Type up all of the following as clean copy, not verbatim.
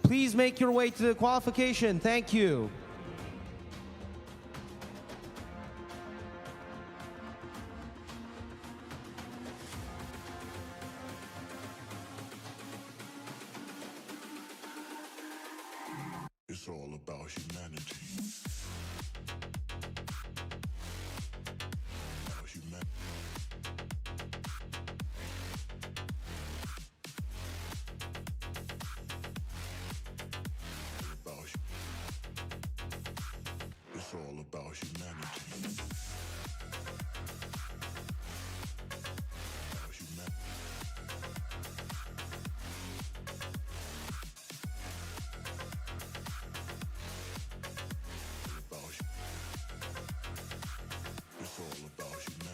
Please make your way to the qualification. Thank you. It's all about humanity. About humanity. It's all about humanity. About humanity. It's all about humanity.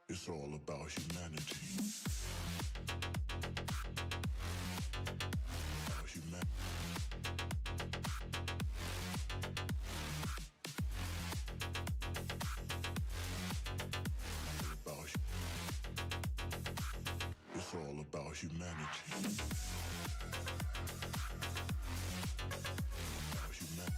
It's all about humanity. About humanity. It's all about humanity. About humanity.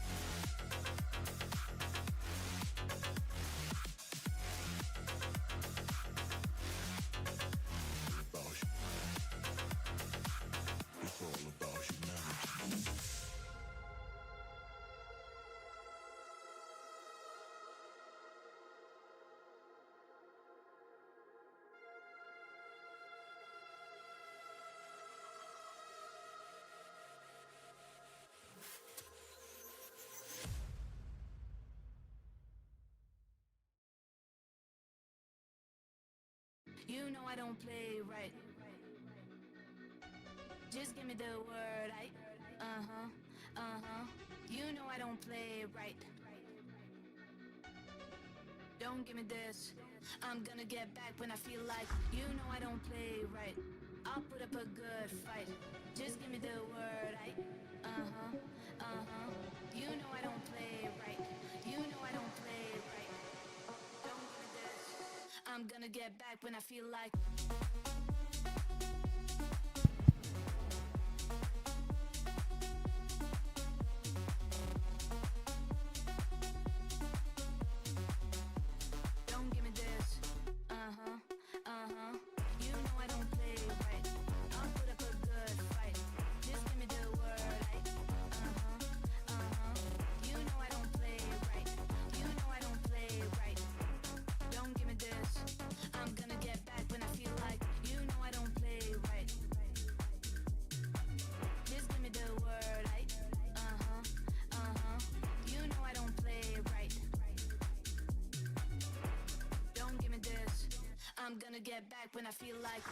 It's all about humanity. You know I don't play right. Just give me the word, You know I don't play right. Don't give me this. I'm gonna get back when I feel like. You know I don't play right. I'll put up a good fight. Just give me the word, You know I don't play right. You know I don't play right. Don't give me this. I'm gonna get back when I feel like. Don't give me this. You know I don't play right. I'll put up a good fight. Just give me the word, You know I don't play right. You know I don't play right. Don't give me this. I'm gonna get back when I feel like. You know I don't play right. Just give me the word, You know I don't play right. Don't give me this. I'm gonna get back when I feel like.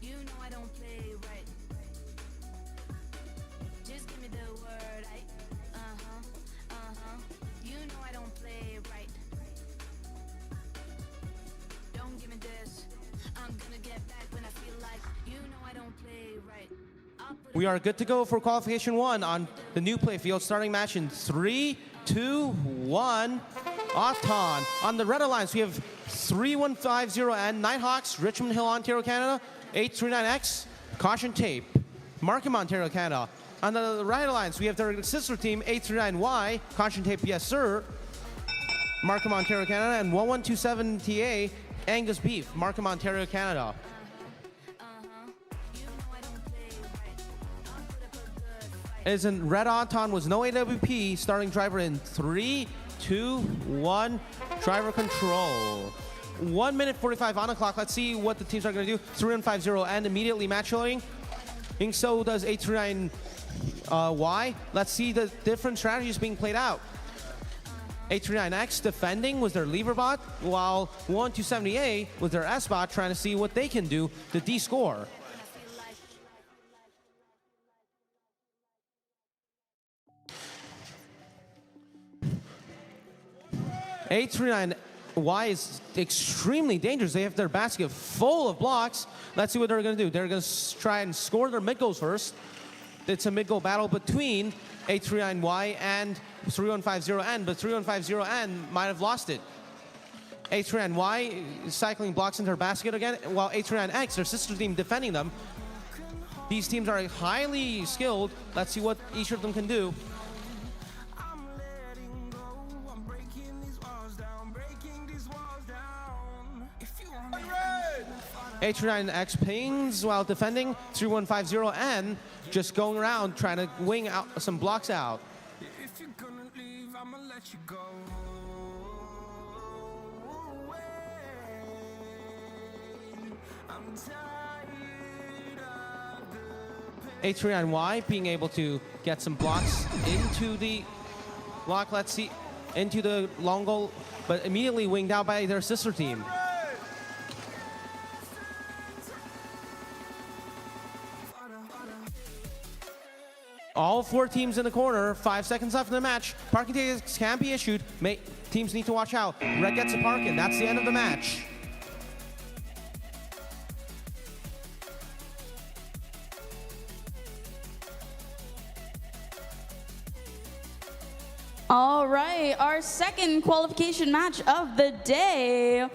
You know I don't play right. Just give me the word, You know I don't play right. Don't give me this. I'm gonna get back when I feel like. You know I don't play right. We are good to go for qualification 1 on the new play field. Starting match in 3, 2, 1. Off-ton. On the red alliance, we have 3150N, Nighthawks, Richmond Hill, Ontario, Canada. 839X, Caution Tape, Markham, Ontario, Canada. On the right alliance, we have their sister team, 839Y, Caution Tape, yes sir, Markham, Ontario, Canada. And 1127TA, Angus Beef, Markham, Ontario, Canada. is in red Anton was no AWP, starting driver in 3, 2, 1, driver control. 1 minute 45 on the clock. Let's see what the teams are going to do. 3150 and immediately match loading. And so does 839Y. Let's see the different strategies being played out. 839X defending with their lever bot, while 1270A with their S bot trying to see what they can do to de-score. Y is extremely dangerous. They have their basket full of blocks. Let's see what they're going to do. They're going to try and score their mid goals first. It's a mid goal battle between 839Y and 3150N, but 3150N might have lost it. 839Y is cycling blocks into her basket again, while 839X, their sister team, defending them. These teams are highly skilled. Let's see what each of them can do. 839X pings while defending 3150 and just going around trying to wing out some blocks out. If you're gonna leave, I'ma let you go. 839Y being able to get some blocks into the block, let's see, into the long goal, but immediately winged out by their sister team. All four teams in the corner, 5 seconds left in the match. Parking tickets can be issued. Teams need to watch out. Red gets a parking. That's the end of the match. All right, our second qualification match of the day.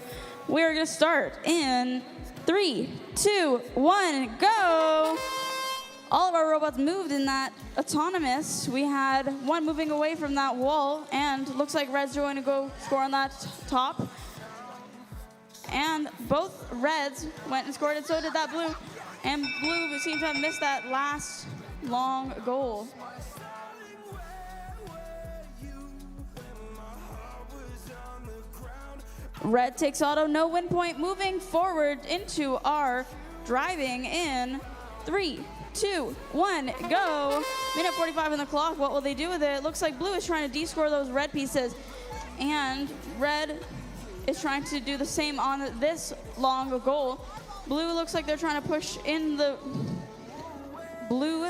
We're gonna start in 3, 2, 1, go! All of our robots moved in that autonomous. We had one moving away from that wall, and looks like Red's going to go score on that top. And both Reds went and scored, and so did that Blue. And Blue seemed to have missed that last long goal. Red takes auto, no win point, moving forward into our driving in 3, 2, 1, go. Minute 45 on the clock. What will they do with it? It looks like Blue is trying to de-score those red pieces, and Red is trying to do the same on this long goal. Blue looks like they're trying to push in the Blue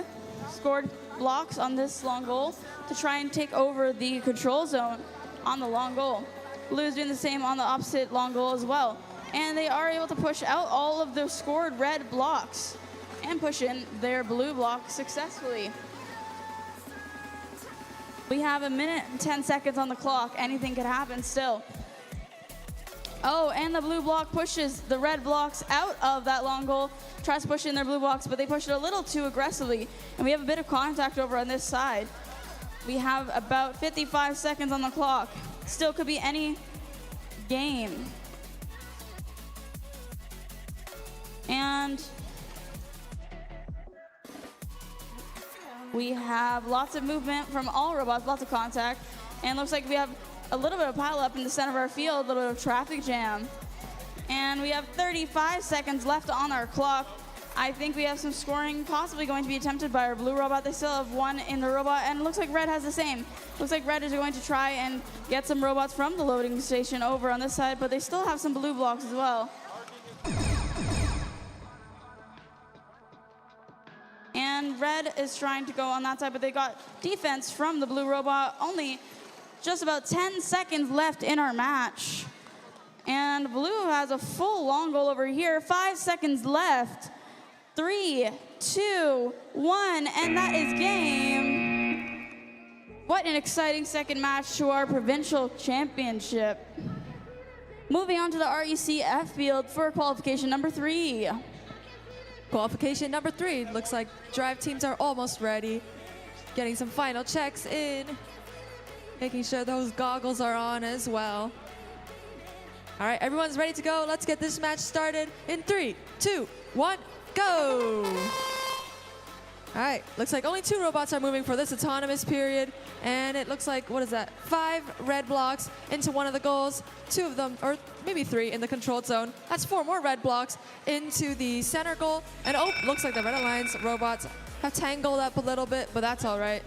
scored blocks on this long goal to try and take over the control zone on the long goal. Blue is doing the same on the opposite long goal as well. And they are able to push out all of the scored red blocks and push in their blue block successfully. We have a minute and 10 seconds on the clock. Anything could happen still. Oh, and the blue block pushes the red blocks out of that long goal, tries to push in their blue blocks, but they push it a little too aggressively. And we have a bit of contact over on this side. We have about 55 seconds on the clock. Still could be any game. And we have lots of movement from all robots, lots of contact. And looks like we have a little bit of pile up in the center of our field, a little bit of traffic jam. And we have 35 seconds left on our clock. I think we have some scoring possibly going to be attempted by our blue robot. They still have one in the robot, and it looks like Red has the same. Looks like Red is going to try and get some robots from the loading station over on this side, but they still have some blue blocks as well. And Red is trying to go on that side, but they got defense from the blue robot. Only just about 10 seconds left in our match. And Blue has a full long goal over here. 5 seconds left. 3, 2, 1, and that is game. What an exciting second match to our Provincial Championship. Moving on to the RECF field for qualification number 3. Qualification number 3. Looks like drive teams are almost ready. Getting some final checks in. Making sure those goggles are on as well. All right, everyone's ready to go. Let's get this match started in 3, 2, 1, go! All right, looks like only 2 robots are moving for this autonomous period. And it looks like, what is that? 5 red blocks into one of the goals. 2 of them, or maybe 3 in the controlled zone. That's 4 more red blocks into the center goal. And oh, looks like the Red Alliance robots have tangled up a little bit, but that's all right.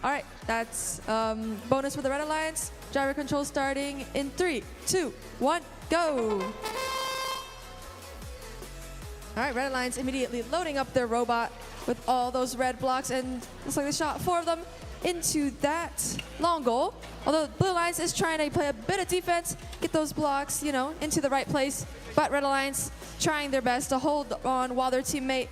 All right, that's bonus for the Red Alliance. Driver control starting in 3, 2, 1, go. All right, Red Alliance immediately loading up their robot with all those red blocks, and looks like they shot 4 of them into that long goal. Although Blue Alliance is trying to play a bit of defense, get those blocks, you know, into the right place. But Red Alliance trying their best to hold on while their teammate,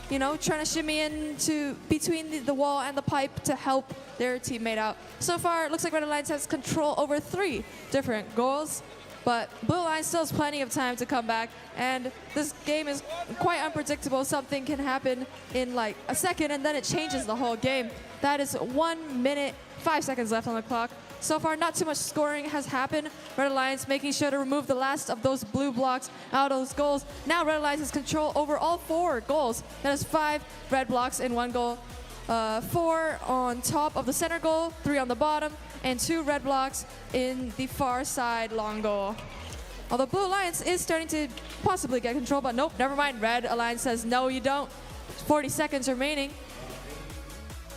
you know, trying to shimmy into between the wall and the pipe to help their teammate out. So far, it looks like Red Alliance has control over 3 different goals. But Blue Alliance still has plenty of time to come back, and this game is quite unpredictable. Something can happen in like a second, and then it changes the whole game. That is 1 minute, 5 seconds left on the clock. So far, not too much scoring has happened. Red Alliance making sure to remove the last of those blue blocks out of those goals. Now Red Alliance has control over all 4 goals. That is 5 red blocks in 1 goal. 4 on top of the center goal, 3 on the bottom, and 2 red blocks in the far side long goal. Although Blue Alliance is starting to possibly get control, but nope, never mind. Red Alliance says, no, you don't. 40 seconds remaining.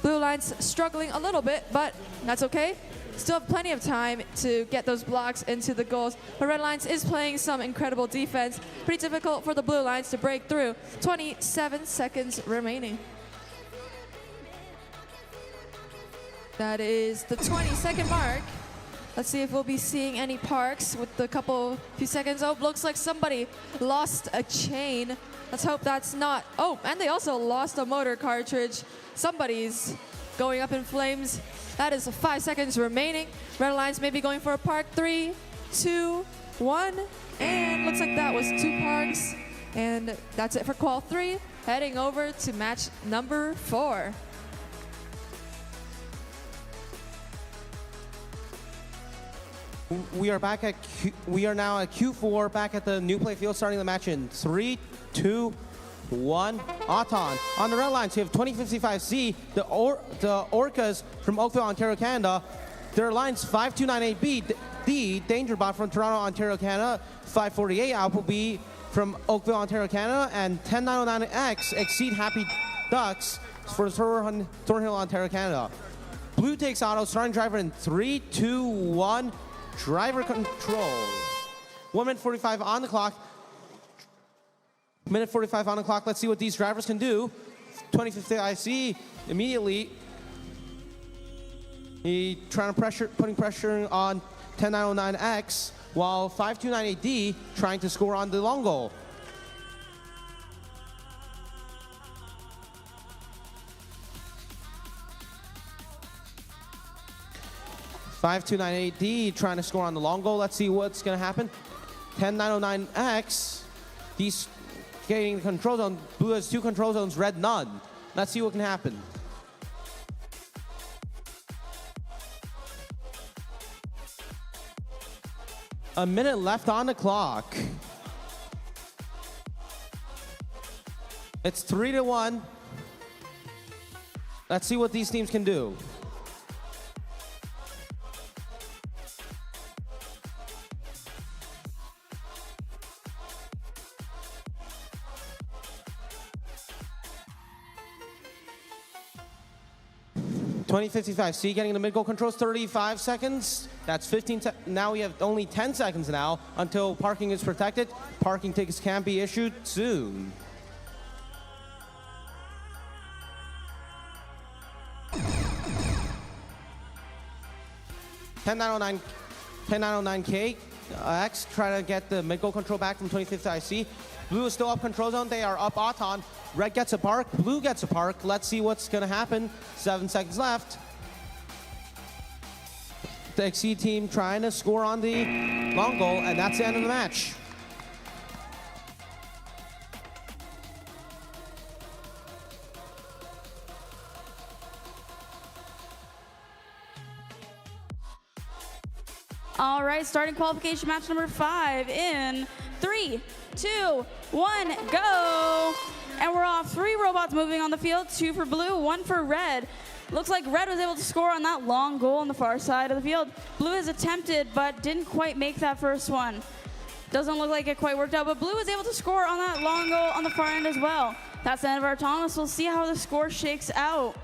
Blue Alliance struggling a little bit, but that's okay. Still have plenty of time to get those blocks into the goals. But Red Alliance is playing some incredible defense. Pretty difficult for the Blue Alliance to break through. 27 seconds remaining. That is the 20-second mark. Let's see if we'll be seeing any parks with the few seconds. Oh, looks like somebody lost a chain. Let's hope that's not. Oh, and they also lost a motor cartridge. Somebody's going up in flames. That is 5 seconds remaining. Red Alliance may be going for a park. 3, 2, 1. And looks like that was 2 parks. And that's it for Qual 3. Heading over to match number 4. We are back at we are now at Q4, back at the new play field, starting the match in 3, 2, 1. Auton. On the Red Alliance, you have 2055C, the Orcas from Oakville, Ontario, Canada. Their lines 5298B, the Danger Bot from Toronto, Ontario, Canada. 548 Appleby from Oakville, Ontario, Canada, and 10909X Exceed Happy Ducks for Thornhill, Ontario, Canada. Blue takes auto, starting driver in 3, 2, 1. Driver control. 1 minute 45 on the clock. Minute 45 on the clock. Let's see what these drivers can do. 2050 IC immediately. He putting pressure on 10909X, while 5298D trying to score on the long goal. (5298D) trying to score on the long goal. Let's see what's going to happen. 10909X, he's getting the control zone. Blue has 2 control zones, red none. Let's see what can happen. A minute left on the clock. It's 3-1. Let's see what these teams can do. (2055C) getting the mid-goal controls, 35 seconds. That's 15. Now we have only 10 seconds now until parking is protected. Parking tickets can be issued soon. (10909K X trying to get the mid-goal control back from 2050IC. Blue is still up control zone. They are up Auton. Red gets a park. Blue gets a park. Let's see what's going to happen. 7 seconds left. The XC team trying to score on the long goal, and that's the end of the match. All right, starting qualification match number 5 in 3, 2, 1, go. And we're off. 3 robots moving on the field, 2 for blue, 1 for red. Looks like red was able to score on that long goal on the far side of the field. Blue has attempted, but didn't quite make that first one. Doesn't look like it quite worked out, but blue was able to score on that long goal on the far end as well. That's the end of our autonomous. We'll see how the score shakes out.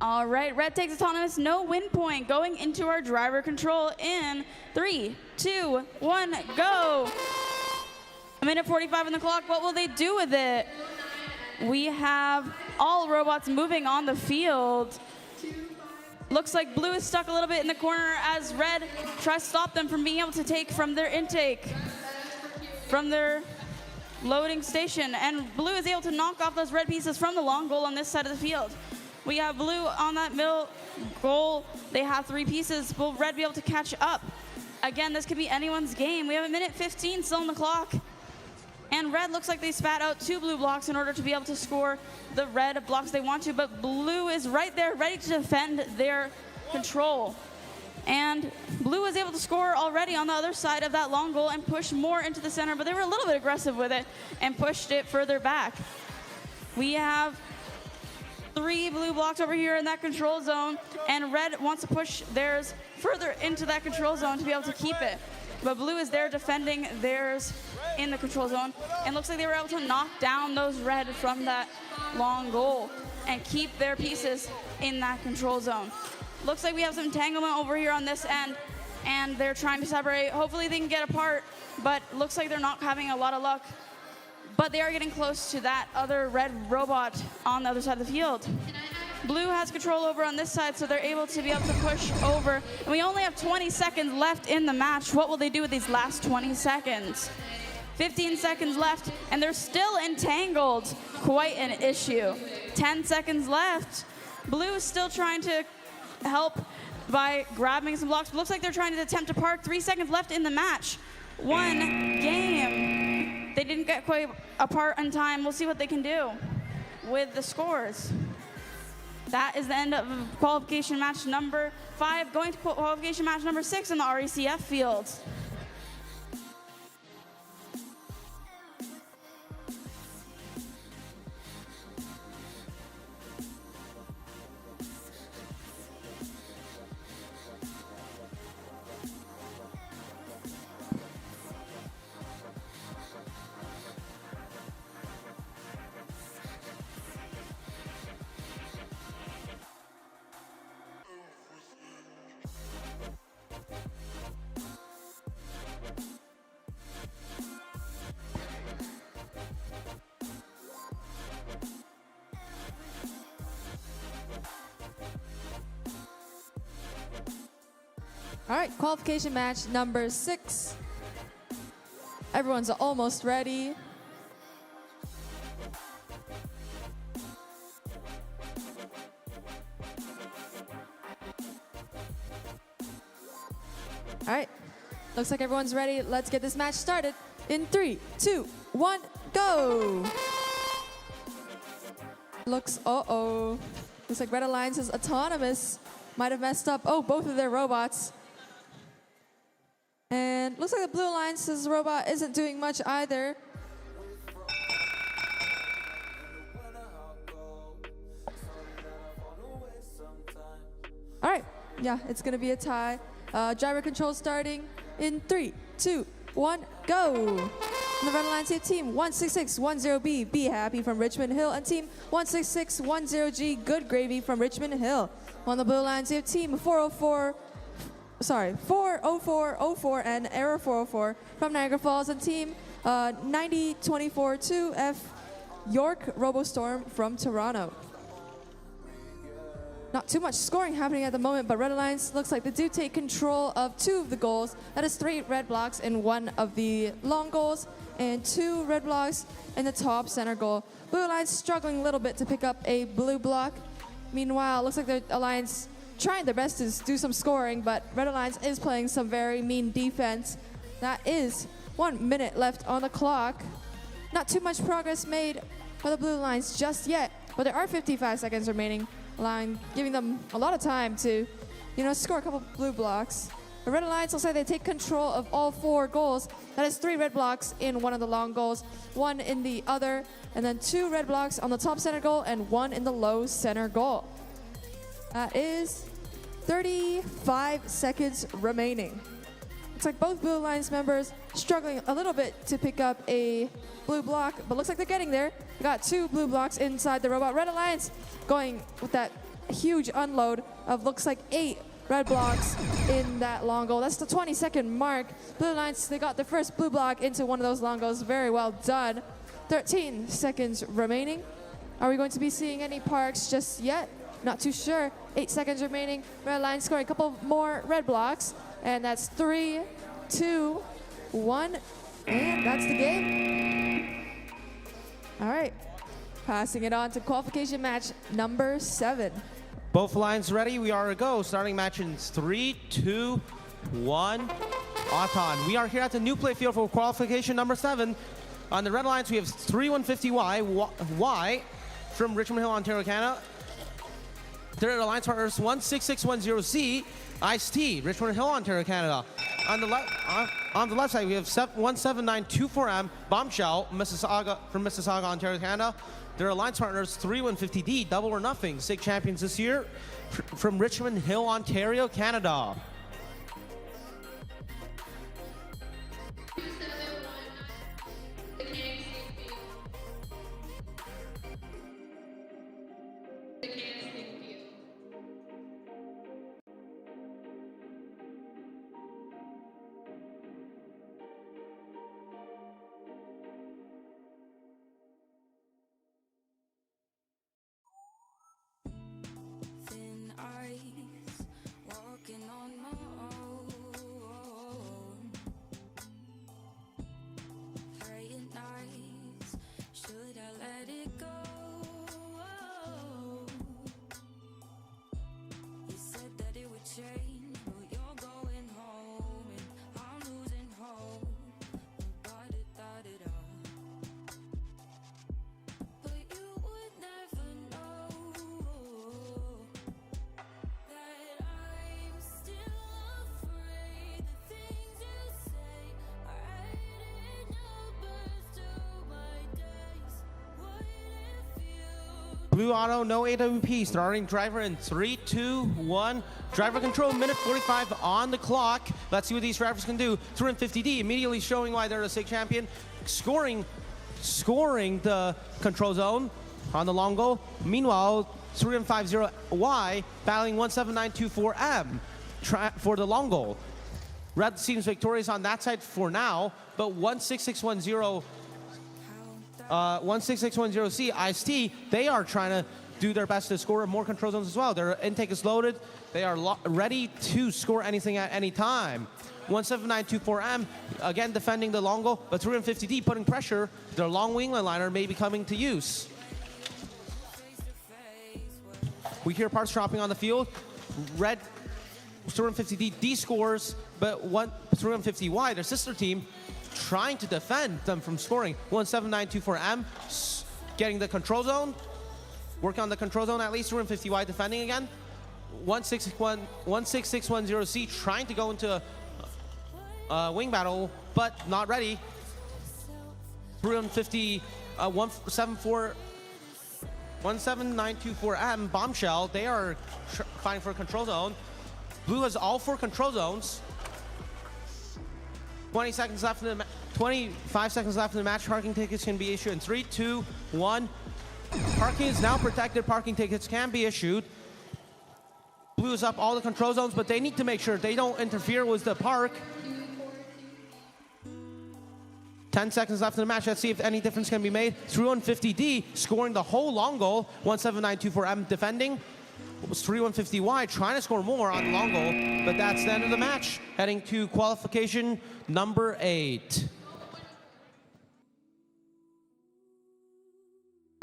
All right, red takes autonomous, no win point. Going into our driver control in 3, 2, 1, go. A minute 45 on the clock. What will they do with it? We have all robots moving on the field. Looks like blue is stuck a little bit in the corner as red tries to stop them from being able to take from their intake, from their loading station. And blue is able to knock off those red pieces from the long goal on this side of the field. We have blue on that middle goal. They have 3 pieces. Will red be able to catch up? Again, this could be anyone's game. We have a minute 15 still on the clock. And red looks like they spat out 2 blue blocks in order to be able to score the red blocks they want to, but blue is right there ready to defend their control. And blue was able to score already on the other side of that long goal and push more into the center, but they were a little bit aggressive with it and pushed it further back. We have 3 blue blocks over here in that control zone, and red wants to push theirs further into that control zone to be able to keep it. But blue is there defending theirs in the control zone, and looks like they were able to knock down those red from that long goal and keep their pieces in that control zone. Looks like we have some entanglement over here on this end, and they're trying to separate. Hopefully they can get apart, but looks like they're not having a lot of luck. But they are getting close to that other red robot on the other side of the field. Blue has control over on this side, so they're able to be able to push over. And we only have 20 seconds left in the match. What will they do with these last 20 seconds? 15 seconds left, and they're still entangled. Quite an issue. 10 seconds left. Blue is still trying to help by grabbing some blocks. But looks like they're trying to attempt to park. 3 seconds left in the match. 1 game. They didn't get quite apart in time. We'll see what they can do with the scores. That is the end of qualification match number 5. Going to qualification match number 6 in the RECF field. All right, qualification match number 6. Everyone's almost ready. All right, looks like everyone's ready. Let's get this match started in 3, 2, 1, go. Looks like Red Alliance's autonomous might have messed up. Oh, both of their robots. And looks like the Blue Alliance's robot isn't doing much either. All right, yeah, it's gonna be a tie. Driver control starting in 3, 2, 1, go. And the Red Alliance have team 16610B, Be Happy from Richmond Hill, and team 16610G, Good Gravy from Richmond Hill. On the Blue Alliance have team 40404 and Error 404 from Niagara Falls, and team 90242F, York Robostorm from Toronto. Not too much scoring happening at the moment, but Red Alliance looks like they do take control of 2 of the goals. That is 3 red blocks in 1 of the long goals and 2 red blocks in the top center goal. Blue Alliance struggling a little bit to pick up a blue block. Meanwhile, looks like the Alliance trying their best to do some scoring, but Red Alliance is playing some very mean defense. That is 1 minute left on the clock. Not too much progress made by the blue lines just yet, but there are 55 seconds remaining, giving them a lot of time to, score a couple blue blocks. The red alliance looks like they take control of all 4 goals. That is 3 red blocks in one of the long goals, 1 in the other, and then 2 red blocks on the top center goal and 1 in the low center goal. That is 35 seconds remaining. Looks like both blue alliance members struggling a little bit to pick up a blue block, but looks like they're getting there. We got 2 blue blocks inside the robot. Red alliance going with that huge unload of looks like 8 red blocks in that long goal. That's the 20-second mark. Blue alliance, they got the first blue block into one of those long goals. Very well done. 13 seconds remaining. Are we going to be seeing any parks just yet? Not too sure. 8 seconds remaining. Red alliance scoring a couple more red blocks. And that's 3, 2, 1. And that's the game. All right. Passing it on to qualification match number 7. Both lines ready. We are a go. Starting match in 3, 2, 1. Auton. We are here at the new play field for qualification number 7. On the red alliance, we have 3150Y from Richmond Hill, Ontario, Canada. Their alliance partners 16610C, Ice-T, Richmond Hill, Ontario, Canada. On the left side, we have 17924M, Bombshell, from Mississauga, Ontario, Canada. Their alliance partners 3150D, Double or Nothing, SIG champions this year, from Richmond Hill, Ontario, Canada. Thin ice, walking on my own. Playing nice, should I let it go? You said that it would change, but you're going home and I'm losing hope. Da-da-da-da-da. But you would never know that I'm still afraid. The things you say are adding numbers to my days. What if you Blue auto, no AWP, starting driver in 3, 2, 1. Driver control, minute 45 on the clock. Let's see what these drivers can do. 350D immediately showing why they're a SIG champion. Scoring the control zone on the long goal. Meanwhile, 3150Y battling 17924M for the long goal. Red seems victorious on that side for now, but 16610C, Ice-T, they are trying to do their best to score more control zones as well. Their intake is loaded. They are ready to score anything at any time. 17924M, again defending the long goal, but 350D putting pressure. Their long wingman liner may be coming to use. We hear parts dropping on the field. Red 350D scores, but 350Y, their sister team, trying to defend them from scoring. 17924M getting the control zone. Working on the control zone at least. 350Y defending again. 16610C trying to go into a wing battle, but not ready. 17924M Bombshell, they are fighting for a control zone. Blue has all 4 control zones. 25 seconds left in the match. Parking tickets can be issued in 3, 2, 1. Parking is now protected. Parking tickets can be issued. Blue is up all the control zones, but they need to make sure they don't interfere with the park. 10 seconds left in the match. Let's see if any difference can be made. 3150D scoring the whole long goal. 17924M defending. 3150Y trying to score more on the long goal, but that's the end of the match. Heading to qualification number 8.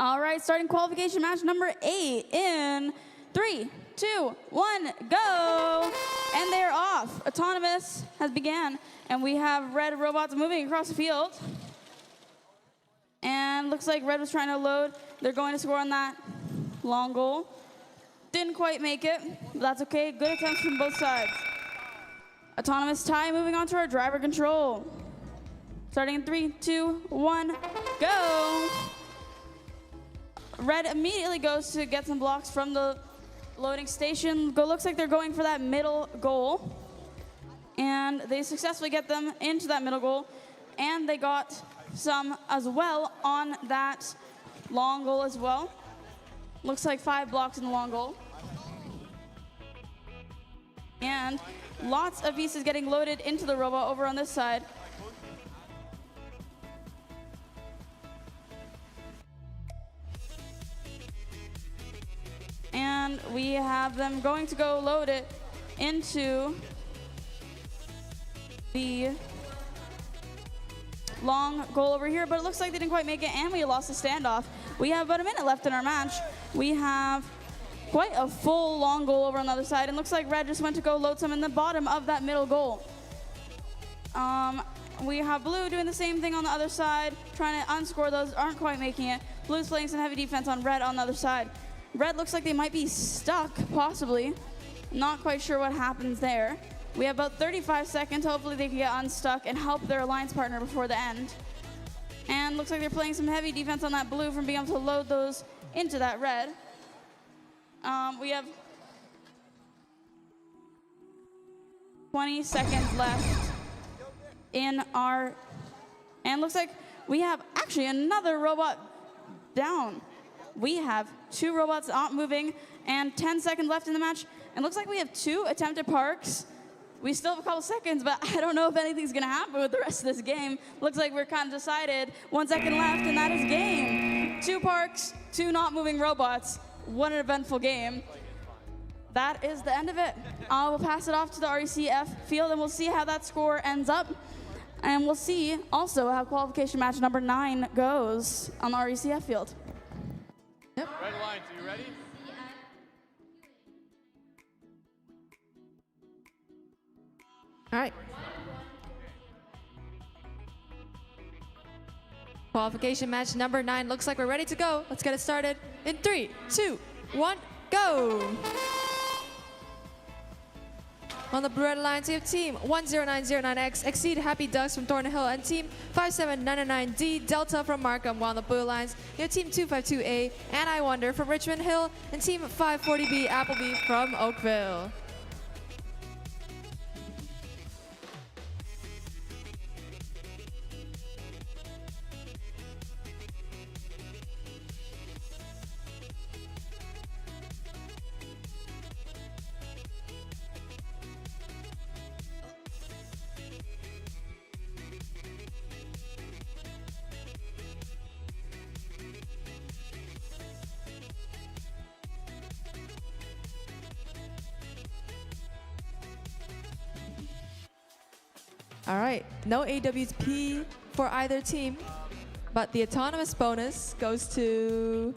All right, starting qualification match number 8 in 3, 2, 1, go! And they're off. Autonomous has began, and we have red robots moving across the field. And looks like red was trying to load. They're going to score on that long goal. Didn't quite make it, but that's okay. Good attempts from both sides. Autonomous tie, moving on to our driver control. Starting in 3, 2, 1, go! Red immediately goes to get some blocks from the loading station. Looks like they're going for that middle goal. And they successfully get them into that middle goal. And they got some as well on that long goal as well. Looks like 5 blocks in the long goal. And lots of pieces getting loaded into the robot over on this side. And we have them going to go load it into the long goal over here, but it looks like they didn't quite make it, and we lost the standoff. We have about a minute left in our match. We have quite a full long goal over on the other side, and looks like red just went to go load some in the bottom of that middle goal. We have blue doing the same thing on the other side, trying to unscore those, aren't quite making it. Blue's playing some heavy defense on red on the other side. Red looks like they might be stuck, possibly. Not quite sure what happens there. We have about 35 seconds. Hopefully they can get unstuck and help their alliance partner before the end. And looks like they're playing some heavy defense on that blue from being able to load those into that red. We have 20 seconds left in our, and looks like we have actually another robot down. We have 2 robots not moving and 10 seconds left in the match. And looks like we have 2 attempted parks. We still have a couple seconds, but I don't know if anything's gonna happen with the rest of this game. Looks like we're kind of decided. 1 second left, and that is game. 2 parks, 2 not moving robots. What an eventful game. That is the end of it. I will pass it off to the RECF field, and we'll see how that score ends up. And we'll see also how qualification match number 9 goes on the RECF field. Red Alliance, are you ready? All right. Qualification match number 9. Looks like we're ready to go. Let's get it started in 3, 2, 1, go. On the Red Alliance, we have Team 10909X, Exceed Happy Ducks from Thornhill, and Team 57999D, Delta from Markham. While on the Blue Alliance, we have Team 252A, and I Wonder from Richmond Hill, and Team 540B, Appleby from Oakville. All right, no AWP for either team, but the autonomous bonus goes to...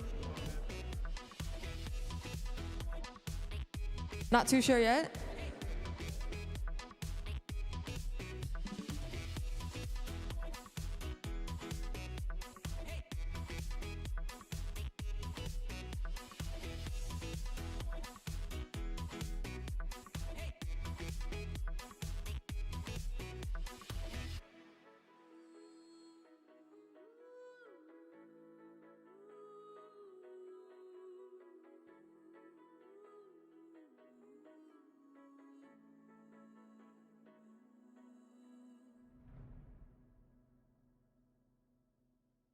Not too sure yet.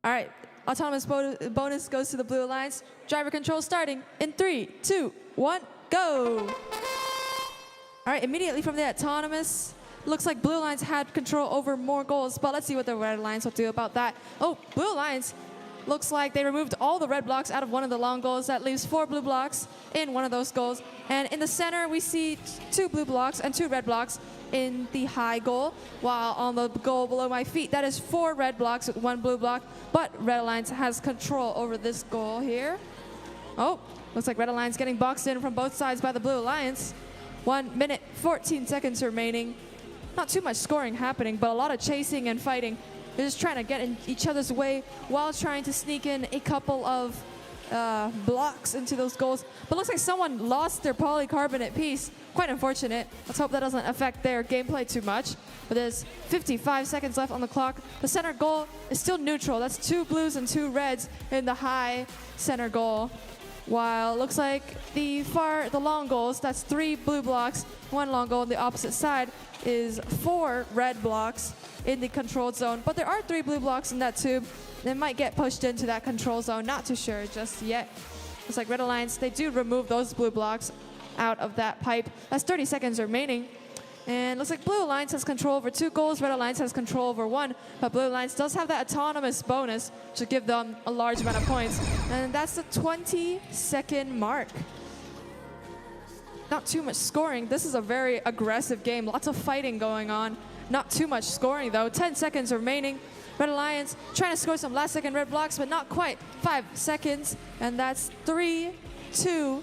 All right, autonomous bonus goes to the Blue Alliance. Driver control starting in 3, 2, 1, go. All right, immediately from the autonomous, looks like Blue Alliance had control over more goals, but let's see what the Red Alliance will do about that. Oh, Blue Alliance looks like they removed all the red blocks out of one of the long goals. That leaves 4 blue blocks in one of those goals. And in the center, we see 2 blue blocks and 2 red blocks in the high goal, while on the goal below my feet, that is 4 red blocks with 1 blue block, but Red Alliance has control over this goal here. Oh, Looks like Red Alliance getting boxed in from both sides by the Blue Alliance. 1 minute, 14 seconds remaining. Not too much scoring happening, but a lot of chasing and fighting. They're just trying to get in each other's way while trying to sneak in a couple of blocks into those goals. But looks like someone lost their polycarbonate piece. Quite unfortunate. Let's hope that doesn't affect their gameplay too much. But there's 55 seconds left on the clock. The center goal is still neutral. That's 2 blues and 2 reds in the high center goal. While it looks like the long goals, that's 3 blue blocks, 1 long goal on the opposite side, is 4 red blocks in the controlled zone. But there are 3 blue blocks in that tube. They might get pushed into that control zone. Not too sure just yet. Looks like Red Alliance, they do remove those blue blocks out of that pipe. That's 30 seconds remaining. And looks like Blue Alliance has control over 2 goals. Red Alliance has control over 1. But Blue Alliance does have that autonomous bonus to give them a large amount of points. And that's the 20-second mark. Not too much scoring. This is a very aggressive game. Lots of fighting going on. Not too much scoring, though. 10 seconds remaining. Red Alliance trying to score some last-second red blocks, but not quite. 5 seconds. And that's 3, 2,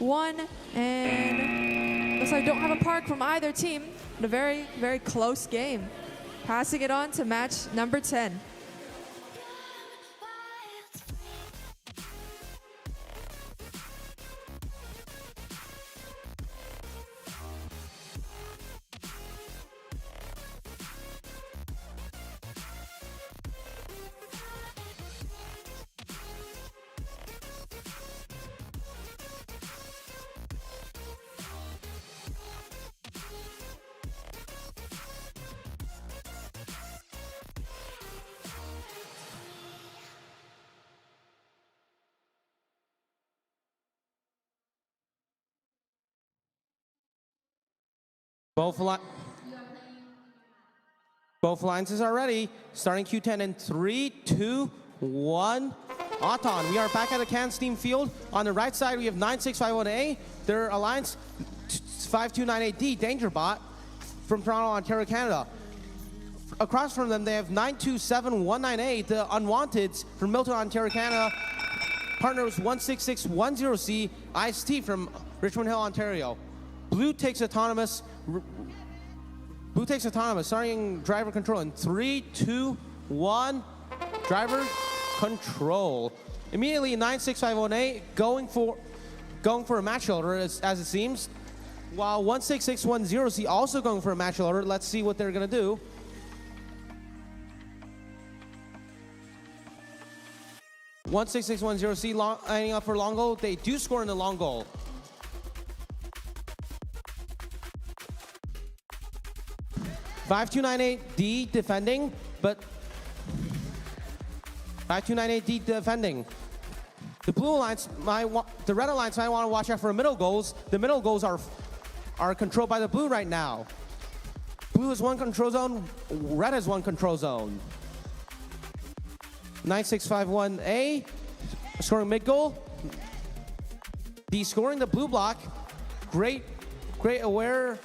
1. And looks like we don't have a park from either team. But a very, very close game. Passing it on to match number 10. Both alliances are ready. Starting Q10 in 3, 2, 1. Auton, we are back at the Can Steam Field. On the right side, we have 9651A. Their alliance 5298D, DangerBot from Toronto, Ontario, Canada. Across from them, they have 92719A, the Unwanteds from Milton, Ontario, Canada. Partners 16610C, Ice-T from Richmond Hill, Ontario. Blue takes autonomous, starting driver control in 3, 2, 1. Driver control. Immediately 9651A going for a match order as it seems. While 16610C also going for a match order. Let's see what they're gonna do. One 16610C lining up for long goal. They do score in the long goal. 5298D defending, but 5298D defending. The Blue Alliance, the Red Alliance might want to watch out for middle goals. The middle goals are controlled by the Blue right now. Blue has 1 control zone, Red has 1 control zone. 9651A scoring mid goal. D scoring the blue block. Great aware.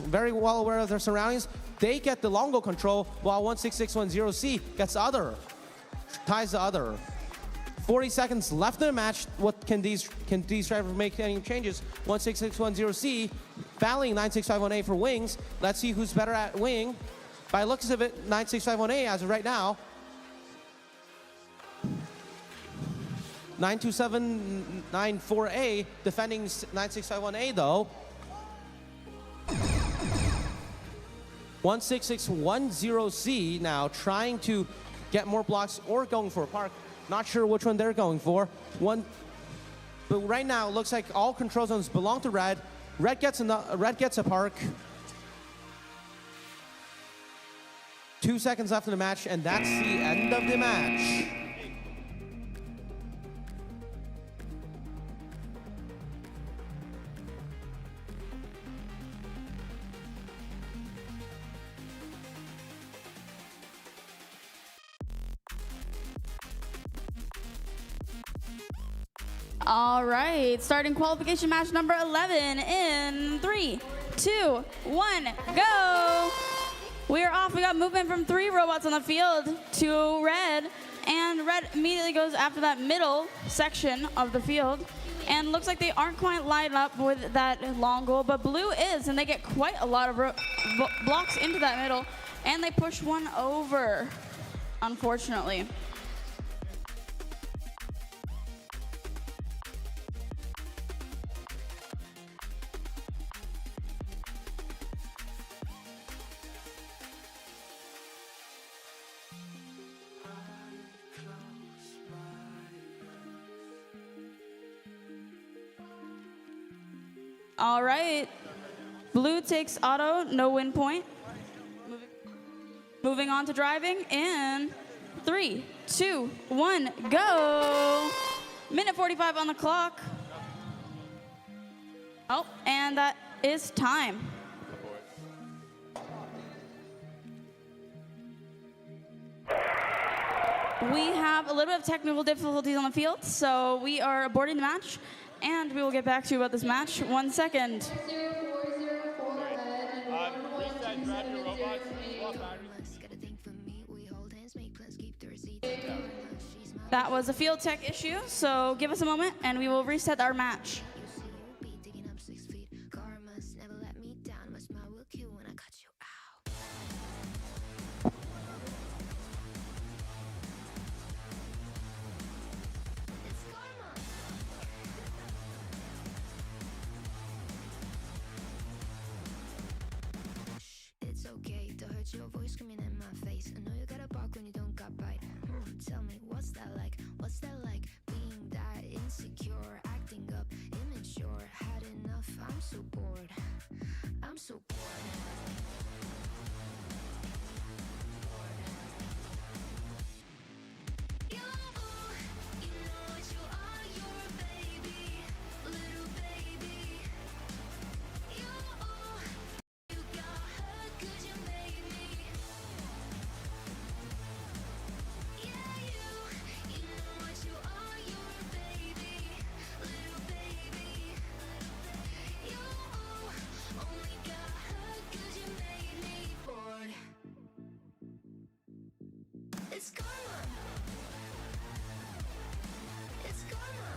Very well aware of their surroundings. They get the long goal control while 16610C gets the other. Ties the other. 40 seconds left in the match. What can these drivers make any changes? 16610C battling 9651A for wings. Let's see who's better at wing. By looks of it, 9651A as of right now. 92794A defending 9651A though. 16610C now trying to get more blocks or going for a park. Not sure which one they're going for. But right now it looks like all control zones belong to Red. Red gets a park. 2 seconds left in the match, and that's the end of the match. All right, starting qualification match number 11 in 3, 2, 1, go. We are off. We got movement from 3 robots on the field. 2 red. And red immediately goes after that middle section of the field. And looks like they aren't quite lined up with that long goal, but blue is, and they get quite a lot of blocks into that middle, and they push one over, unfortunately. All right. Blue takes auto, no win point. Moving on to driving in 3, 2, 1, go. Minute 45 on the clock. Oh, and that is time. We have a little bit of technical difficulties on the field, so we are aborting the match, and we will get back to you about this match. 1 second. Reset, grab your robots, swap batteries. That was a field tech issue, so give us a moment, and we will reset our match. It's okay to hurt your voice screaming in my face. I know you gotta bark when you don't got bite. Tell me, what's that like? What's that like? Being that insecure, acting up, immature. Had enough, I'm so bored. I'm so bored. You know what you are, you're a baby, little baby. You got hurt 'cause you made me. Yeah, you know what you are, you're a baby, little baby. You only got hurt 'cause you made me bored. It's karma. It's karma.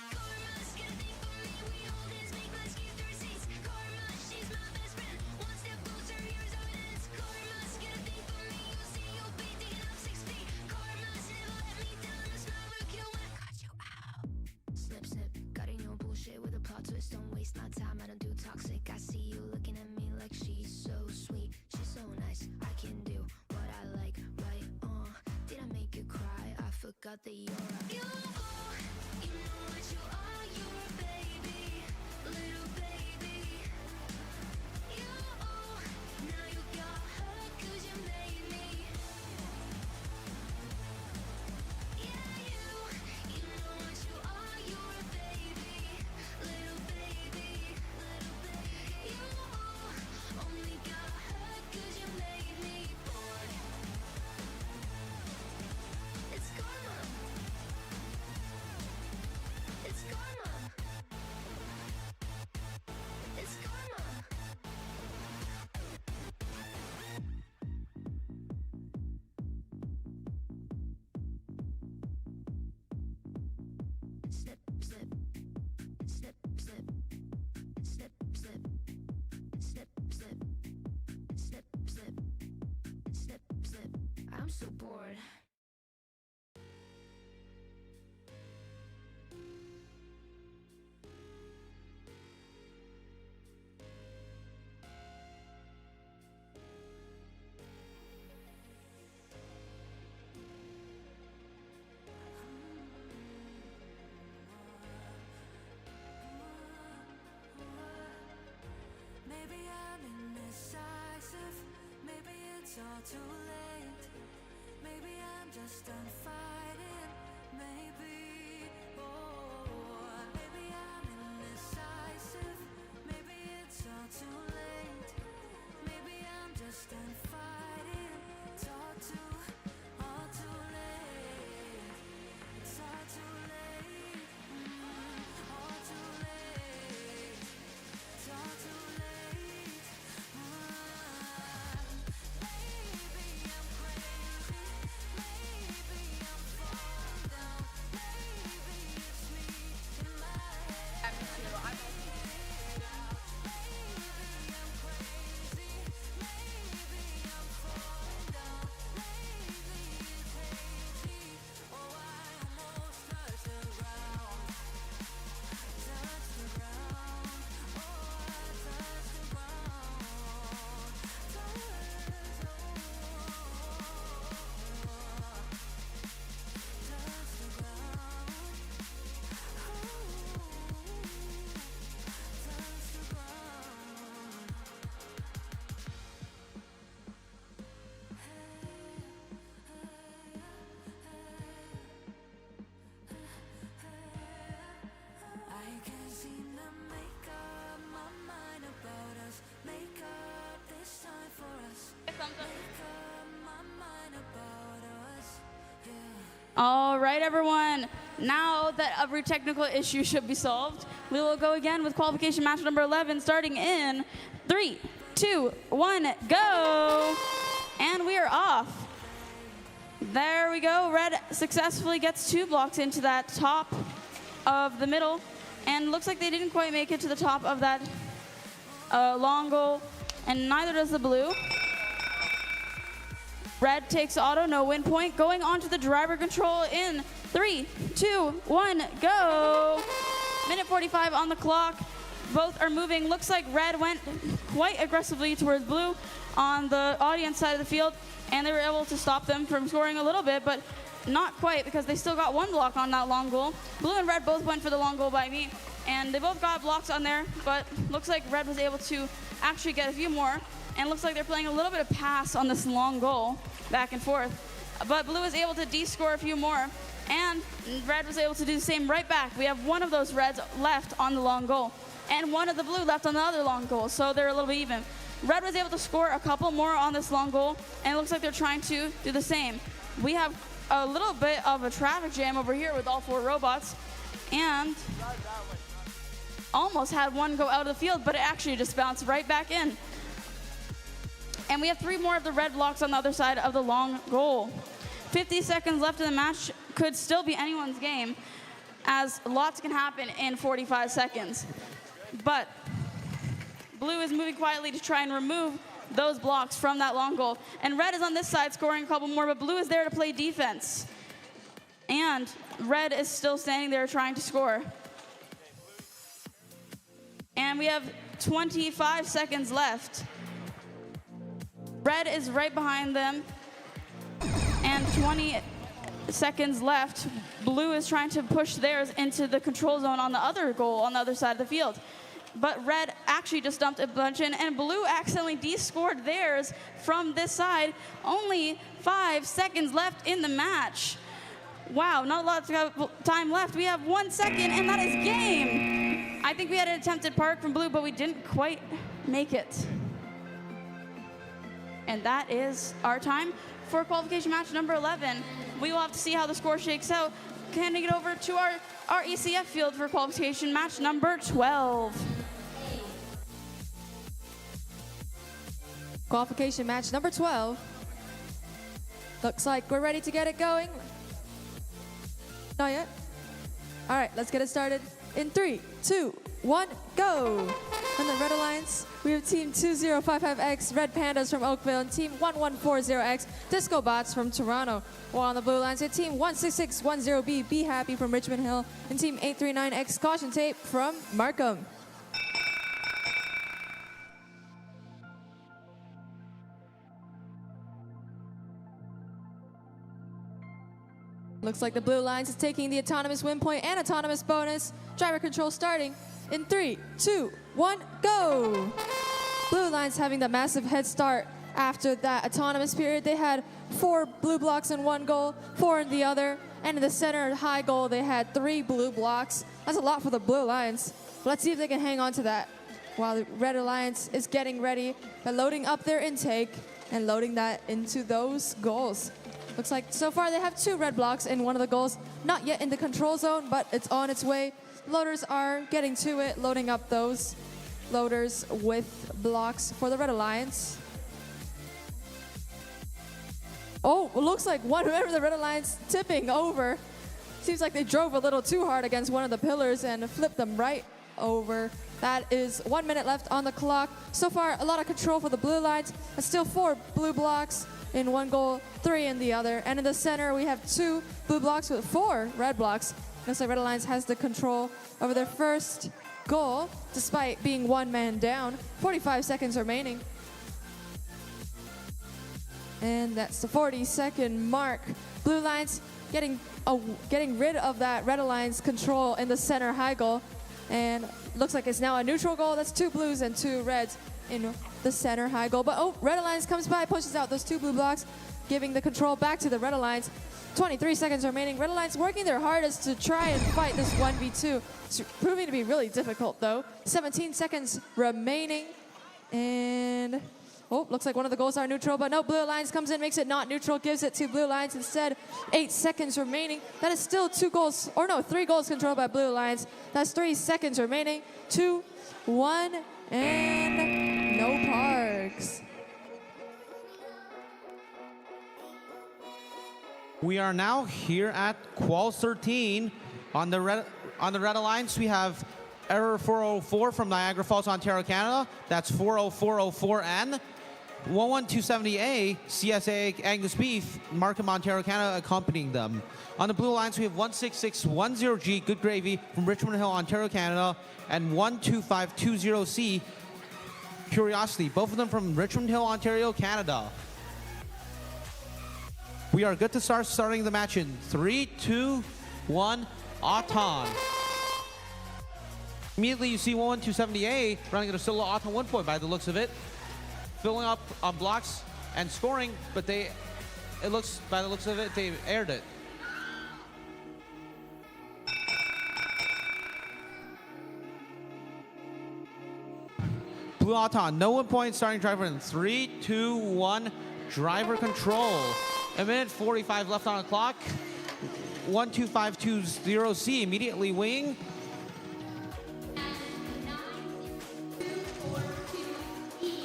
Karma's got a thing for me. We hold hands, make plans, keep the receipts. Karma, she's my best friend. One step closer, here's how it ends. Karma's got a thing for me. You'll see, you'll be digging up 6 feet. Karma's never let me down. A smile will kill when I cut you out. Snip, snip, cutting your bullshit with a plot twist. Don't waste my time, I don't do toxic. I see you looking at me like she's so sweet. She's so nice, I can do what I like, right? Did I make you cry? I forgot that you're a you know what you are, you're a baby, little baby. You now you got hurt 'cause you made me. Yeah, you know what you are, you're a baby, little baby. You only got hurt 'cause you made me bored. It's karma. It's karma. It's karma. Snip, snip. Snip, snip. Snip, snip. Snip, snip. Snip, snip. Snip, snip. I'm so bored. Maybe I'm indecisive, maybe it's all too late. Maybe I'm just done fighting, maybe. Oh, maybe I'm indecisive, maybe it's all too late. Maybe I'm just done fighting, it's all too late. It's all too late, all too late. It's all too late. Maybe I'm crazy. All right, everyone. Now that every technical issue should be solved, we will go again with qualification match number 11, starting in 3, 2, 1, go. And we are off. There we go. Red successfully gets 2 blocks into that top of the middle. And looks like they didn't quite make it to the top of that long goal. And neither does the blue. Red takes auto, no win point. Going on to the driver control in 3, 2, 1, go. Minute 45 on the clock. Both are moving. Looks like red went quite aggressively towards blue on the audience side of the field, and they were able to stop them from scoring a little bit, but not quite because they still got 1 block on that long goal. Blue and red both went for the long goal by me, and they both got blocks on there, but looks like red was able to actually get a few more, and looks like they're playing a little bit of pass on this long goal, back and forth. But blue was able to de-score a few more, and red was able to do the same right back. We have 1 of those reds left on the long goal, and 1 of the blue left on the other long goal, so they're a little bit even. Red was able to score a couple more on this long goal, and it looks like they're trying to do the same. We have a little bit of a traffic jam over here with all 4 robots, and almost had 1 go out of the field, but it actually just bounced right back in. And we have 3 more of the red blocks on the other side of the long goal. 50 seconds left in the match, could still be anyone's game, as lots can happen in 45 seconds. But blue is moving quietly to try and remove those blocks from that long goal. And red is on this side scoring a couple more, but blue is there to play defense. And red is still standing there trying to score. And we have 25 seconds left. Red is right behind them. And 20 seconds left. Blue is trying to push theirs into the control zone on the other goal on the other side of the field. But red actually just dumped a bunch in, and blue accidentally de-scored theirs from this side. Only 5 seconds left in the match. Wow, not a lot of time left. We have 1 second, and that is game. I think we had an attempted park from blue, but we didn't quite make it. And that is our time for qualification match number 11. We will have to see how the score shakes out. Handing it over to our ECF field for qualification match number 12. Qualification match number 12. Looks like we're ready to get it going. Not yet? All right, let's get it started in 3, 2, 1, go. On the Red Alliance, we have Team 2055X, Red Pandas from Oakville, and Team 1140X, Disco Bots from Toronto. While on the Blue Alliance, we have Team 16610B, Be Happy from Richmond Hill, and Team 839X, Caution Tape from Markham. Looks like the Blue Alliance is taking the autonomous win point and autonomous bonus. Driver control starting in 3, 2, 1, go! Blue Alliance having the massive head start after that autonomous period. They had 4 blue blocks in 1 goal, 4 in the other, and in the center high goal they had 3 blue blocks. That's a lot for the Blue Alliance. Let's see if they can hang on to that while the Red Alliance is getting ready by loading up their intake and loading that into those goals. Looks like so far they have 2 red blocks in one of the goals. Not yet in the control zone, but it's on its way. Loaders are getting to it, loading up those loaders with blocks for the Red Alliance. Oh, it looks like one member of the Red Alliance tipping over. Seems like they drove a little too hard against one of the pillars and flipped them right over. That is 1 minute left on the clock. So far, a lot of control for the Blue Alliance. But still 4 blue blocks in 1 goal, 3 in the other. And in the center, we have 2 blue blocks with 4 red blocks. Looks like Red Alliance has the control over their first goal, despite being 1 man down. 45 seconds remaining. And that's the 40-second mark. Blue Alliance getting rid of that Red Alliance control in the center high goal. And looks like it's now a neutral goal. That's 2 blues and 2 reds in the center high goal. But oh, Red Alliance comes by, pushes out those 2 blue blocks, giving the control back to the Red Alliance. 23 seconds remaining. Red Alliance working their hardest to try and fight this 1v2. It's proving to be really difficult though. 17 seconds remaining. And Oh, looks like one of the goals are neutral, but no, Blue Alliance comes in, makes it not neutral, gives it to Blue Alliance instead. 8 seconds remaining. That is still 3 goals controlled by Blue Alliance. That's 3 seconds remaining. 2, 1, and no parks. We are now here at Qual 13. On the Red Alliance, we have Error 404 from Niagara Falls, Ontario, Canada. That's 40404N. 11270A, CSA Angus Beef, Markham, Ontario, Canada, accompanying them. On the Blue Alliance, we have 16610G, Good Gravy, from Richmond Hill, Ontario, Canada, and 12520C, Curiosity, both of them from Richmond Hill, Ontario, Canada. We are good to start, starting the match in 3, 2, 1, Auton. Immediately you see 11270A running at a solo Auton 1 point by the looks of it. Filling up on blocks and scoring, but by the looks of it, they aired it. Blue Auton, no 1 point, starting driver in 3, 2, 1, driver control. A minute 45 left on the clock. 12520C immediately winging. E.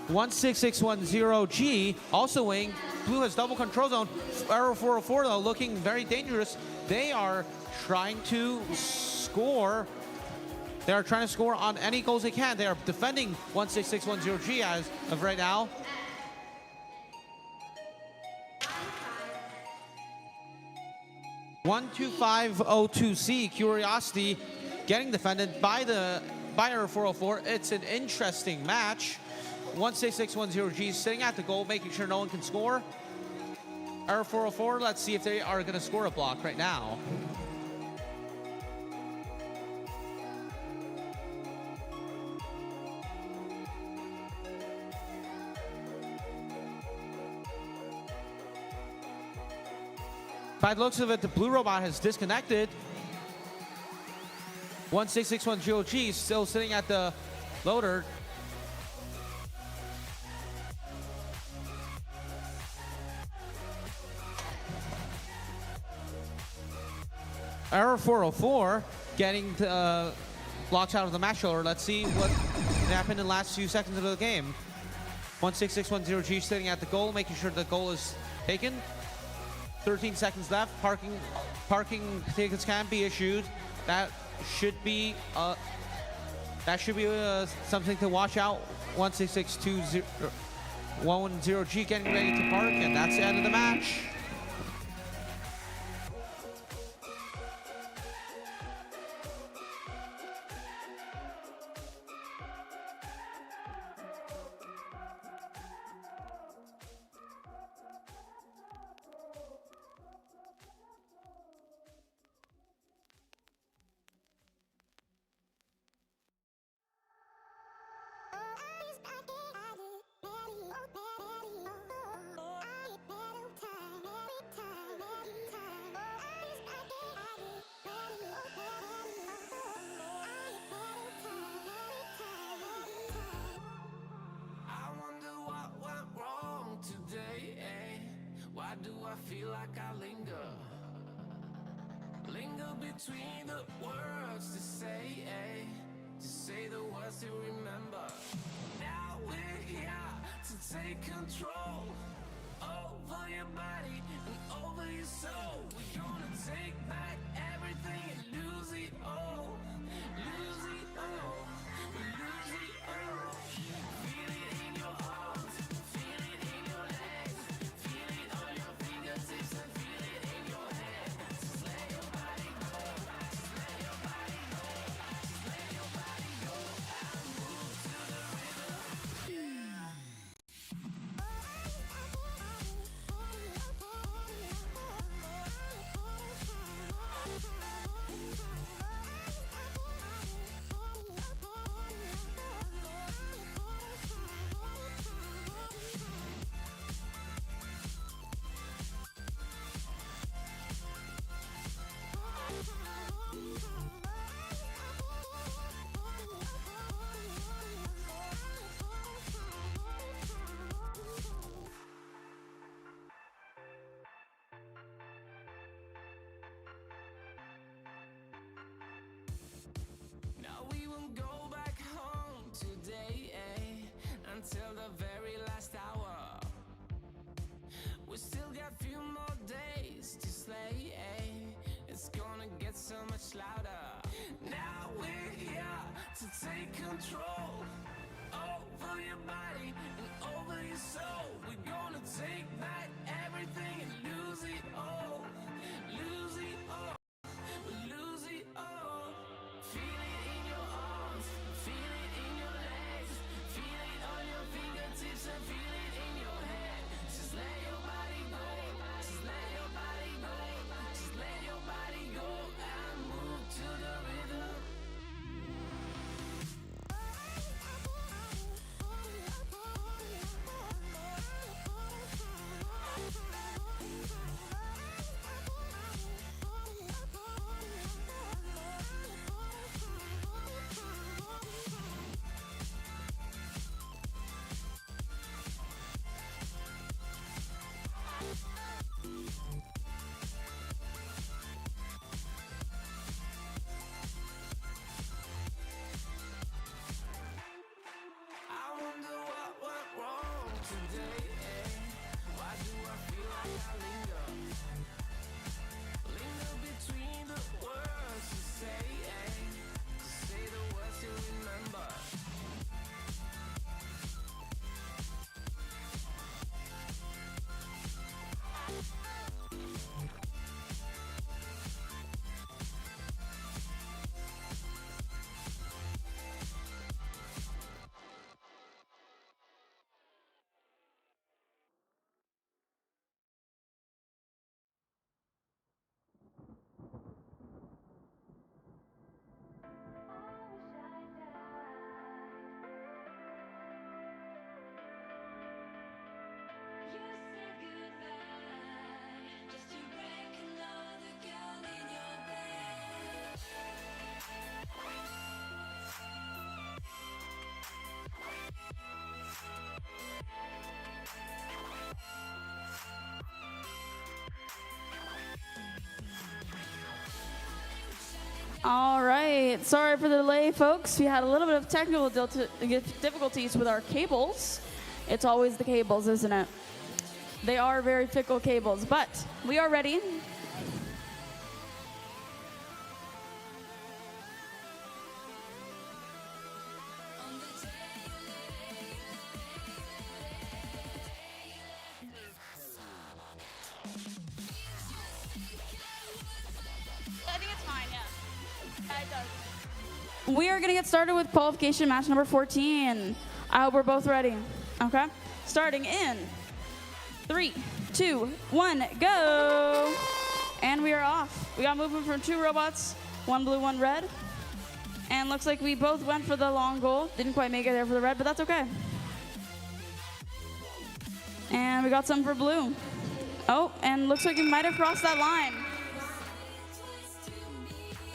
16610G also wing. Blue has double control zone. Arrow 404 though looking very dangerous. They are trying to score. They are trying to score on any goals they can. They are defending 16610G as of right now. (12502C) Curiosity getting defended by Error 404. It's an interesting match. 16610G sitting at the goal, making sure no one can score. Error 404, let's see if they are going to score a block right now. By the looks of it, the blue robot has disconnected. 16610G still sitting at the loader. Error 404 getting blocks out of the match loader. Let's see what happened in the last few seconds of the game. 16610G sitting at the goal, making sure the goal is taken. 13 seconds left. Parking tickets can be issued. That should be something to watch out. 16610G getting ready to park, and that's the end of the match. Why do I feel like I linger? Linger between the words to say the words to remember. Now we're here to take control over your body and over your soul. We're gonna take back everything and lose it all. Lose it all. Lose it all. Feel it in your arms. Feel it in your legs. Feel it on your fingertips and feel it in your head. Just let your body go. Just let your body go. Just let your body go and move to the rhythm. very last hour. We still got few more days to slay. It's gonna get so much louder. Now we're here to take control over your body and over your soul. We're gonna take back everything and lose it all. Lose it all. Lose it all. Feel it in your arms, feel it in your legs, feel it on your fingertips and feel it in your head. Just let your body go, just let your body go, just let your body go and move to the rhythm. I wonder what went wrong today. Why do I feel like I linger? Linger between the words to say the words to remember. All right. Sorry for the delay, folks. We had a little bit of technical difficulties with our cables. It's always the cables, isn't it? They are very fickle cables, but we are ready. I think it's fine, yeah. Yeah, it does. We are going to get started with qualification match number 14. I hope we're both ready. Okay? Starting in 3, 2, 1, go! And we are off. We got movement from 2 robots, 1 blue, 1 red. And looks like we both went for the long goal. Didn't quite make it there for the red, but that's okay. And we got some for blue. Oh, and looks like we might have crossed that line.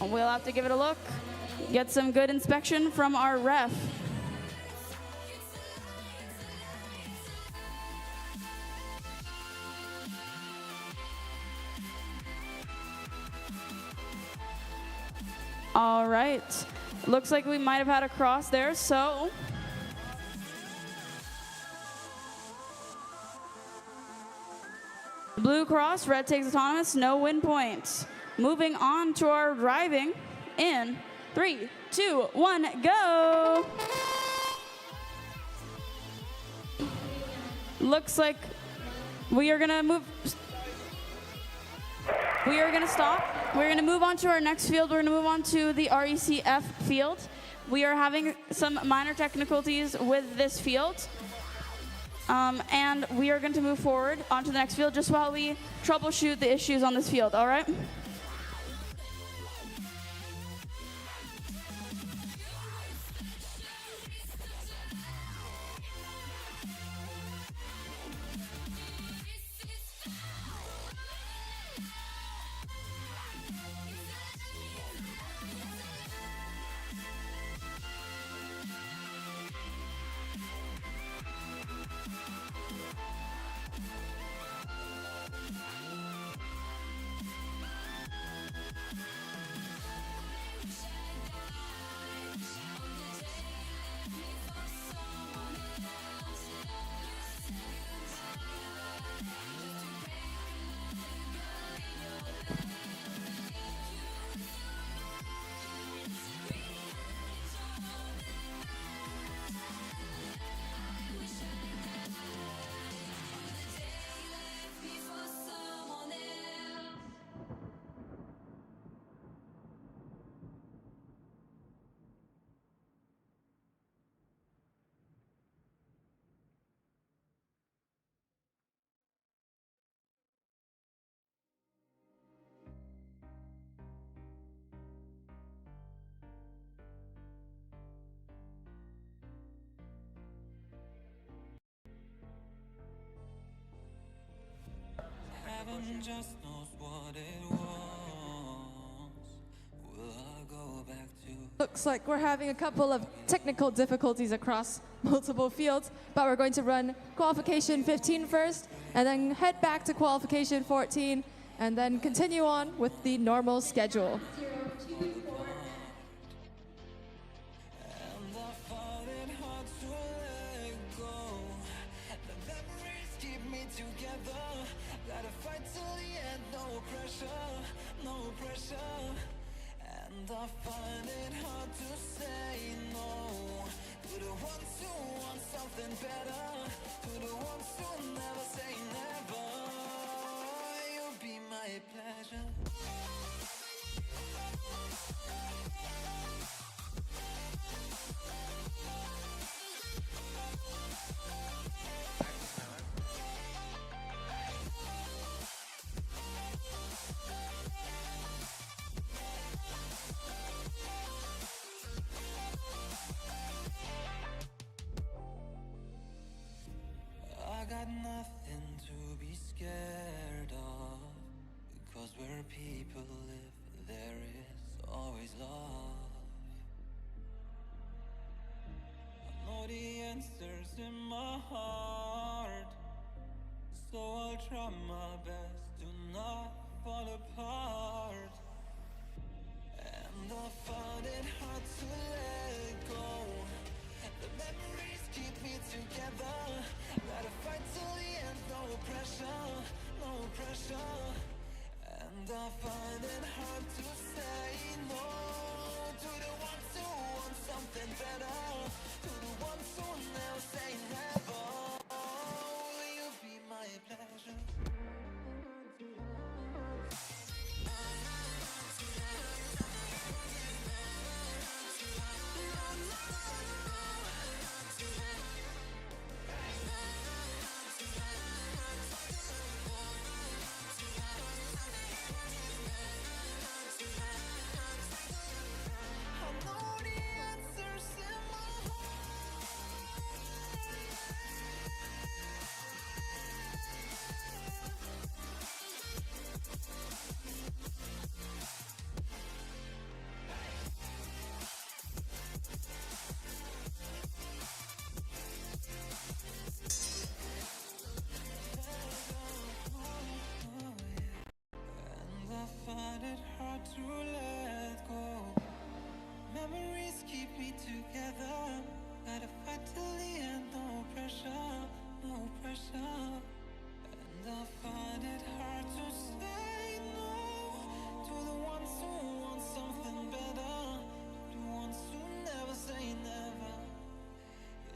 We'll have to give it a look. Get some good inspection from our ref. All right. Looks like we might have had a cross there, so. Blue cross, red takes autonomous, no win points. Moving on to our driving in 3, 2, 1, go! Looks like we are gonna move. We are gonna stop. We're gonna move on to our next field. We're gonna move on to the RECF field. We are having some minor difficulties with this field. And we are going to move forward onto the next field just while we troubleshoot the issues on this field, all right? one just knows what it wants. Will I go back to? Looks like we're having a couple of technical difficulties across multiple fields, but we're going to run qualification 15 first, and then head back to qualification 14, and then continue on with the normal schedule. And I find it hard to let go. The memories keep me together. Gotta fight till the end, no pressure, no pressure. And I find it hard to say no to the ones who want something better, to the ones who never say never. You'll be my pleasure. I got nothing to be scared of, because where people live, there is always love. I know the answers in my heart, so I'll try my best to not fall apart. And I find it hard to let go. The memories keep me together. Gotta fight till the end, no pressure, no pressure. And I find it hard to say no to the ones who want something better, to the ones who never say never. Will you be my pleasure? I know the answers in my And I find it hard to let go. Memories keep me together. Gotta fight till the end, no pressure, no pressure. And I find it hard to say no to the ones who want something better, to the ones who never say never.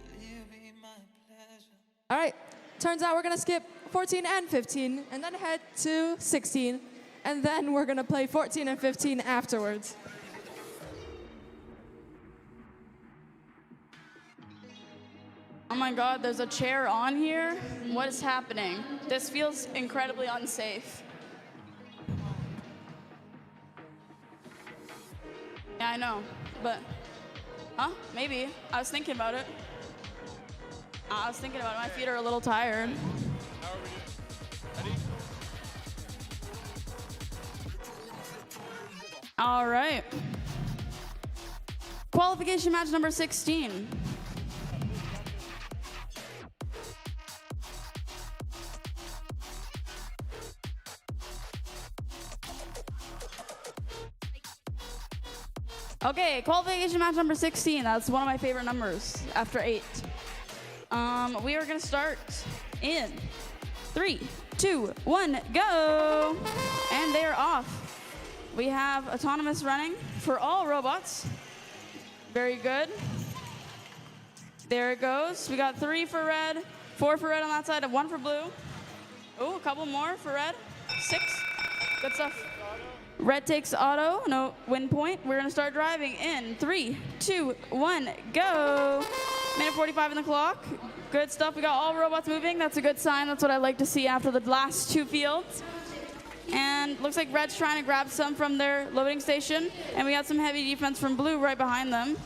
Will you be my pleasure? All right, turns out we're gonna skip 14 and 15, and then head to 16, and then we're gonna play 14 and 15 afterwards. Oh my god, there's a chair on here? What is happening? This feels incredibly unsafe. Yeah, I know, but... Huh? Maybe. I was thinking about it. My feet are a little tired. How are we doing? Ready? All right. Qualification match number 16. Okay, qualification match number 16. That's one of my favorite numbers after 8. We are gonna start in 3, 2, 1, go! And they are off. We have autonomous running for all robots. Very good. There it goes. We got 3 for red, 4 for red on that side, and 1 for blue. Oh, a couple more for red. 6. Good stuff. Red takes auto, no win point. We're gonna start driving in 3, 2, 1, go. Minute 45 in the clock. Good stuff. We got all robots moving. That's a good sign. That's what I like to see after the last 2 fields. And looks like red's trying to grab some from their loading station. And we got some heavy defense from blue right behind them.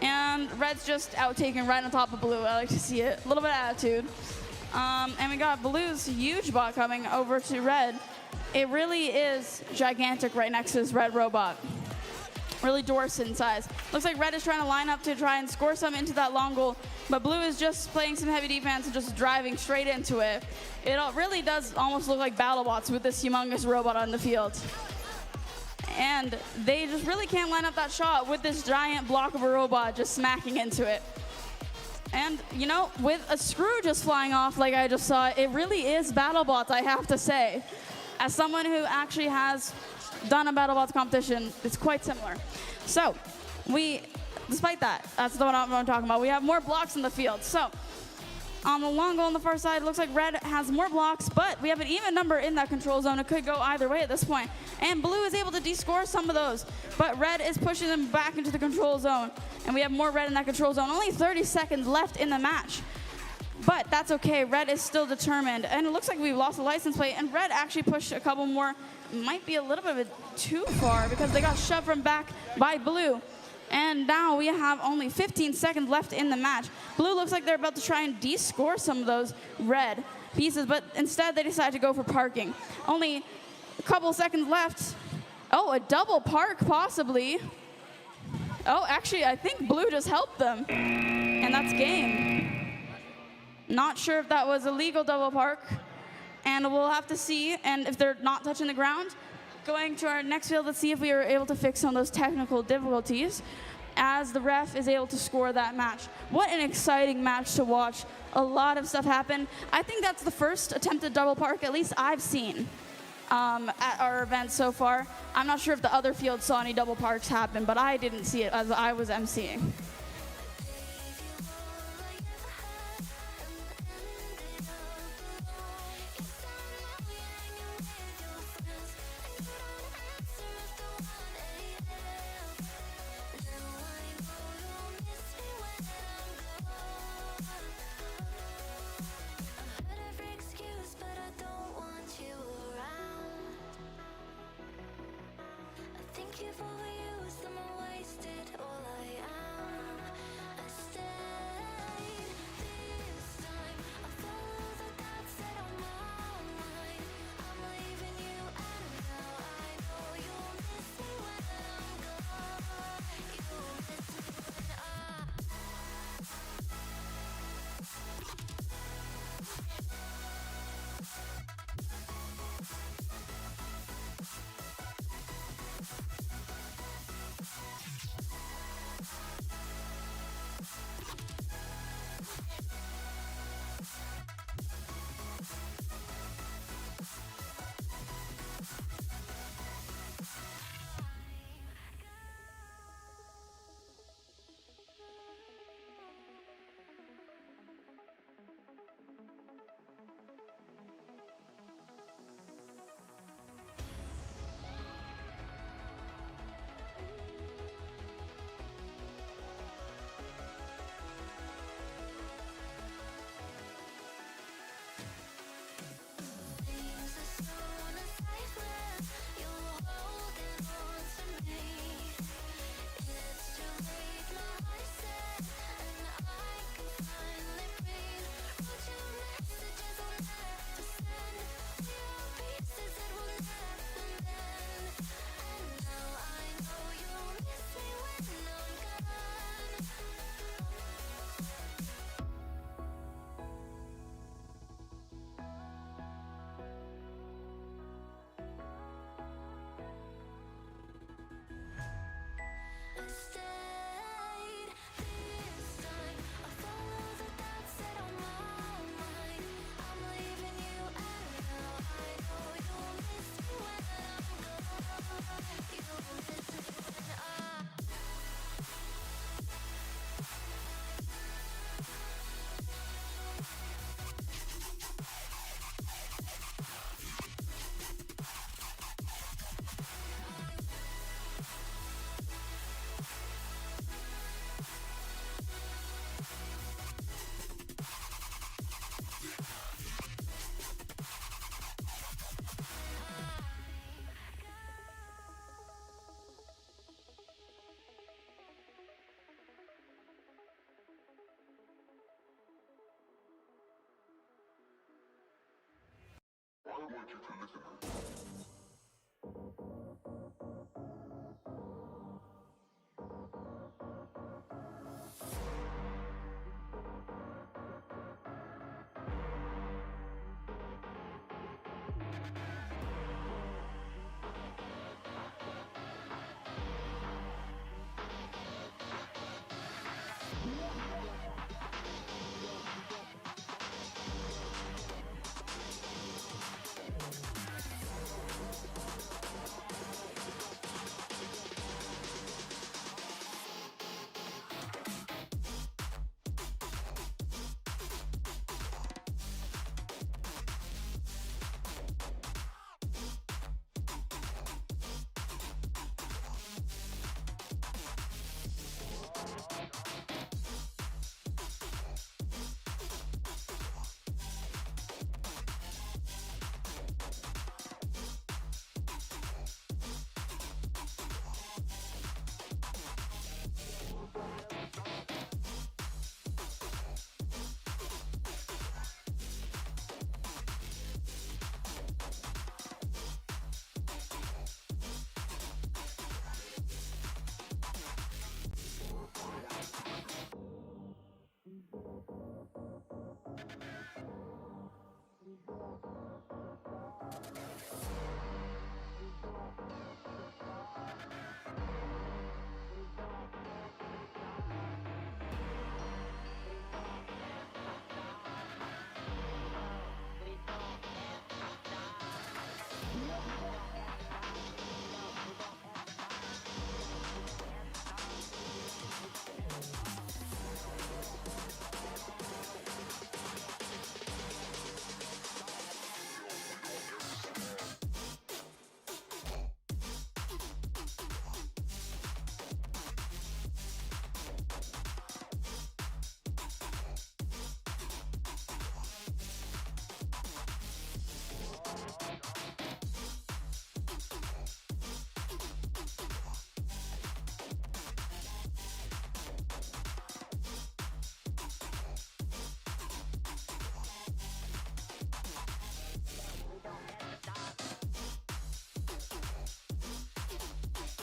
And red's just out taking right on top of blue. I like to see it. A little bit of attitude. And we got blue's huge bot coming over to red. It really is gigantic right next to this red robot. Really dwarfs in size. Looks like red is trying to line up to try and score some into that long goal, but blue is just playing some heavy defense and just driving straight into it. It really does almost look like BattleBots with this humongous robot on the field. And they just really can't line up that shot with this giant block of a robot just smacking into it. And, you know, with a screw just flying off like I just saw, it really is BattleBots, I have to say. As someone who actually has done a BattleBots competition, it's quite similar. So, despite that, that's what I'm talking about. We have more blocks in the field. So, on the long goal on the far side, it looks like red has more blocks, but we have an even number in that control zone. It could go either way at this point. And blue is able to descore some of those, but red is pushing them back into the control zone. And we have more red in that control zone. Only 30 seconds left in the match. But that's okay, red is still determined. And it looks like we've lost the license plate, and red actually pushed a couple more. Might be a little bit too far because they got shoved from back by blue. And now we have only 15 seconds left in the match. Blue looks like they're about to try and descore some of those red pieces, but instead they decide to go for parking. Only a couple seconds left. Oh, a double park possibly. Oh, actually, I think blue just helped them. And that's game. Not sure if that was a legal double park. And we'll have to see, and if they're not touching the ground, going to our next field, let's see if we are able to fix some of those technical difficulties as the ref is able to score that match. What an exciting match to watch. A lot of stuff happened. I think that's the first attempted double park, at least I've seen at our event so far. I'm not sure if the other fields saw any double parks happen, but I didn't see it as I was emceeing. You've overused them and wasted all I am. I stayed this time. I follow the thoughts that are my mind. I'm leaving you, and now I know you'll miss me when I'm gone. You'll miss me when I want you to listen.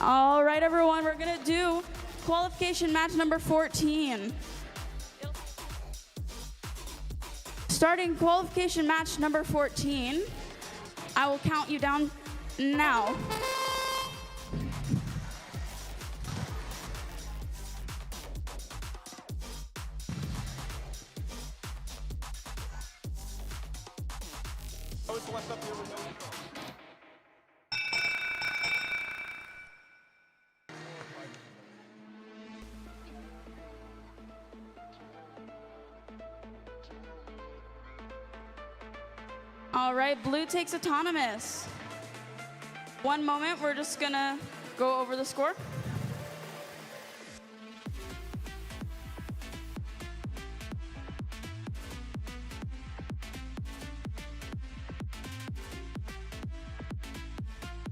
All right, everyone, we're gonna do qualification match number 14. Starting qualification match number 14, I will count you down now. All right, blue takes autonomous. One moment, we're just gonna go over the score.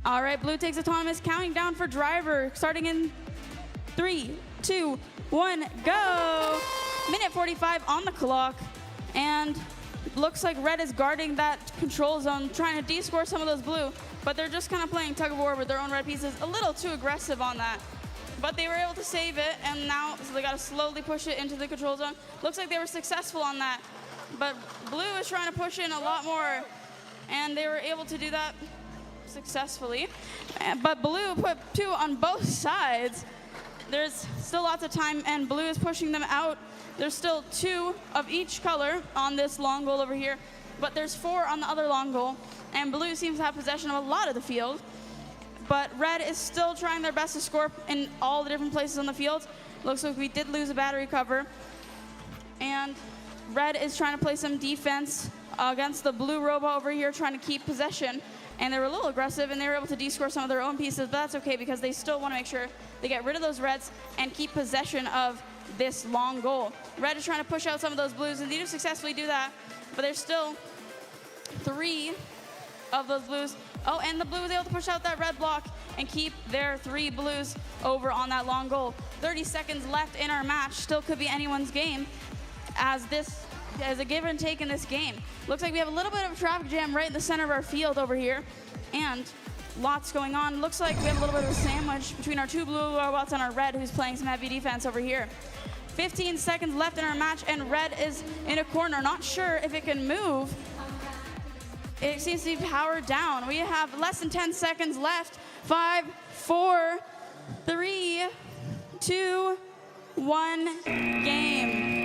All right, blue takes autonomous, counting down for driver, starting in 3, 2, 1, go! Minute 45 on the clock, and looks like red is guarding that control zone, trying to de-score some of those blue, but they're just kind of playing tug of war with their own red pieces, a little too aggressive on that. But they were able to save it, and now so they got to slowly push it into the control zone. Looks like they were successful on that, but blue is trying to push in a lot more, and they were able to do that successfully. But blue put 2 on both sides. There's still lots of time, and blue is pushing them out. There's still 2 of each color on this long goal over here, but there's 4 on the other long goal, and blue seems to have possession of a lot of the field. But red is still trying their best to score in all the different places on the field. Looks like we did lose a battery cover, and red is trying to play some defense against the blue robot over here, trying to keep possession. And they were a little aggressive, and they were able to de-score some of their own pieces, but that's okay because they still want to make sure they get rid of those reds and keep possession of this long goal. Red is trying to push out some of those blues, and they do successfully do that, but there's still 3 of those blues. Oh, and the blue was able to push out that red block and keep their 3 blues over on that long goal. 30 seconds left in our match. Still could be anyone's game, as this as a give and take in this game. Looks like we have a little bit of a traffic jam right in the center of our field over here, and Lots going on. Looks like we have a little bit of a sandwich between our two blue robots and our red, who's playing some heavy defense over here. 15 seconds left in our match, and red is in a corner. Not sure if it can move. It seems to be powered down. We have less than 10 seconds left. 5, 4, 3, 2, 1, game.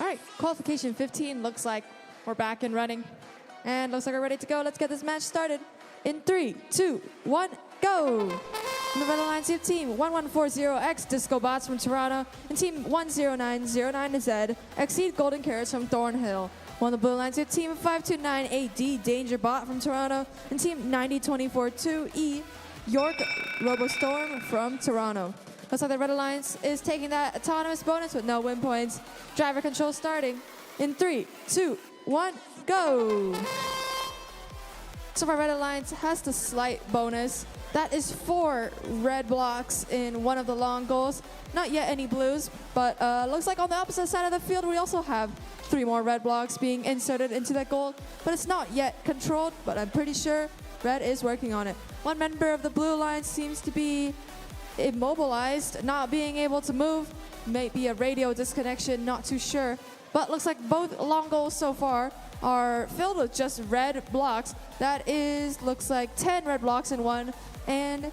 All right, qualification 15 looks like we're back and running. And looks like we're ready to go. Let's get this match started. In 3, 2, 1, go! On the Red Alliance, you have team 1140X Disco Bots from Toronto and team 10909Z Exceed Golden Carrots from Thornhill. On the Blue Lines, you have team 5298D Danger Bot from Toronto and team 90242E York Robostorm from Toronto. Looks like the Red Alliance is taking that autonomous bonus with no win points. Driver control starting in 3, 2, 1, go! So our Red Alliance has the slight bonus. That is 4 red blocks in one of the long goals. Not yet any blues, but looks like on the opposite side of the field we also have 3 more red blocks being inserted into that goal. But it's not yet controlled, but I'm pretty sure red is working on it. One member of the Blue Alliance seems to be immobilized, not being able to move. Maybe a radio disconnection, not too sure. But looks like both long goals so far are filled with just red blocks. That is, looks like 10 red blocks in one and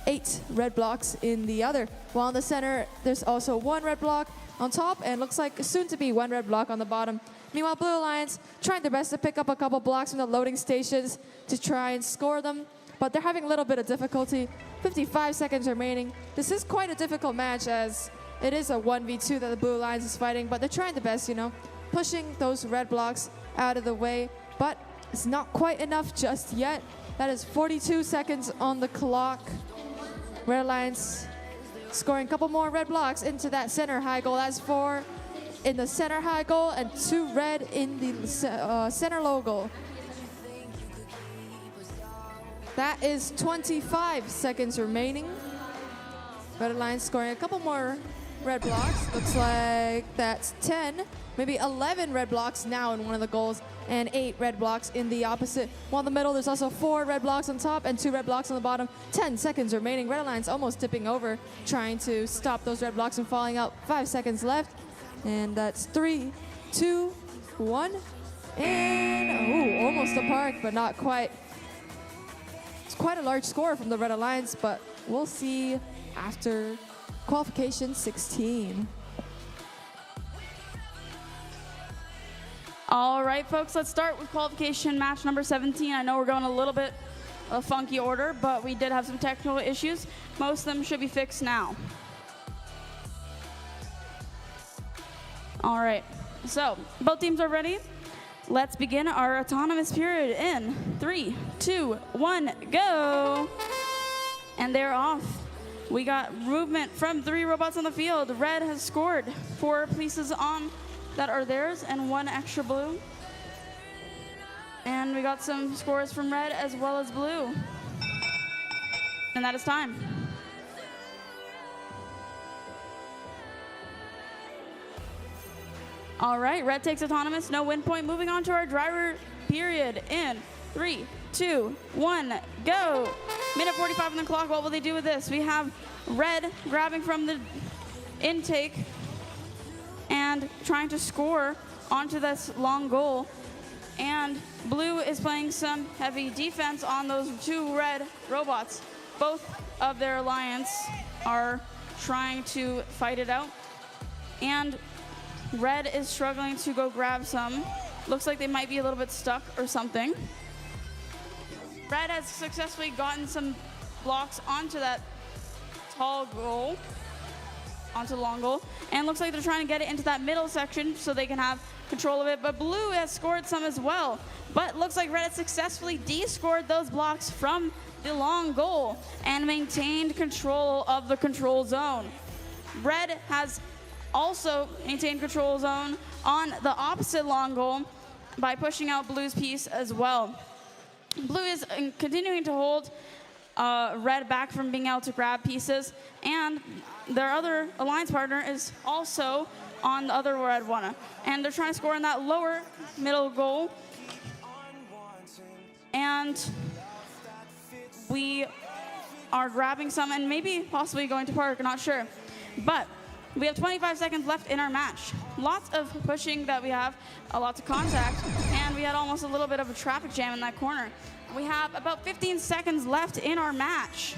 8 red blocks in the other. While in the center, there's also 1 red block on top and looks like soon to be 1 red block on the bottom. Meanwhile, Blue Alliance trying their best to pick up a couple blocks from the loading stations to try and score them, but they're having a little bit of difficulty. 55 seconds remaining. This is quite a difficult match as it is a 1v2 that the Blue Alliance is fighting, but they're trying their best, you know, pushing those red blocks out of the way, but it's not quite enough just yet. That is 42 seconds on the clock. Red Alliance scoring a couple more red blocks into that center high goal. That's 4 in the center high goal and 2 red in the center low goal. That is 25 seconds remaining. Red Alliance scoring a couple more red blocks. Looks like that's 10, maybe 11 red blocks now in one of the goals and 8 red blocks in the opposite. While in the middle, there's also 4 red blocks on top and 2 red blocks on the bottom. 10 seconds remaining. Red Alliance almost tipping over, trying to stop those red blocks from falling out. 5 seconds left. And that's 3, 2, 1. And, almost a park, but not quite. It's quite a large score from the Red Alliance, but we'll see after qualification 16. All right, folks, let's start with qualification match number 17. I know we're going a little bit of funky order, but we did have some technical issues. Most of them should be fixed now. All right, so both teams are ready. Let's begin our autonomous period in 3, 2, 1, go. And they're off. We got movement from 3 robots on the field. Red has scored 4 pieces on that are theirs and 1 extra blue. And we got some scores from red as well as blue. And that is time. All right, red takes autonomous, no win point. Moving on to our driver period in 3, 2, 1, go. Minute 45 on the clock. What will they do with this? We have red grabbing from the intake and trying to score onto this long goal. And blue is playing some heavy defense on those two red robots. Both of their alliance are trying to fight it out. And red is struggling to go grab some. Looks like they might be a little bit stuck or something. Red has successfully gotten some blocks onto that tall goal, onto the long goal, and looks like they're trying to get it into that middle section so they can have control of it. But blue has scored some as well. But looks like red has successfully de-scored those blocks from the long goal and maintained control of the control zone. Red has also maintained control zone on the opposite long goal by pushing out blue's piece as well. Blue is continuing to hold red back from being able to grab pieces, and their other alliance partner is also on the other red one. And they're trying to score in that lower middle goal. And we are grabbing some and maybe possibly going to park, not sure. But we have 25 seconds left in our match. Lots of pushing that we have, lots of contact, and we had almost a little bit of a traffic jam in that corner. We have about 15 seconds left in our match.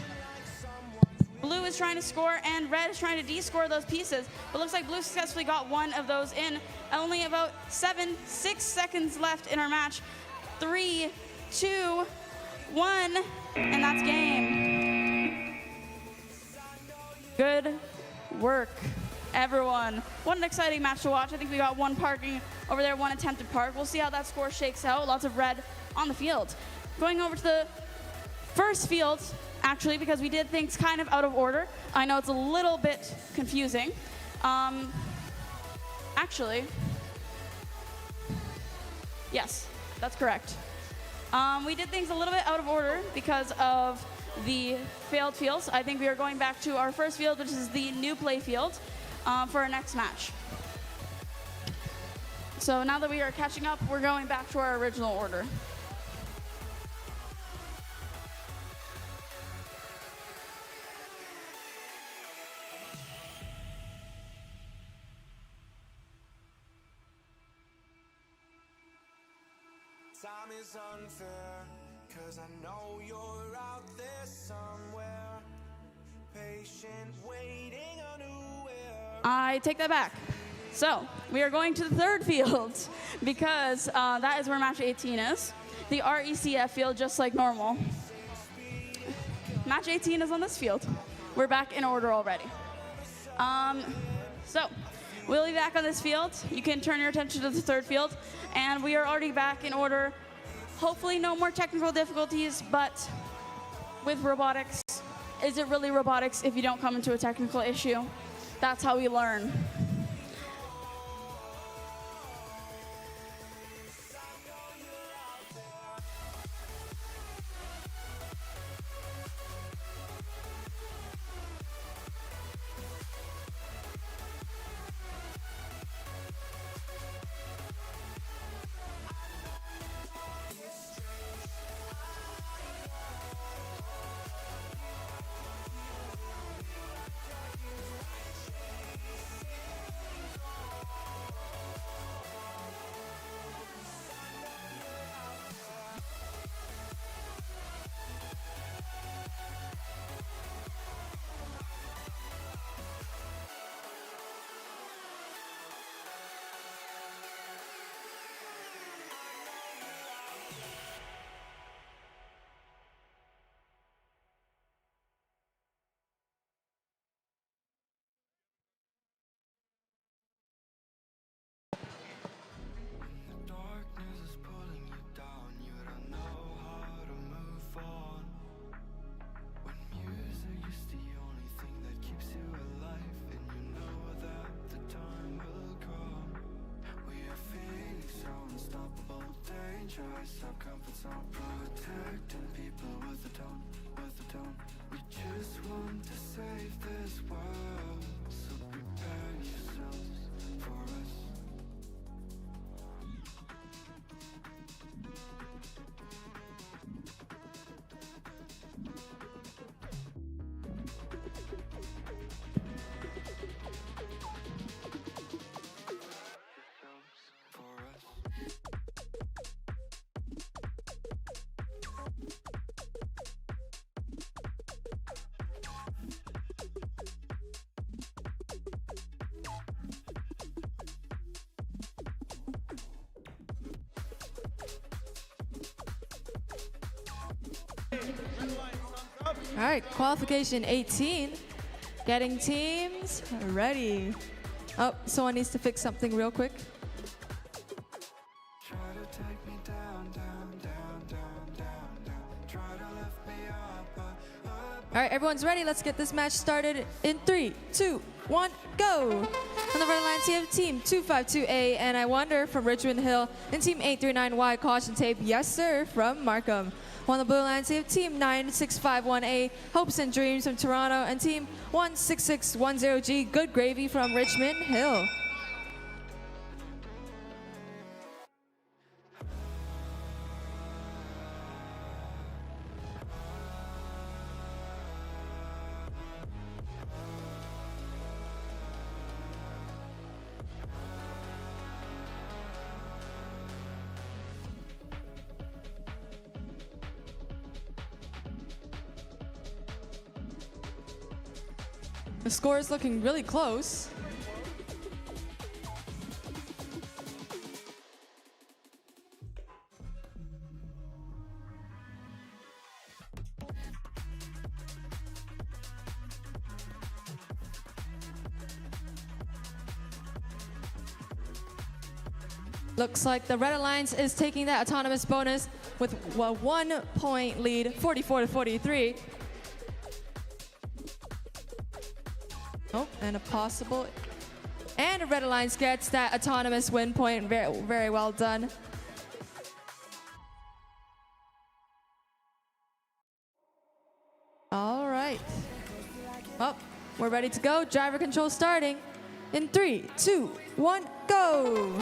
Blue is trying to score and red is trying to de-score those pieces. But looks like blue successfully got one of those in. Only about 6 seconds left in our match. 3, 2, 1, and that's game. Good work, everyone. What an exciting match to watch. I think we got one parking over there, one attempted park. We'll see how that score shakes out. Lots of red on the field. Going over to the first field, actually, because we did things kind of out of order. I know it's a little bit confusing. Actually, yes, that's correct. We did things a little bit out of order because of the failed fields. I think we are going back to our first field, which is the new play field, for our next match. So now that we are catching up, we're going back to our original order. Time is unfair, 'cause I know you're out there somewhere, patient, waiting unaware. I take that back. So we are going to the third field because that is where match 18 is. The RECF field, just like normal. Match 18 is on this field. We're back in order already. So we'll be back on this field. You can turn your attention to the third field. And we are already back in order. Hopefully no more technical difficulties, but with robotics, is it really robotics if you don't come into a technical issue? That's how we learn. choice, our comfort zone, protecting people with a tone, with a tone. We just want to save this world, so prepare yourselves for us. Yourselves for us. All right, qualification 18. Getting teams ready. Oh, someone needs to fix something real quick. Try to take me down, down, down, down, down, down. Try to lift me up, All right, everyone's ready. Let's get this match started in 3, 2, 1, go. On the red lines, you have team 252A, and I Wonder from Richmond Hill, and team 839Y, Caution Tape, yes sir, from Markham. On the blue lines, you have team 9651A, Hopes and Dreams from Toronto, and team 16610G, Good Gravy from Richmond Hill. The score is looking really close. Looks like the Red Alliance is taking that autonomous bonus with a 1 point lead, 44 to 43. Oh, and a possible, and a Red Alliance gets that autonomous win point. Very, very well done. All right. Oh, we're ready to go. Driver control starting in 3, 2, 1, go.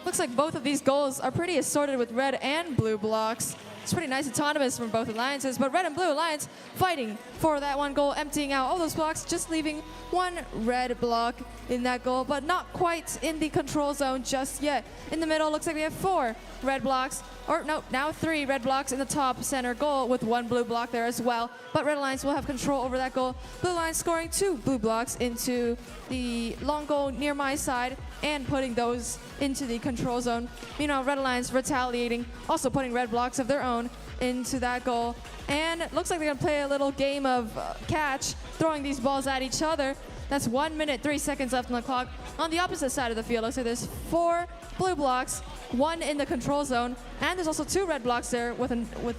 Looks like both of these goals are pretty assorted with red and blue blocks. It's pretty nice autonomous from both alliances, but red and blue alliance fighting for that one goal, emptying out all those blocks, just leaving one red block in that goal, but not quite in the control zone just yet. In the middle, looks like we have 4 red blocks, or no, now 3 red blocks in the top center goal with 1 blue block there as well. But red alliance will have control over that goal. Blue alliance scoring 2 blue blocks into the long goal near my side and putting those into the control zone. Meanwhile, red alliance retaliating, also putting red blocks of their own into that goal. And it looks like they're gonna play a little game of catch, throwing these balls at each other. That's 1 minute, 3 seconds left on the clock. On the opposite side of the field, looks like there's 4 blue blocks, 1 in the control zone, and there's also 2 red blocks there with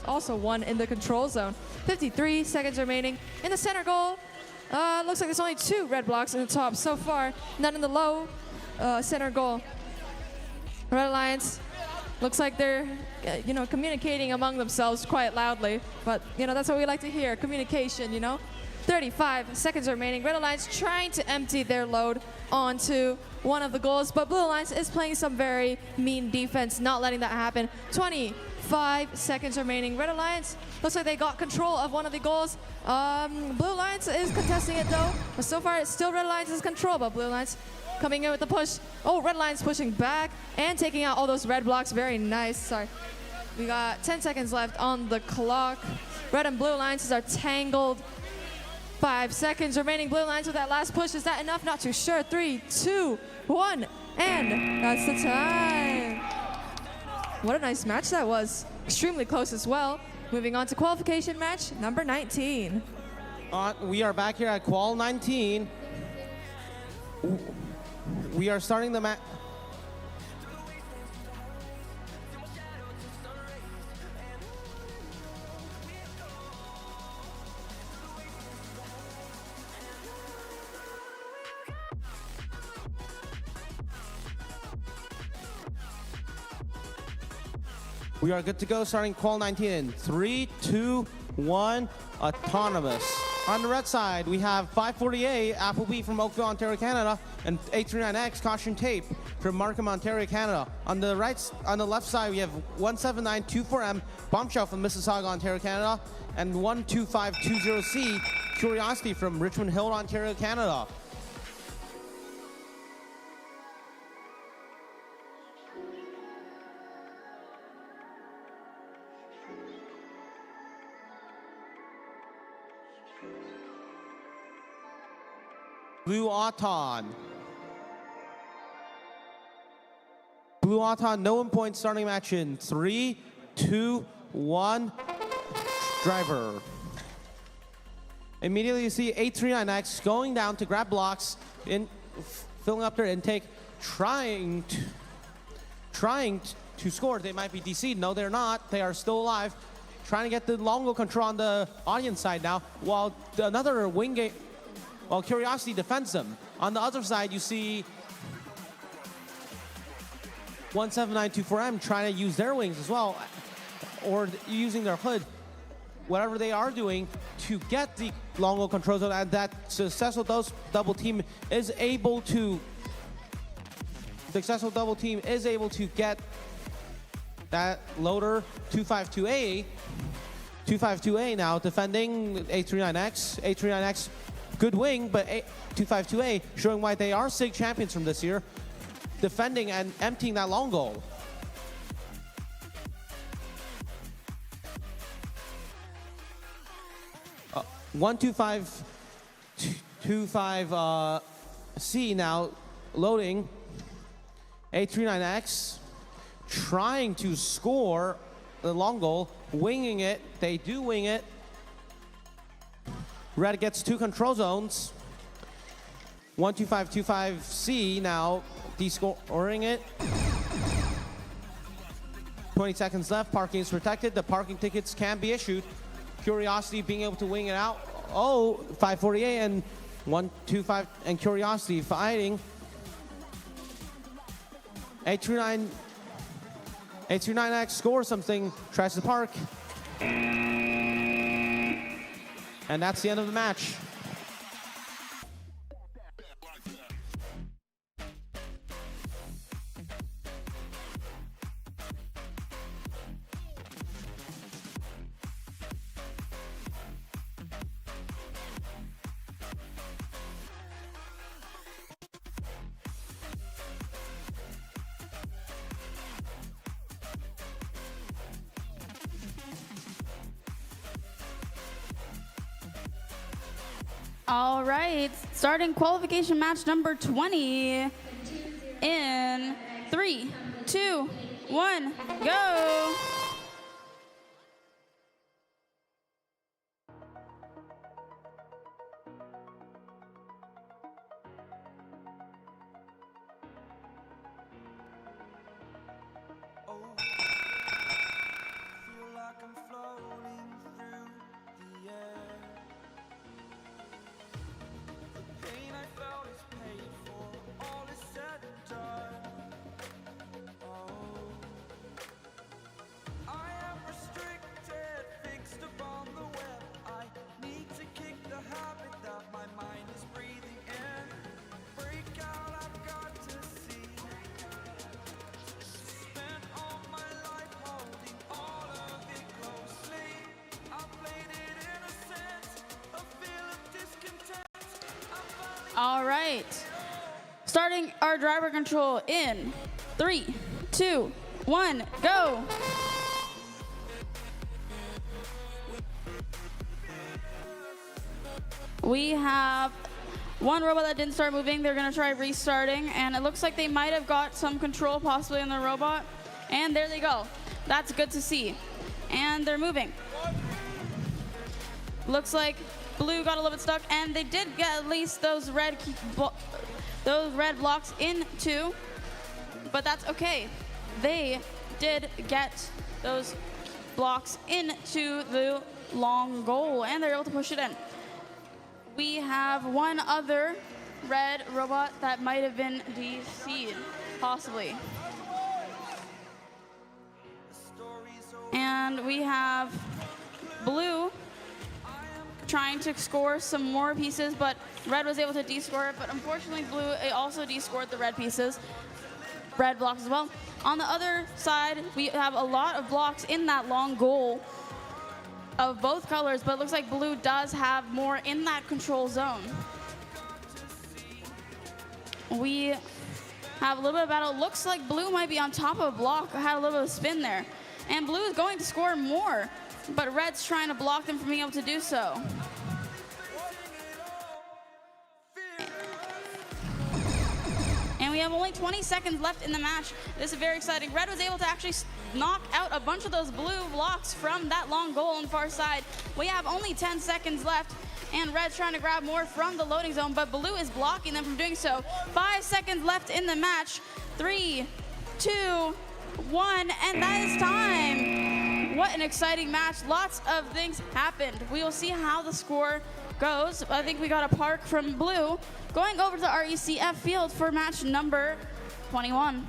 also 1 in the control zone. 53 seconds remaining. In the center goal, looks like there's only 2 red blocks in the top so far, none in the low center goal. Red Alliance looks like they're, communicating among themselves quite loudly, but, that's what we like to hear, communication, 35 seconds remaining. Red Alliance trying to empty their load onto one of the goals, but Blue Alliance is playing some very mean defense, not letting that happen. 25 seconds remaining. Red Alliance looks like they got control of one of the goals. Blue Alliance is contesting it though, but so far it's still Red Alliance's control, but Blue Alliance coming in with the push. Oh, Red Alliance pushing back and taking out all those red blocks. Very nice. Sorry. We got 10 seconds left on the clock. Red and Blue Alliances are tangled. 5 seconds remaining. Blue Alliance with that last push. Is that enough? Not too sure. 3, 2, 1, and that's the time. What a nice match that was. Extremely close as well. Moving on to qualification match number 19. We are back here at Qual 19. We are starting the match. We are good to go, starting Qual 19 in 3, 2, 1, autonomous. On the red side, we have 548 Appleby from Oakville, Ontario, Canada, and 839X Caution Tape from Markham, Ontario, Canada. On the left side, we have 17924M Bombshell from Mississauga, Ontario, Canada, and 12520C Curiosity from Richmond Hill, Ontario, Canada. Blue Auton. Blue Auton, no win point, starting match in 3, 2, 1, driver. Immediately you see 839X going down to grab blocks, filling up their intake, trying to score. They might be DC'd. No, they're not. They are still alive. Trying to get the long goal control on the audience side now, while another wing game. Well, Curiosity defends them. On the other side, you see 17924M trying to use their wings as well, or using their hood, whatever they are doing to get the long goal control zone, and that successful double team is able to get that loader 252A. 252A now defending 839X. 839X, good wing, but 252A showing why they are SIG champions from this year, defending and emptying that long goal. Uh, 125C now loading. 839X trying to score the long goal, winging it. They do wing it. Red gets 2 control zones. 12525C now descoring it. 20 seconds left. Parking is protected. The parking tickets can be issued. Curiosity being able to wing it out. Oh, 548 and 125 and Curiosity fighting. 829X scores something, tries to park. And that's the end of the match. All right, starting qualification match number 20 in 3, 2, 1, go. Feel like I'm floating through the air. The pain I felt is paid for, all is said and done. Oh, I am restricted, fixed upon the web. I need to kick the habit that my mind is breathing in. Break out, I've got to see. Spent all my life holding all of it closely. I played it innocent, a feel of discontent. All right, starting our driver control in 3, 2, 1, go. We have one robot that didn't start moving. They're gonna try restarting, and it looks like they might have got some control possibly in the robot. And there they go. That's good to see. And they're moving. Looks like blue got a little bit stuck, and they did get at least those red blocks into, but that's okay. They did get those blocks into the long goal, and they're able to push it in. We have one other red robot that might have been DC'd, possibly. The story And we have blue trying to score some more pieces, but red was able to descore it. But unfortunately, blue also descored the red pieces, red blocks as well. On the other side, we have a lot of blocks in that long goal of both colors, but it looks like blue does have more in that control zone. We have a little bit of battle. Looks like blue might be on top of a block. Had a little bit of spin there. And blue is going to score more, but red's trying to block them from being able to do so. And we have only 20 seconds left in the match. This is very exciting. Red was able to actually knock out a bunch of those blue blocks from that long goal on the far side. We have only 10 seconds left, and red's trying to grab more from the loading zone, but blue is blocking them from doing so. 5 seconds left in the match. 3, 2, 1, and that is time. What an exciting match. Lots of things happened. We will see how the score goes. I think we got a park from blue. Going over to the RECF field for match number 21.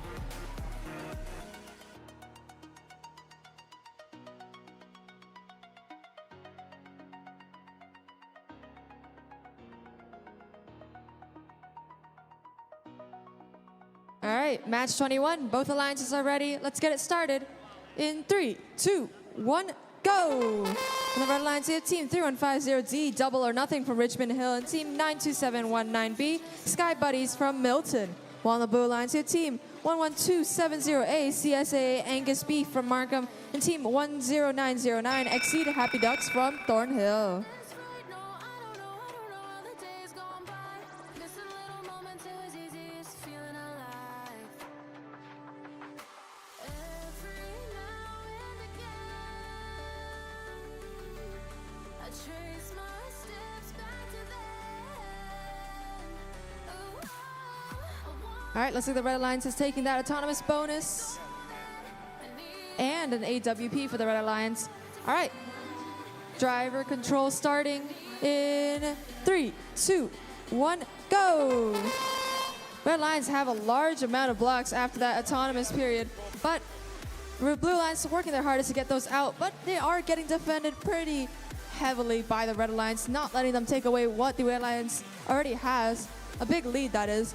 All right, match 21. Both alliances are ready. Let's get it started. In 3, 2, 1, go! On the red alliance, we have Team 3150D, Double or Nothing from Richmond Hill, and Team 92719B, Sky Buddies from Milton. While on the blue alliance, we have Team 11270A, CSA Angus B from Markham, and Team 10909 Exceed Happy Ducks from Thornhill. That's right, no, I don't know how the days gone by. Missing little moments, it was easy, just feeling alive. Every now and again, I trace my steps back to then. Ooh, I want All right, looks like the red alliance is taking that autonomous bonus and an AWP for the red alliance. All right, driver control starting in 3, 2, 1, go! Red alliance have a large amount of blocks after that autonomous period, but blue alliance working their hardest to get those out, but they are getting defended pretty heavily by the red alliance, not letting them take away what the red alliance already has, a big lead that is.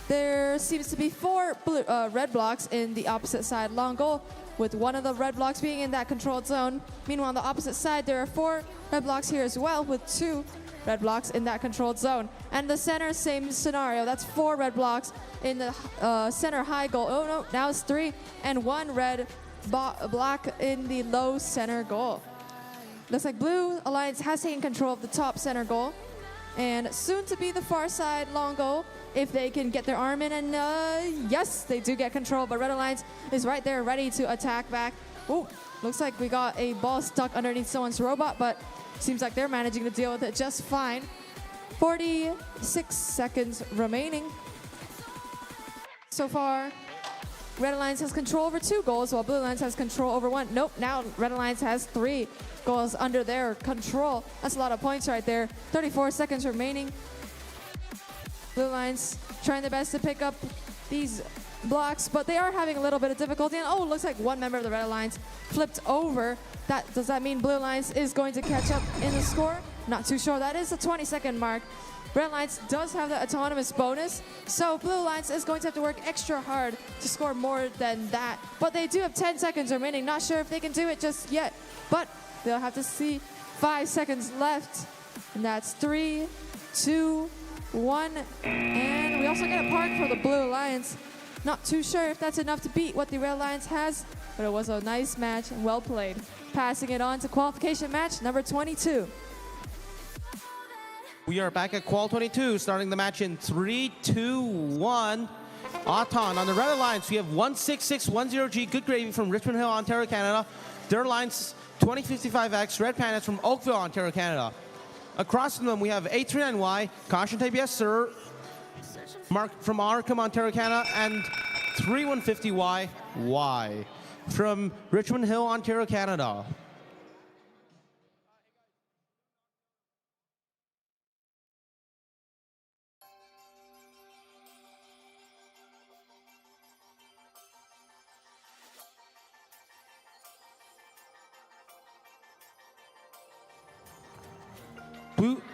There seems to be 4 red blocks in the opposite side long goal, with one of the red blocks being in that controlled zone. Meanwhile, on the opposite side, there are 4 red blocks here as well, with 2 red blocks in that controlled zone. And the center, same scenario. That's 4 red blocks in the center high goal. Oh no, now it's 3, and 1 red block in the low center goal. Looks like Blue Alliance has taken control of the top center goal, and soon to be the far side long goal if they can get their arm in. And yes, they do get control, but Red Alliance is right there ready to attack back. Oh, looks like we got a ball stuck underneath someone's robot, but seems like they're managing to deal with it just fine. 46 seconds remaining. So far, Red Alliance has control over 2 goals, while Blue Alliance has control over 1. Nope, now Red Alliance has 3 goals under their control. That's a lot of points right there. 34 seconds remaining. Blue Alliance trying their best to pick up these blocks, but they are having a little bit of difficulty. And oh, it looks like one member of the Red Alliance flipped over. Does that mean Blue Alliance is going to catch up in the score? Not too sure. That is the 20-second mark. Red Alliance does have the autonomous bonus, so Blue Alliance is going to have to work extra hard to score more than that. But they do have 10 seconds remaining. Not sure if they can do it just yet, but they'll have to see. 5 seconds left, and that's 3, 2, 1, and we also get a park for the Blue Alliance. Not too sure if that's enough to beat what the Red Alliance has, but it was a nice match and well played. Passing it on to qualification match number 22. We are back at Qual 22, starting the match in 3, 2, 1. Auton on the Red Alliance, we have 16610G, Good Gravy from Richmond Hill, Ontario, Canada. Their Alliance 2055X, Red Pandas from Oakville, Ontario, Canada. Across from them, we have 839Y, Caution Tape Yes Sir, Mark from Markham, Ontario, Canada, and 3150Y, Y from Richmond Hill, Ontario, Canada.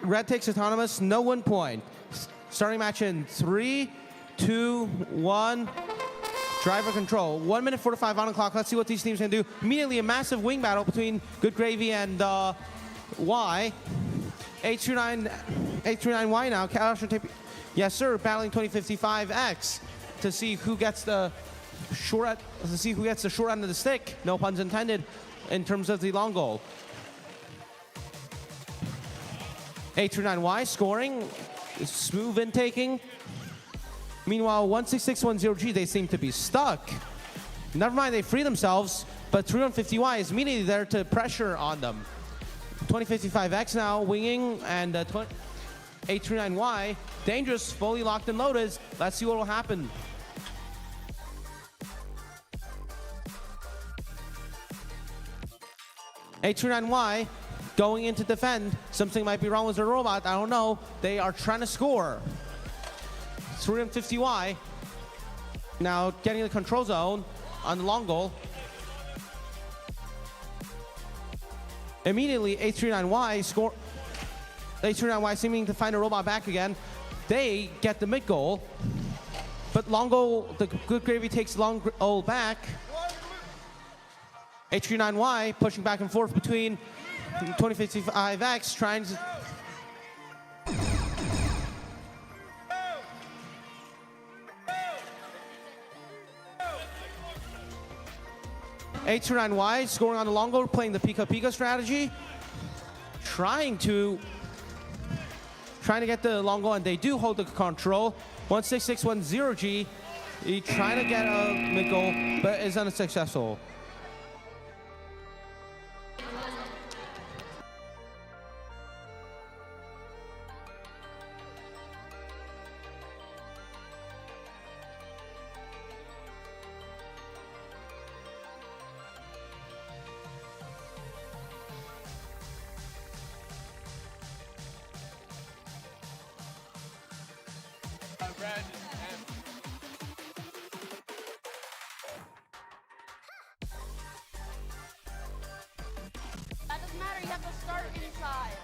Red takes autonomous, no win point. Starting match in 3, 2, 1. Driver control. 1 minute 45 on the clock. Let's see what these teams can do. Immediately a massive wing battle between Good Gravy and Y. 839Y now. Yes, sir. Battling 2055X to see who gets the short end of the stick. No puns intended in terms of the long goal. 839Y scoring. Smooth intaking. Meanwhile, 16610G, they seem to be stuck. Never mind, they free themselves, but 3150Y is immediately there to pressure on them. 2055X now winging, and 839Y, dangerous, fully locked and loaded. Let's see what will happen. H39Y going in to defend. Something might be wrong with the robot. I don't know. They are trying to score. 350Y now getting the control zone on the long goal. Immediately, 839Y score. 839Y seeming to find a robot back again. They get the mid goal, but long goal, the Good Gravy takes long goal back. 839Y pushing back and forth between 2055X, trying to. H29Y scoring on the long goal, playing the Pika strategy, trying to get the long goal, and they do hold the control. 16610G, trying to get a mid goal, but is unsuccessful. Red and That doesn't matter, you have to start inside.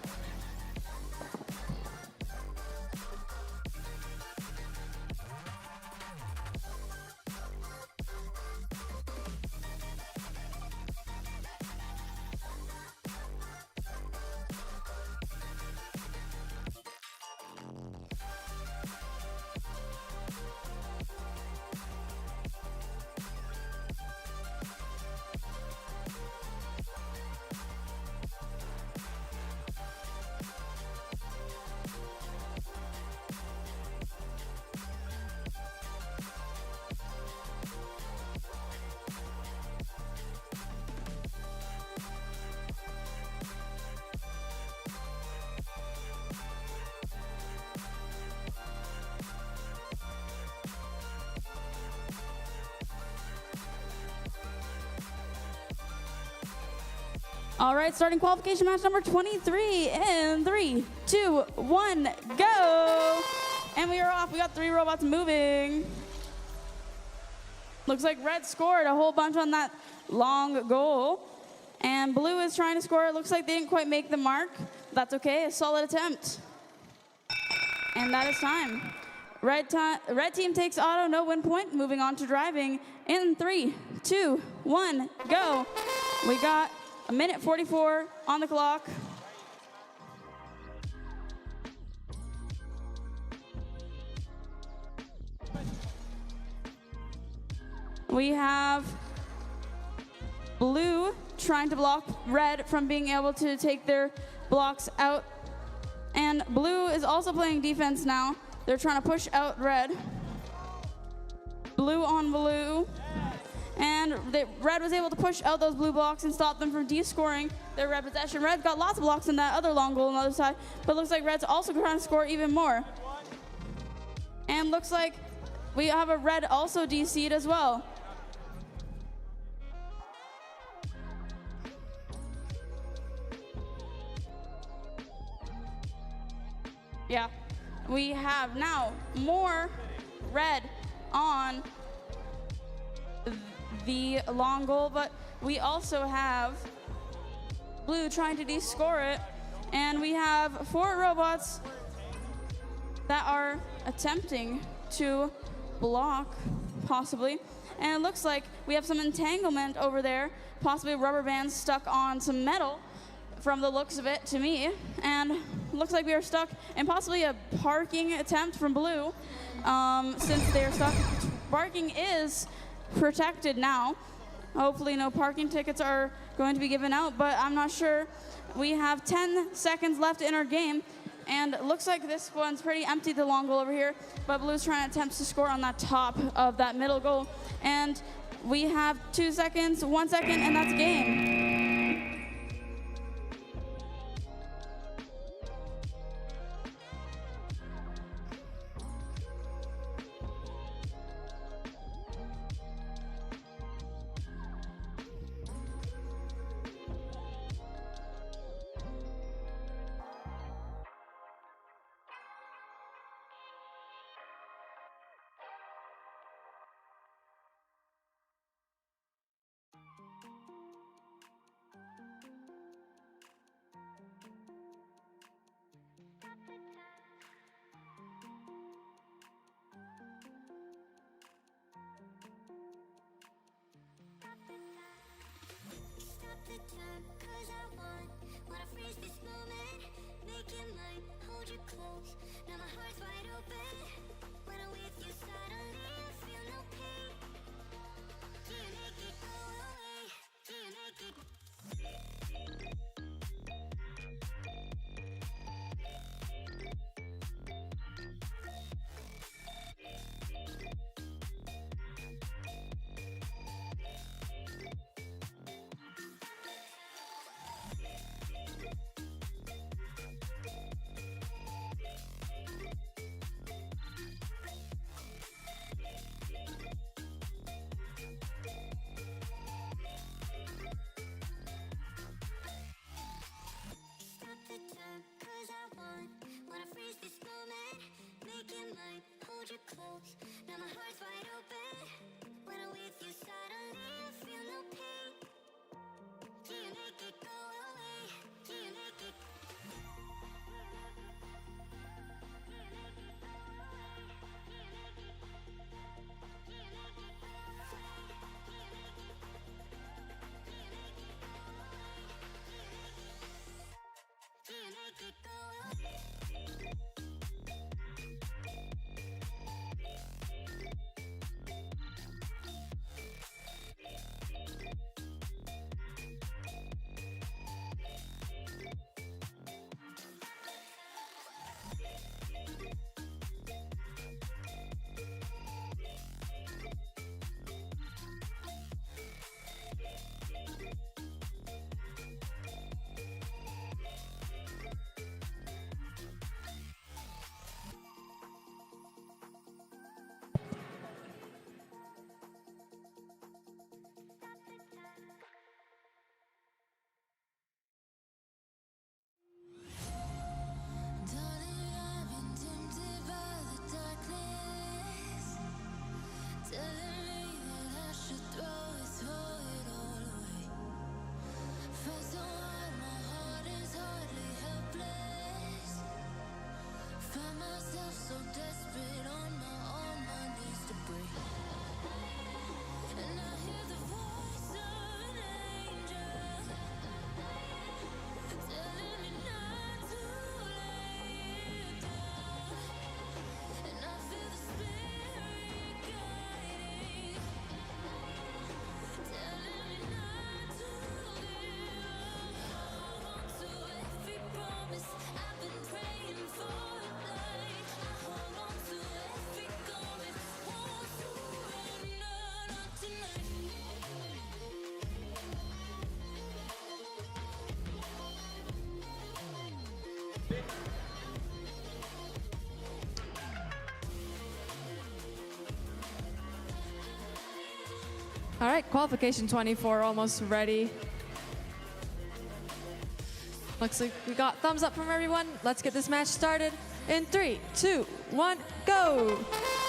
All right, starting qualification match number 23 in 3, 2, 1, go. And we are off. We got 3 robots moving. Looks like red scored a whole bunch on that long goal. And blue is trying to score. It looks like they didn't quite make the mark. That's okay, a solid attempt. And that is time. Red team takes auto, no win point. Moving on to driving in 3, 2, 1, go. We got a minute 44 on the clock. We have blue trying to block red from being able to take their blocks out. And blue is also playing defense now. They're trying to push out red. Blue on blue. And red was able to push out those blue blocks and stop them from de-scoring their red possession. Red got lots of blocks in that other long goal on the other side, but looks like red's also trying to score even more. And looks like we have a red also DC'd as well. Yeah, we have now more red on the long goal, but we also have blue trying to de-score it, And we have 4 robots that are attempting to block, possibly. And it looks like we have some entanglement over there, possibly rubber bands stuck on some metal from the looks of it to me. And looks like we are stuck in possibly a parking attempt from blue, since they are stuck. Parking is protected now. Hopefully no parking tickets are going to be given out, but I'm not sure. We have 10 seconds left in our game, and it looks like this one's pretty empty, the long goal over here, but Blue's trying to attempt to score on that top of that middle goal. And we have 2 seconds, 1 second, and that's game. Stop the time, 'cause I wanna freeze this moment. Make it mine, hold you close. Now my heart's wide open. When I'm with you, suddenly I feel no pain. Do you make it go away? Do you make it? Stop the time, 'cause I wanna freeze this moment. Make it mine, hold you close. Now my heart's wide open. When I'm with you, suddenly I feel no pain. Do you make it go away? Do you make it? Do you make it go away? Darling, I've been tempted by the darkness, telling me that I should throw it all away. Fight so hard, my heart is hardly helpless. Find myself so desperate on my knees to break. And I hear the voice of an angel telling me not to lay it down. And I feel the spirit guiding, telling me not to give up. Hold on to every promise I've been praying for at night. I hold on to every coming, won't surrender, not tonight. All right, qualification 24 almost ready. Looks like we got thumbs up from everyone. Let's get this match started in 3, 2, 1, go!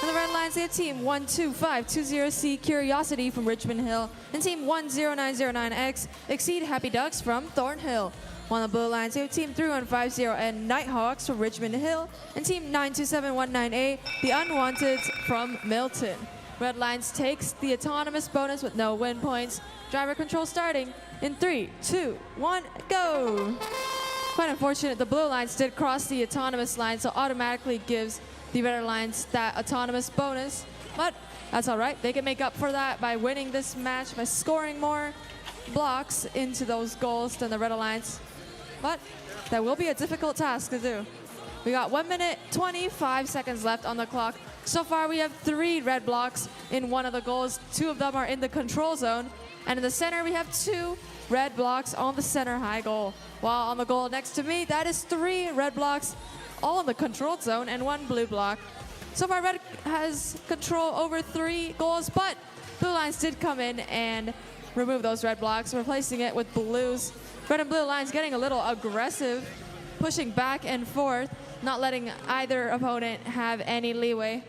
On the red lines, they have Team 12520C Curiosity from Richmond Hill and Team 10909X Exceed Happy Ducks from Thornhill. On the blue lines, they have Team 3150N Nighthawks from Richmond Hill and Team 92719A The Unwanted from Milton. Red lines takes the autonomous bonus with no win points. Driver control starting in 3, 2, 1, go! Quite unfortunate, the blue lines did cross the autonomous line, so automatically gives the red lines that autonomous bonus. But that's all right. They can make up for that by winning this match, by scoring more blocks into those goals than the red lines. But that will be a difficult task to do. We got 1 minute, 25 seconds left on the clock. So far, we have 3 red blocks in one of the goals. 2 of them are in the control zone. And in the center, we have 2 red blocks on the center high goal. While on the goal next to me, that is 3 red blocks, all in the controlled zone, and 1 blue block. So far, red has control over 3 goals, but blue lines did come in and remove those red blocks, replacing it with blues. Red and blue lines getting a little aggressive, pushing back and forth, not letting either opponent have any leeway.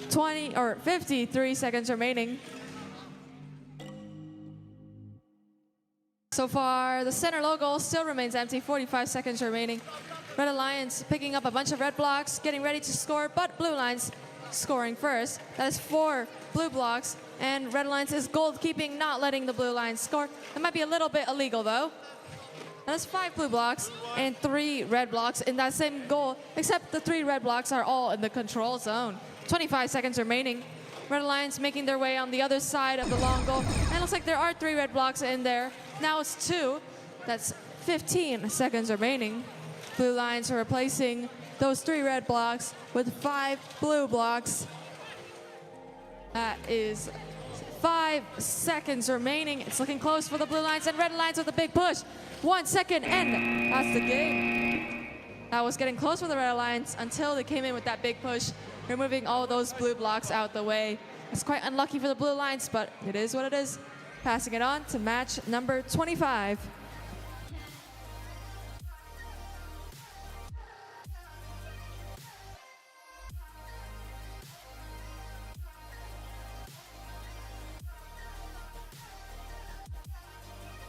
53 seconds remaining. So far, the center logo still remains empty, 45 seconds remaining. Red Alliance picking up a bunch of red blocks, getting ready to score, but blue lines scoring first. That is 4 blue blocks, and red alliance is gold keeping, not letting the blue lines score. It might be a little bit illegal though. That is 5 blue blocks and 3 red blocks in that same goal, except the 3 red blocks are all in the control zone. 25 seconds remaining. Red Alliance making their way on the other side of the long goal. And it looks like there are 3 red blocks in there. Now it's 2. That's 15 seconds remaining. Blue Lions are replacing those 3 red blocks with 5 blue blocks. That is 5 seconds remaining. It's looking close for the Blue Lions, and Red Lions with a big push. 1 second, and that's the game. That was getting close for the Red Alliance until they came in with that big push, removing all those blue blocks out the way. It's quite unlucky for the Blue Lions, but it is what it is. Passing it on to match number 25.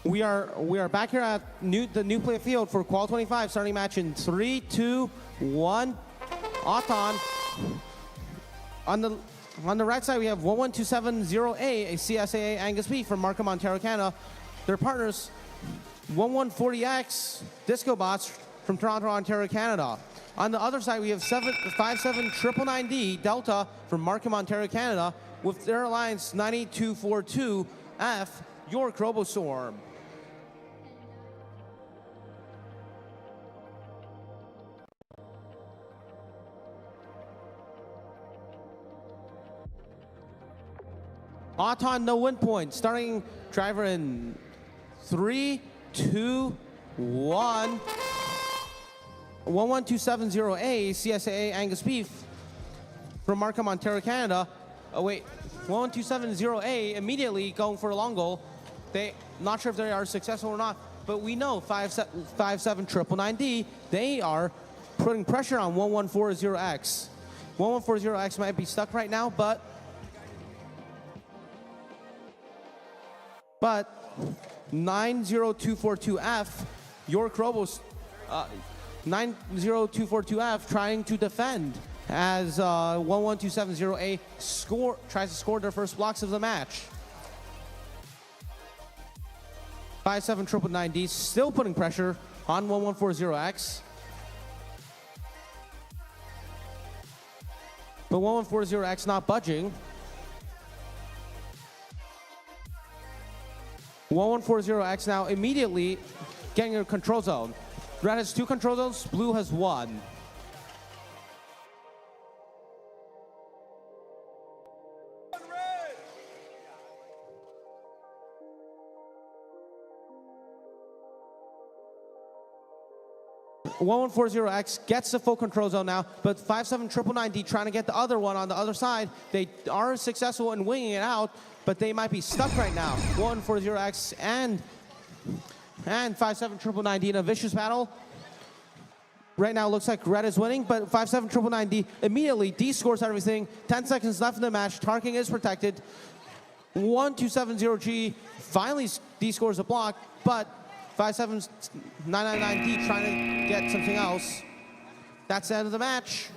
We are back here at the new play field for Qual 25, starting match in 3, 2, 1. Auton. On the right side, we have 11270A, a CSAA Angus B from Markham, Ontario, Canada. Their partners, 1140X Disco Bots from Toronto, Ontario, Canada. On the other side, we have 57999D Delta from Markham, Ontario, Canada, with their alliance 9242F York Robostorm. Auton, no win point. Starting driver in 3, 2, 1. 11270A, CSAA Angus Beef from Markham, Ontario, Canada. Oh, wait. 11270A immediately going for a long goal. They not sure if they are successful or not, but we know 57999D, they are putting pressure on 1140X. 1140X might be stuck right now, but 90242F, York Robos, 90242F trying to defend as 11270A tries to score their first blocks of the match. 57999D still putting pressure on 1140X. But 1140X not budging. 1140X now immediately getting a control zone. Red has 2 control zones, blue has 1. X gets the full control zone now, but 57999D trying to get the other one on the other side. They are successful in winging it out, but they might be stuck right now. 1140X and 57999D in a vicious battle. right now looks like red is winning, but 57999D immediately D-scores everything. 10 seconds left in the match. Tarking is protected. 1270G finally D-scores a block, but 57999D trying to get something else. That's the end of the match.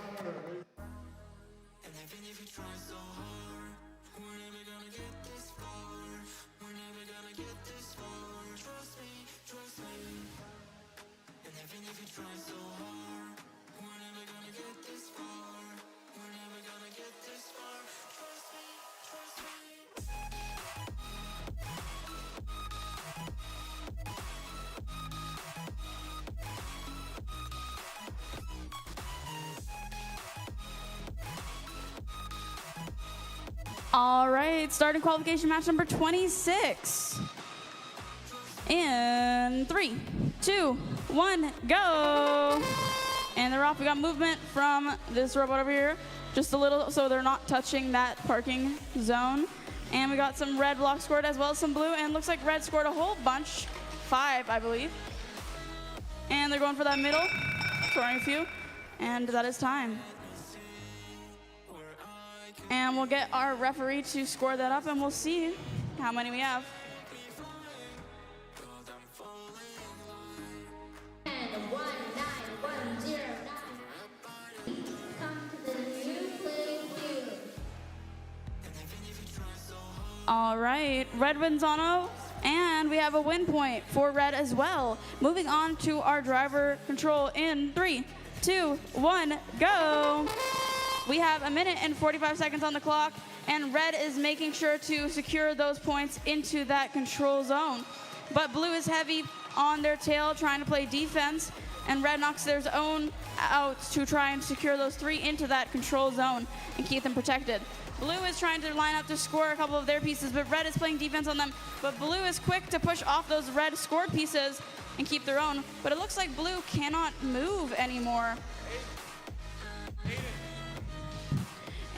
All right, starting qualification match number 26. In 3, 2, 1, go. And they're off. We got movement from this robot over here, just a little, so they're not touching that parking zone. And we got some red blocks scored as well as some blue, and looks like red scored a whole bunch, 5, I believe. And they're going for that middle, scoring a few, and that is time. And we'll get our referee to score that up, and we'll see how many we have. 19109. Come to the new playing field. All right, red wins on 0, and we have a win point for red as well. Moving on to our driver control in 3, 2, 1, go. We have 1 minute and 45 seconds on the clock, and red is making sure to secure those points into that control zone. But blue is heavy on their tail trying to play defense, and red knocks their own out to try and secure those 3 into that control zone and keep them protected. Blue is trying to line up to score a couple of their pieces, but red is playing defense on them. But blue is quick to push off those red scored pieces and keep their own. But it looks like blue cannot move anymore.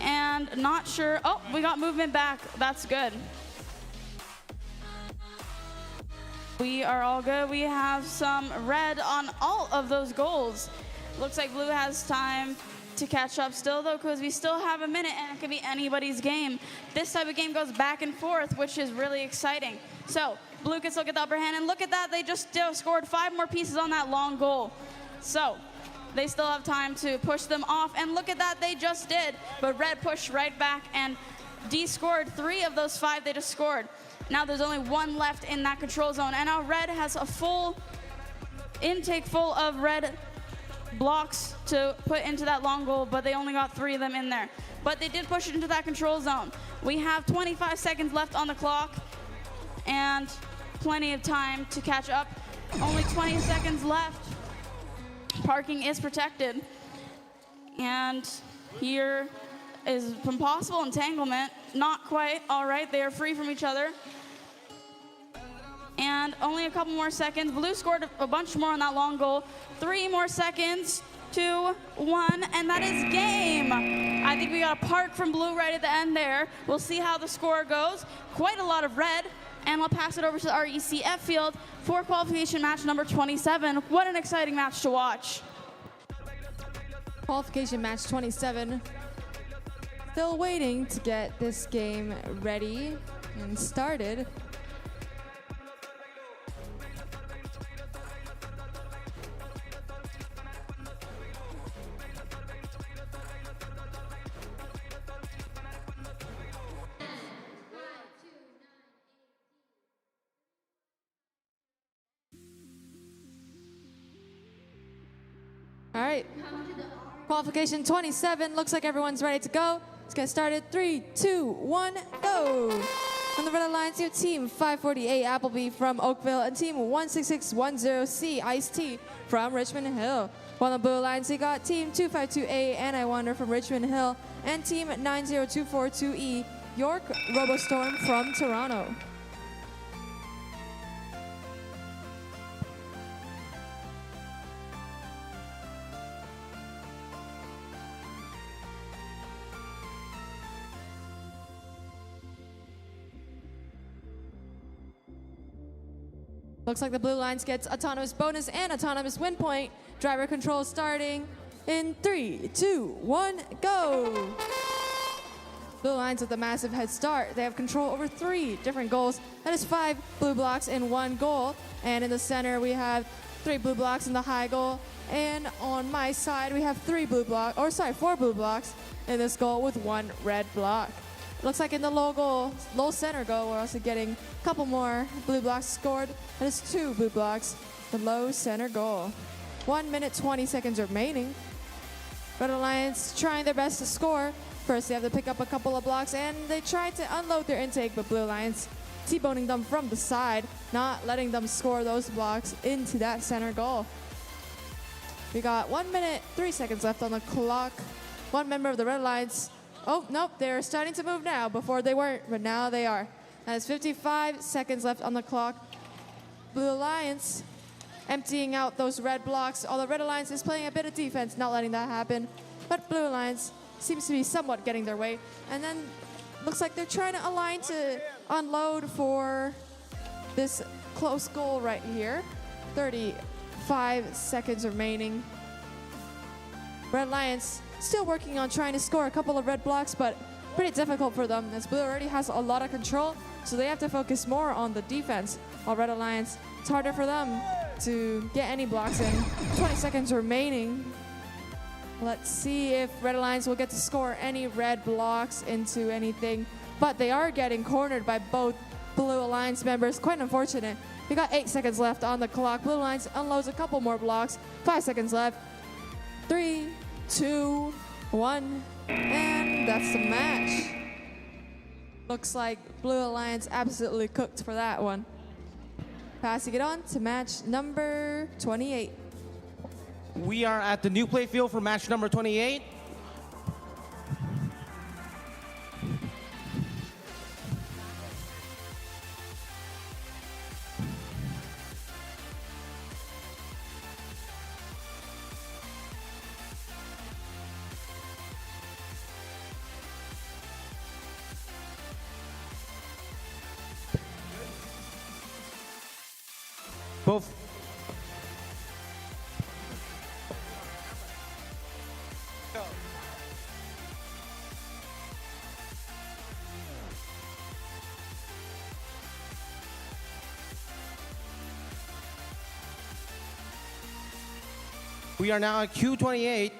And not sure. Oh, we got movement back. That's good. We are all good. We have some red on all of those goals. Looks like blue has time to catch up still, though, because we still have 1 minute, and it could be anybody's game. This type of game goes back and forth, which is really exciting. So blue can still get the upper hand, and look at that. They just scored 5 more pieces on that long goal. So they still have time to push them off, and look at that, they just did. But red pushed right back, and D scored 3 of those 5 they just scored. Now there's only 1 left in that control zone, and now red has a full intake full of red blocks to put into that long goal, but they only got 3 of them in there. But they did push it into that control zone. We have 25 seconds left on the clock, and plenty of time to catch up. Only 20 seconds left. Parking is protected, and here is some possible entanglement. Not quite. All right, they are free from each other, and only a couple more seconds. Blue scored a bunch more on that long goal. 3 more seconds, 2, 1, and that is game. I think we got a park from blue right at the end there. We'll see how the score goes. Quite a lot of red, and we'll pass it over to the RECF field for qualification match number 27. What an exciting match to watch. Qualification match 27. Still waiting to get this game ready and started. All right. Qualification 27. Looks like everyone's ready to go. Let's get started. 3, 2, 1, go. On the red alliance, you have Team 548 Appleby from Oakville and Team 16610C Ice-T from Richmond Hill. While on the blue alliance, you got Team 252A and I Wonder from Richmond Hill and Team 90242E York Robostorm from Toronto. Looks like the blue lines gets autonomous bonus and autonomous win point. Driver control starting in 3, 2, 1, go. Blue lines with a massive head start. They have control over 3 different goals. That is 5 blue blocks in 1 goal. And in the center, we have 3 blue blocks in the high goal. And on my side, we have 4 blue blocks in this goal with 1 red block. Looks like in the low center goal, we're also getting a couple more blue blocks scored. That is 2 blue blocks, the low center goal. 1 minute, 20 seconds remaining. Red Alliance trying their best to score. First, they have to pick up a couple of blocks, and they try to unload their intake, but Blue Alliance T-boning them from the side, not letting them score those blocks into that center goal. We got 1 minute, 3 seconds left on the clock. One member of the Red Alliance, oh, nope, they're starting to move now. Before they weren't, but now they are. That is 55 seconds left on the clock. Blue Alliance emptying out those red blocks. Although Red Alliance is playing a bit of defense, not letting that happen. But Blue Alliance seems to be somewhat getting their way. And then looks like they're trying to align to unload for this close goal right here. 35 seconds remaining. Red Alliance still working on trying to score a couple of red blocks, but pretty difficult for them as Blue already has a lot of control, so they have to focus more on the defense. While Red Alliance, it's harder for them to get any blocks in. 20 seconds remaining. Let's see if Red Alliance will get to score any red blocks into anything, but they are getting cornered by both Blue Alliance members. Quite unfortunate. We got 8 seconds left on the clock. Blue Alliance unloads a couple more blocks. 5 seconds left. 3, 2, 1, and that's the match. Looks like Blue Alliance absolutely cooked for that one. Passing it on to match number 28. We are at the new play field for match number 28. Both we are now at Q28.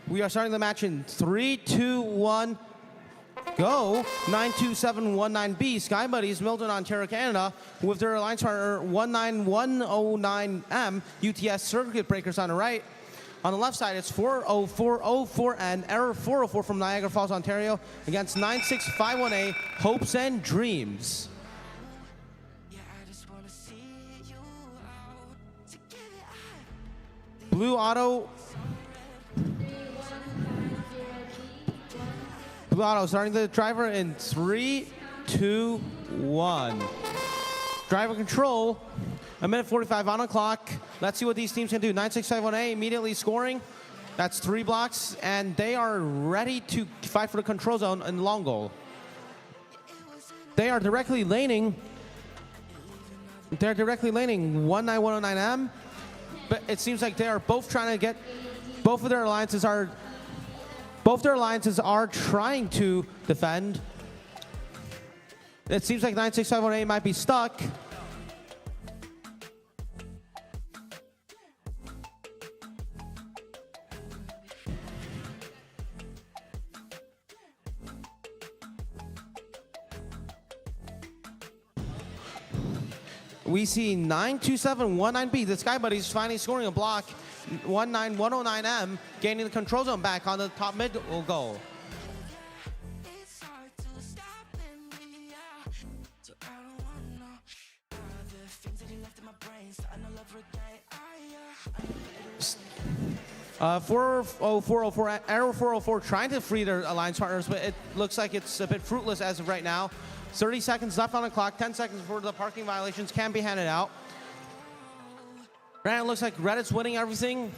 We are starting the match in 3, 2, 1, go. 92719B, Sky Buddies, Milton, Ontario, Canada, with their alliance partner 19109M, UTS Circuit Breakers on the right. On the left side, it's 40404 and Error 404 from Niagara Falls, Ontario, against 96518, Hopes and Dreams. Blue Auto starting the driver in 3, 2, 1. Driver control, 1 minute 45 on the clock. Let's see what these teams can do. 96518 immediately scoring. That's 3 blocks, and they are ready to fight for the control zone in long goal. They are directly laning. They're directly laning 19109M, but it seems like they are both trying to get. Both their alliances are trying to defend. It seems like 96518 might be stuck. We see 92719B, the Sky Buddies, finally scoring a block. 19109M gaining the control zone back on the top mid goal. It's hard to stop me, yeah. So I don't wanna know the things that you left in my brain. Starting all over again. 40404, Arrow 404 trying to free their alliance partners, but it looks like it's a bit fruitless as of right now. 30 seconds left on the clock, 10 seconds before the parking violations can be handed out. Right now it looks like Reddit's winning everything.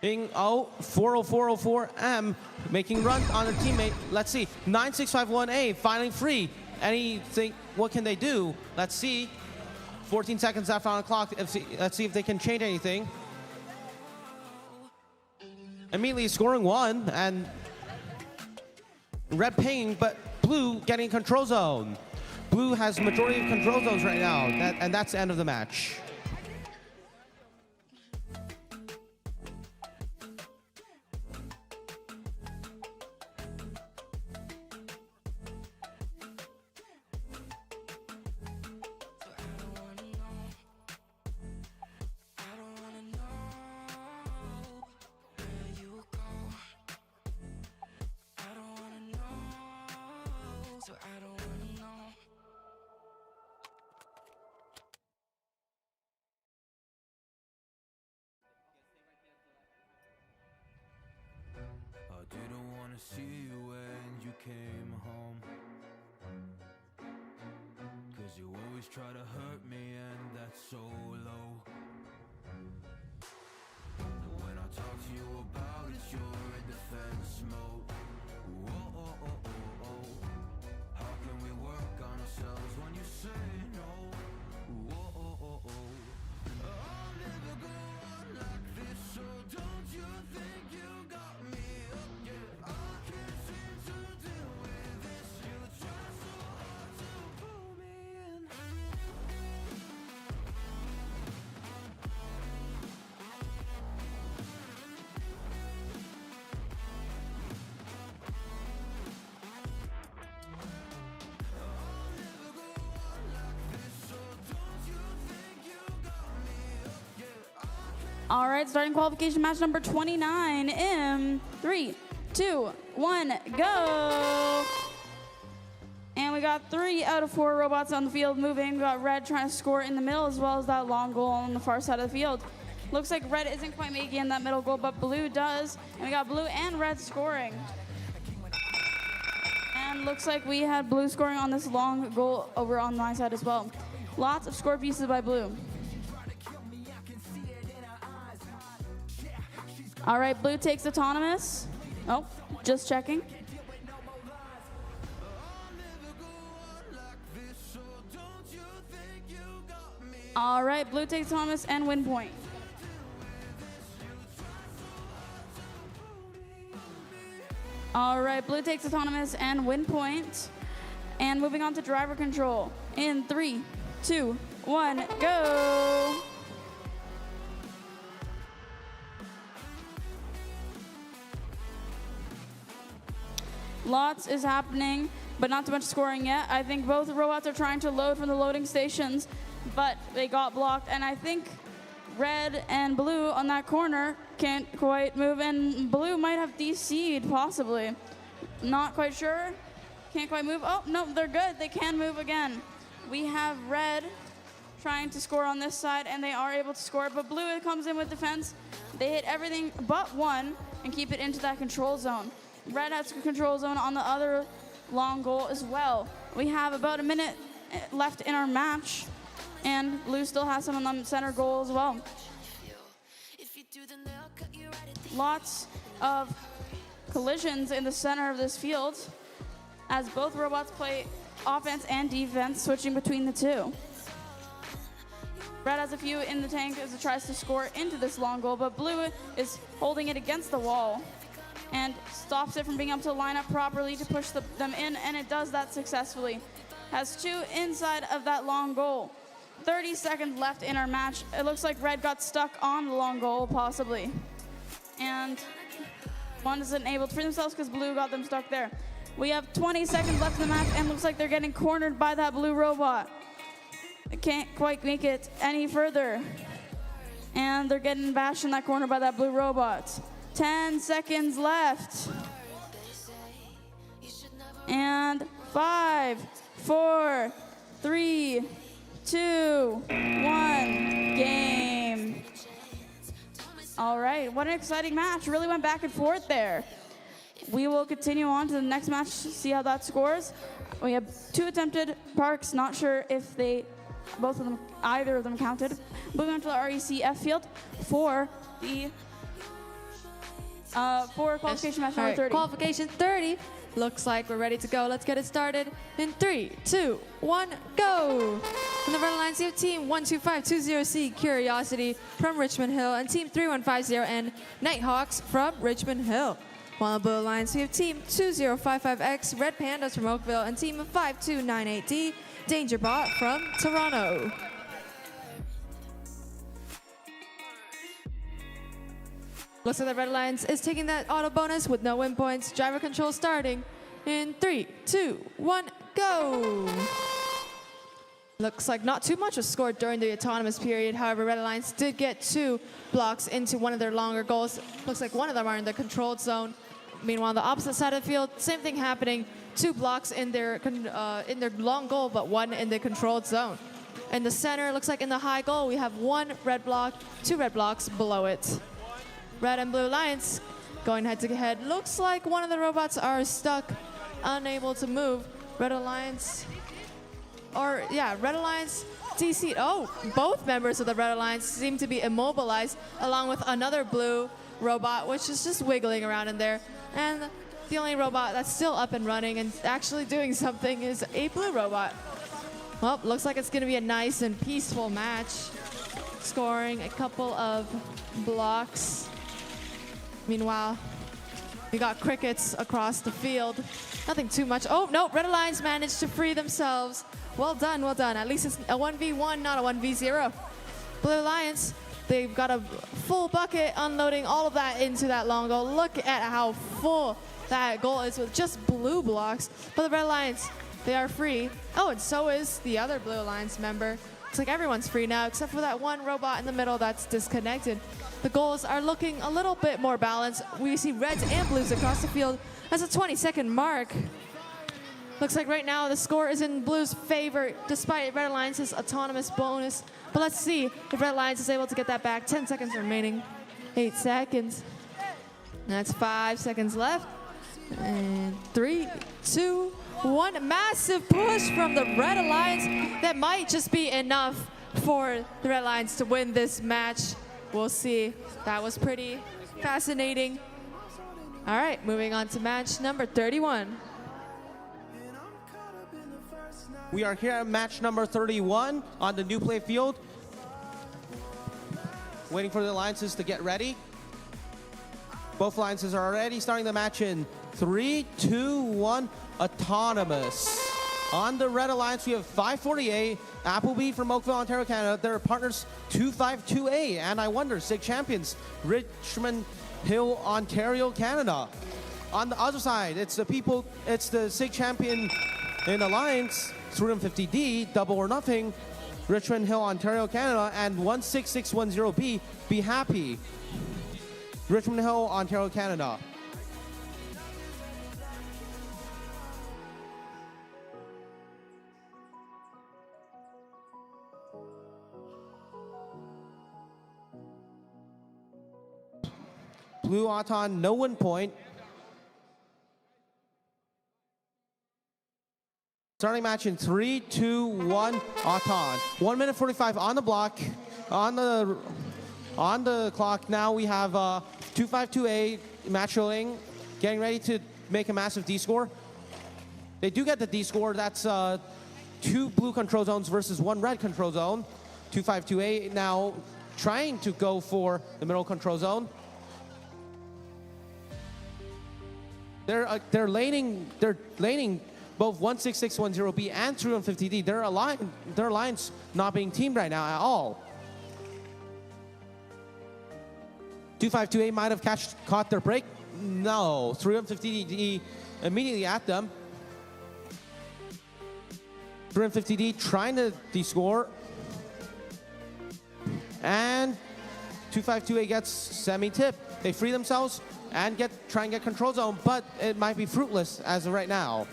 40404M making run on their teammate. Let's see, 9651A finally free. Anything, what can they do? Let's see. 14 seconds left on the clock. Let's see if they can change anything. Immediately scoring one, and red paying, but blue getting control zone. Blue has majority of control zones right now, and that's the end of the match. I didn't wanna see you when you came home, 'cause you always try to hurt me, and that's so low. And when I talk to you about it, you're in defense mode. Whoa, oh, oh, oh, oh. How can we work on ourselves when you say no? Whoa, oh, oh, oh. I'll never go on like this, so don't you think you got me up? Yeah, I can't seem to deal with this. You try so hard to pull me in. All right, starting qualification match number 29 in 3, 2, 1, go. And we got 3 out of 4 robots on the field moving. We got red trying to score in the middle, as well as that long goal on the far side of the field. Looks like red isn't quite making that middle goal, but blue does. And we got blue and red scoring. And looks like we had blue scoring on this long goal over on my side as well. Lots of score pieces by blue. All right, blue takes autonomous. Oh, just checking. All right, blue takes autonomous and win point. All right, blue takes autonomous and win point. And moving on to driver control. In 3, 2, 1, go. Lots is happening, but not too much scoring yet. I think both robots are trying to load from the loading stations, but they got blocked. And I think red and blue on that corner can't quite move, and blue might have DC'd possibly. Not quite sure. Can't quite move. Oh, no, they're good. They can move again. We have red trying to score on this side, and they are able to score, but blue comes in with defense. They hit everything but one and keep it into that control zone. Red has control zone on the other long goal as well. We have about a minute left in our match, and blue still has some on the center goal as well. Lots of collisions in the center of this field as both robots play offense and defense, switching between the two. Red has a few in the tank as it tries to score into this long goal, but blue is holding it against the wall and stops it from being able to line up properly to push them in, and it does that successfully. Has 2 inside of that long goal. 30 seconds left in our match. It looks like red got stuck on the long goal, possibly. And one isn't able to free themselves because blue got them stuck there. We have 20 seconds left in the match, and looks like they're getting cornered by that blue robot. They can't quite make it any further. And they're getting bashed in that corner by that blue robot. 10 seconds left. And 5, 4, 3, 2, 1, game. All right, what an exciting match. Really went back and forth there. We will continue on to the next match, see how that scores. We have 2 attempted parks, not sure if either of them counted. Moving on to the RECF field for the for qualification match number 30. Qualification 30. Looks like we're ready to go. Let's get it started in 3, 2, 1, go. On the Red Alliance, you have Team 12520C Curiosity from Richmond Hill and Team 3150N Nighthawks from Richmond Hill. While on the Blue Alliance, we have Team 2055X Red Pandas from Oakville and Team 5298D Dangerbot from Toronto. Looks like the Red Alliance is taking that auto bonus with no win points. Driver control starting in 3, 2, 1, go! Looks like not too much was scored during the autonomous period. However, Red Alliance did get 2 blocks into one of their longer goals. Looks like one of them are in the controlled zone. Meanwhile, on the opposite side of the field, same thing happening. 2 blocks in their long goal, but 1 in the controlled zone. In the center, looks like in the high goal, we have 1 red block, 2 red blocks below it. Red and Blue Alliance going head to head. Looks like one of the robots are stuck, unable to move. Red Alliance, DC. Oh, both members of the Red Alliance seem to be immobilized, along with another blue robot, which is just wiggling around in there. And the only robot that's still up and running and actually doing something is a blue robot. Well, looks like it's going to be a nice and peaceful match. Scoring a couple of blocks. Meanwhile, we got crickets across the field. Nothing too much. Oh, no, Red Alliance managed to free themselves. Well done, well done. At least it's a 1v1, not a 1v0. Blue Alliance, they've got a full bucket, unloading all of that into that long goal. Look at how full that goal is with just blue blocks. But the Red Alliance, they are free. Oh, and so is the other Blue Alliance member. Looks like everyone's free now, except for that one robot in the middle that's disconnected. The goals are looking a little bit more balanced. We see reds and blues across the field. That's a 20-second mark. Looks like right now the score is in Blue's favor, despite Red Alliance's autonomous bonus. But let's see if Red Alliance is able to get that back. 10 seconds remaining. 8 seconds. That's 5 seconds left. And 3, 2, 1. Massive push from the Red Alliance. That might just be enough for the Red Alliance to win this match. We'll see. That was pretty fascinating. All right, moving on to match number 31. We are here at match number 31 on the new play field. Waiting for the alliances to get ready. Both alliances are already starting the match in 3, 2, 1, autonomous. On the Red Alliance, we have 548, Appleby from Oakville, Ontario, Canada. Their partners 252A, and I Wonder, SIG champions, Richmond Hill, Ontario, Canada. On the other side, it's the SIG champion in Alliance, 350D, Double or Nothing, Richmond Hill, Ontario, Canada, and 16610B, Be Happy, Richmond Hill, Ontario, Canada. Blue Auton, no win point. Starting match in 3, 2, 1, Auton. 1 minute 45 on the block. On the clock now we have 252A match showing, getting ready to make a massive D score. They do get the D score. That's 2 blue control zones versus 1 red control zone. 252A now trying to go for the middle control zone. They're laning both 16610B and 350D. Their alliance not being teamed right now at all. 252A might have caught their break. No, 350D immediately at them. 350D trying to de-score. And 252A gets semi-tip. They free themselves and try and get control zone, but it might be fruitless as of right now.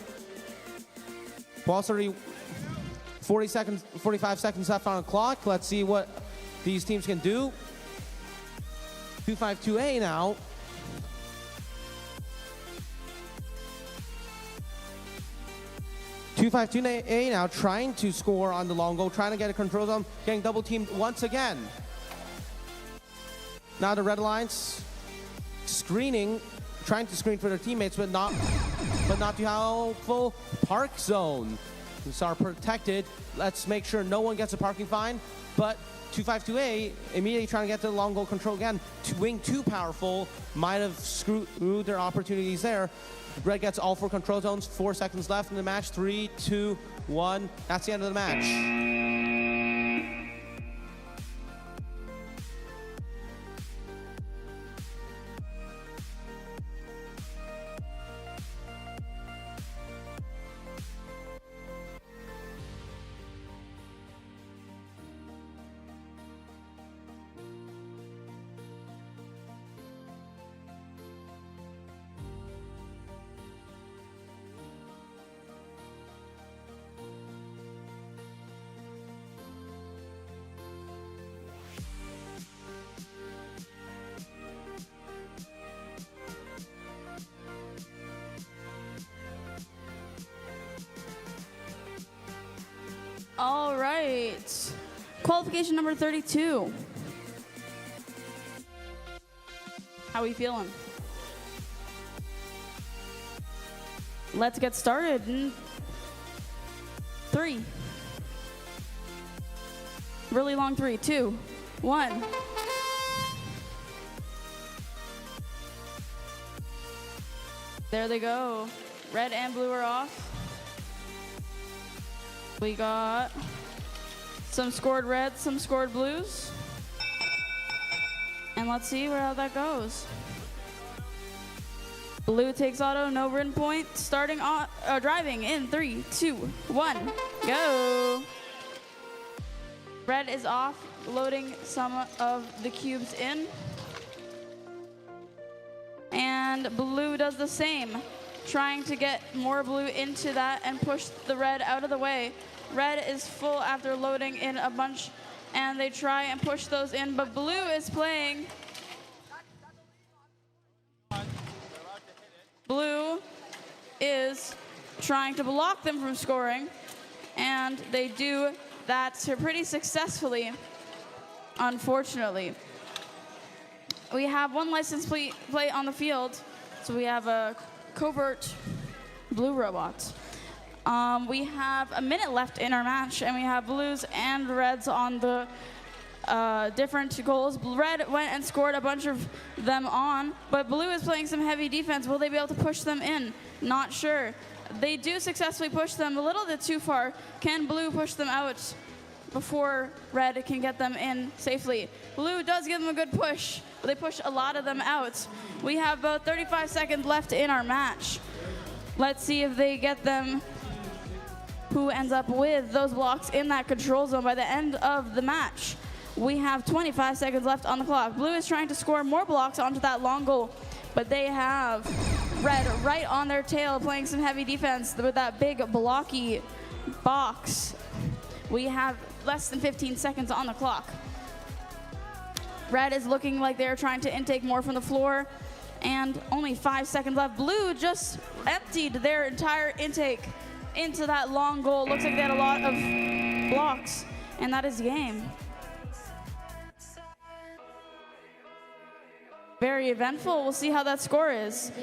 Ball's already 45 seconds left on the clock. Let's see what these teams can do. 252A now. A now trying to score on the long goal, trying to get a control zone, getting double teamed once again. Now the Red Alliance screening, trying to screen for their teammates, but not too helpful. Park zone. are protected. Let's make sure no one gets a parking fine. But 252A immediately trying to get the long goal control again. Wing too powerful, might have screwed their opportunities there. Red gets all 4 control zones, 4 seconds left in the match. 3, 2, 1. That's the end of the match. All right. Qualification number 32. How we feeling? Let's get started in 3. Really long 3, 2, 1. There they go. Red and blue are off. We got some scored reds, some scored blues. And let's see how that goes. Blue takes auto, no written point. Starting on, driving in 3, 2, 1, go. Red is off, loading some of the cubes in. And blue does the same, trying to get more blue into that and push the red out of the way. Red is full after loading in a bunch, and they try and push those in, but blue is playing. Blue is trying to block them from scoring, and they do that pretty successfully, unfortunately. We have 1 license plate on the field, so we have a covert blue robot. We have a minute left in our match, and we have blues and reds on the different goals. Red went and scored a bunch of them on, but blue is playing some heavy defense. Will they be able to push them in? Not sure. They do successfully push them a little bit too far. Can blue push them out before red can get them in safely? Blue does give them a good push, but they push a lot of them out. We have about 35 seconds left in our match. Let's see if they get them, who ends up with those blocks in that control zone by the end of the match. We have 25 seconds left on the clock. Blue is trying to score more blocks onto that long goal, but they have red right on their tail playing some heavy defense with that big blocky box. We have less than 15 seconds on the clock. Red is looking like they're trying to intake more from the floor, and only 5 seconds left. Blue just emptied their entire intake into that long goal. Looks like they had a lot of blocks, and that is the game. Very eventful. We'll see how that score is.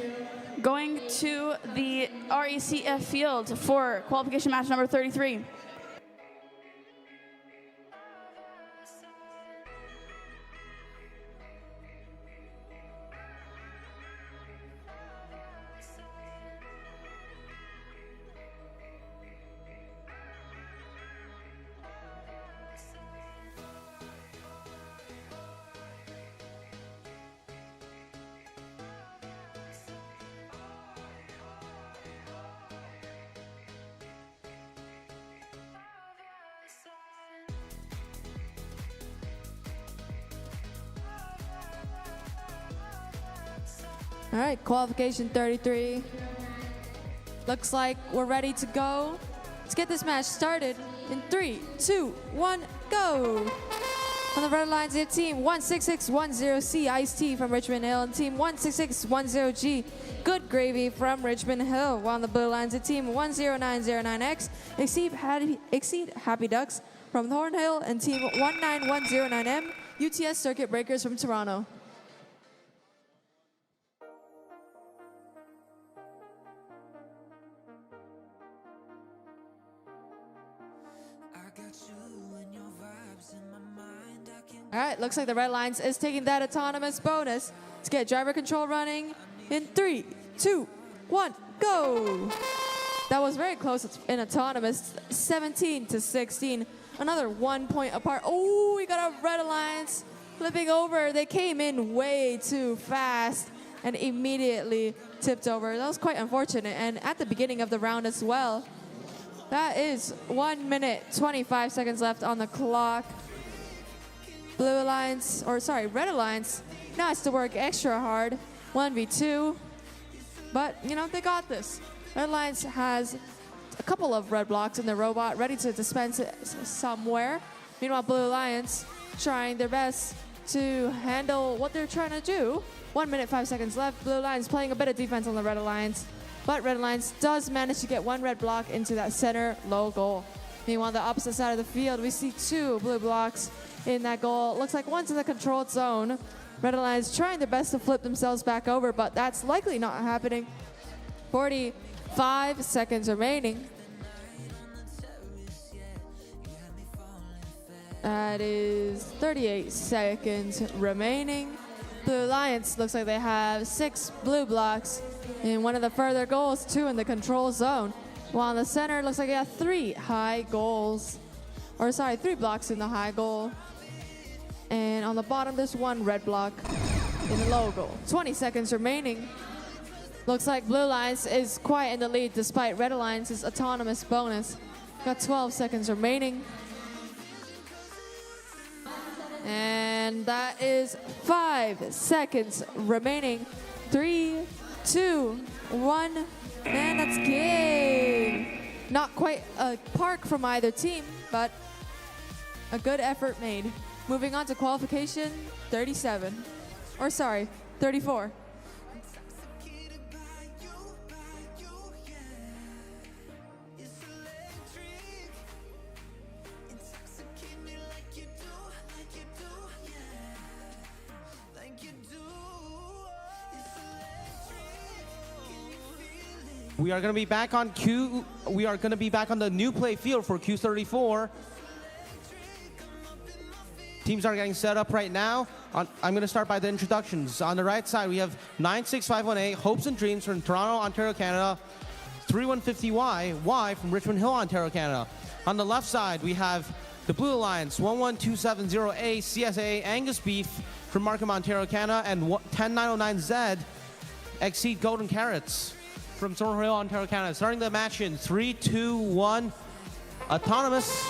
Going to the RECF field for qualification match number 33. All right, qualification 33. Looks like we're ready to go. Let's get this match started in 3, 2, 1, go. On the red lines, you have team 16610C, Ice-T from Richmond Hill, and team 16610G, Good Gravy from Richmond Hill. While on the blue lines, you have team 10909X, Exceed Happy Ducks from Thornhill, and team 19109M, UTS Circuit Breakers from Toronto. All right, looks like the Red Lions is taking that autonomous bonus. Let's get driver control running in 3, 2, 1, go. That was very close in autonomous, 17 to 16. Another 1 point apart. Oh, we got a Red Alliance flipping over. They came in way too fast and immediately tipped over. That was quite unfortunate. And at the beginning of the round as well. That is 1 minute, 25 seconds left on the clock. Blue Alliance, or sorry, Red Alliance now has to work extra hard. 1v2. But, you know, they got this. Red Alliance has a couple of red blocks in the robot ready to dispense it somewhere. Meanwhile, Blue Alliance trying their best to handle what they're trying to do. 1 minute, 5 seconds left. Blue Alliance playing a bit of defense on the Red Alliance. But Red Alliance does manage to get one red block into that center low goal. Meanwhile, on the opposite side of the field, we see 2 blue blocks in that goal. Looks like one's in the controlled zone. Red Alliance trying their best to flip themselves back over, but that's likely not happening. 45 seconds remaining. That is 38 seconds remaining. Blue Alliance looks like they have 6 blue blocks in one of the further goals, 2 in the control zone. While in the center, looks like they have 3 high goals. Or sorry, 3 blocks in the high goal. And on the bottom, there's 1 red block in the low goal. 20 seconds remaining. Looks like Blue Alliance is quite in the lead despite Red Alliance's autonomous bonus. Got 12 seconds remaining. And that is 5 seconds remaining. 3, 2, 1, and that's game. Not quite a park from either team, but a good effort made. Moving on to qualification 37. Or sorry, 34. We are going to be back on Q. We are going to be back on the new play field for Q34. Teams are getting set up right now. I'm going to start by the introductions. On the right side, we have 96518, Hopes and Dreams from Toronto, Ontario, Canada. 3150Y from Richmond Hill, Ontario, Canada. On the left side, we have the Blue Alliance, 11270A, CSA, Angus Beef from Markham, Ontario, Canada. And 10909Z, Exceed Golden Carrots from Thornhill Hill, Ontario, Canada. Starting the match in 3, 2, 1. Autonomous.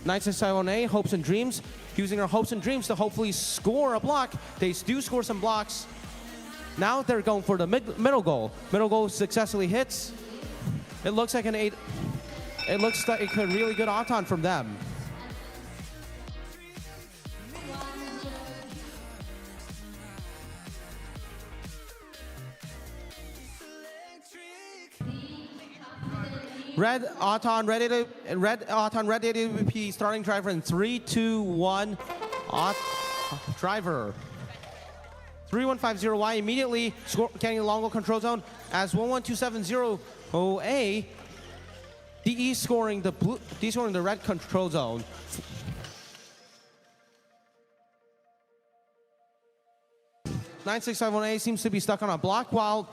96518, Hopes and Dreams, using our Hopes and Dreams to hopefully score a block. They do score some blocks. Now they're going for the middle goal. Middle goal successfully hits. It looks like an 8. It looks like a really good auton from them. Red Auton ready to repeat. Starting driver in 3, 2, 1. Driver. 3150Y immediately getting the long goal control zone as 11270A. DE scoring the red control zone. (96518) seems to be stuck on a block while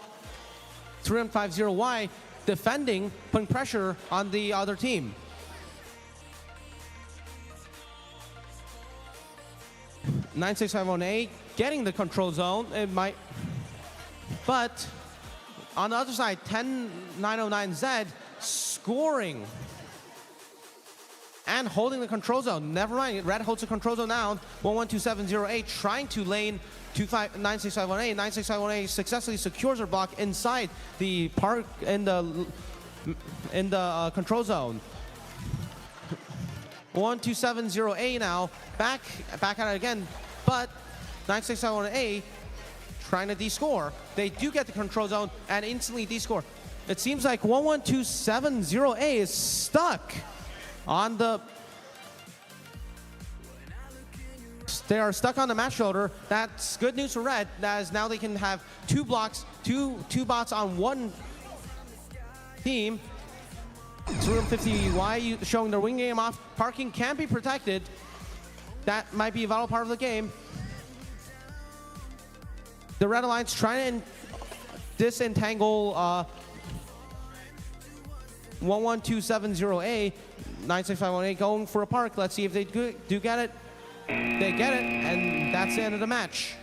3150Y defending, putting pressure on the other team. (96518) getting the control zone. It might, but on the other side, 10909Z scoring and holding the control zone. Never mind, Red holds the control zone now. 112708 trying to lane 96518. 96518 successfully secures her block inside the park in the control zone. 12708 now back at it again, but 96518 trying to descore. They do get the control zone and instantly descore. It seems like 11270A is stuck on the. They are stuck on the match shoulder. That's good news for Red. That is now they can have 2 blocks, two bots on one team. It's room 50. Why are you showing their wing game off? Parking can be protected. That might be a vital part of the game. The Red Alliance trying to disentangle 11270A. 96518 going for a park. Let's see if they do get it. They get it, and that's the end of the match.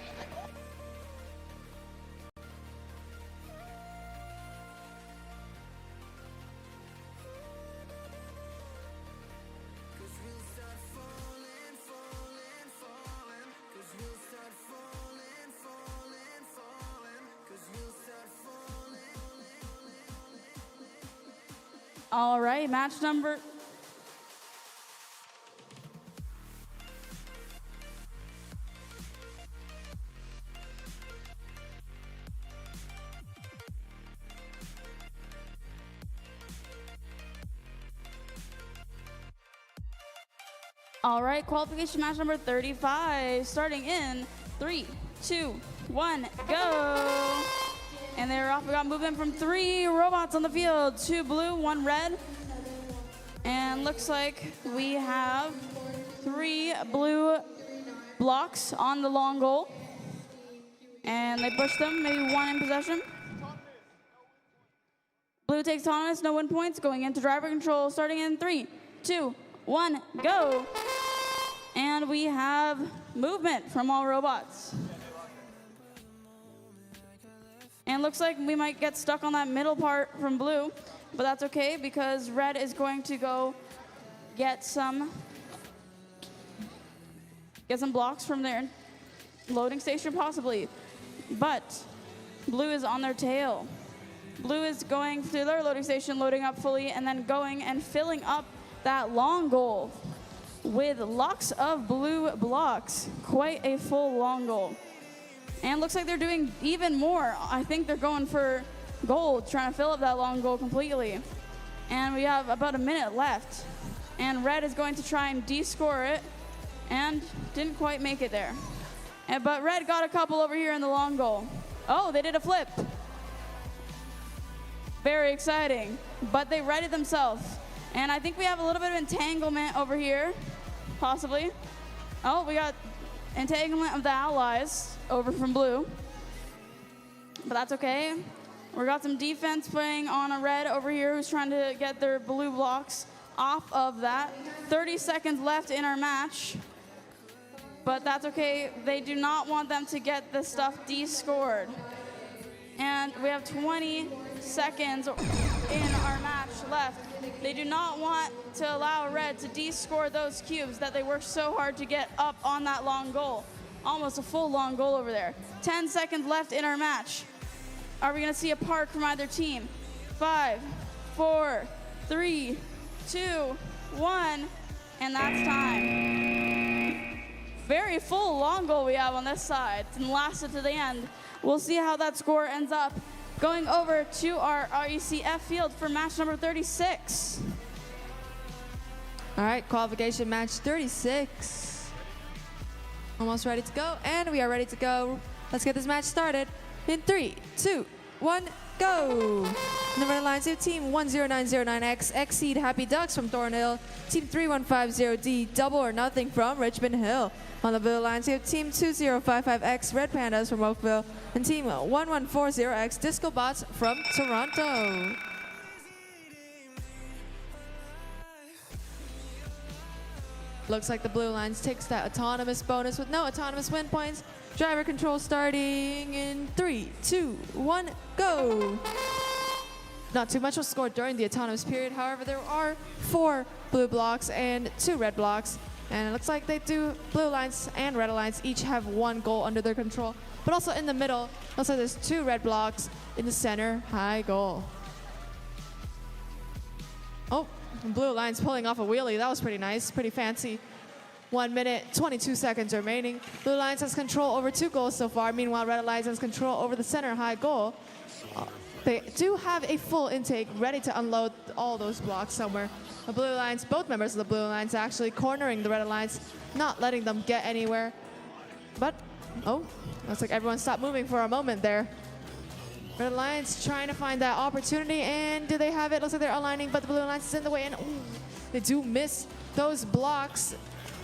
All right, match number. All right, qualification match number 35, starting in 3, 2, 1, go. And they're off. We got movement from 3 robots on the field, 2 blue, 1 red. And looks like we have 3 blue blocks on the long goal. And they push them, maybe 1 in possession. Blue takes autonomous, no win points, going into driver control, starting in 3, 2, 1, go. And we have movement from all robots. And looks like we might get stuck on that middle part from blue, but that's okay because red is going to go get some blocks from their loading station possibly. But blue is on their tail. Blue is going to their loading station, loading up fully, and then going and filling up that long goal with lots of blue blocks. Quite a full long goal. And looks like they're doing even more. I think they're going for gold, trying to fill up that long goal completely. And we have about a minute left. And red is going to try and de-score it, and didn't quite make it there. But red got a couple over here in the long goal. Oh, they did a flip. Very exciting, but they righted themselves. And I think we have a little bit of entanglement over here, possibly. Oh, we got entanglement of the allies over from blue, but that's okay. We got some defense playing on a red over here who's trying to get their blue blocks off of that. 30 seconds left in our match, but that's okay. They do not want them to get this stuff de-scored. And we have 20 seconds in our match left. They do not want to allow red to de-score those cubes that they worked so hard to get up on that long goal. Almost a full long goal over there. 10 seconds left in our match. Are we gonna see a park from either team? 5, 4, 3, 2, 1, and that's time. Very full long goal we have on this side and lasted to the end. We'll see how that score ends up. Going over to our RECF field for match number 36. All right, qualification match 36. Almost ready to go, and we are ready to go. Let's get this match started in 3, 2, 1, go. On the red lines, we have team 10909X, Exceed Happy Ducks from Thornhill, team 3150D, Double or Nothing from Richmond Hill. On the blue lines, we have team 2055X, Red Pandas from Oakville, and team 1140X, Disco Bots from Toronto. Looks like the blue lines takes that autonomous bonus with no autonomous win points. Driver control starting in 3, 2, 1, go. Not too much was scored during the autonomous period. However, there are 4 blue blocks and 2 red blocks. And it looks like they do, blue lines and red lines each have 1 goal under their control. But also in the middle, looks like there's 2 red blocks in the center, high goal. Oh, blue lines pulling off a wheelie. That was pretty nice, pretty fancy. 1 minute, 22 seconds remaining. Blue lines has control over 2 goals so far. Meanwhile, red lines has control over the center high goal. They do have a full intake ready to unload all those blocks somewhere. The blue lines, both members of the blue lines actually cornering the red lines, not letting them get anywhere. But, oh, looks like everyone stopped moving for a moment there. Red Alliance trying to find that opportunity, and do they have it? Looks like they're aligning, but the Blue Alliance is in the way, and ooh, they do miss those blocks.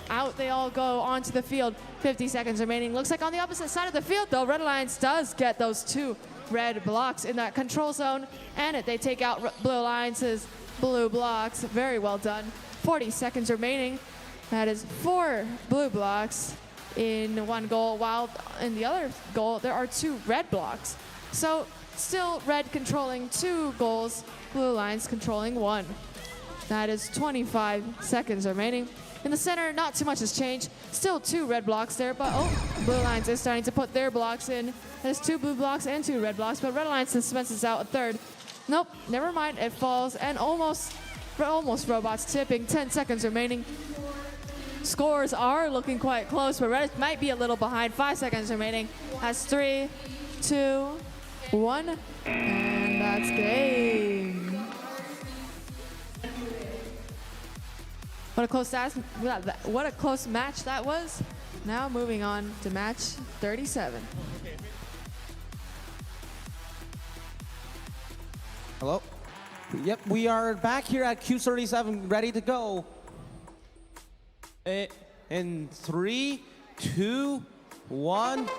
Out they all go onto the field. 50 seconds remaining. Looks like on the opposite side of the field, though, Red Alliance does get those 2 red blocks in that control zone, and they take out Blue Alliance's blue blocks. Very well done. 40 seconds remaining. That is 4 blue blocks in one goal, while in the other goal, there are 2 red blocks. So still red controlling 2 goals, Blue Alliance controlling 1. That is 25 seconds remaining. In the center, not too much has changed. Still 2 red blocks there, but Blue Alliance is starting to put their blocks in. There's 2 blue blocks and 2 red blocks, but Red Alliance dispenses out a 3rd. Nope, never mind, it falls, and almost Robots tipping. 10 seconds remaining. Scores are looking quite close, but Red might be a little behind. 5 seconds remaining. That's 3, 2, 1, and that's game. What a close match that was. Now moving on to match 37. Hello? Yep, we are back here at Q37, ready to go. In 3, 2, 1,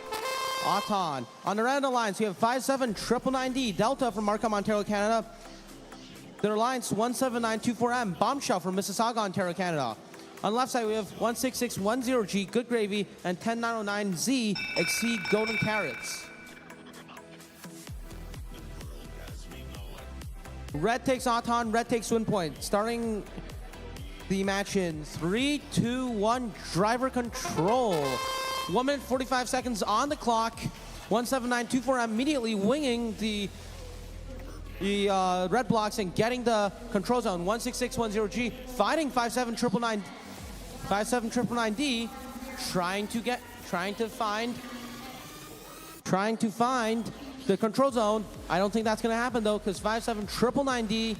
Auton. On the Red Alliance, we have 57999D, Delta from Markham, Ontario, Canada. Their Alliance 17924M, Bombshell from Mississauga, Ontario, Canada. On the left side, we have 16610G, Good Gravy, and 10909Z, Exceed Golden Carrots. Red takes Auton, red takes win point. Starting the match in 3, 2, 1, driver control. 1 minute 45 seconds on the clock. 17924M immediately winging the red blocks and getting the control zone. 16610G fighting 57999D, trying to find the control zone. I don't think that's going to happen though, because 57999D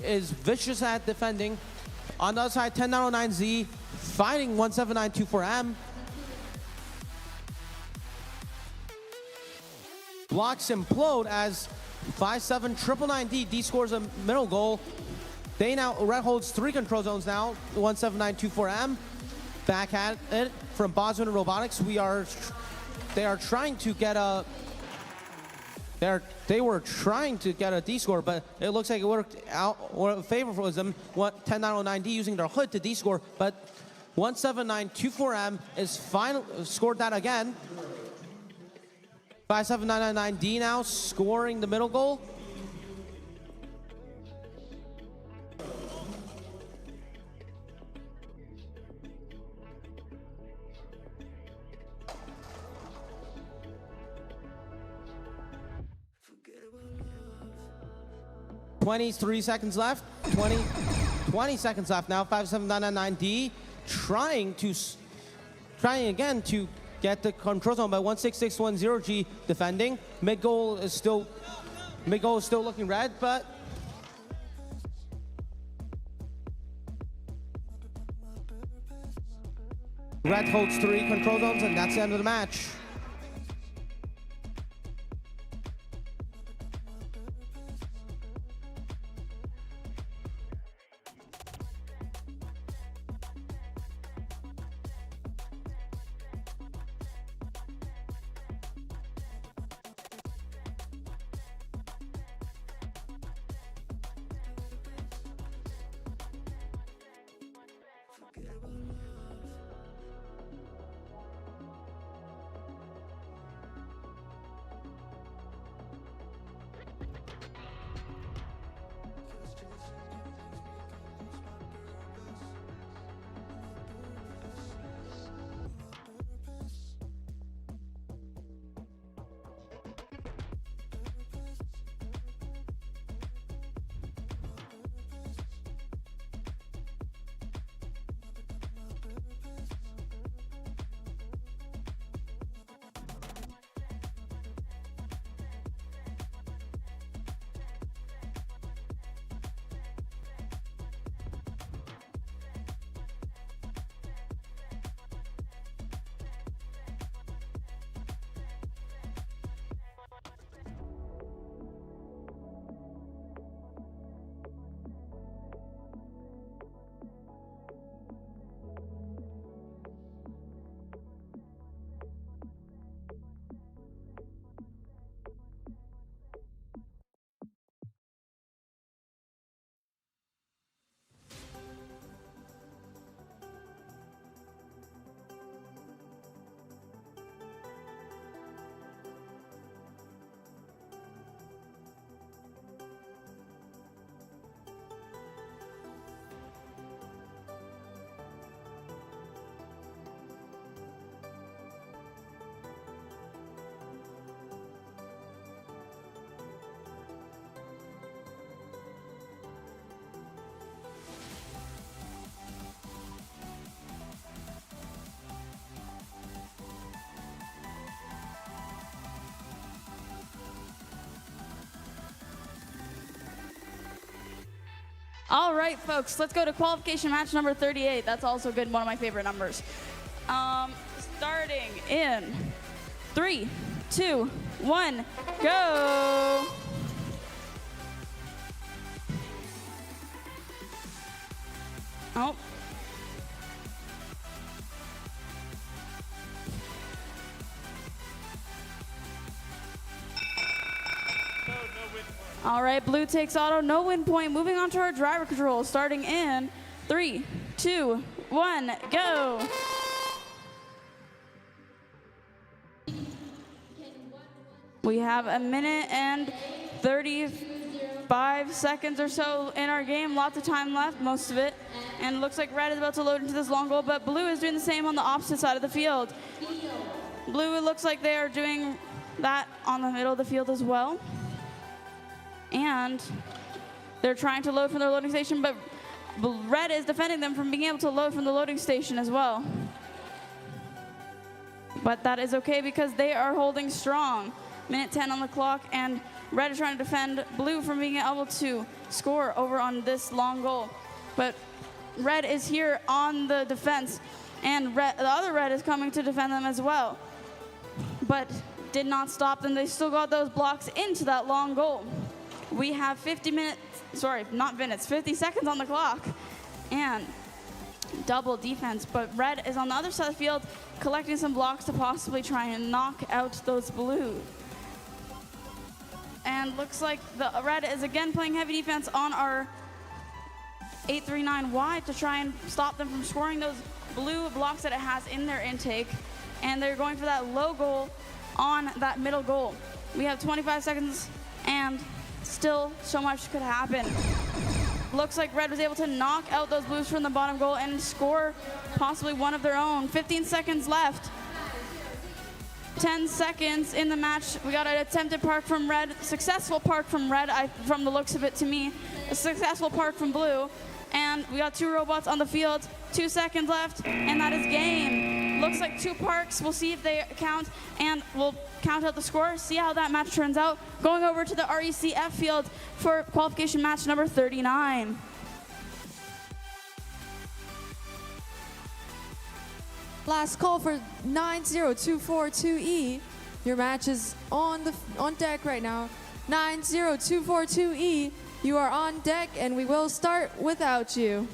is vicious at defending. On the other side, 10909Z fighting 17924M. Blocks implode as 57999D scores a middle goal. Red holds 3 control zones now. 17924M back at it from Bosman and Robotics. They are trying to get a. They were trying to get a D score, but it looks like it worked out or favorable for them. 10909D using their hood to D score, but 17924M is scored that again. 57999D now scoring the middle goal. $23 seconds left. 20 seconds left now. 57999D trying again to get the control zone by 16610G defending. Mid goal is still looking red, but red holds 3 control zones, and that's the end of the match. All right, folks, let's go to qualification match number 38. That's also good, one of my favorite numbers. Starting in 3, 2, 1, go. Oh. All right, blue takes auto, no win point. Moving on to our driver control, starting in 3, 2, 1, go. We have a minute and 35 seconds or so in our game. Lots of time left, most of it. And it looks like red is about to load into this long goal, but blue is doing the same on the opposite side of the field. Blue, it looks like they are doing that on the middle of the field as well. And they're trying to load from their loading station, but red is defending them from being able to load from the loading station as well. But that is okay because they are holding strong. Minute 10 on the clock, and red is trying to defend blue from being able to score over on this long goal. But red is here on the defense, and the other red is coming to defend them as well. But did not stop them. They still got those blocks into that long goal. We have 50 seconds on the clock, and double defense. But red is on the other side of the field collecting some blocks to possibly try and knock out those blue. And looks like the red is again playing heavy defense on our 839 wide to try and stop them from scoring those blue blocks that it has in their intake. And they're going for that low goal on that middle goal. We have 25 seconds and still so much could happen. Looks like red was able to knock out those blues from the bottom goal and score possibly one of their own. 15 seconds left. 10 seconds in the match. We got an attempted park from red, successful park from red, from the looks of it to me. A successful park from blue. And we got 2 robots on the field. 2 seconds left, and that is game. Looks like 2 parks. We'll see if they count, and we'll count out the score, see how that match turns out. Going over to the RECF field for qualification match number 39. Last call for 90242E. Your match is on deck right now. 90242E, you are on deck, and we will start without you.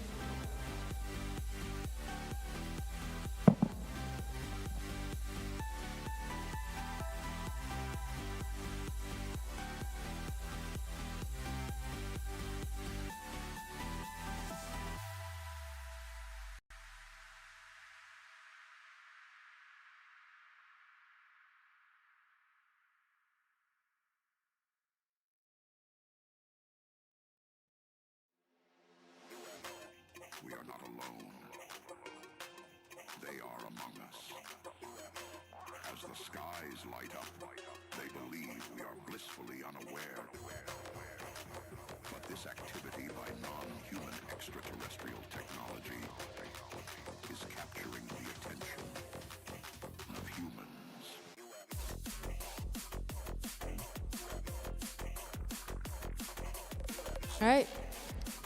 We are not alone. They are among us. As the skies light up, they believe we are blissfully unaware. But this activity by non-human extraterrestrial technology is capturing the attention of humans. All right.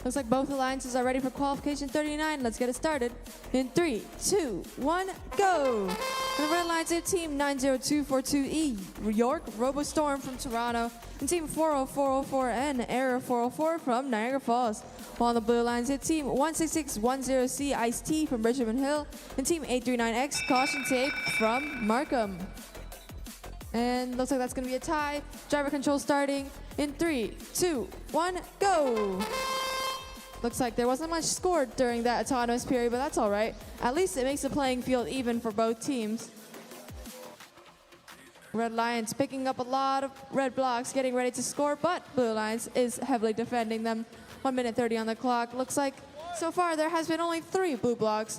Looks like both alliances are ready for qualification 39. Let's get it started. In 3, 2, 1, go! The red alliance is team 90242E, York RoboStorm from Toronto, and team 40404N, Error 404 from Niagara Falls. While on the blue alliance is team 16610C, Ice-T from Richmond Hill, and team 839X, Caution Tape from Markham. And looks like that's going to be a tie. Driver control starting in 3, 2, 1, go! Looks like there wasn't much scored during that autonomous period, but that's all right. At least it makes the playing field even for both teams. Red Alliance picking up a lot of red blocks, getting ready to score, but Blue Alliance is heavily defending them. 1 minute 30 on the clock. Looks like so far there has been only 3 blue blocks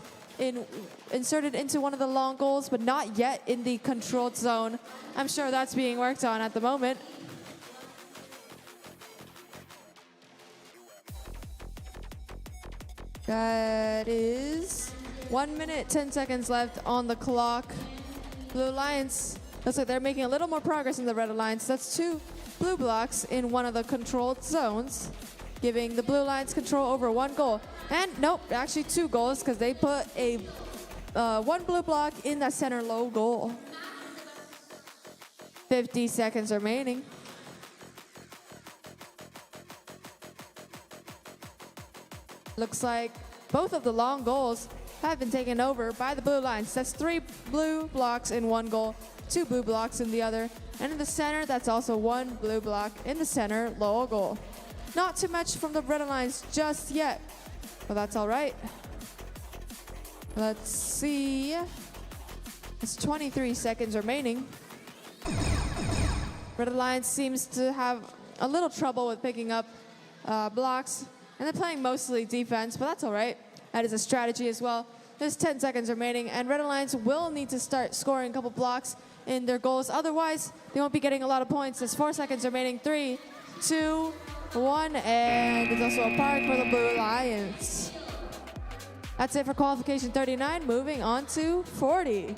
inserted into one of the long goals, but not yet in the controlled zone. I'm sure that's being worked on at the moment. That is 1 minute, 10 seconds left on the clock. Blue Alliance, looks like they're making a little more progress in the Red Alliance. That's 2 blue blocks in one of the controlled zones. giving the blue lines control over one goal. And nope, actually 2 goals because they put a 1 blue block in the center low goal. 50 seconds remaining. Looks like both of the long goals have been taken over by the blue lines. That's 3 blue blocks in 1 goal, 2 blue blocks in the other. And in the center, that's also 1 blue block in the center low goal. Not too much from the red lines just yet, but that's all right. Let's see. It's 23 seconds remaining. Red Alliance seems to have a little trouble with picking up blocks, and they're playing mostly defense, but that's all right. That is a strategy as well. There's 10 seconds remaining, and Red Alliance will need to start scoring a couple blocks in their goals. Otherwise, they won't be getting a lot of points. There's 4 seconds remaining. 3, 2, 1, and there's also a park for the Blue Lions. That's it for qualification 39. Moving on to 40.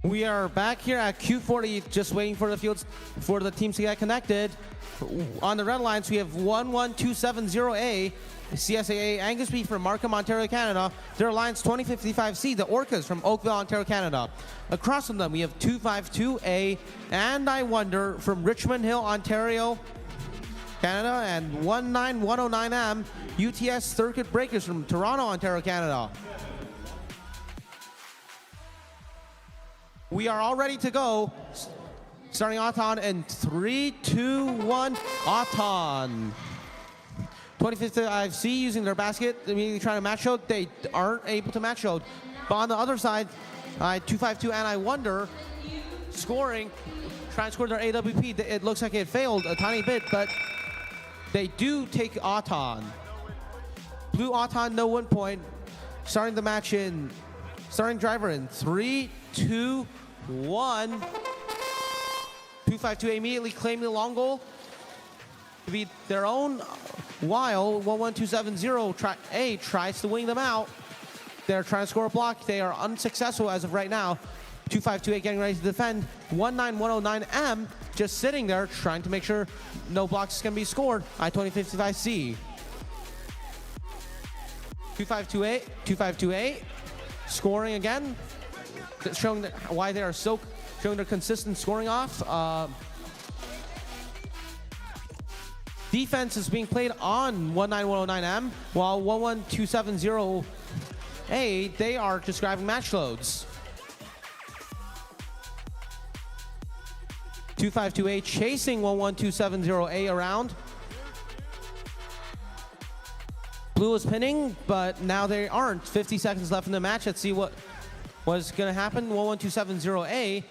We are back here at Q40, just waiting for the fields, for the teams to get connected. On the red lines, we have 11270A, CSAA Angus B from Markham, Ontario, Canada. Their Alliance 2055C, the Orcas from Oakville, Ontario, Canada. Across from them, we have 252A and I Wonder from Richmond Hill, Ontario, Canada, and 19109M UTS Circuit Breakers from Toronto, Ontario, Canada. We are all ready to go. Starting Auton in 3, 2, 1, Auton. 2055C using their basket, immediately trying to match load. They aren't able to match load. But on the other side, 252 and I Wonder scoring, trying to score their AWP. It looks like it failed a tiny bit, but they do take Auton. Blue Auton, no 1 point. Starting the match in, starting driver in 3, 2, 1. 252 immediately claiming the long goal to be their own, while 11270A tries to wing them out. They're trying to score a block. They are unsuccessful as of right now. 252A getting ready to defend. 19109M just sitting there trying to make sure no blocks can be scored. I-2055C. 252A scoring again, showing why they are so, showing their consistent scoring off. Defense is being played on 19109M, while 11270A, they are just grabbing match loads. 252A chasing 11270A around. Blue is pinning, but now they aren't. 50 seconds left in the match. Let's see what was going to happen. 11270A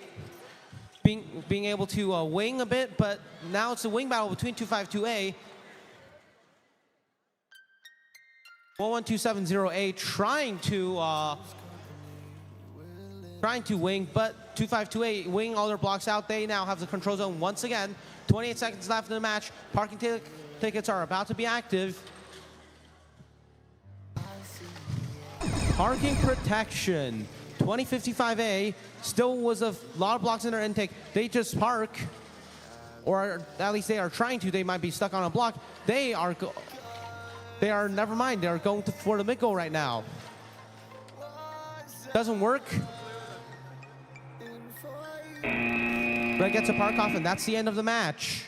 being able to wing a bit, but now it's a wing battle between 252A. 11270A trying to wing, but 252A wing all their blocks out. They now have the control zone once again. 28 seconds left in the match. Parking tickets are about to be active. Parking protection. 2055A still was a lot of blocks in their intake. They just park, or at least they are trying to. They might be stuck on a block. They are never mind. They are going for the mid goal right now. Doesn't work. Red gets a park off, and that's the end of the match.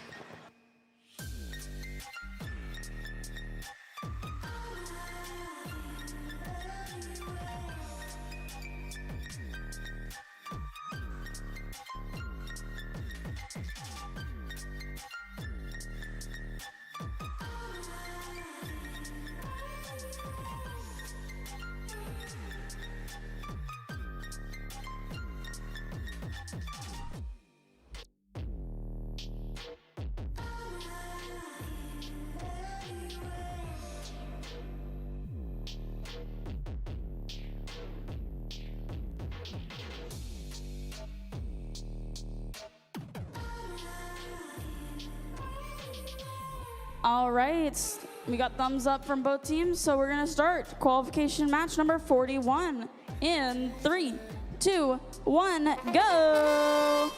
All right, we got thumbs up from both teams, so we're gonna start qualification match number 41 in 3, 2, 1, go!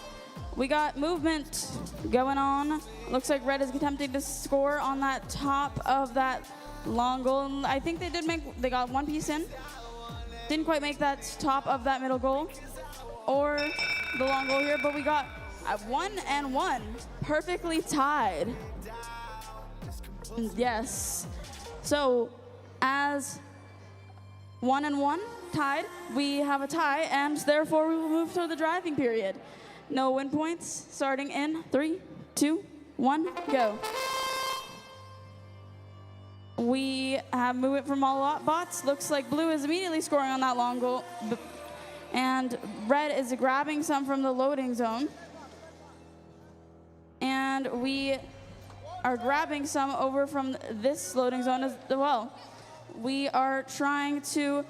We got movement going on. Looks like red is attempting to score on that top of that long goal. I think they got one piece in. Didn't quite make that top of that middle goal or the long goal here, but we got 1-1, perfectly tied. Yes. So as 1-1 tied, we have a tie, and therefore we will move to the driving period. No win points, starting in 3, 2, 1, go. We have movement from all bots. Looks like blue is immediately scoring on that long goal, and red is grabbing some from the loading zone. And we are grabbing some over from this loading zone as well. We are trying to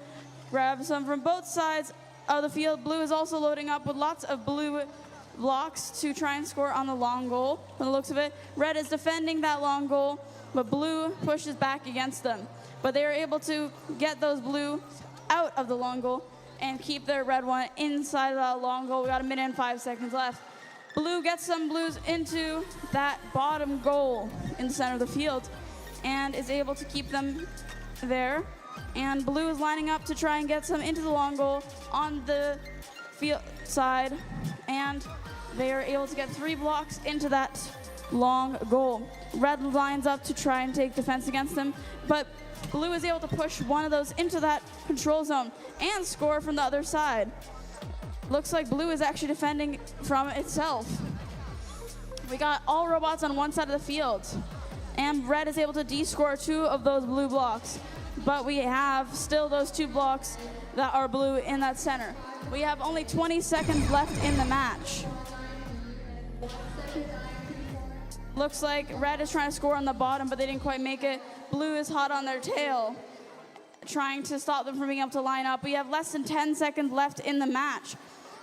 grab some from both sides of the field. Blue is also loading up with lots of blue blocks to try and score on the long goal. From the looks of it, red is defending that long goal, but blue pushes back against them. But they are able to get those blue out of the long goal and keep their red one inside of that long goal. We got 1 minute and 5 seconds left. Blue gets some blues into that bottom goal in the center of the field and is able to keep them there. And blue is lining up to try and get some into the long goal on the field side, and they are able to get 3 blocks into that long goal. Red lines up to try and take defense against them, but blue is able to push one of those into that control zone and score from the other side. Looks like blue is actually defending from itself. We got all robots on one side of the field, and red is able to de-score 2 of those blue blocks, but we have still those 2 blocks that are blue in that center. We have only 20 seconds left in the match. Looks like red is trying to score on the bottom, but they didn't quite make it. Blue is hot on their tail, trying to stop them from being able to line up. We have less than 10 seconds left in the match.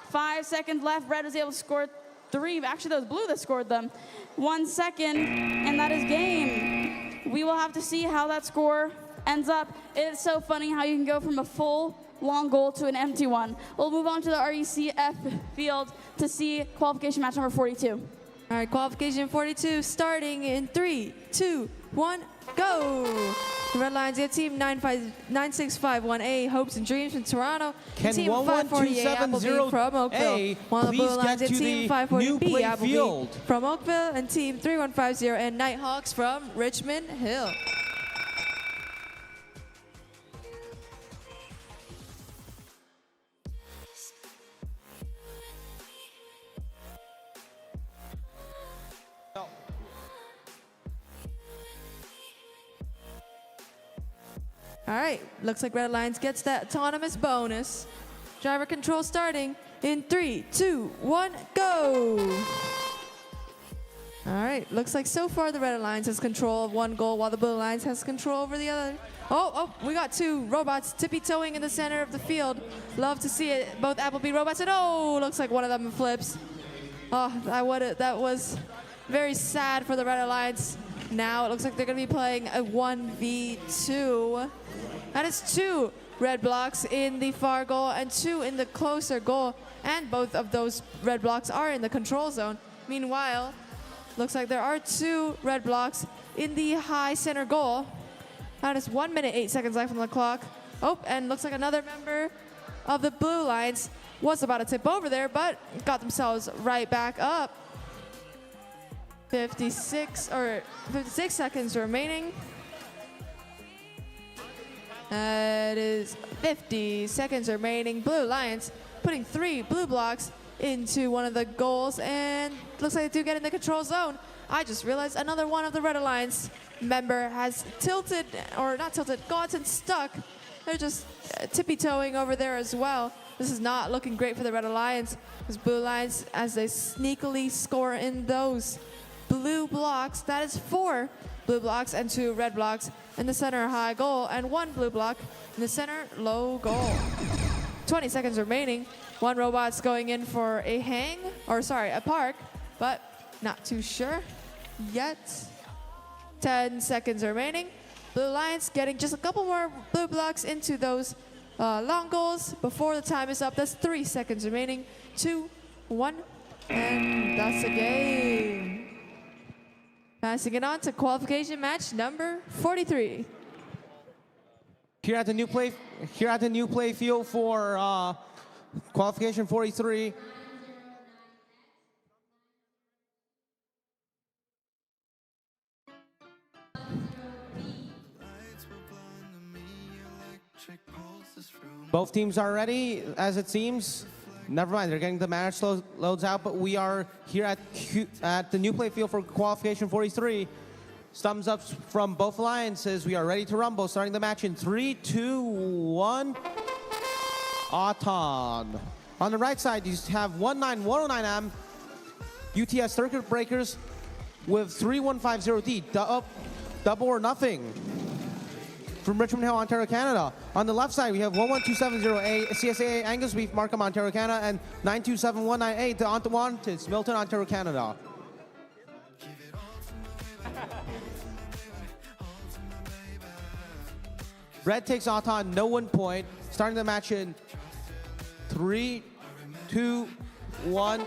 5 seconds left. Red was able to score 3. Actually, that was blue that scored them. 1 second, and that is game. We will have to see how that score ends up. It's so funny how you can go from a full long goal to an empty one. We'll move on to the RECF field to see qualification match number 42. All right, qualification 42 starting in 3, 2, 1, go! The Red Lions get team 9651A, Hopes and Dreams from Toronto. Can Team 548 Appleby from Oakville. A While the Blue please Lions get get to team the 540B new play Appleby field? from Oakville, and team 3150 and Nighthawks from Richmond Hill. All right, looks like Red Lions gets that autonomous bonus. Driver control starting in 3, 2, 1, go! All right, looks like so far the Red Lions has control of 1 goal while the Blue Lions has control over the other. Oh, we got 2 robots tippy-toeing in the center of the field. Love to see it, both Appleby robots, and looks like one of them flips. Oh, that was very sad for the Red Alliance. Now it looks like they're gonna be playing a 1v2. That is 2 red blocks in the far goal and 2 in the closer goal, and both of those red blocks are in the control zone. Meanwhile, looks like there are 2 red blocks in the high center goal. That is 1 minute, 8 seconds left on the clock. Oh, and looks like another member of the Blue Lions was about to tip over there, but got themselves right back up. 56 seconds remaining. That is 50 seconds remaining. Blue Lions putting 3 blue blocks into one of the goals, and looks like they do get in the control zone. I just realized another one of the Red Alliance member has tilted, or not tilted, gotten stuck. They're just tippy-toeing over there as well. This is not looking great for the Red Alliance, because Blue Lions, as they sneakily score in those blue blocks, that is 4 blue blocks and 2 red blocks in the center high goal, and 1 blue block in the center low goal. 20 seconds remaining. 1 robot's going in for a a park, but not too sure yet. 10 seconds remaining. Blue Lions getting just a couple more blue blocks into those long goals before the time is up. That's 3 seconds remaining. 2, 1, and that's the game. Passing it on to qualification match number 43. Here at the new play field for qualification 43. Both teams are ready, as it seems. Never mind, they're getting the managed loads out, but we are here at the new play field for qualification 43. Thumbs up from both alliances. We are ready to rumble, starting the match in 3, 2, 1. Auton. On the right side, you have 19109M UTS circuit breakers with 3150D, double or nothing, from Richmond Hill, Ontario, Canada. On the left side, we have 11270A CSAA Angus Beef, Markham, Ontario, Canada, and 927198 the Ontawantis, Milton, Ontario, Canada. Red takes Auton, no win point. Starting the match in 3, 2, 1.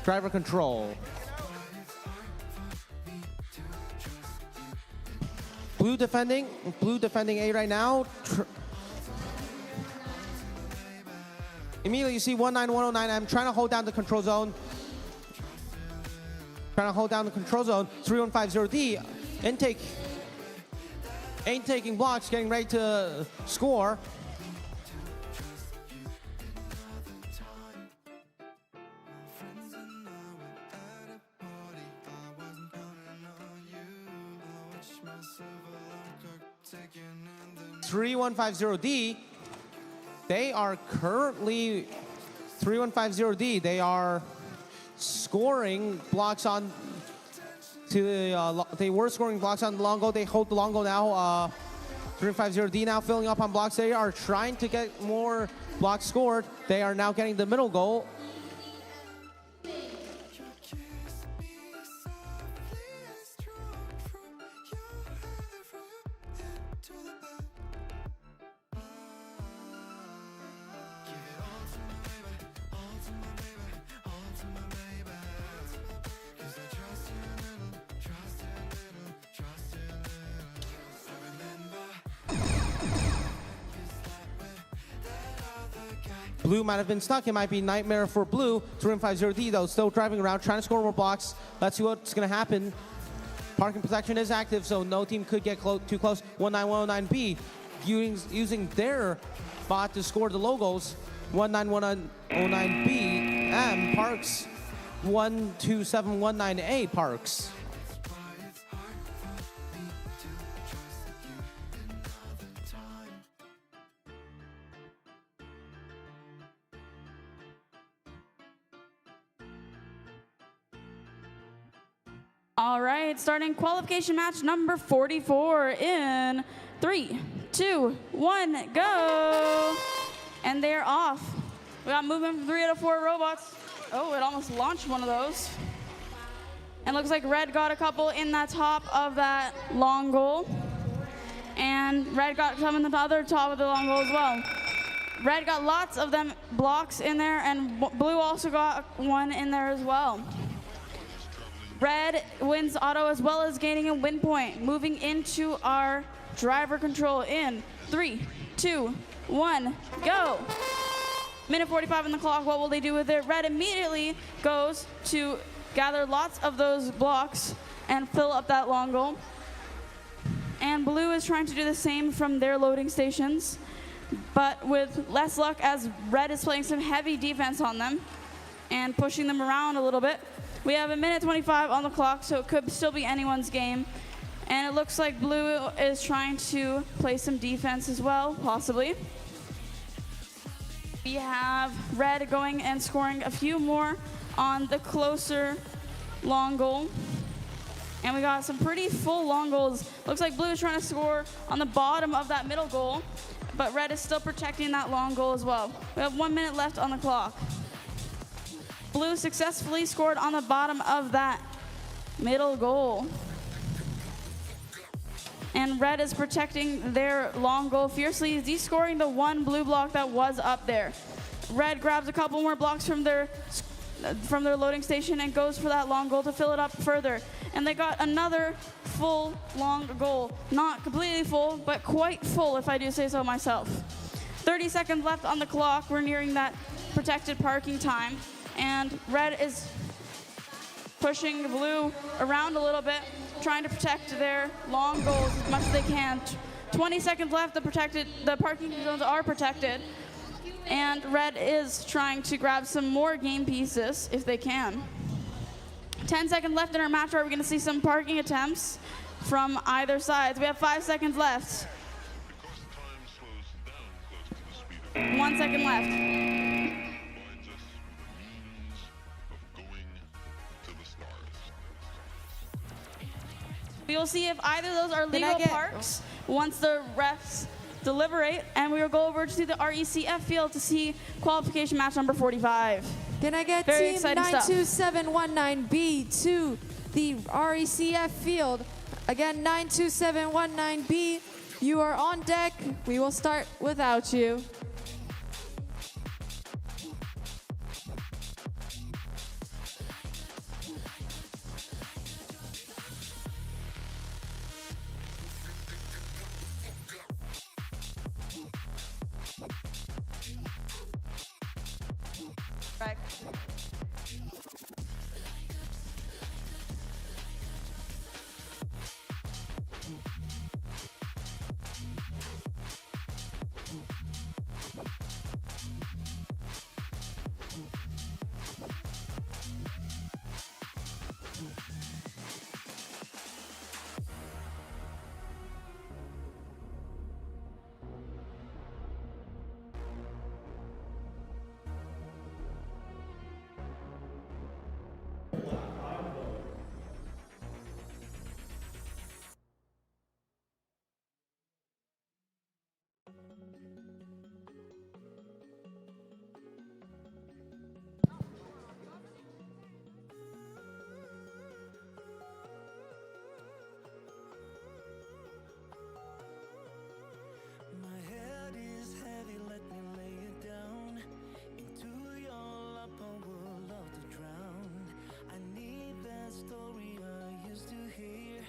Driver control. Blue defending A right now. Immediately you see 19109M trying to hold down the control zone. 3150D. Intake. Ain't taking blocks, getting ready to score. .3150D. They are currently 3150D. They are scoring blocks on to the. They were scoring blocks on the long goal. They hold the long goal now. 3150D now filling up on blocks. They are trying to get more blocks scored. They are now getting the middle goal. Blue might have been stuck. It might be nightmare for Blue. 3150D though, still driving around, trying to score more blocks. Let's see what's going to happen. Parking protection is active, so no team could get too close. 19109B using their bot to score the logos. 19109B M parks. 12719A parks. All right, starting qualification match number 44 in 3, 2, 1, go. And they're off. We got movement from 3 out of 4 robots. Oh, it almost launched one of those. And looks like red got a couple in that top of that long goal. And red got some in the other top of the long goal as well. Red got lots of them blocks in there, and blue also got one in there as well. Red wins auto as well as gaining a win point. Moving into our driver control in 3, 2, 1, go. Minute 45 on the clock. What will they do with it? Red immediately goes to gather lots of those blocks and fill up that long goal. And blue is trying to do the same from their loading stations, but with less luck as red is playing some heavy defense on them and pushing them around a little bit. We have a minute 25 on the clock, so it could still be anyone's game. And it looks like blue is trying to play some defense as well, possibly. We have red going and scoring a few more on the closer long goal. And we got some pretty full long goals. Looks like blue is trying to score on the bottom of that middle goal, but red is still protecting that long goal as well. We have 1 minute left on the clock. Blue successfully scored on the bottom of that middle goal. And red is protecting their long goal fiercely, descoring the one blue block that was up there. Red grabs a couple more blocks from their loading station and goes for that long goal to fill it up further. And they got another full long goal. Not completely full, but quite full if I do say so myself. 30 seconds left on the clock. We're nearing that protected parking time. And red is pushing blue around a little bit, trying to protect their long goals as much as they can. 20 seconds left, the parking zones are protected. And red is trying to grab some more game pieces if they can. 10 seconds left in our match. Are we going to see some parking attempts from either side? We have 5 seconds left. 1 second left. We will see if either of those are legal parks once the refs deliberate, and we will go over to the RECF field to see qualification match number 45. Can I get Very team exciting stuff. 92719B to the RECF field? Again, 92719B, you are on deck. We will start without you. My head is heavy, let me lay it down. Into your lap I would love to drown. I need that story I used to hear,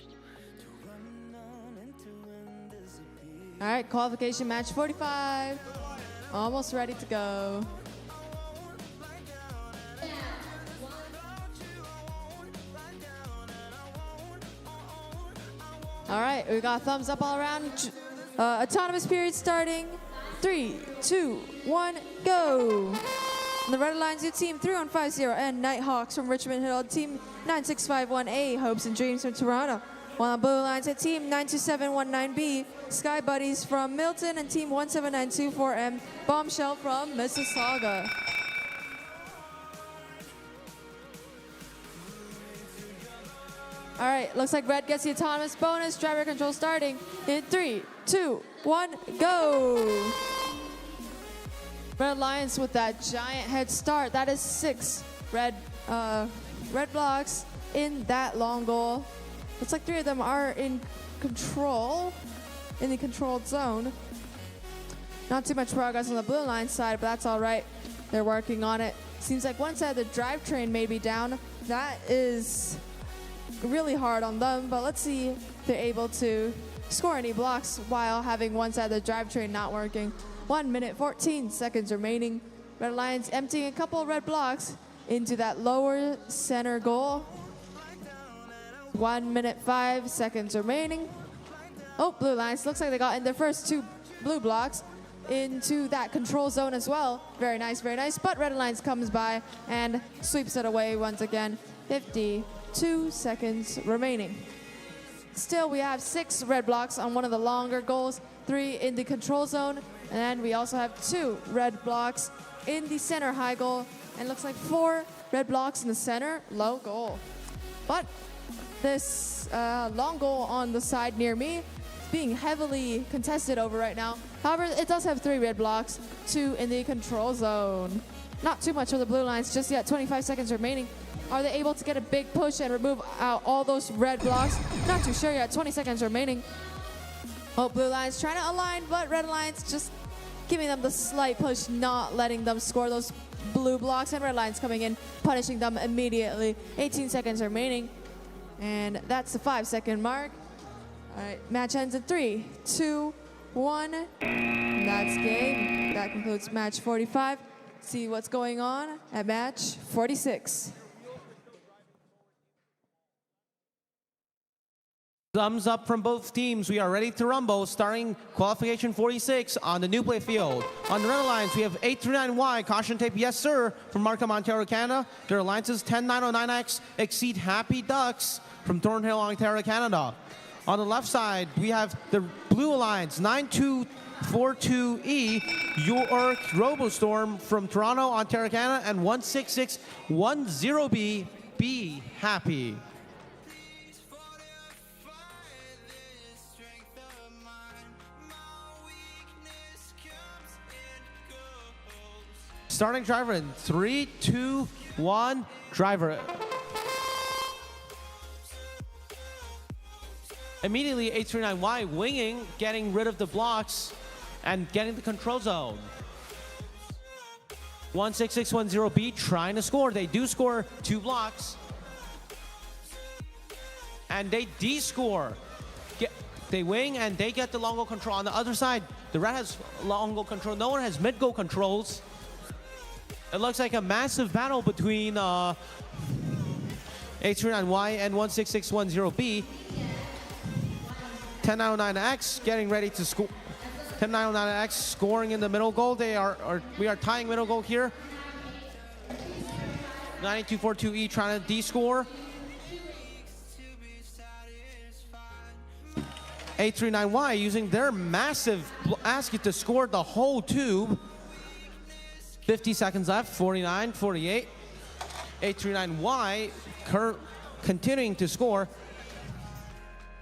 to run on and to end disappear. All right, qualification match 45. Almost ready to go. All right, we got thumbs up all around. Autonomous period starting. 3, 2, 1, go. On the red lines, your team 3150 and Nighthawks from Richmond Hill, team 9651A, Hopes and Dreams from Toronto. While on blue lines, at team 92719B, Sky Buddies from Milton, and team 17924M, Bombshell from Mississauga. All right, looks like red gets the autonomous bonus. Driver control starting in 3, 2, 1, go. Red Lions with that giant head start. That is 6 red blocks in that long goal. Looks like 3 of them are in control, in the controlled zone. Not too much progress on the blue line side, but that's all right. They're working on it. Seems like one side of the drivetrain may be down. That is really hard on them, but let's see if they're able to score any blocks while having one side of the drivetrain not working. 1 minute, 14 seconds remaining. Red Lions emptying a couple red blocks into that lower center goal. 1 minute, 5 seconds remaining. Oh, blue Lions, looks like they got in their first 2 blue blocks into that control zone as well. Very nice, but red Lions comes by and sweeps it away once again. 52 seconds remaining. Still, we have 6 red blocks on one of the longer goals, 3 in the control zone, and we also have 2 red blocks in the center high goal, and looks like 4 red blocks in the center low goal. But this long goal on the side near me is being heavily contested over right now. However, it does have 3 red blocks, 2 in the control zone. Not too much for the blue lines just yet, 25 seconds remaining. Are they able to get a big push and remove out all those red blocks? Not too sure yet. 20 seconds remaining. Oh, Blue Alliance trying to align, but Red Alliance just giving them the slight push, not letting them score those blue blocks, and Red Alliance coming in, punishing them immediately. 18 seconds remaining, and that's the 5-second mark. All right, match ends in 3, 2, 1. That's game. That concludes match 45. See what's going on at match 46. Thumbs up from both teams. We are ready to rumble, starting qualification 46 on the new play field. On the Red Alliance, we have 839Y, caution tape, yes sir, from Markham, Ontario, Canada. Their alliances 10909X exceed Happy Ducks from Thornhill, Ontario, Canada. On the left side, we have the Blue Alliance 9242E, York Robostorm from Toronto, Ontario, Canada, and 16610B, Be Happy. Starting driver in 3, 2, 1, driver. Immediately, 839Y winging, getting rid of the blocks and getting the control zone. 16610B trying to score. They do score 2 blocks. And they de-score. They wing and they get the long goal control. On the other side, the red has long goal control. No one has mid goal controls. It looks like a massive battle between 839Y and 16610B. 10909X getting ready to score. 10909X scoring in the middle goal. We are tying middle goal here. 9242E trying to de-score. 839Y using their massive basket to score the whole tube. 50 seconds left, 49, 48. 839Y continuing to score.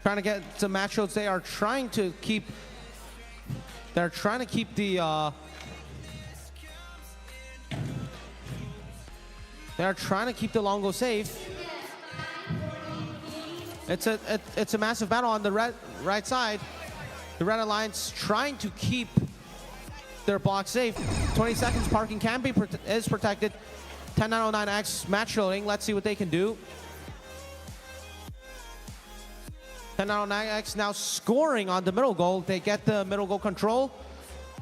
Trying to get some match shots. They are trying to keep. They're trying to keep the. They are trying to keep the long goal safe. It's a massive battle on the right side. The Red Alliance trying to keep their block safe. 20 seconds. Parking can be is protected. 10909X match loading. Let's see what they can do. 10909X now scoring on the middle goal. They get the middle goal control.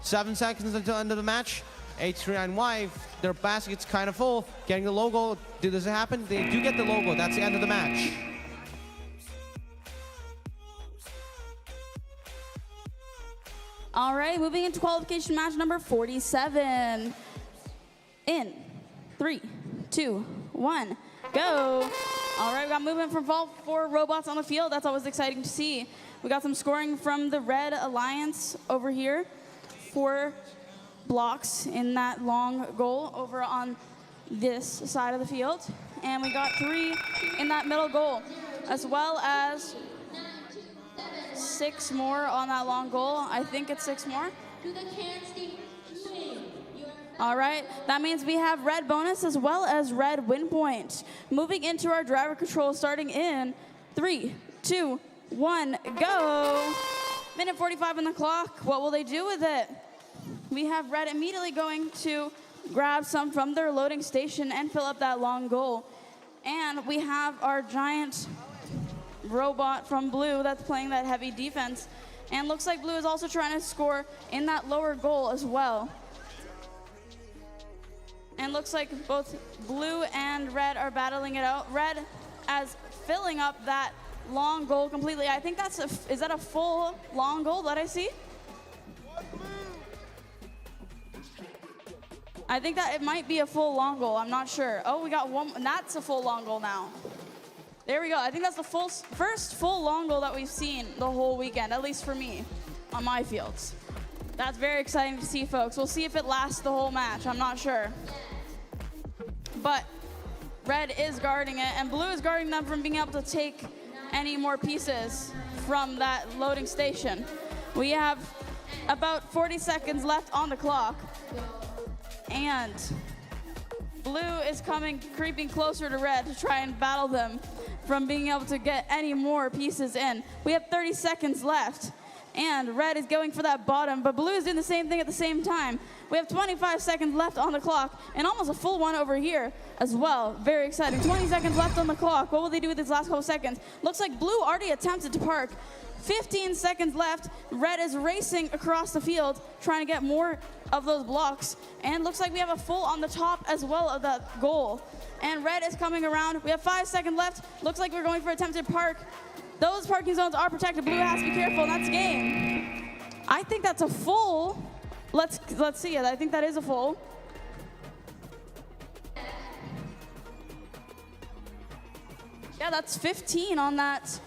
7 seconds until the end of the match. 839Y, their basket's kind of full. Getting the logo. Does it happen? They do get the logo. That's the end of the match. All right, moving into qualification match number 47. In 3, 2, 1, go. All right, we got movement from all 4 robots on the field. That's always exciting to see. We got some scoring from the Red Alliance over here. 4 blocks in that long goal over on this side of the field. And we got 3 in that middle goal, as well as 6 more on that long goal. I think it's 6 more. All right, that means we have red bonus as well as red win point. Moving into our driver control starting in 3, 2, 1, go. Minute 45 on the clock. What will they do with it? We have red immediately going to grab some from their loading station and fill up that long goal. And we have our giant robot from blue that's playing that heavy defense. And looks like blue is also trying to score in that lower goal as well. And looks like both blue and red are battling it out. Red as filling up that long goal completely. I think that's is that a full long goal that I see? I think that it might be a full long goal. I'm not sure. Oh, we got one. That's a full long goal now. There we go. I think that's the first full long goal that we've seen the whole weekend, at least for me, on my fields. That's very exciting to see, folks. We'll see if it lasts the whole match. I'm not sure. But red is guarding it, and blue is guarding them from being able to take any more pieces from that loading station. We have about 40 seconds left on the clock. And Blue is creeping closer to red to try and battle them from being able to get any more pieces in. We have 30 seconds left, and red is going for that bottom, but blue is doing the same thing at the same time. We have 25 seconds left on the clock, and almost a full one over here as well. Very exciting. 20 seconds left on the clock. What will they do with these last couple seconds? Looks like blue already attempted to park. 15 seconds left. Red is racing across the field, trying to get more of those blocks. And looks like we have a full on the top as well of that goal. And red is coming around. We have 5 seconds left. Looks like we're going for attempted park. Those parking zones are protected. Blue has to be careful, and that's game. I think that's a full. Let's see it. I think that is a full. Yeah, that's 15 on that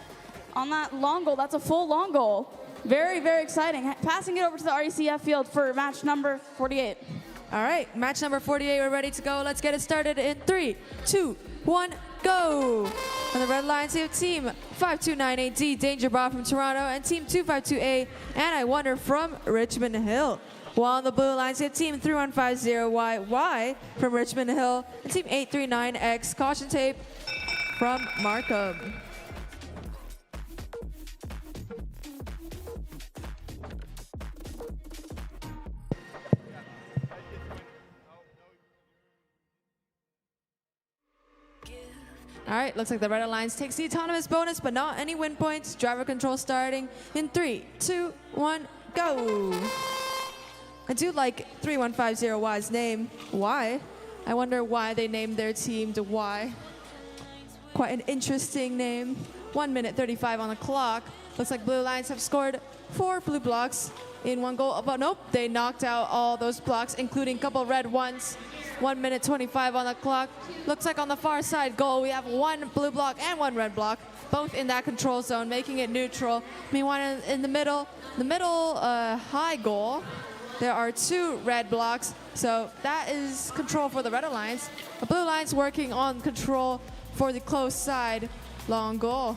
long goal. That's a full long goal. Very, very exciting. Passing it over to the RECF field for match number 48. All right, match number 48, we're ready to go. Let's get it started in 3, 2, 1, go. On the red lines, we have team 5298D, Danger Bob from Toronto, and team 252A, and I Wonder from Richmond Hill. While on the blue lines, we have team 3150YY from Richmond Hill, and team 839X, Caution Tape from Markham. All right, looks like the Red Alliance takes the autonomous bonus, but not any win points. Driver control starting in 3, 2, 1, go. I do like 3150Y's name. Why? I wonder why they named their team to Y. Quite an interesting name. 1 minute 35 on the clock. Looks like Blue Alliance have scored 4 blue blocks in 1 goal, but nope, they knocked out all those blocks, including a couple red ones. 1 minute 25 on the clock. Looks like on the far side goal, we have 1 blue block and 1 red block, both in that control zone, making it neutral. Meanwhile, in the middle high goal, there are 2 red blocks, so that is control for the Red Alliance. The Blue Alliance working on control for the close side long goal.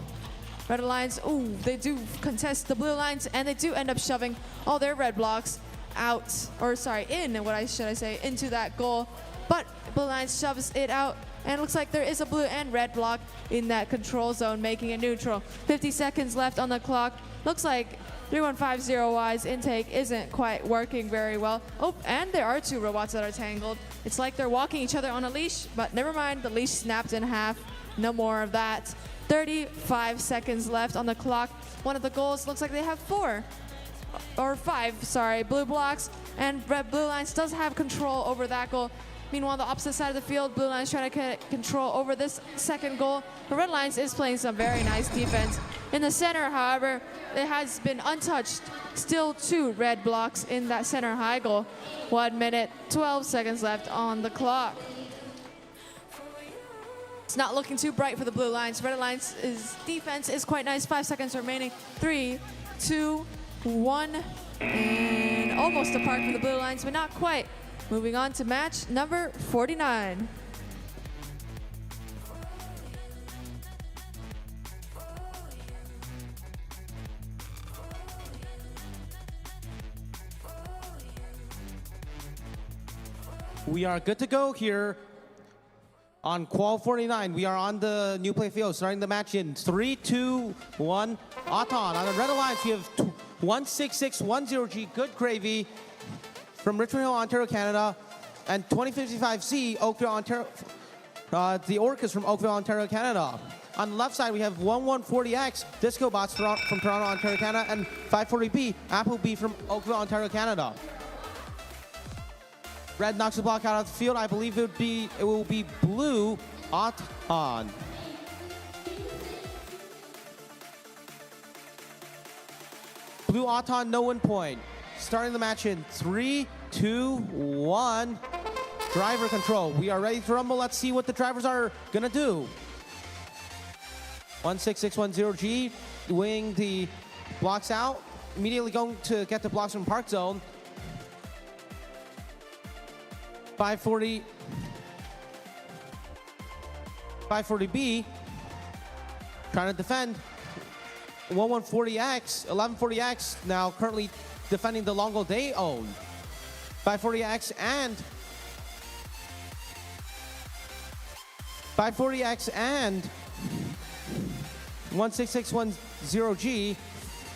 Red Alliance, ooh, they do contest the Blue Alliance, and they do end up shoving all their red blocks out, or sorry, into that goal. But Blue Alliance shoves it out, and it looks like there is a blue and red block in that control zone, making it neutral. 50 seconds left on the clock. Looks like 3150Y's intake isn't quite working very well. Oh, and there are 2 robots that are tangled. It's like they're walking each other on a leash, but never mind, the leash snapped in half. No more of that. 35 seconds left on the clock. One of the goals looks like they have 5 blue blocks, and Blue Alliance does have control over that goal. Meanwhile, the opposite side of the field, Blue Alliance trying to get control over this second goal. The Red Alliance is playing some very nice defense. In the center, however, it has been untouched. Still 2 red blocks in that center high goal. 1 minute, 12 seconds left on the clock. It's not looking too bright for the Blue Alliance. Red Alliance's defense is quite nice. 5 seconds remaining. 3, 2, 1, and almost a park for the Blue Alliance, but not quite. Moving on to match number 49. We are good to go here on Qual 49. We are on the new play field, starting the match in 3, 2, 1. Auton. On the Red Alliance, we have 16610G, Good Gravy from Richmond Hill, Ontario, Canada, and 2055C, Oakville, Ontario. The Orcas from Oakville, Ontario, Canada. On the left side, we have 1140X, Disco Bots from Toronto, Ontario, Canada, and 540B, Applebee from Oakville, Ontario, Canada. Red knocks the block out of the field. I believe it will be blue on. Blue Auton, no win point. Starting the match in 3, 2, 1. Driver control. We are ready to rumble. Let's see what the drivers are gonna do. 16610G wing the blocks out. Immediately going to get the blocks from park zone. 540B trying to defend. 1140X now currently defending the long goal they own. 540X and V5RC and 16610G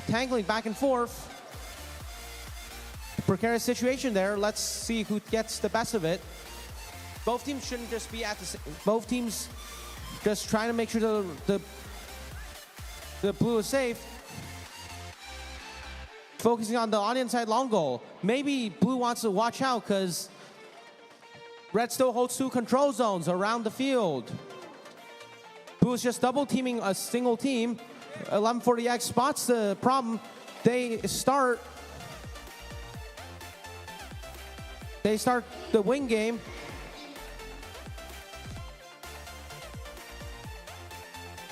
tangling back and forth. Precarious situation there. Let's see who gets the best of it. Both teams shouldn't just be at the both teams just trying to make sure the blue is safe. Focusing on the inside long goal. Maybe blue wants to watch out because red still holds 2 control zones around the field. Blue is just double teaming a single team. 1140X spots the problem. They start the wing game.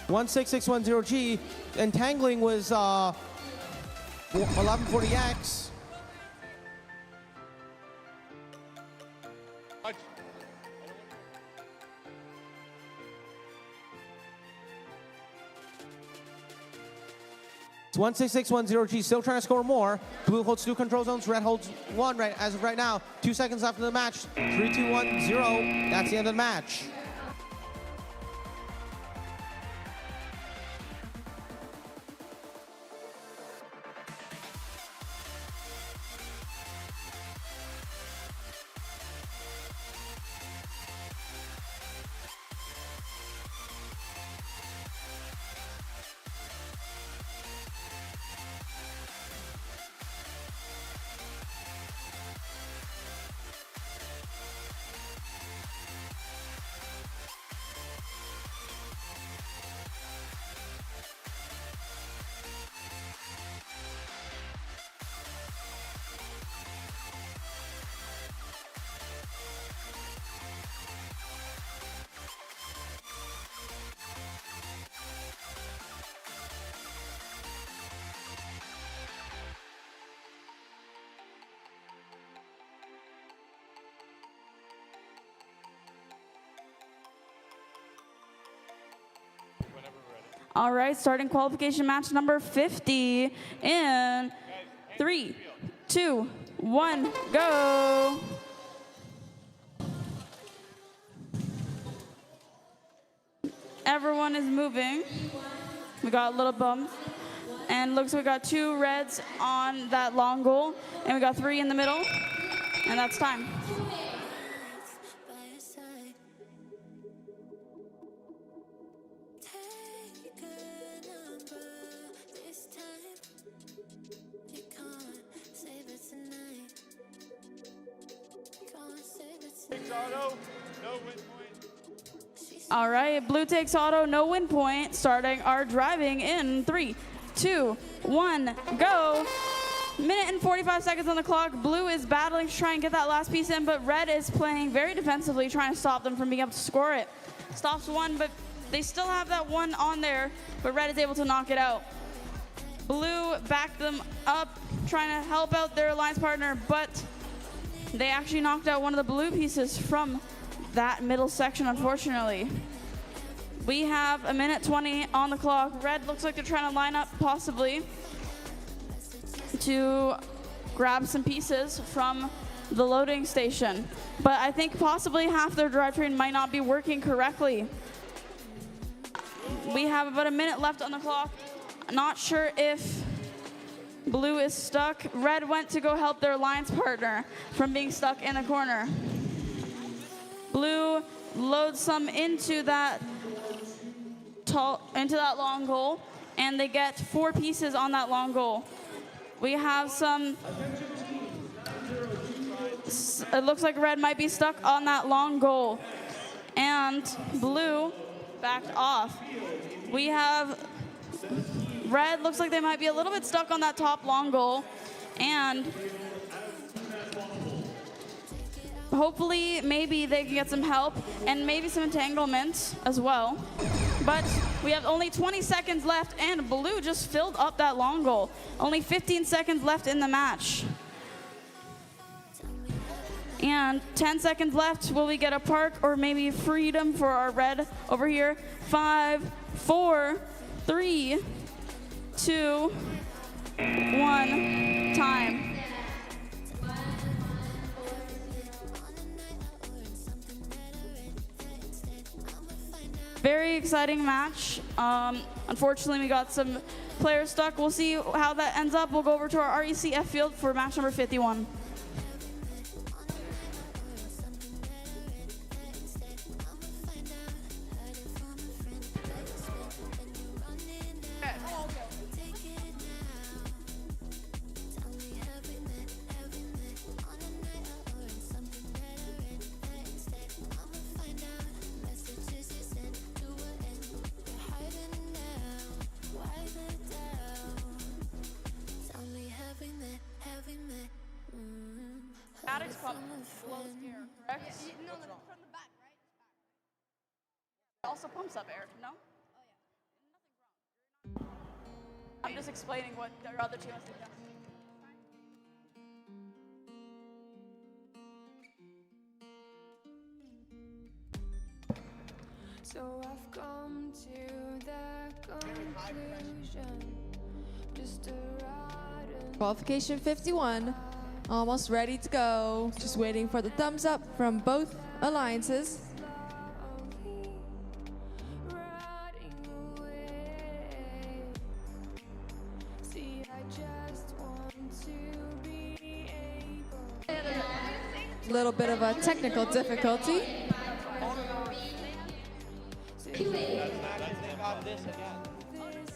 (16610G) entangling was 1140X. Touch. It's 16610G still trying to score more. Blue holds 2 control zones. Red holds 1 right as of right now. 2 seconds left in the match. 3, 2, 1, 0. That's the end of the match. All right, starting qualification match number 50 in 3, 2, 1, go. Everyone is moving. We got a little bump. And looks like we got 2 reds on that long goal. And we got 3 in the middle. And that's time. by your side. Take a number this time. You can't save it tonight. Can't save it Takes tonight. auto. No win point. All right, blue takes auto, no win point. Starting our driving in 3, 2, 1, go. Minute and 45 seconds on the clock. Blue is battling to try and get that last piece in, but red is playing very defensively, trying to stop them from being able to score it. Stops 1, but they still have that 1 on there, but red is able to knock it out. Blue backed them up, trying to help out their alliance partner, but they actually knocked out one of the blue pieces from that middle section, unfortunately. We have a minute 20 on the clock. Red looks like they're trying to line up possibly to grab some pieces from the loading station. But I think possibly half their drivetrain might not be working correctly. We have about a minute left on the clock. Not sure if blue is stuck. Red went to go help their alliance partner from being stuck in the corner. Blue loads some into that long goal, and they get 4 pieces on that long goal. We have some, it looks like red might be stuck on that long goal, and blue backed off. We have red, looks like they might be a little bit stuck on that top long goal, and hopefully, maybe they can get some help and maybe some entanglement as well. But we have only 20 seconds left, and blue just filled up that long goal. Only 15 seconds left in the match. And 10 seconds left. Will we get a park or maybe freedom for our red over here? 5, 4, 3, 2, 1, time. Very exciting match. Unfortunately, we got some players stuck. We'll see how that ends up. We'll go over to our RECF field for match number 51. Addicts pump blows air, correct? No, from the back, right? It also pumps up air, no? Oh, yeah. I'm just explaining what their other team has to do. So I've come to the conclusion, just a ride and Qualification 51, almost ready to go. Just waiting for the thumbs up from both alliances. slowly riding away. See, I just want to be able. Little bit of a technical difficulty.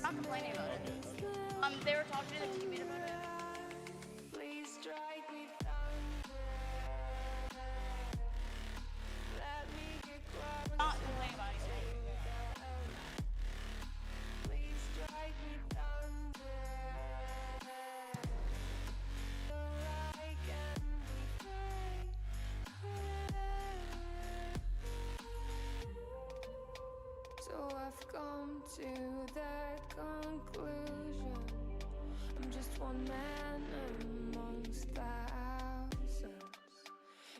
Not complaining about it. They were talking to the teammate about it. Please strike me thunder. Let me get close. Not complaining about anything. Please strike me thunder. So I can be free. So I've come to the conclusion, I'm just one man amongst thousands.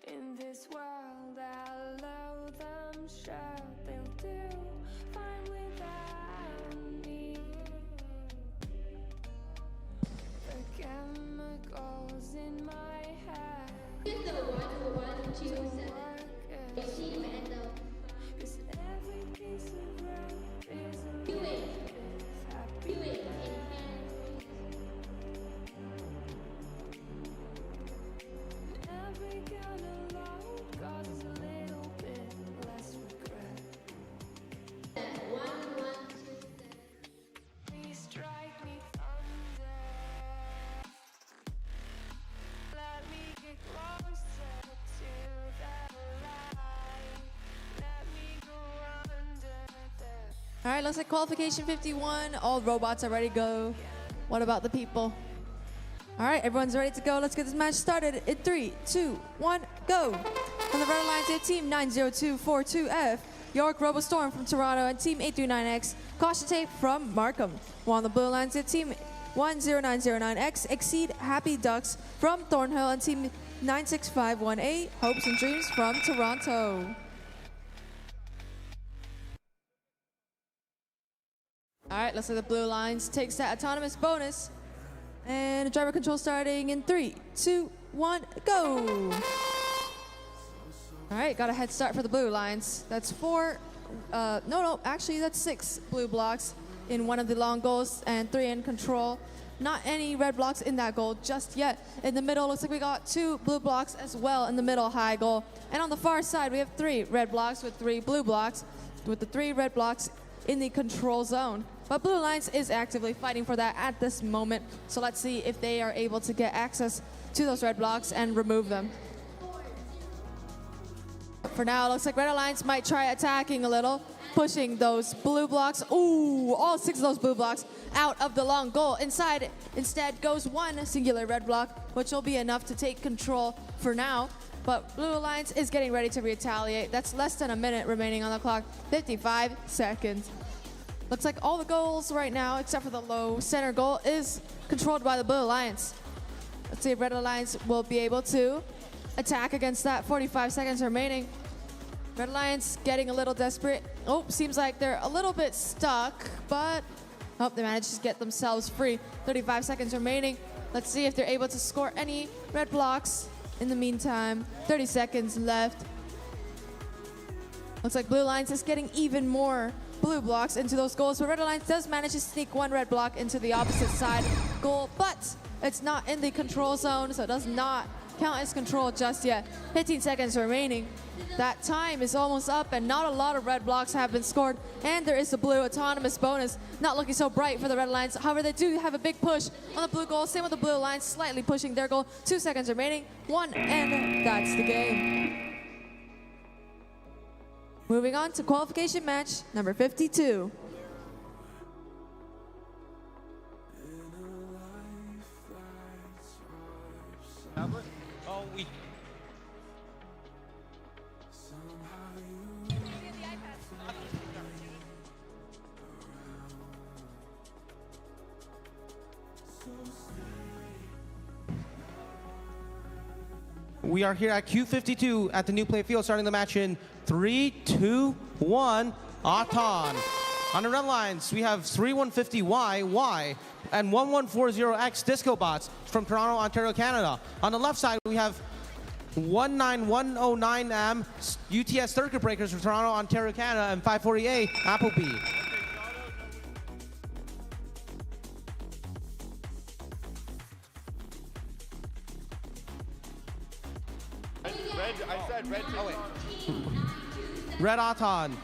In this world, I'll load them, sure they'll do fine without me. The chemicals in my head don't work as 'cause every piece of road is a little bit happy. Every kind of load causes a little bit less regret. Please strike me thunder. Let me get closer to the light. Let me go under the. All right, looks like qualification 51. All robots are ready to go. What about the people? All right, everyone's ready to go. Let's get this match started in 3, 2, 1, go. On the red line to Team 90242F, York RoboStorm from Toronto, and Team 839X, Caution Tape from Markham. While on the blue line to Team 10909X, Exceed Happy Ducks from Thornhill, and Team 96518, Hopes and Dreams from Toronto. All right, looks like the blue lines takes that autonomous bonus. And driver control starting in 3, 2, 1, go. All right, got a head start for the blue lines. That's 4, actually that's 6 blue blocks in one of the long goals and 3 in control. Not any red blocks in that goal just yet. In the middle, looks like we got 2 blue blocks as well in the middle high goal. And on the far side, we have 3 red blocks with 3 blue blocks, with the 3 red blocks in the control zone. But Blue Lines is actively fighting for that at this moment. So let's see if they are able to get access to those red blocks and remove them. For now, it looks like Red Alliance might try attacking a little, pushing those blue blocks. Ooh, all 6 of those blue blocks out of the long goal. Inside, instead, goes 1 singular red block, which will be enough to take control for now. But Blue Alliance is getting ready to retaliate. That's less than a minute remaining on the clock, 55 seconds. Looks like all the goals right now, except for the low center goal, is controlled by the Blue Alliance. Let's see if Red Alliance will be able to attack against that. 45 seconds remaining. Red Alliance getting a little desperate. Oh, seems like they're a little bit stuck, but oh, they managed to get themselves free. 35 seconds remaining. Let's see if they're able to score any red blocks in the meantime. 30 seconds left. Looks like Blue Alliance is getting even more blue blocks into those goals, but Red Alliance does manage to sneak one red block into the opposite side goal, but it's not in the control zone, so it does not count as control just yet. 15 seconds remaining. That time is almost up, and not a lot of red blocks have been scored, and there is the blue autonomous bonus. Not looking so bright for the Red Alliance. However, they do have a big push on the blue goal. Same with the Blue Alliance, slightly pushing their goal. 2 seconds remaining. 1, and that's the game. Moving on to qualification match number 52. Oh, we. We are here at Q52 at the new play field, starting the match in 3, 2, 1. Auton. On the red lines, we have 3150Y, and 1140X Disco Bots from Toronto, Ontario, Canada. On the left side, we have 19109M UTS Circuit Breakers from Toronto, Ontario, Canada, and 548 Appleby. Red, I said red. Oh, wait. Red Auton.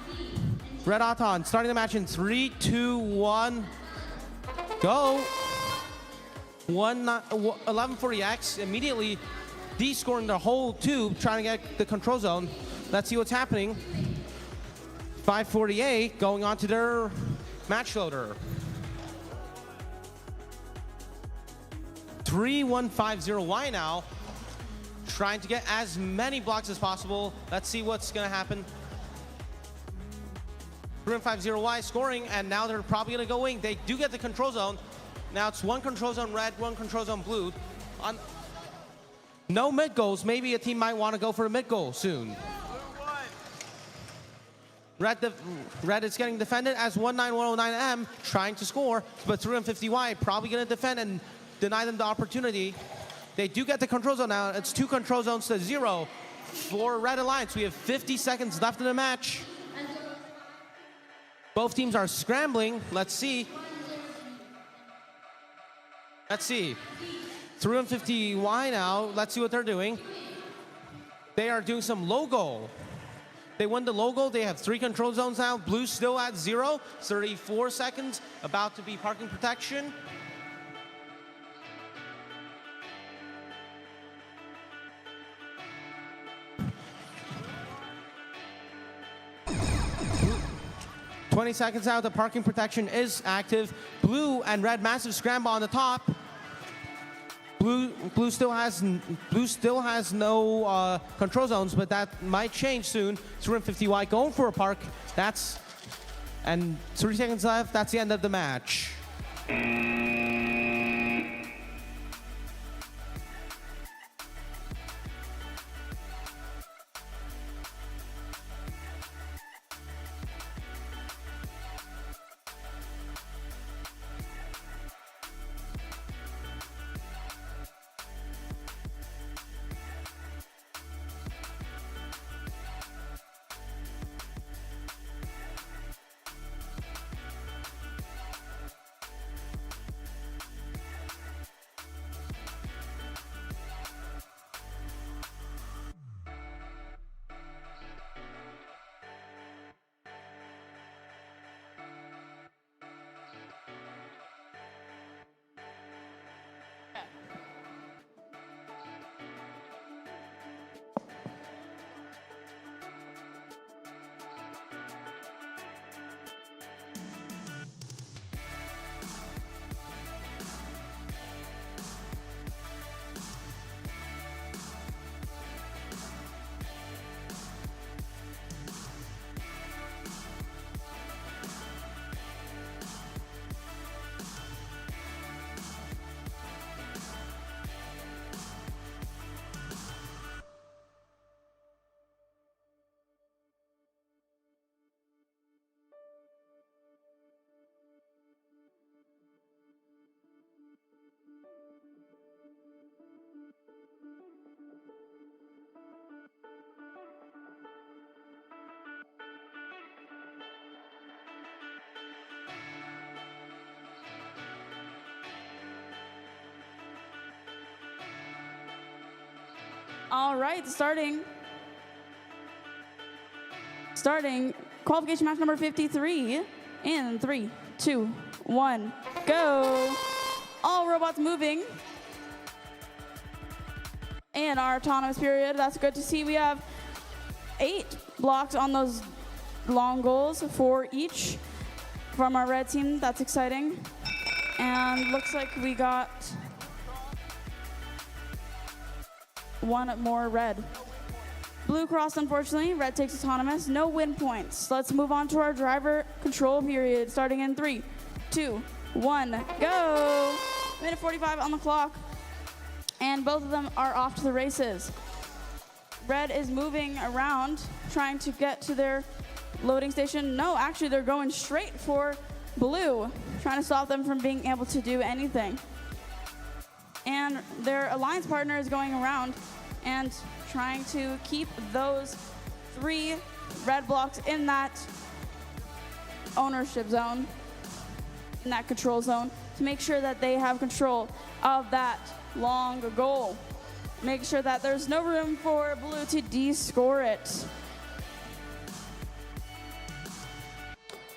Red Auton starting the match in 3, 2, 1. Go. 1140X immediately descoring the whole tube, trying to get the control zone. Let's see what's happening. 548 going on to their match loader. 3150Y now, trying to get as many blocks as possible. Let's see what's gonna happen. 3150Y scoring, and now they're probably gonna go wing. They do get the control zone. Now it's one control zone red, one control zone blue. On no mid goals, maybe a team might want to go for a mid goal soon. Red is getting defended as 19109M trying to score, but 350Y probably gonna defend and deny them the opportunity. They do get the control zone now. It's 2 control zones to 0 for Red Alliance. We have 50 seconds left in the match. Both teams are scrambling. Let's see. Let's see. 350Y now. Let's see what they're doing. They are doing some logo. They won the logo. They have 3 control zones now. Blue still at 0. 34 seconds. About to be parking protection. Twenty seconds out, the parking protection is active. Blue and red massive scramble on the top. Blue still has no control zones, but that might change soon. 350Y going for a park. And 3 seconds left. That's the end of the match. All right, starting qualification match number 53 in 3, 2, 1, go. All robots moving in our autonomous period. That's good to see. We have 8 blocks on those long goals, 4 each from our red team. That's exciting. And looks like we got 1 more red. Blue crossed, unfortunately. Red takes autonomous. No win points. Let's move on to our driver control period, starting in 3, 2, 1, go. Minute 45 on the clock. And both of them are off to the races. Red is moving around, trying to get to their loading station. No, actually, they're going straight for blue, trying to stop them from being able to do anything. And their alliance partner is going around and trying to keep those 3 red blocks in that ownership zone, in that control zone, to make sure that they have control of that long goal. Make sure that there's no room for blue to de-score it.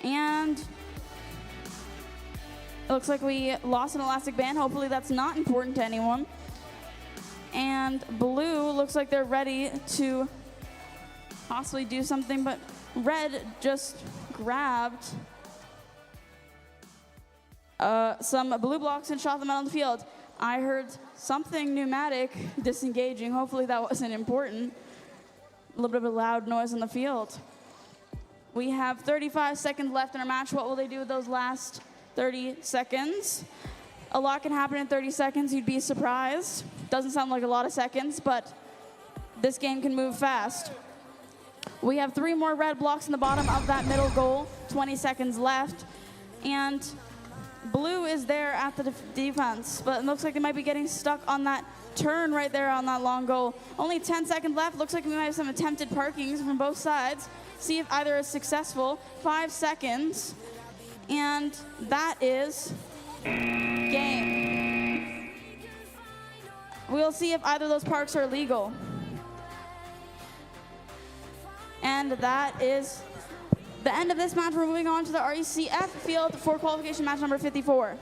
And it looks like we lost an elastic band. Hopefully that's not important to anyone. And blue looks like they're ready to possibly do something, but red just grabbed some blue blocks and shot them out on the field. I heard something pneumatic disengaging. Hopefully that wasn't important. A little bit of a loud noise on the field. We have 35 seconds left in our match. What will they do with those last 30 seconds? A lot can happen in 30 seconds. You'd be surprised. Doesn't sound like a lot of seconds, but this game can move fast. We have 3 more red blocks in the bottom of that middle goal. 20 seconds left. And blue is there at the defense, but it looks like they might be getting stuck on that turn right there on that long goal. Only 10 seconds left. Looks like we might have some attempted parkings from both sides. See if either is successful. 5 seconds. And that is game. We'll see if either of those parks are legal. And that is the end of this match. We're moving on to the RECF field for qualification match number 54.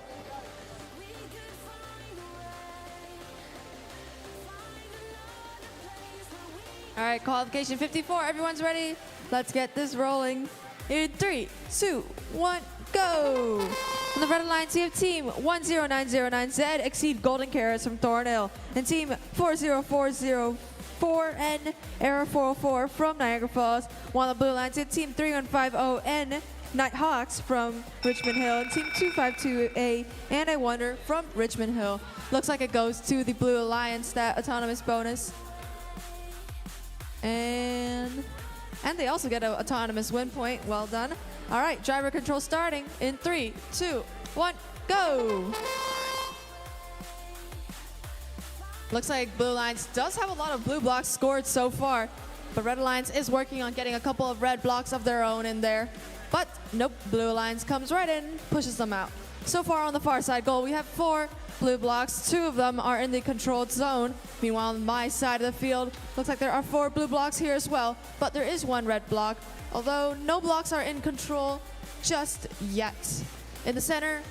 All right, qualification 54. Everyone's ready. Let's get this rolling. In 3, 2, 1, go. On the red alliance, we have team 10909Z, Exceed Golden Carrots from Thornhill, and team 40404N, Error 404 from Niagara Falls. While on the blue alliance, we have team 3150N, Nighthawks from Richmond Hill, and team 252A, and I Wonder from Richmond Hill. Looks like it goes to the blue alliance, that autonomous bonus. And they also get an autonomous win point. Well done. All right, driver control starting in 3, 2, 1, go. Looks like Blue Alliance does have a lot of blue blocks scored so far, but Red Alliance is working on getting a couple of red blocks of their own in there. But nope, Blue Alliance comes right in, pushes them out. So far on the far side goal, we have 4 blue blocks. 2 of them are in the controlled zone. Meanwhile, on my side of the field, looks like there are 4 blue blocks here as well, but there is 1 red block, although no blocks are in control just yet. In the center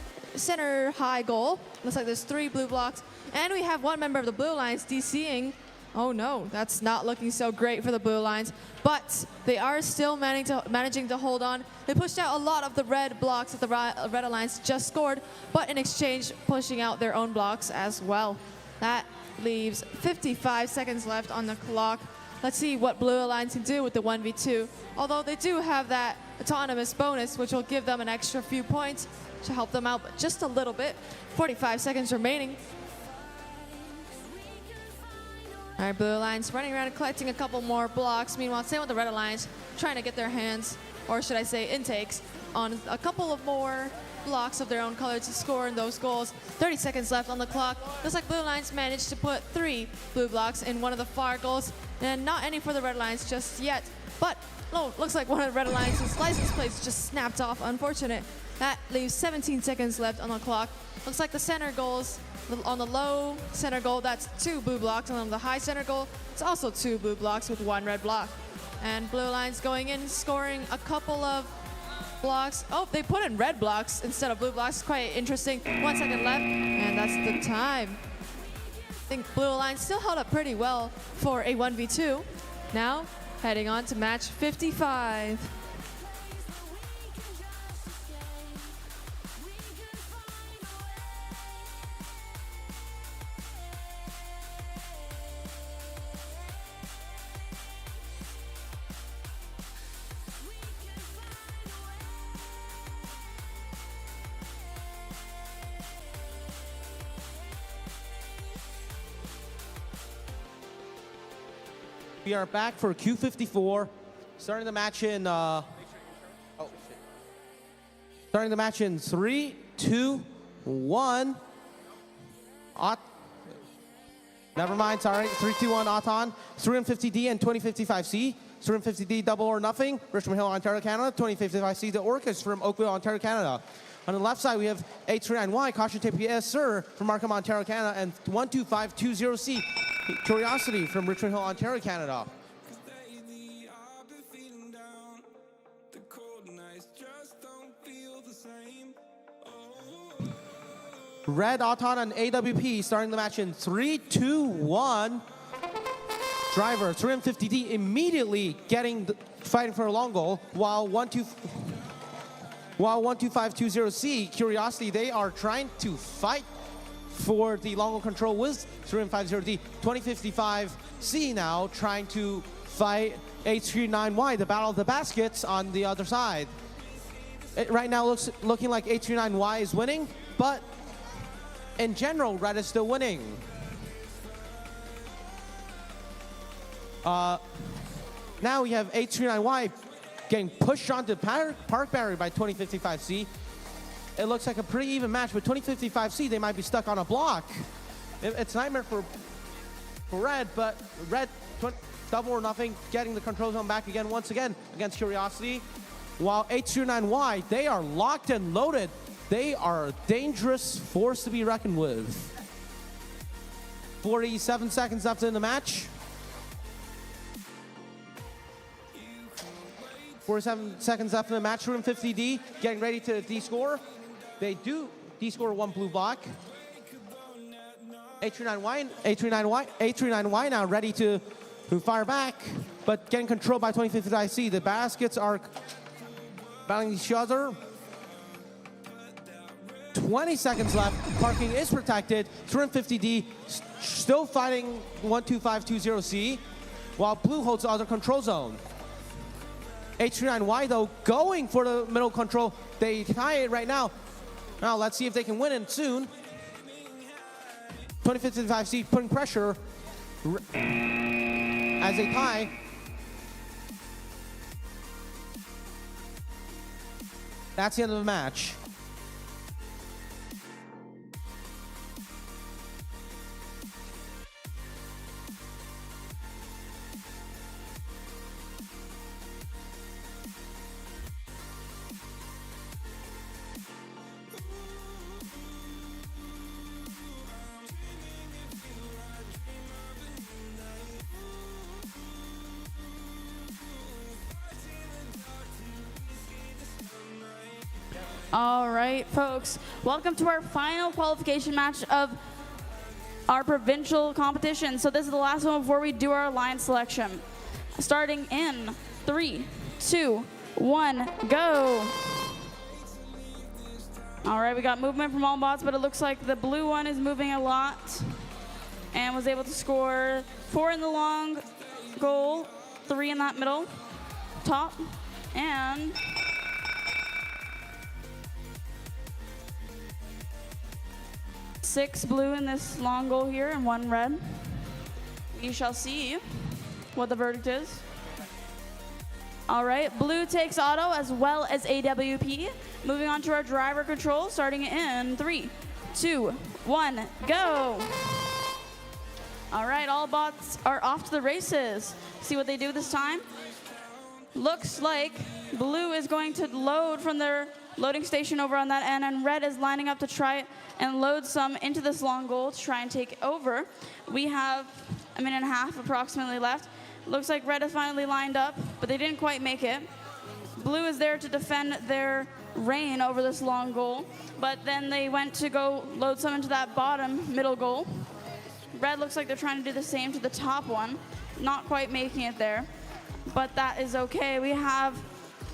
high goal, looks like there's 3 blue blocks, and we have 1 member of the Blue Alliance DCing. Oh no, that's not looking so great for the Blue Alliance, but they are still managing to hold on. They pushed out a lot of the red blocks that the Red Alliance just scored, but in exchange, pushing out their own blocks as well. That leaves 55 seconds left on the clock. Let's see what Blue Alliance can do with the 1v2, although they do have that autonomous bonus, which will give them an extra few points to help them out, but just a little bit. 45 seconds remaining. All right, Blue Alliance running around and collecting a couple more blocks. Meanwhile, same with the Red Alliance, trying to get their hands, or should I say intakes, on a couple of more blocks of their own color to score in those goals. 30 seconds left on the clock. Looks like Blue Alliance managed to put 3 blue blocks in one of the far goals, and not any for the Red Alliance just yet. But looks like one of the Red Alliance's license plates just snapped off. Unfortunate. That leaves 17 seconds left on the clock. Looks like the center goals, on the low center goal, that's 2 blue blocks. And on the high center goal, it's also 2 blue blocks with 1 red block. And Blue Alliance going in, scoring a couple of blocks. Oh, they put in red blocks instead of blue blocks. Quite interesting. 1 second left, and that's the time. I think Blue Alliance still held up pretty well for a 1v2. Now, heading on to match 55. We are back for Q54, starting the match in. Starting the match in 3, 2, 1. Never mind, sorry. 3, 2, 1, Auton. 350D and 2055C. 350D double or nothing. Richmond Hill, Ontario, Canada. 2055C, the Orcas from Oakville, Ontario, Canada. On the left side, we have 839Y, Caution Tape Yes Sir from Markham, Ontario, Canada, and 12520C, Curiosity from Richmond Hill, Ontario, Canada. Lately, I've been feeling down. The cold nights just don't feel the same. Red, Auton, and AWP starting the match in 3, 2, 1. Driver, 350D immediately fighting for a long goal, while 12520C, Curiosity, they are trying to fight for the long goal control with 350D. 2055C now trying to fight 839Y, the battle of the baskets on the other side. It right now looking like 839Y is winning, but in general, Red is still winning. Now we have 839Y getting pushed onto the park barrier by 2055C. It looks like a pretty even match, but 2055C, they might be stuck on a block. It's a nightmare for Red, but Red, double or nothing, getting the control zone back again, once again, against Curiosity. While 829Y, they are locked and loaded. They are a dangerous force to be reckoned with. 47 seconds left in the match. 47 seconds left in the match. Room 50D getting ready to D-score. They do D-score 1 blue block. 839Y now ready to fire back, but getting controlled by 2055C. The baskets are battling each other. 20 seconds left. Parking is proteced. 350D still fighting 12520C, while blue holds the other control zone. 839Y though going for the middle control. They tie it right now. Now let's see if they can win it soon. 2055C putting pressure as they tie. That's the end of the match. All right, folks. Welcome to our final qualification match of our provincial competition. So this is the last one before we do our line selection. Starting in 3, 2, 1, go. All right, we got movement from all bots, but it looks like the blue one is moving a lot and was able to score 4 in the long goal, 3 in that middle, top, and 6 blue in this long goal here and 1 red. We shall see what the verdict is. All right, blue takes auto as well as AWP. Moving on to our driver control, starting in 3, 2, 1, go. All right, all bots are off to the races. See what they do this time. Looks like blue is going to load from their loading station over on that end, and red is lining up to try and load some into this long goal to try and take over. We have a minute and a half approximately left. Looks like red is finally lined up, but they didn't quite make it. Blue is there to defend their reign over this long goal, but then they went to go load some into that bottom middle goal. Red looks like they're trying to do the same to the top one, not quite making it there, but that is okay. We have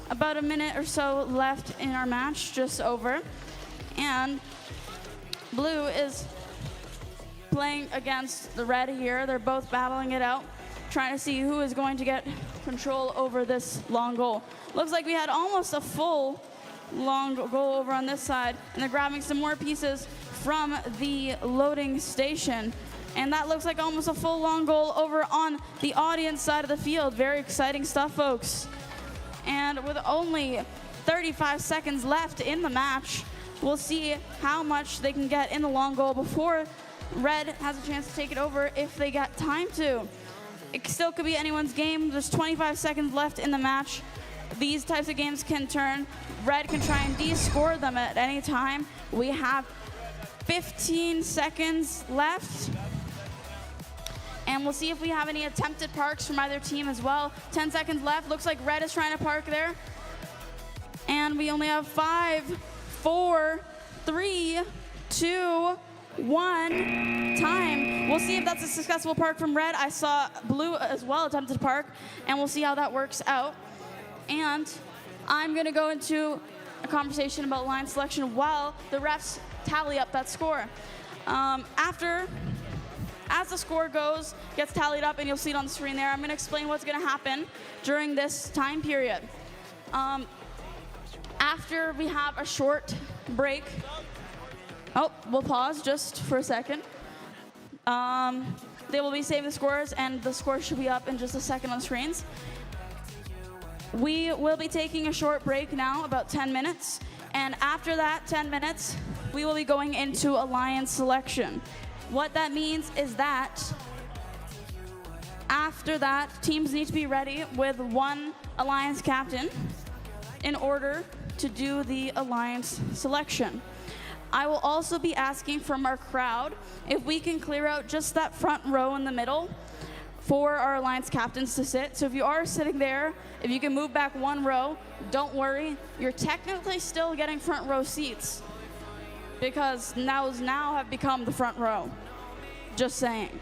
about a minute or so left in our match, just over, and blue is playing against the red here. They're both battling it out, trying to see who is going to get control over this long goal. Looks like we had almost a full long goal over on this side, and they're grabbing some more pieces from the loading station. And that looks like almost a full long goal over on the audience side of the field. Very exciting stuff, folks. And with only 35 seconds left in the match, we'll see how much they can get in the long goal before red has a chance to take it over if they got time to. It still could be anyone's game. There's 25 seconds left in the match. These types of games can turn. Red can try and de-score them at any time. We have 15 seconds left. And we'll see if we have any attempted parks from either team as well. 10 seconds left. Looks like red is trying to park there. And we only have 5, 4, 3, 2, 1, time. We'll see if that's a successful park from red. I saw blue as well attempt to park, and we'll see how that works out. And I'm gonna go into a conversation about line selection while the refs tally up that score. As the score gets tallied up, and you'll see it on the screen there, I'm gonna explain what's gonna happen during this time period. After we have a short break, we'll pause just for a second. They will be saving the scores, and the scores should be up in just a second on screens. We will be taking a short break now, about 10 minutes. And after that 10 minutes, we will be going into alliance selection. What that means is that after that, teams need to be ready with one alliance captain in order to do the alliance selection. I will also be asking from our crowd if we can clear out just that front row in the middle for our alliance captains to sit. So if you are sitting there, if you can move back one row, don't worry, you're technically still getting front row seats because nows now have become the front row. Just saying.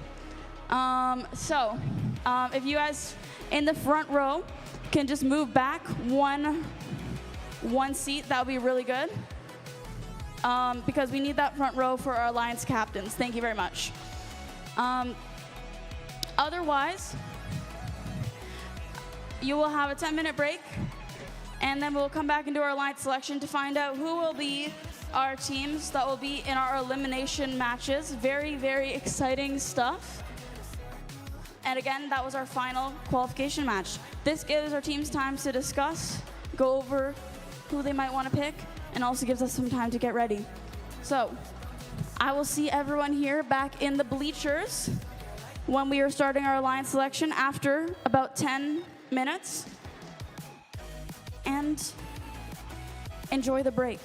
If you guys in the front row can just move back one seat, that would be really good. Because we need that front row for our alliance captains. Thank you very much. Otherwise, you will have a 10-minute break, and then we'll come back and do our alliance selection to find out who will be our teams that will be in our elimination matches. Very, very exciting stuff. And again, that was our final qualification match. This gives our teams time to discuss, go over who they might want to pick, and also gives us some time to get ready. So, I will see everyone here back in the bleachers when we are starting our alliance selection after about 10 minutes. And enjoy the break.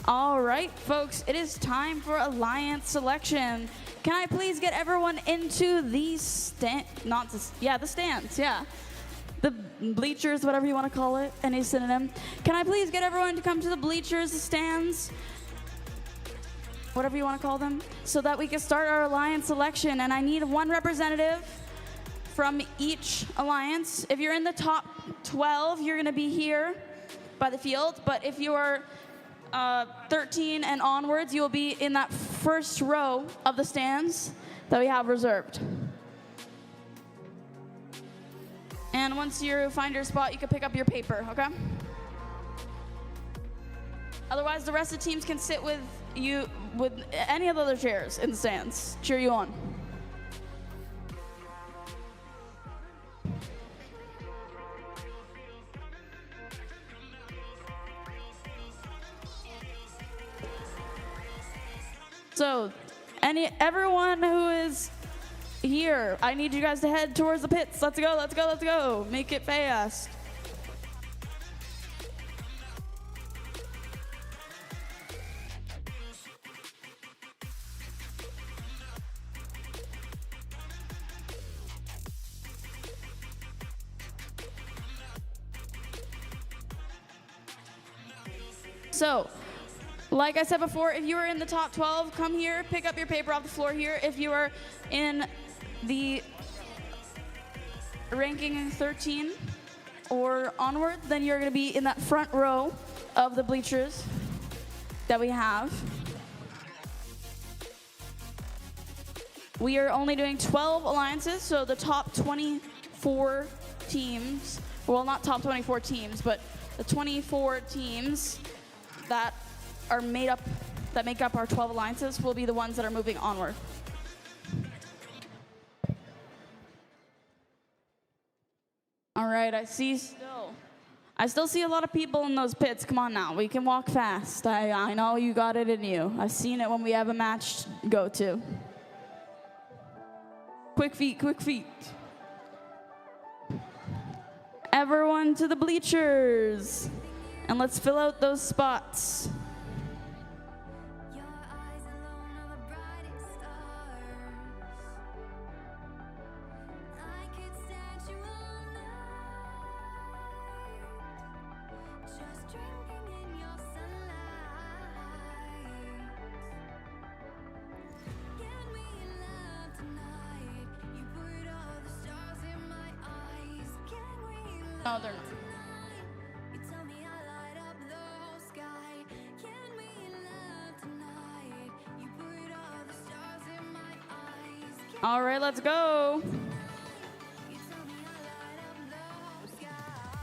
All right, folks, it is time for alliance selection. Can I please get everyone into the the stands, yeah. The bleachers, whatever you want to call it, any synonym. Can I please get everyone to come to the bleachers, the stands, whatever you want to call them, so that we can start our alliance selection. And I need one representative from each alliance. If you're in the top 12, you're going to be here by the field. But if you're 13 and onwards, you'll be in that first row of the stands that we have reserved. And once you find your spot, you can pick up your paper, okay? Otherwise, the rest of the teams can sit with you with any of the other chairs in the stands. Cheer you on. So, everyone who is here, I need you guys to head towards the pits. Let's go, let's go, let's go. Make it fast. So, like I said before, if you are in the top 12, come here, pick up your paper off the floor here. If you are in the ranking 13 or onward, then you're going to be in that front row of the bleachers that we have. We are only doing 12 alliances, so the top 24 teams, well, not top 24 teams, but the 24 teams that are make up our 12 alliances will be the ones that are moving onward. All right, I still see a lot of people in those pits. Come on now, we can walk fast. I know you got it in you. I've seen it when we have a match to go to. Quick feet, quick feet. Everyone to the bleachers. And let's fill out those spots. Your eyes alone are the brightest stars. I could stand you all night, just drinking in your sunlight. Can we love tonight? You put all the stars in my eyes. Can we love No, they're not. tonight? You tell me I light up the whole sky. Can we love tonight? You put all the stars in my eyes. Can All right, let's go. you tell me I light up the whole sky?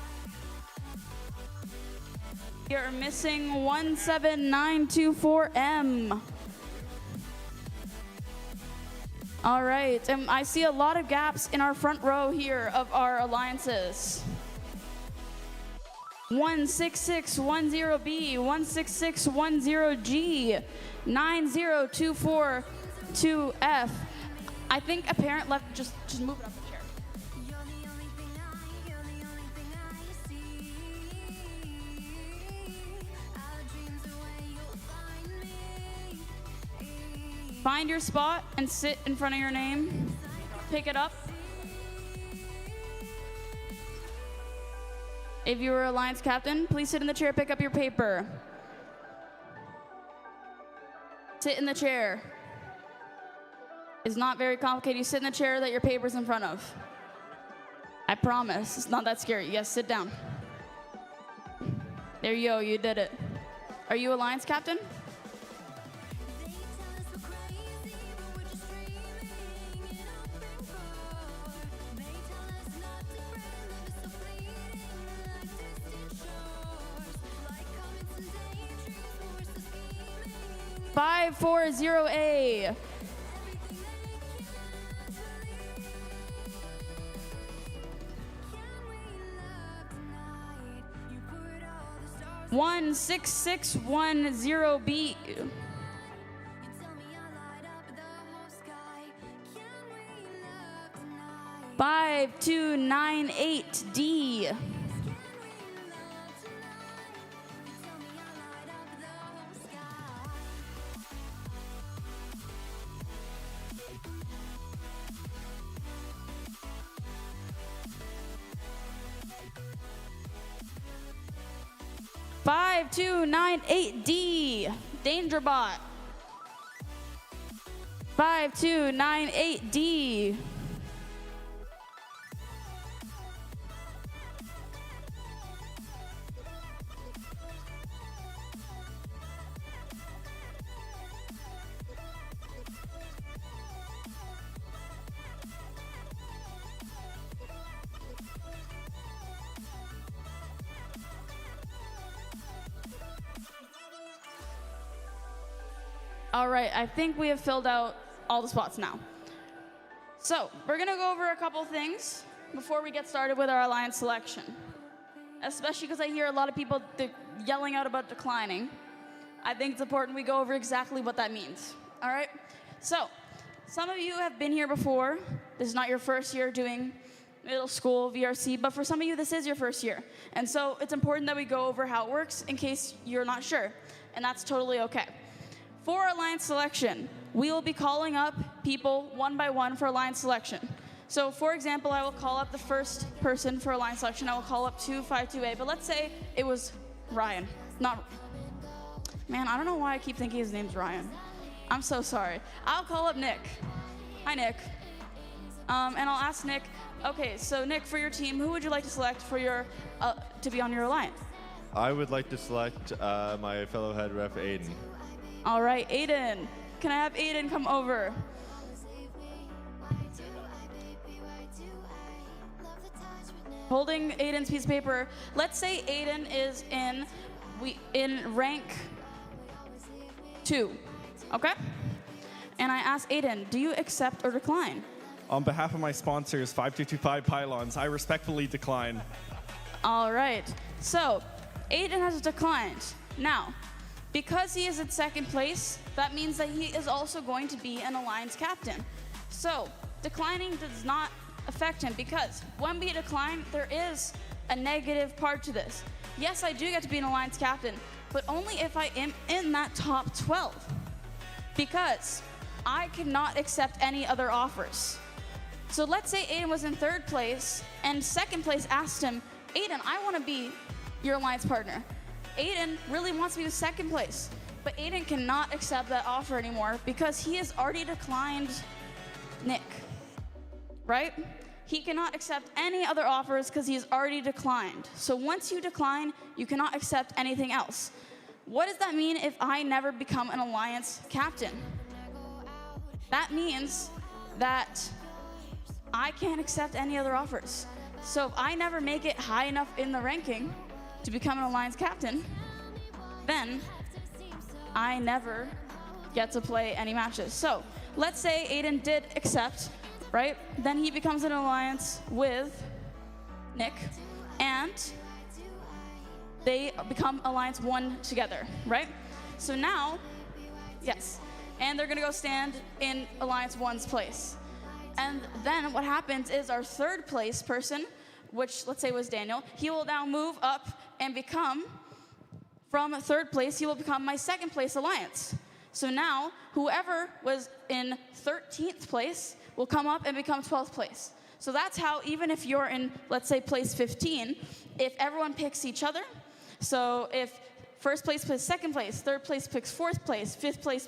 You're missing 17924M. All right, and I see a lot of gaps in our front row here of our alliances. 16610B, 16610G, 90242F. I think a parent left, just move it up a chair. You're the only thing I see. Our dreams are where you'll find me. Find your spot and sit in front of your name. Pick it up. If you were Alliance Captain, please sit in the chair, pick up your paper. Sit in the chair. It's not very complicated. You sit in the chair that your paper's in front of. I promise, it's not that scary. Yes, sit down. There you go, you did it. Are you Alliance Captain? They tell us we're crazy, but we're just dreaming and hoping for. They tell us not to fret, love is so fleeting, like distant shores, like comets and daydreams, but we're still scheming. 540A. Can we love tonight? You put all the stars. 16610B. You tell me I light up the whole sky. Can we love tonight? 5298D. Can we love tonight? You tell me I light up the whole sky. 5298D, DangerBot. 5298D. All right, I think we have filled out all the spots now. So we're gonna go over a couple things before we get started with our alliance selection. Especially because I hear a lot of people yelling out about declining. I think it's important we go over exactly what that means. All right? So some of you have been here before. This is not your first year doing middle school VRC, but for some of you, this is your first year. And so it's important that we go over how it works in case you're not sure. And that's totally okay. For alliance selection, we will be calling up people one by one for alliance selection. So for example, I will call up the first person for alliance selection. I will call up 252A, but let's say it was Ryan. Man, I don't know why I keep thinking his name's Ryan. I'm so sorry. I'll call up Nick. Hi, Nick. And I'll ask Nick, okay, so Nick, for your team, who would you like to select for your to be on your alliance? I would like to select my fellow head ref, Aiden. All right, Aiden. Can I have Aiden come over? Holding Aiden's piece of paper. Let's say Aiden is in rank 2, okay? And I ask Aiden, do you accept or decline? On behalf of my sponsors, 5225 Pylons, I respectfully decline. All right, so Aiden has declined. Now, because he is in second place, that means that he is also going to be an alliance captain. So declining does not affect him because when we decline, there is a negative part to this. Yes, I do get to be an alliance captain, but only if I am in that top 12 because I cannot accept any other offers. So let's say Aiden was in third place and second place asked him, Aiden, I want to be your alliance partner. Aiden really wants to be in second place, but Aiden cannot accept that offer anymore because he has already declined Nick, right? He cannot accept any other offers because he has already declined. So once you decline, you cannot accept anything else. What does that mean if I never become an alliance captain? That means that I can't accept any other offers. So if I never make it high enough in the ranking to become an alliance captain, then I never get to play any matches. So let's say Aiden did accept, right? Then he becomes an alliance with Nick, and they become alliance 1 together, right? So now, yes, and they're gonna go stand in alliance 1's place. And then what happens is our third place person, which let's say was Daniel, he will now move up and become, from third place, he will become my second place alliance. So now, whoever was in 13th place will come up and become 12th place. So that's how, even if you're in, let's say, place 15, if everyone picks each other, so if first place picks second place, third place picks fourth place, fifth place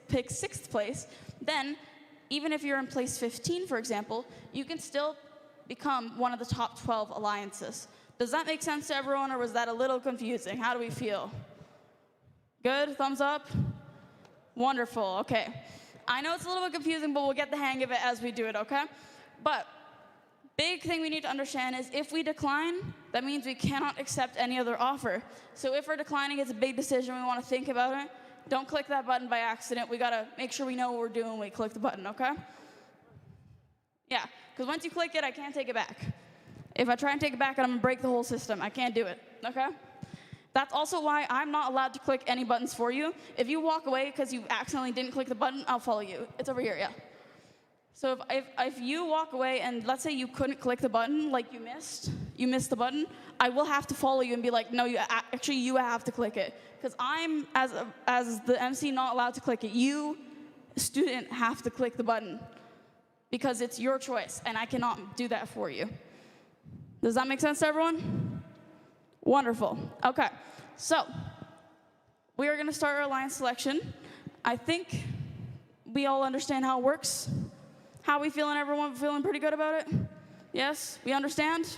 picks sixth place, then even if you're in place 15, for example, you can still become one of the top 12 alliances. Does that make sense to everyone, or was that a little confusing? How do we feel? Good? Thumbs up? Wonderful. Okay. I know it's a little bit confusing, but we'll get the hang of it as we do it, okay? But big thing we need to understand is if we decline, that means we cannot accept any other offer. So if we're declining, it's a big decision. We want to think about it. Don't click that button by accident. We got to make sure we know what we're doing when we click the button, okay? Yeah, because once you click it, I can't take it back. If I try and take it back, I'm going to break the whole system. I can't do it, okay? That's also why I'm not allowed to click any buttons for you. If you walk away because you accidentally didn't click the button, I'll follow you. It's over here, yeah. So if you walk away and let's say you couldn't click the button, like you missed the button, I will have to follow you and be like, no, you have to click it. Because I'm, as the MC, not allowed to click it. You, student, have to click the button because it's your choice, and I cannot do that for you. Does that make sense to everyone? Wonderful. Okay. So we are going to start our alliance selection. I think we all understand how it works. How we feeling? Everyone feeling pretty good about it? Yes, we understand.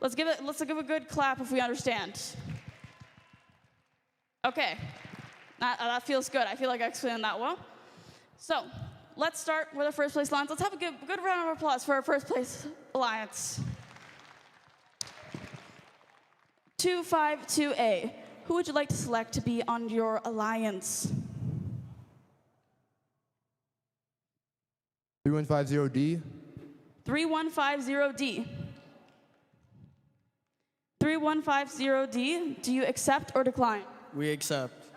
Let's give a good clap if we understand. Okay, that feels good. I feel like I explained that well. So let's start with our first place alliance. Let's have a good round of applause for our first place alliance. 252A. Who would you like to select to be on your alliance? 3150D. 3150D. 3150D, do you accept or decline? We accept.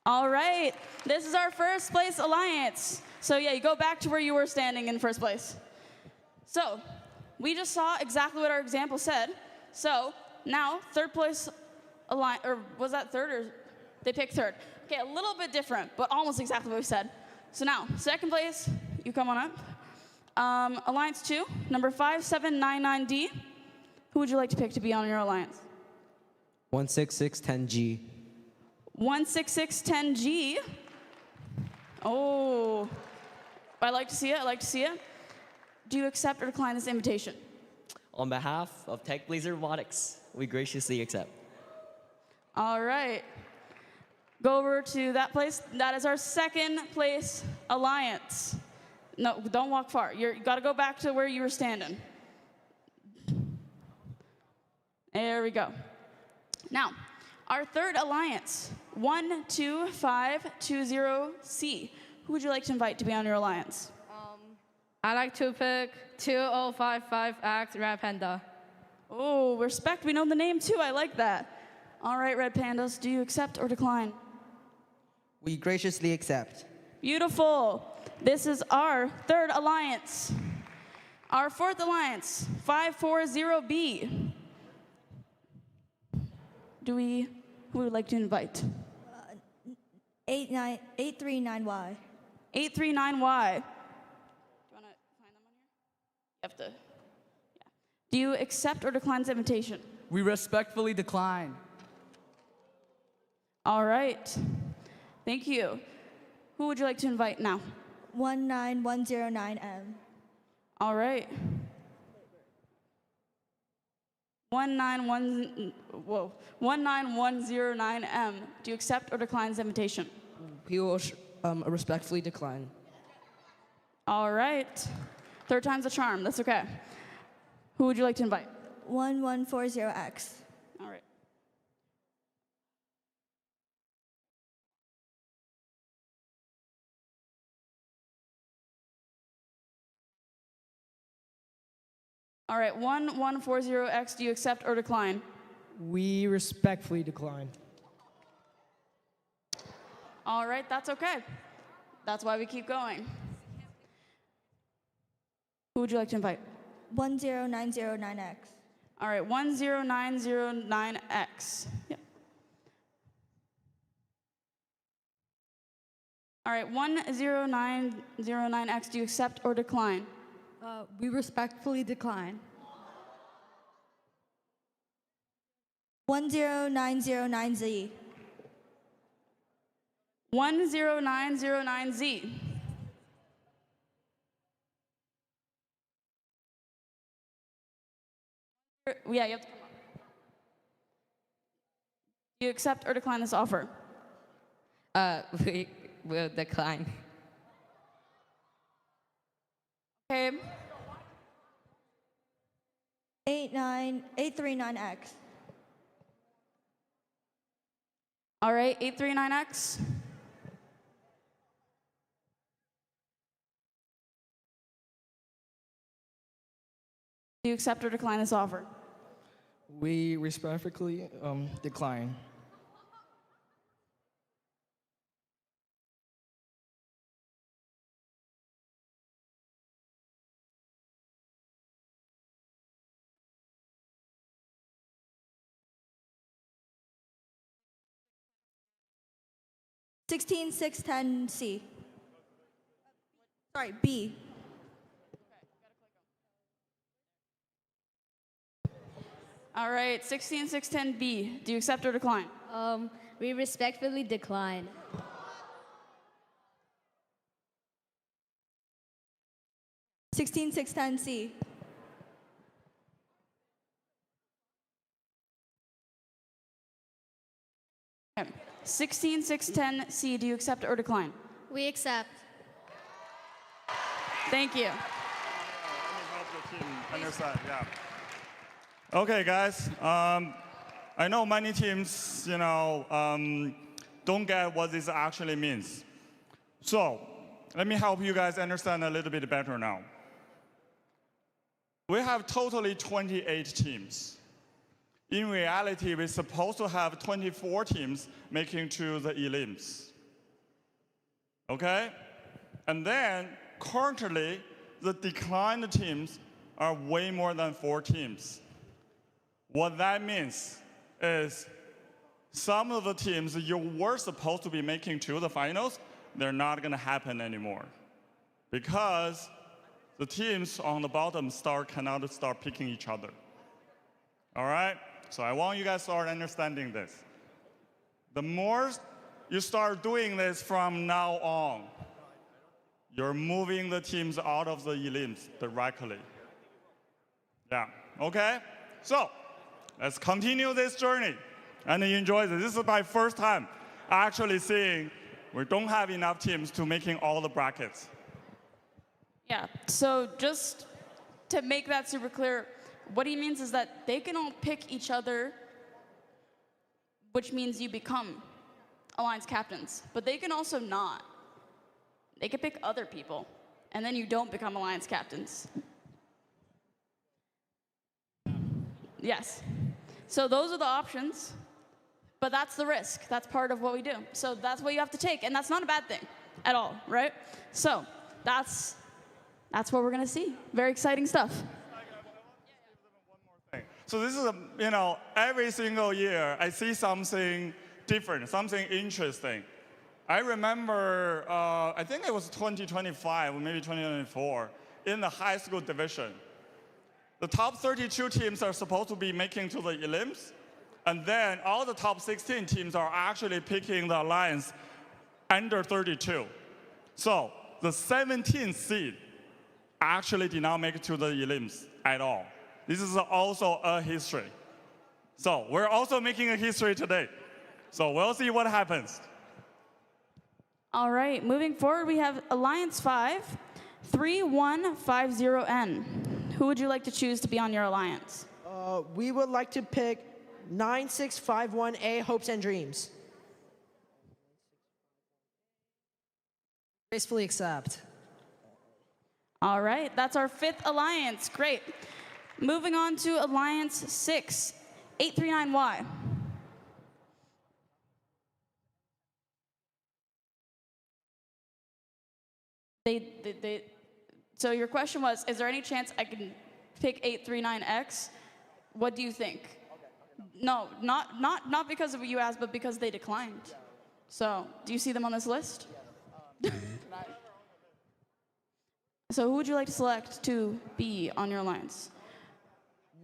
All right, this is our first place alliance. So yeah, you go back to where you were standing in first place. So we just saw exactly what our example said. So now third place alliance, or was that third, or they picked third? Okay, a little bit different, but almost exactly what we said. So now, second place, you come on up. Alliance 2, number 5799D. Who would you like to pick to be on your alliance? 16610G. 16610G. Oh, I like to see it, I like to see it. Do you accept or decline this invitation? On behalf of Tech Blazer Robotics, we graciously accept. All right. Go over to that place. That is our second place alliance. No, don't walk far. You got to go back to where you were standing. There we go. Now, our third alliance, 12520C. Who would you like to invite to be on your alliance? I like to pick 2055X Red Panda. Oh, respect. We know the name too. I like that. All right, Red Pandas, do you accept or decline? We graciously accept. Beautiful. This is our third alliance. Our fourth alliance, 540B. Who would we like to invite? 839Y. 839Y. Do you want to find them on here? You have to. Yeah. Do you accept or decline this invitation? We respectfully decline. All right. Thank you. Who would you like to invite now? 19109M. All right. 19109M. Do you accept or decline this invitation? We will respectfully decline. All right. Third time's a charm. That's okay. Who would you like to invite? 1140X. All right. All right, 1140X, do you accept or decline? We respectfully decline. All right, that's okay. That's why we keep going. Who would you like to invite? 10909X. All right, 10909X. Yep. All right, 10909X, do you accept or decline? We respectfully decline. 10909Z. 10909Z. Yeah, you have to come up. Do you accept or decline this offer? We will decline. Okay. 839X. All right, 839X. Do you accept or decline this offer? We respectfully decline. C. Sorry, B. All right, 16610B. Do you accept or decline? We respectfully decline. Sixteen six ten C. Okay. 16610C. Do you accept or decline? We accept. Thank you. Understand, yeah. Okay, guys. I know many teams, don't get what this actually means. So, let me help you guys understand a little bit better now. We have totally 28 teams. In reality, we're supposed to have 24 teams making to the elims. Okay? And then, currently, the declined teams are way more than 4 teams. What that means is some of the teams you were supposed to be making to the finals, they're not going to happen anymore. Because the teams on the bottom cannot start picking each other. All right? So I want you guys to start understanding this. The more you start doing this from now on, you're moving the teams out of the elims directly. Yeah, okay? So, let's continue this journey and enjoy this. This is my first time actually seeing we don't have enough teams to making all the brackets. Yeah, so just to make that super clear, what he means is that they can all pick each other, which means you become alliance captains, but they can also not. They can pick other people, and then you don't become alliance captains. Yes. So those are the options, but that's the risk. That's part of what we do. So that's what you have to take, and that's not a bad thing at all, right? So that's what we're gonna see. Very exciting stuff. So this is, every single year I see something different, something interesting. I remember, I think it was 2025 or maybe 2024, in the high school division. The top 32 teams are supposed to be making to the elims, and then all the top 16 teams are actually picking the alliance under 32. So the 17th seed actually did not make it to the elims at all. This is also a history. So we're also making a history today. So we'll see what happens. All right, moving forward, we have Alliance 5, 3150N. Who would you like to choose to be on your alliance? We would like to pick 9651A, Hopes and Dreams. Gracefully accept. All right, that's our 5th alliance. Great. Moving on to Alliance 6, 839Y. So your question was, is there any chance I can pick 839X? What do you think? No, not because of what you asked, but because they declined. So, do you see them on this list? So who would you like to select to be on your alliance?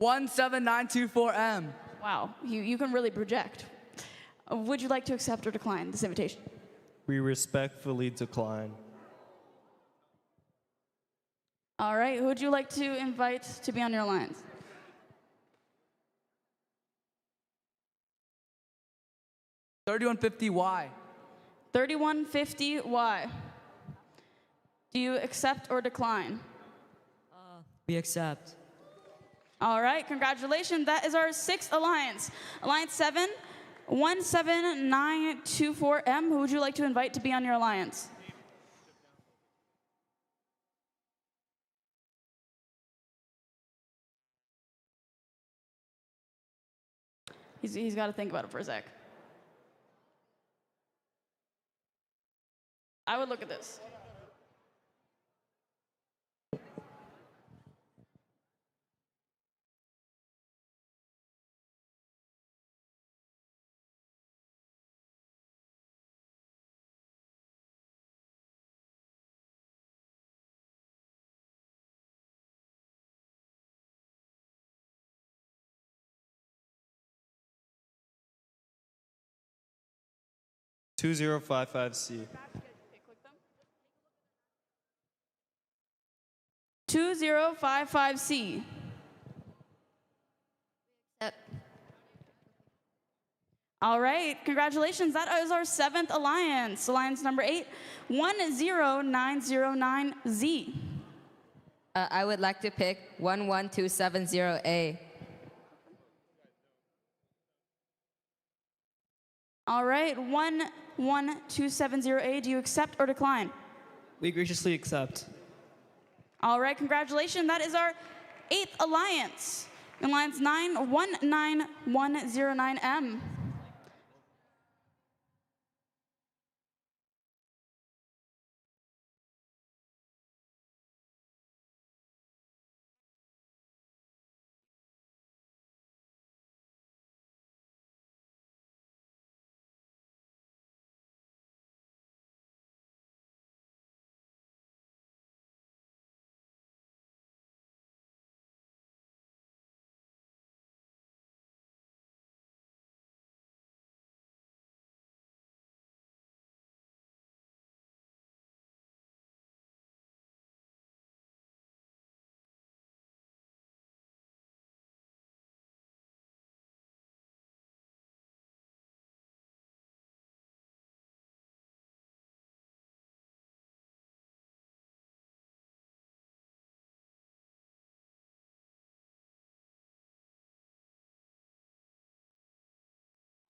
17924M. Wow, you can really project. Would you like to accept or decline this invitation? We respectfully decline. All right, who would you like to invite to be on your alliance? $3150Y. 3150Y. Do you accept or decline? We accept. All right, congratulations. That is our 6th alliance. Alliance 7, 17924M. Who would you like to invite to be on your alliance? He's got to think about it for a sec. I would look at this. 2055C. 2055C. All right, congratulations. That is our 7th alliance. Alliance number 8, 10909Z. I would like to pick 11270A. All right, 11270A. Do you accept or decline? We graciously accept. All right, congratulations. That is our 8th alliance. Alliance 9, 19109M.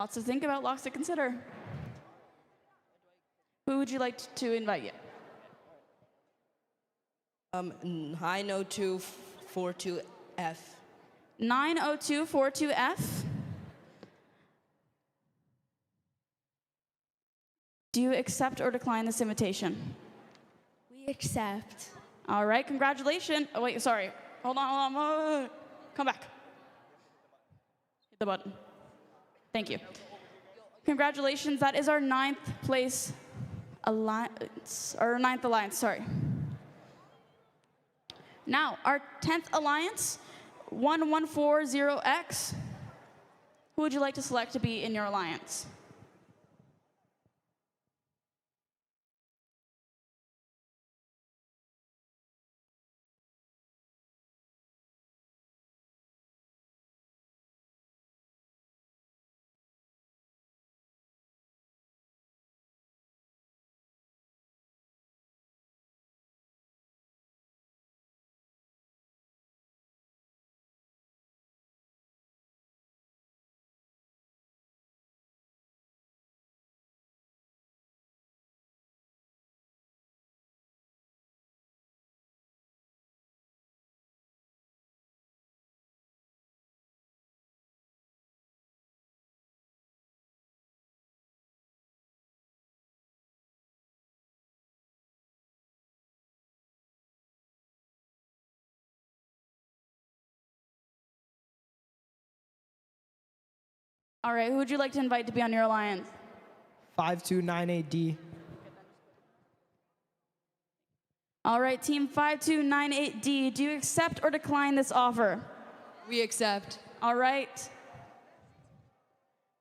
Lots to think about, lots to consider. Who would you like to invite you? 90242F. 90242F. Do you accept or decline this invitation? We accept. All right, congratulations. Oh, wait, sorry. Hold on. Come back. Hit the button. Thank you. Congratulations, that is our 9th place alliance, or 9th alliance, sorry. Now, our 10th alliance, 1140X. Who would you like to select to be in your alliance? All right, who would you like to invite to be on your alliance? 5298D. All right, team 5298D, do you accept or decline this offer? We accept. All right.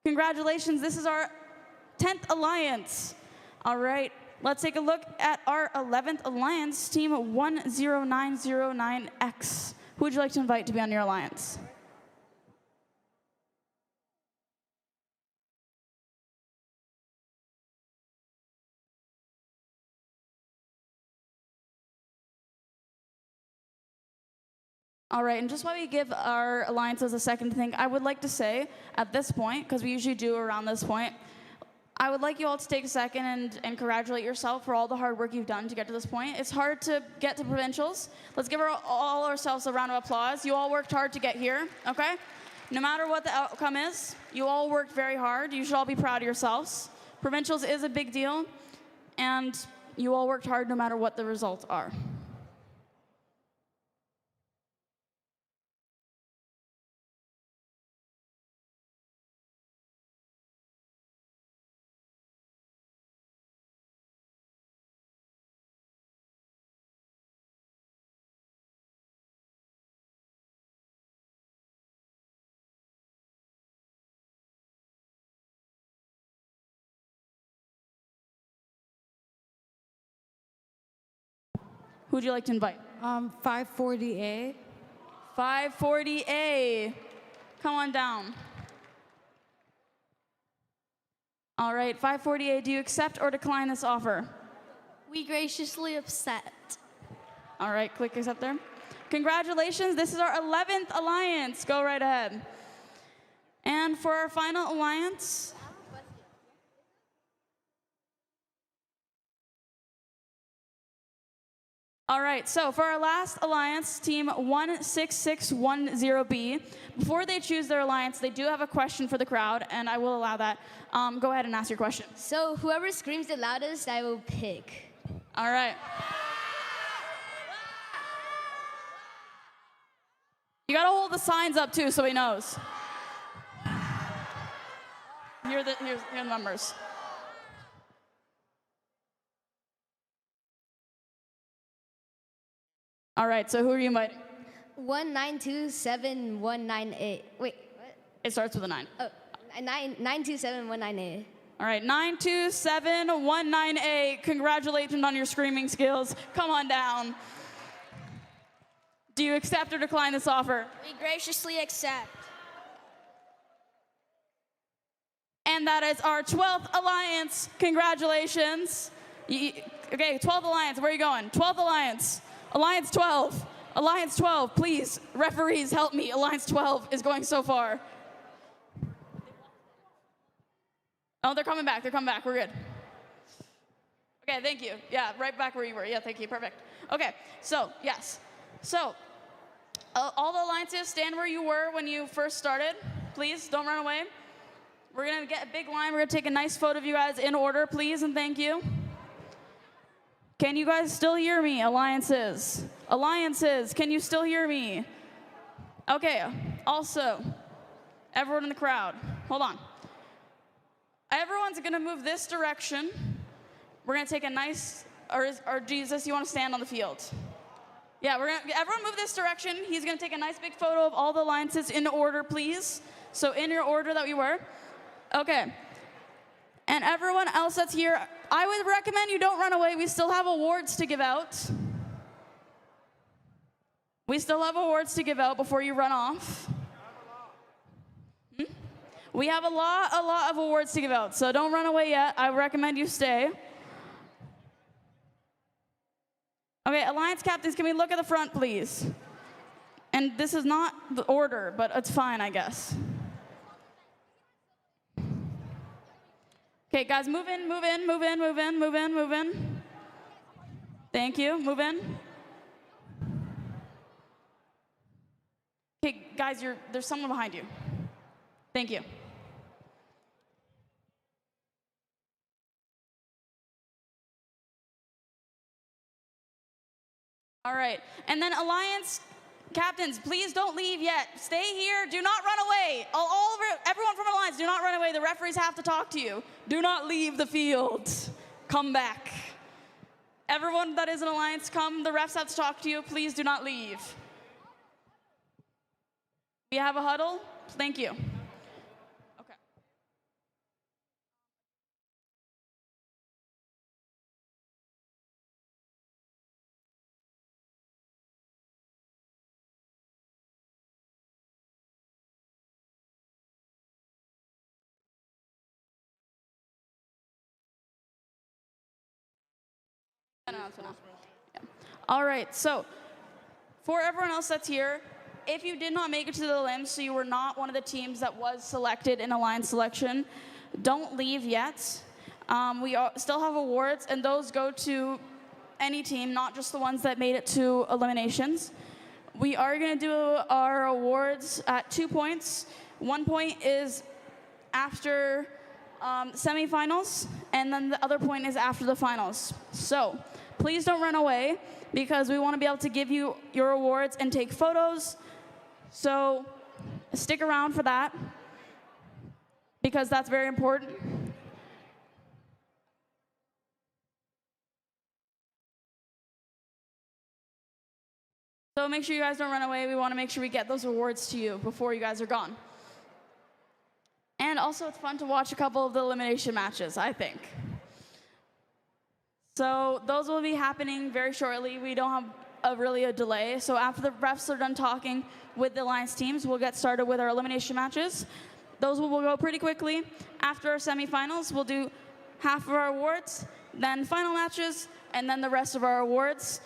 Congratulations, this is our 10th alliance. All right, let's take a look at our 11th alliance, team 10909X. Who would you like to invite to be on your alliance? All right, and just while we give our alliances a second to think, I would like to say at this point, because we usually do around this point, I would like you all to take a second and congratulate yourself for all the hard work you've done to get to this point. It's hard to get to provincials. Let's give all ourselves a round of applause. You all worked hard to get here, okay? No matter what the outcome is, you all worked very hard. You should all be proud of yourselves. Provincials is a big deal, and you all worked hard no matter what the results are. Who'd you like to invite? 540A. 540A. Come on down. All right, 540A, do you accept or decline this offer? We graciously accept. All right, click accept there. Congratulations, this is our 11th alliance. Go right ahead. And for our final alliance, all right, so for our last alliance, team 16610B, before they choose their alliance, they do have a question for the crowd, and I will allow that. Go ahead and ask your question. So whoever screams the loudest, I will pick. All right. You gotta hold the signs up too, so he knows. Here are the numbers. All right, so who are you inviting? 1927198. Wait, what? It starts with a 9. Oh, 927198. All right, 92719A. Congratulations on your screaming skills. Come on down. Do you accept or decline this offer? We graciously accept. And that is our 12th alliance. Congratulations. Okay, 12th alliance. Where are you going? 12th alliance. Alliance 12. Alliance 12, please. Referees, help me. Alliance 12 is going so far. Oh, they're coming back. They're coming back. We're good. Okay, thank you. Yeah, right back where you were. Yeah, thank you. Perfect. Okay, so, yes. So, all the alliances, stand where you were when you first started. Please, don't run away. We're going to get a big line. We're going to take a nice photo of you guys in order, please, and thank you. Can you guys still hear me, alliances? Alliances, can you still hear me? Okay, also, everyone in the crowd, hold on. Everyone's gonna move this direction. We're gonna take a nice, or Jesus, you wanna stand on the field? Yeah, everyone move this direction. He's gonna take a nice big photo of all the alliances in order, please. So in your order that we were. Okay. And everyone else that's here, I would recommend you don't run away. We still have awards to give out. We still have awards to give out before you run off. We have a lot of awards to give out, so don't run away yet. I recommend you stay. Okay, alliance captains, can we look at the front, please? And this is not the order, but it's fine, I guess. Okay, guys, move in, move in, move in, move in, move in, move in. Thank you, move in. Okay, guys, there's someone behind you. Thank you. All right, and then alliance captains, please don't leave yet. Stay here, do not run away. Everyone from alliance, do not run away. The referees have to talk to you. Do not leave the field. Come back. Everyone that is an alliance, come. The refs have to talk to you. Please do not leave. We have a huddle. Thank you. Okay. All right, so for everyone else that's here, if you did not make it to the limbs, so you were not one of the teams that was selected in alliance selection, don't leave yet. We still have awards, and those go to any team, not just the ones that made it to eliminations. We are going to do our awards at 2 points. 1 point is after semifinals, and then the other point is after the finals. So please don't run away, because we want to be able to give you your awards and take photos. So stick around for that, because that's very important. So make sure you guys don't run away. We want to make sure we get those awards to you before you guys are gone. And also, it's fun to watch a couple of the elimination matches, I think. So those will be happening very shortly. We don't have really a delay. So after the refs are done talking with the alliance teams, we'll get started with our elimination matches. Those will go pretty quickly. After our semifinals, we'll do half of our awards, then final matches, and then the rest of our awards.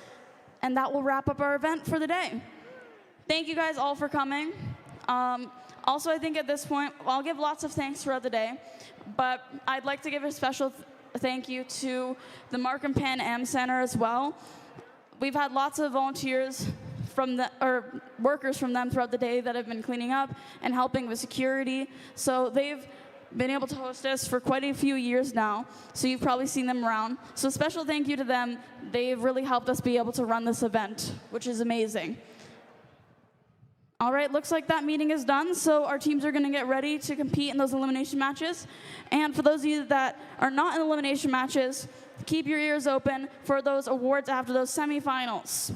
And that will wrap up our event for the day. Thank you guys all for coming. Also, I think at this point, I'll give lots of thanks throughout the day, but I'd like to give a special thank you to the Mark and Pan Am Center as well. We've had lots of volunteers or workers from them throughout the day that have been cleaning up and helping with security. So they've been able to host us for quite a few years now, so you've probably seen them around. So a special thank you to them. They've really helped us be able to run this event, which is amazing. All right, looks like that meeting is done, so our teams are gonna get ready to compete in those elimination matches. And for those of you that are not in elimination matches, keep your ears open for those awards after those semifinals.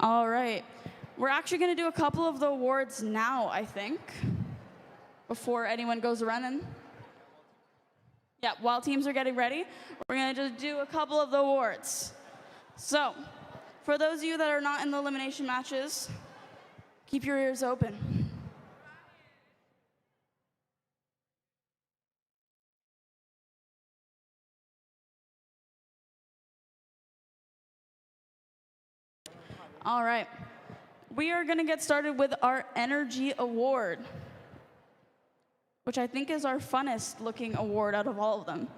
All right. We're actually going to do a couple of the awards now, I think, before anyone goes running. Yeah, while teams are getting ready, we're going to just do a couple of the awards. So, for those of you that are not in the elimination matches, keep your ears open. All right. We are going to get started with our Energy Award, which I think is our funnest looking award out of all of them.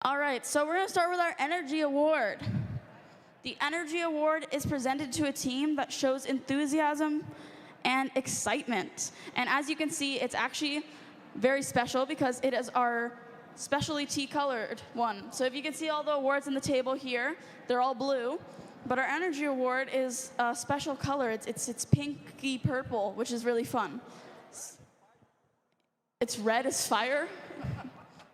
All right, so we're going to start with our Energy Award. The Energy Award is presented to a team that shows enthusiasm and excitement. And as you can see, it's actually very special because it is our specialty colored one. So if you can see all the awards on the table here, they're all blue. But our Energy Award is a special color. It's pinky purple, which is really fun. It's red as fire.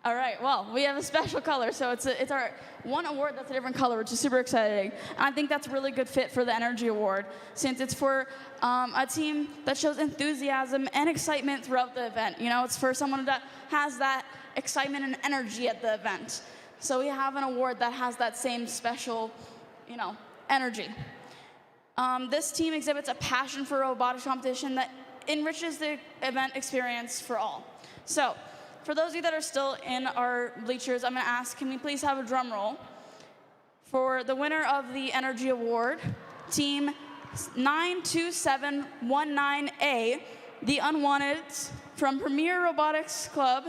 All right, well, we have a special color, so it's our one award that's a different color, which is super exciting. And I think that's a really good fit for the Energy Award, since it's for a team that shows enthusiasm and excitement throughout the event. You know, it's for someone that has that excitement and energy at the event. So we have an award that has that same special, you know, energy. This team exhibits a passion for robotics competition that enriches the event experience for all. So, for those of you that are still in our bleachers, I'm going to ask, can we please have a drum roll for the winner of the Energy Award, Team 92719A, the Unwanted, from Premier Robotics Club,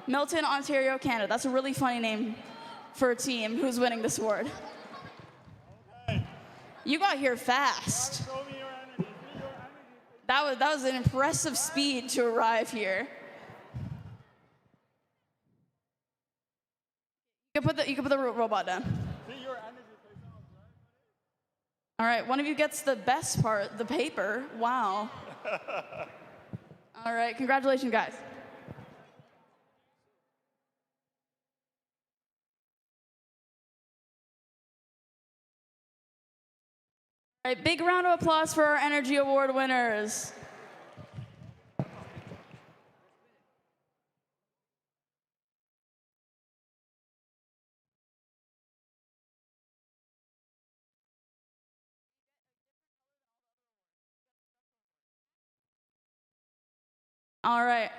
Milton, Ontario, Canada. That's a really funny name for a team who's winning this award. You got here fast. That was an impressive speed to arrive here. You can put the robot down. All right, one of you gets the best part, the paper. Wow. All right, congratulations, guys. All right, big round of applause for our Energy Award winners. All right.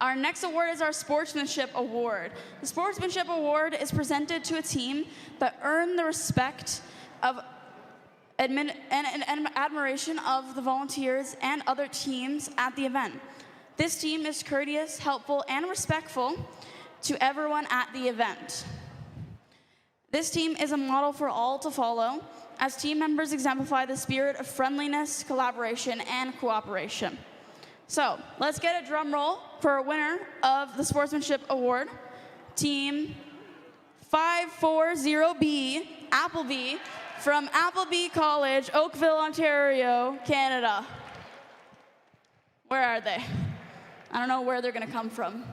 Our next award is our Sportsmanship Award. The Sportsmanship Award is presented to a team that earned the respect of and admiration of the volunteers and other teams at the event. This team is courteous, helpful, and respectful to everyone at the event. This team is a model for all to follow, as team members exemplify the spirit of friendliness, collaboration, and cooperation. So, let's get a drum roll for a winner of the Sportsmanship Award, Team 540B, Appleby, from Appleby College, Oakville, Ontario, Canada. Where are they? I don't know where they're gonna come from.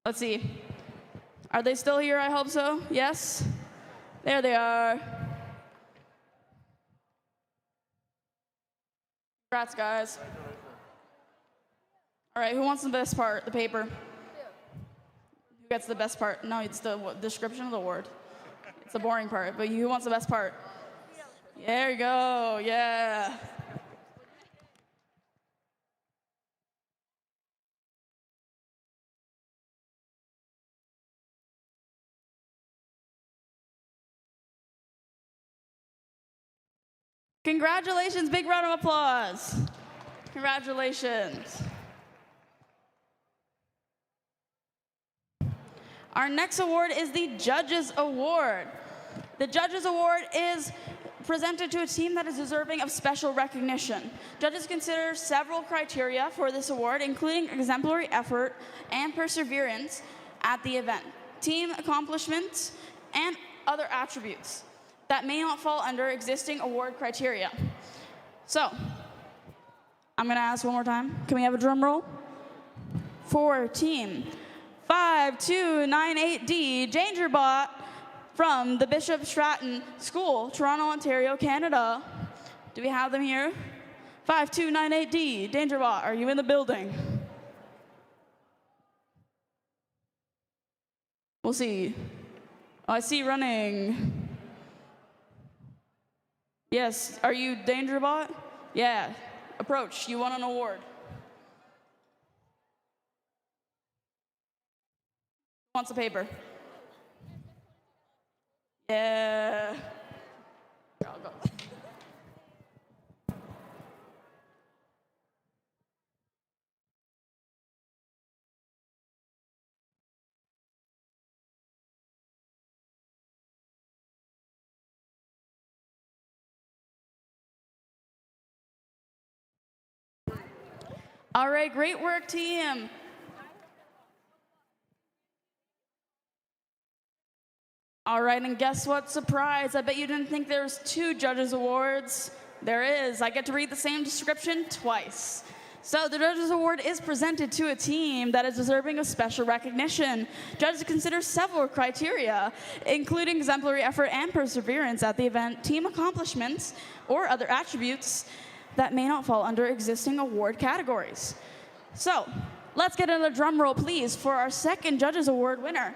Let's see. Are they still here? I hope so. Yes? There they are. Congrats, guys. All right, who wants the best part? The paper. Who gets the best part? No, it's the description of the word. It's the boring part, but who wants the best part? There you go, yeah. Congratulations, big round of applause. Congratulations. Our next award is the Judges Award. The Judges Award is presented to a team that is deserving of special recognition. Judges consider several criteria for this award, including exemplary effort and perseverance at the event, team accomplishments, and other attributes that may not fall under existing award criteria. So, I'm gonna ask one more time. Can we have a drum roll? For team 5298D, Dangerbot from the Bishop Stratton School, Toronto, Ontario, Canada. Do we have them here? 5298D, Dangerbot, are you in the building? We'll see. Oh, I see you running. Yes, are you Dangerbot? Yeah, approach, you won an award. Who wants a paper? Yeah. Here, I'll go. All right, great work, team. All right, and guess what? Surprise. I bet you didn't think there was 2 Judges Awards. There is. I get to read the same description twice. So the Judges Award is presented to a team that is deserving of special recognition. Judges consider several criteria, including exemplary effort and perseverance at the event, team accomplishments, or other attributes that may not fall under existing award categories. So, let's get another drum roll, please, for our second Judges Award winner.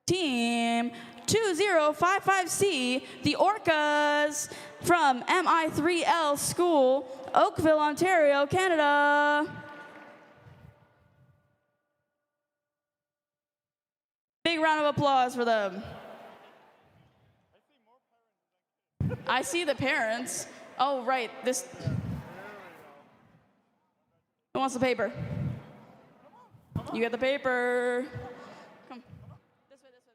Team 2055C, the Orcas from MI3L School, Oakville, Ontario, Canada. Big round of applause for them. I see the parents. Oh, right, this. Who wants the paper? You get the paper. Come. This way, this way, this way.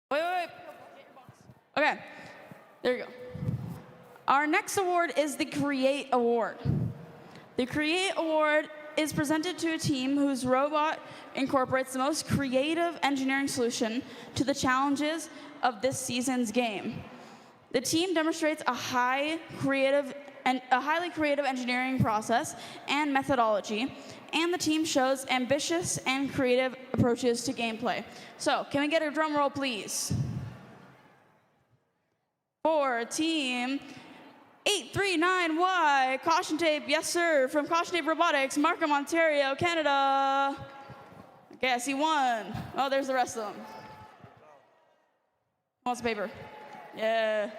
Wait, wait, wait. Okay, there you go. Our next award is the Create Award. The Create Award is presented to a team whose robot incorporates the most creative engineering solution to the challenges of this season's game. The team demonstrates a highly creative engineering process and methodology, and the team shows ambitious and creative approaches to gameplay. So, can we get a drum roll, please? For team 839Y, caution tape, yes sir, from Caution Tape Robotics, Markham, Ontario, Canada. Okay, I see one. Oh, there's the rest of them. Who wants paper? Yeah.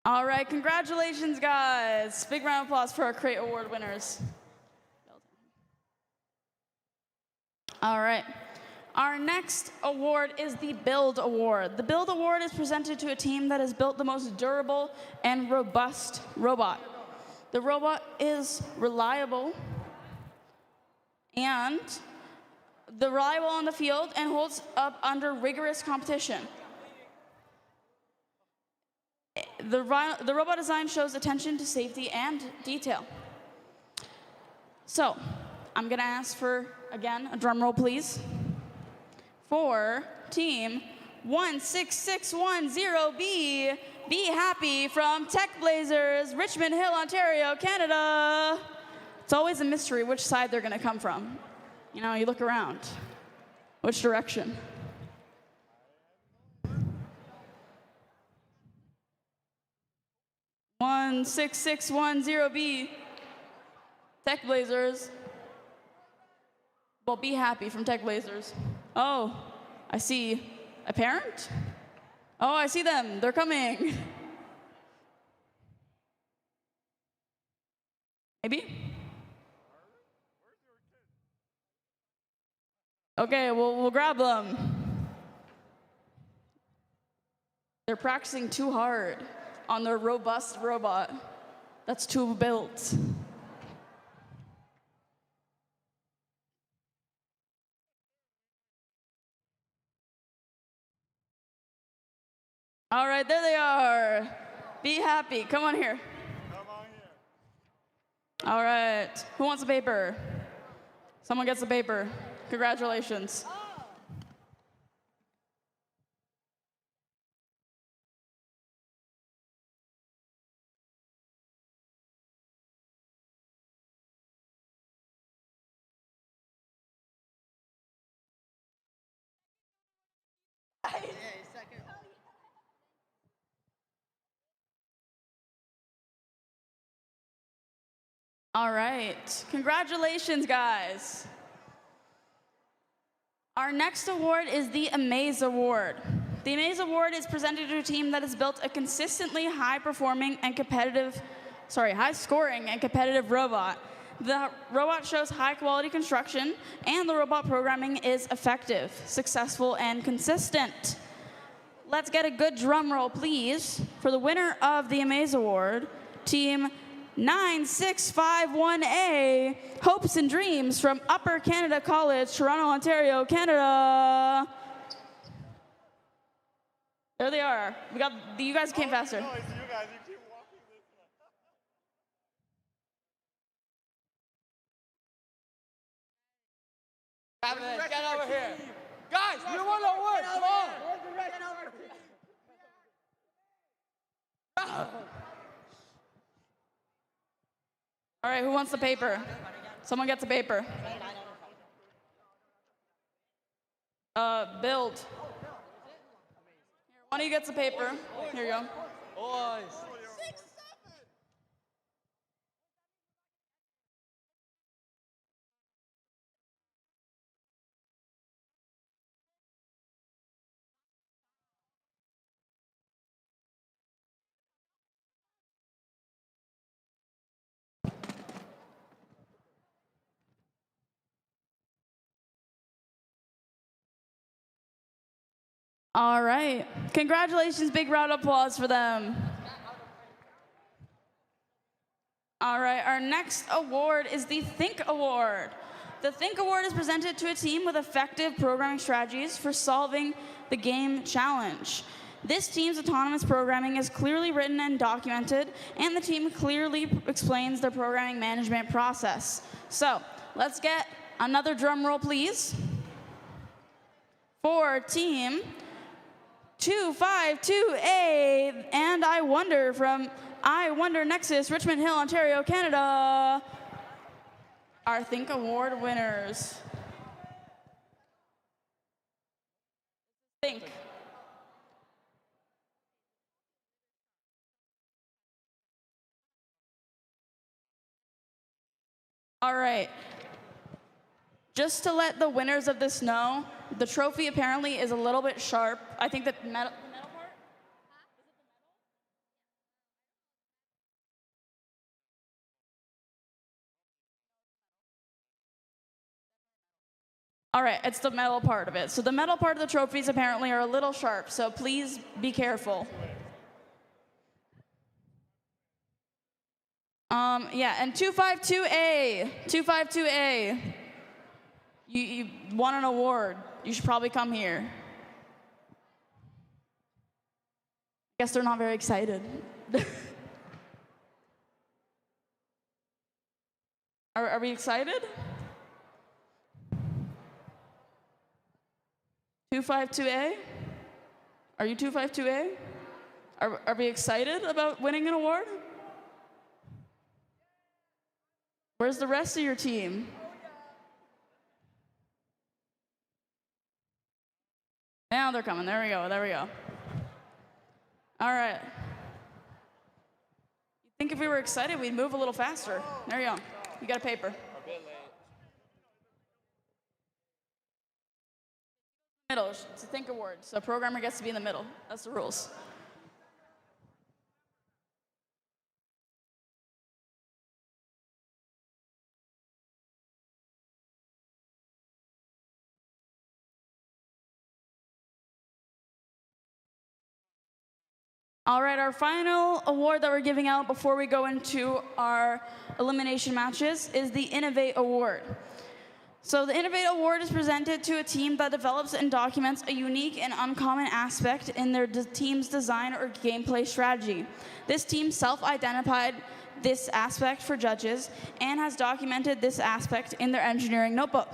All right, congratulations, guys. Big round of applause for our Crate Award winners. All right. Our next award is the Build Award. The Build Award is presented to a team that has built the most durable and robust robot. The robot is reliable on the field and holds up under rigorous competition. The robot design shows attention to safety and detail. So, I'm gonna ask for, again, a drum roll, please. For team 16610B, Be Happy from Tech Blazers, Richmond Hill, Ontario, Canada. It's always a mystery which side they're gonna come from. You know, you look around. Which direction? One 6610B, Tech Blazers. Well, Be Happy from Tech Blazers. Oh, I see a parent? Oh, I see them. They're coming. Maybe? Okay, we'll grab them. They're practicing too hard on their robust robot that's too built. All right, there they are. Be Happy. Come on here. Come on here. All right. Who wants a paper? Someone gets a paper. Congratulations. All right. Congratulations, guys. Our next award is the Amaze Award. The Amaze Award is presented to a team that has built a consistently high-scoring and competitive robot. The robot shows high-quality construction, and the robot programming is effective, successful, and consistent. Let's get a good drum roll, please, for the winner of the Amaze Award, Team 9651A, Hopes and Dreams from Upper Canada College, Toronto, Ontario, Canada. There they are. You guys came faster. No, it's you guys. You keep walking this way. Get over here. Guys, you want to work. Come on. All right, who wants the paper? Someone gets a paper. Build. Here, one of you gets a paper. Here you go. Boys. All right. Congratulations. Big round of applause for them. All right. Our next award is the Think Award. The Think Award is presented to a team with effective programming strategies for solving the game challenge. This team's autonomous programming is clearly written and documented, and the team clearly explains their programming management process. So let's get another drum roll, please. For team 252A, and I Wonder from I Wonder Nexus, Richmond Hill, Ontario, Canada. Our Think Award winners. Think. All right. Just to let the winners of this know, the trophy apparently is a little bit sharp. I think that metal part? All right, it's the metal part of it. So the metal part of the trophies apparently are a little sharp, so please be careful. Yeah, and 252A. You won an award. You should probably come here. I guess they're not very excited. Are we excited? 252A? Are you 252A? Are we excited about winning an award? Where's the rest of your team? Now they're coming. There we go. All right. You'd think if we were excited, we'd move a little faster. There you go. You got a paper. Middle. It's a Think Award, so a programmer gets to be in the middle. That's the rules. All right, our final award that we're giving out before we go into our elimination matches is the Innovate Award. So the Innovate Award is presented to a team that develops and documents a unique and uncommon aspect in their team's design or gameplay strategy. This team self-identified this aspect for judges and has documented this aspect in their engineering notebook.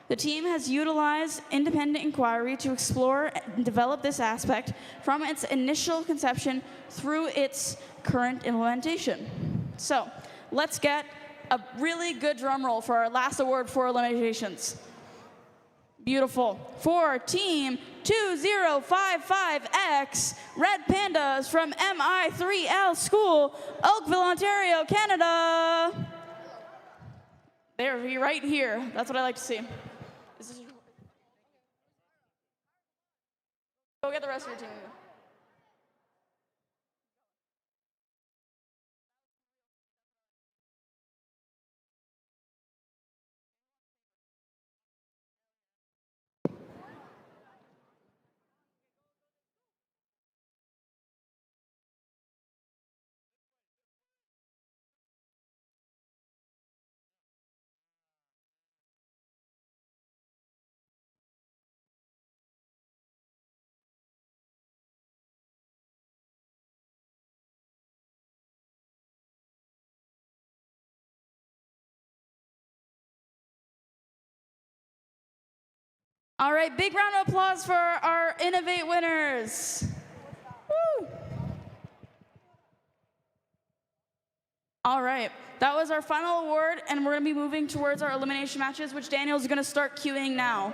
The team has utilized independent inquiry to explore and develop this aspect from its initial conception through its current implementation. So let's get a really good drum roll for our last award for eliminations. Beautiful. For Team 2055X, Red Pandas from MI3L School, Oakville, Ontario, Canada. They're right here. That's what I like to see. Go get the rest of your team. All right, big round of applause for our Innovate winners. Woo. All right, that was our final award, and we're gonna be moving towards our elimination matches, which Daniel's gonna start queuing now.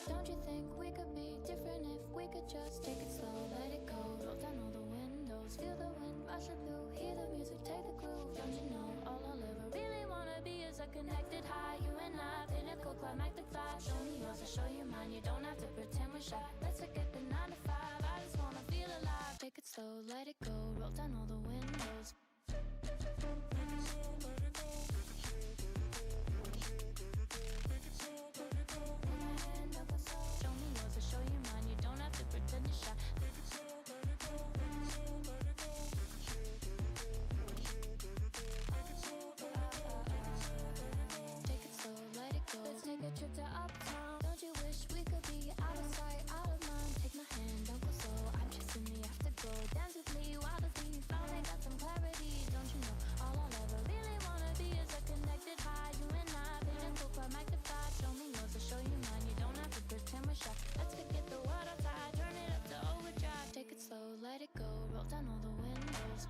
Don't you think we could be different if we could just take it slow, let it go, roll down all the windows? windows. Feel the wind rushing through, hear the music, take the groove. Don't you know all I'll ever really wanna be is a connected high. You and I, pinnacle, climactic flash. Show me yours, I'll show you mine. You don't have to pretend we're shy. Let's forget the 9 to 5. I just wanna feel alive. Take it slow, let it go. Roll down all the windows. Show me yours, I'll show you mine. You don't have to pretend you're shy. Take it slow, let it go. Let's take a trip to uptown. Don't you wish we could be out of sight, out of mind? Take my hand, don't go slow. I'm chasing the afterglow. Dance with me while the beat finally got some clarity. Don't you know all I'll ever really wanna be is a connected high. You and I, pinnacle, climactic flash. Show me yours, I'll show you mine. You don't have to pretend we're shy. Let's forget the world outside, turn it up to overdrive. Take it slow, let it go. Roll down all the windows.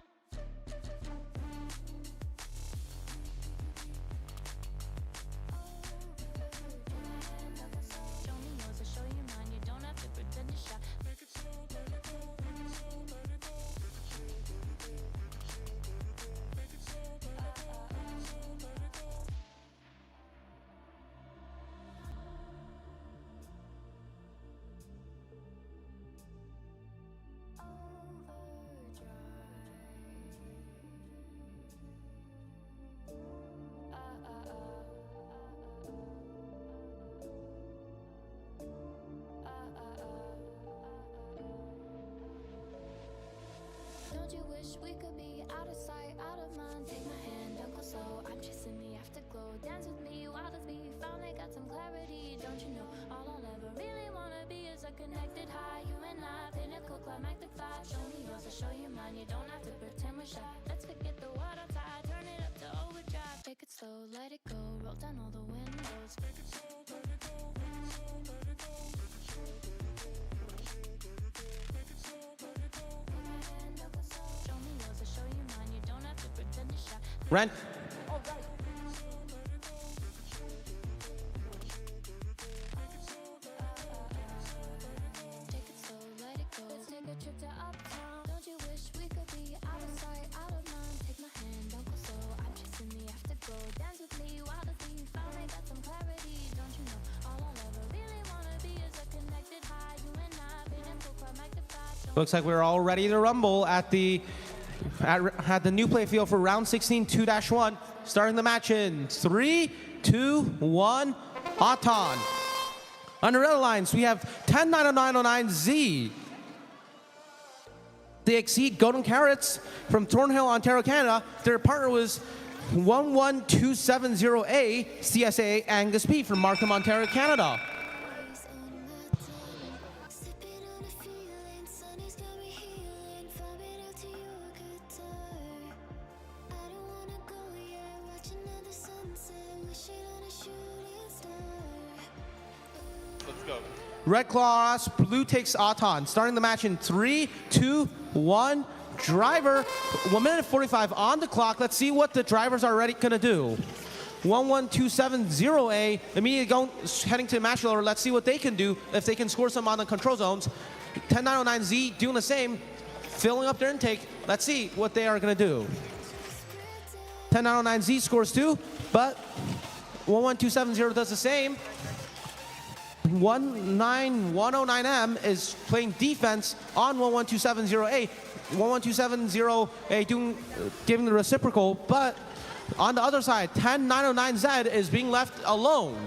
Show me yours, I'll show you mine. You don't have to pretend you're shy. Take it slow, let it go. Take it slow, let it go. Take it slow, let it go. Take it slow, let it go. Don't you wish we could be out of sight, out of mind? Take my hand, don't go slow. I'm chasing the afterglow. Dance with me while the beat finally got some clarity. Don't you know all I'll ever really wanna be is a connected high. You and I, pinnacle, climactic flash. Show me yours, I'll show you mine. You don't have to pretend we're shy. Let's forget the world outside, turn it up to overdrive. Take it slow, let it go. Roll down all the windows. Take it slow, let it go. Take it slow, let it go. Take it slow, let it go. Take my hand, don't go slow. Show me yours, I'll show you mine. You don't have to pretend you're shy. Ren. Take it slow, let it go. Let's take a trip to uptown. Don't you wish we could be out of sight, out of mind? Take my hand, don't go slow. I'm chasing the afterglow. Dance with me while the beat finally got some clarity. Don't you know all I'll ever really wanna be is a connected high. You and I, pinnacle, climactic flash. Looks like we're all ready to rumble at the new play field for round 16 2-1. Starting the match in 3, 2, 1. Auton. On the red lines, we have 10-90909Z. They exceed Golden Carrots from Thornhill, Ontario, Canada. Their partner was 11270A CSA Angus P from Markham, Ontario, Canada. Let's go. Red Cross, blue takes Auton. Starting the match in 3, 2, 1. Driver, 1 minute 45 on the clock. Let's see what the drivers are ready gonna do. 11270A immediately heading to the match loader. Let's see what they can do if they can score some on the control zones. 10909Z doing the same, filling up their intake. Let's see what they are gonna do. 10909Z scores 2, but 11270 does the same. 19109M is playing defense on 11270A. 11270A giving the reciprocal, but on the other side, 10909Z is being left alone.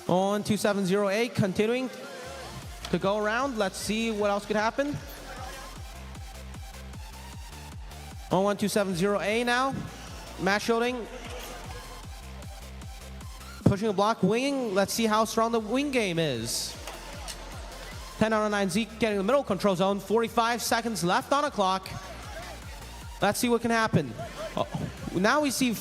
11270A continuing to go around. Let's see what else could happen. 11270A now, match loading. Pushing a block, winging. Let's see how strong the wing game is. 10-9Z getting the middle control zone. 45 seconds left on the clock. Let's see what can happen. Oh, now we see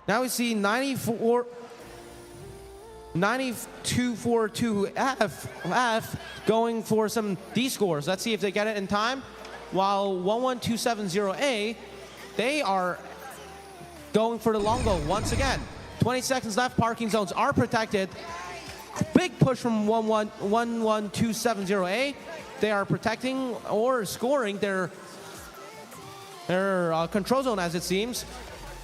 9242F going for some D scores. Let's see if they get it in time. While 11270A, they are going for the long goal once again. 20 seconds left. Parking zones are protected. big push from 11270A. They are protecting or scoring their control zone, as it seems.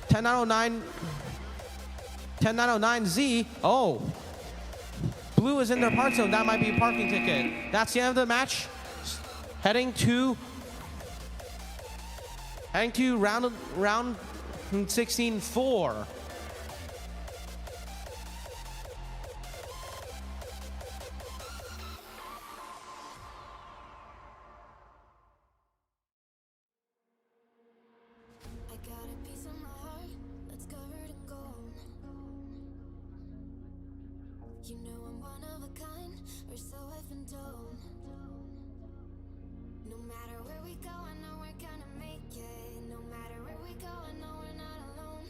10909Z. Oh, blue is in their park zone. That might be a parking ticket. That's the end of the match. Heading to round 16-4. I got a piece of my heart that's covered in gold. You know I'm one of a kind, or so I've been told. No matter where we go, I know we're gonna make it. No matter where we go, I know we're not alone.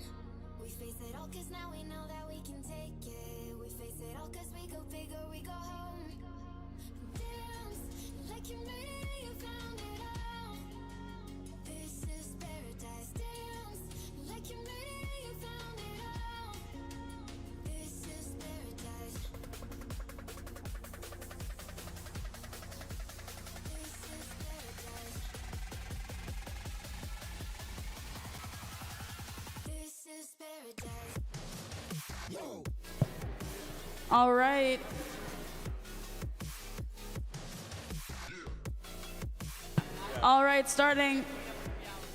We face it all cause now we know that we can take it. We face it all cause we go big or we go home. Dance like you made it and you found it all. This is paradise. Dance like you made it and you found it all. This is paradise. This is paradise. This is paradise. All right. All right, starting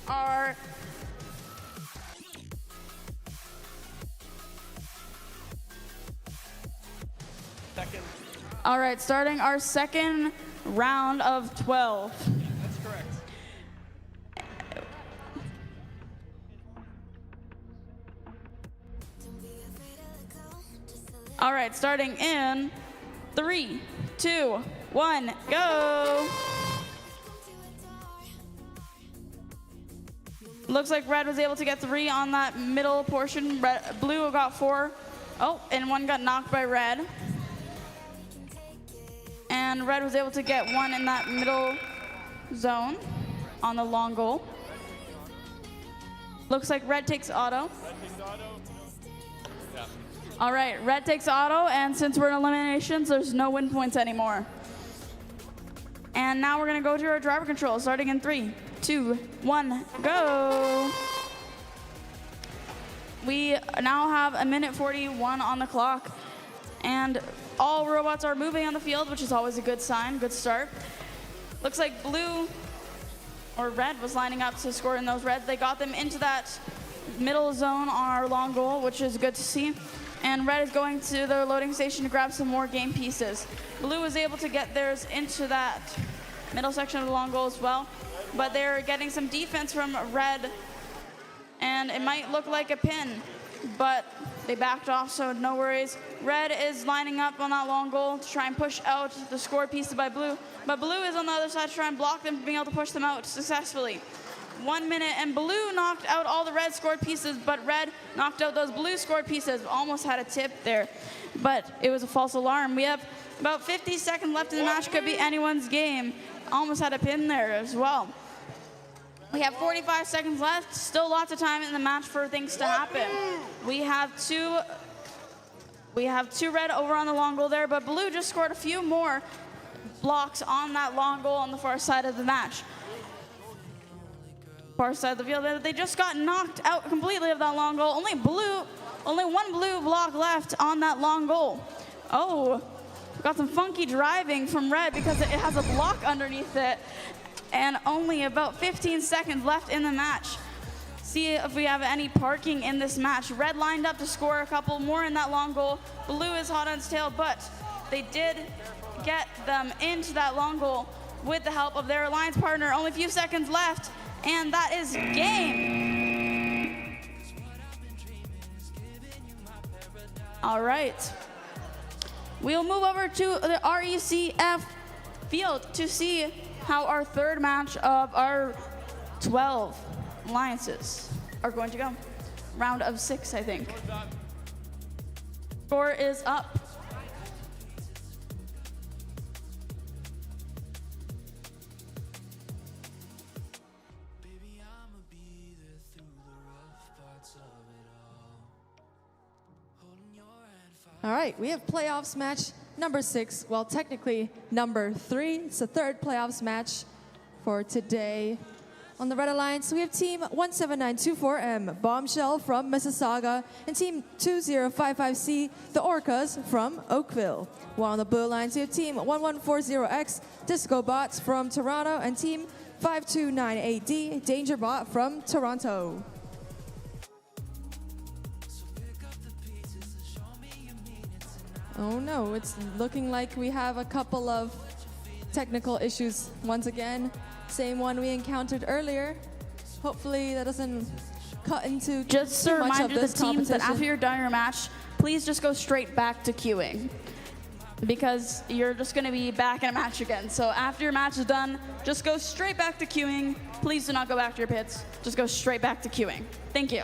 our All right, starting our second round of 12. That's correct. All right, starting in 3, 2, 1, go. Looks like red was able to get 3 on that middle portion. Blue got 4. Oh, and 1 got knocked by red. And red was able to get 1 in that middle zone on the long goal. Looks like red takes auto. All right, red takes auto, and since we're in eliminations, there's no win points anymore. And now we're gonna go to our driver control, starting in 3, 2, 1, go. We now have 1:41 on the clock, and all robots are moving on the field, which is always a good sign, good start. Looks like blue or red was lining up to score in those reds. They got them into that middle zone on our long goal, which is good to see. And red is going to the loading station to grab some more game pieces. Blue was able to get theirs into that middle section of the long goal as well, but they're getting some defense from red, and it might look like a pin, but they backed off, so no worries. Red is lining up on that long goal to try and push out the scored pieces by blue, but blue is on the other side to try and block them from being able to push them out successfully. 1 minute, and blue knocked out all the red scored pieces, but red knocked out those blue scored pieces. Almost had a tip there, but it was a false alarm. We have about 50 seconds left in the match. Could be anyone's game. Almost had a pin there as well. We have 45 seconds left. Still lots of time in the match for things to happen. We have two red over on the long goal there, but blue just scored a few more blocks on that long goal on the far side of the match. Far side of the field. They just got knocked out completely of that long goal. Only one blue block left on that long goal. Oh, got some funky driving from red because it has a block underneath it. And only about 15 seconds left in the match. See if we have any parking in this match. Red lined up to score a couple more in that long goal. Blue is hot on its tail, but they did get them into that long goal with the help of their alliance partner. Only a few seconds left, and that is game. All right. We'll move over to the RECF field to see how our third match of our 12 alliances are going to go. Round of 6, I think. Score is up. All right, we have playoffs match number 6. Well, technically number 3. It's the third playoffs match for today. On the Red Alliance, we have Team 17924M, Bombshell from Mississauga, and Team 2055C, the Orcas from Oakville. While on the Blue Alliance, we have Team 1140X, Disco Bots from Toronto, and Team 5298D, Danger Bot from Toronto. Oh no, it's looking like we have a couple of technical issues once again. Same one we encountered earlier. Hopefully that doesn't cut into Just too a much of reminder to this the teams that after competition. you're done your match, please just go straight back to queuing. Because you're just going to be back in a match again. So after your match is done, just go straight back to queuing. Please do not go back to your pits. Just go straight back to queuing. Thank you.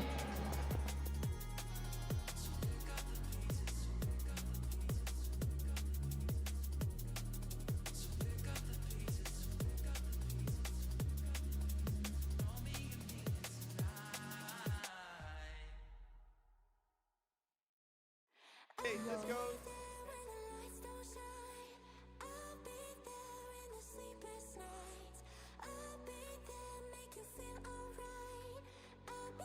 Let's go.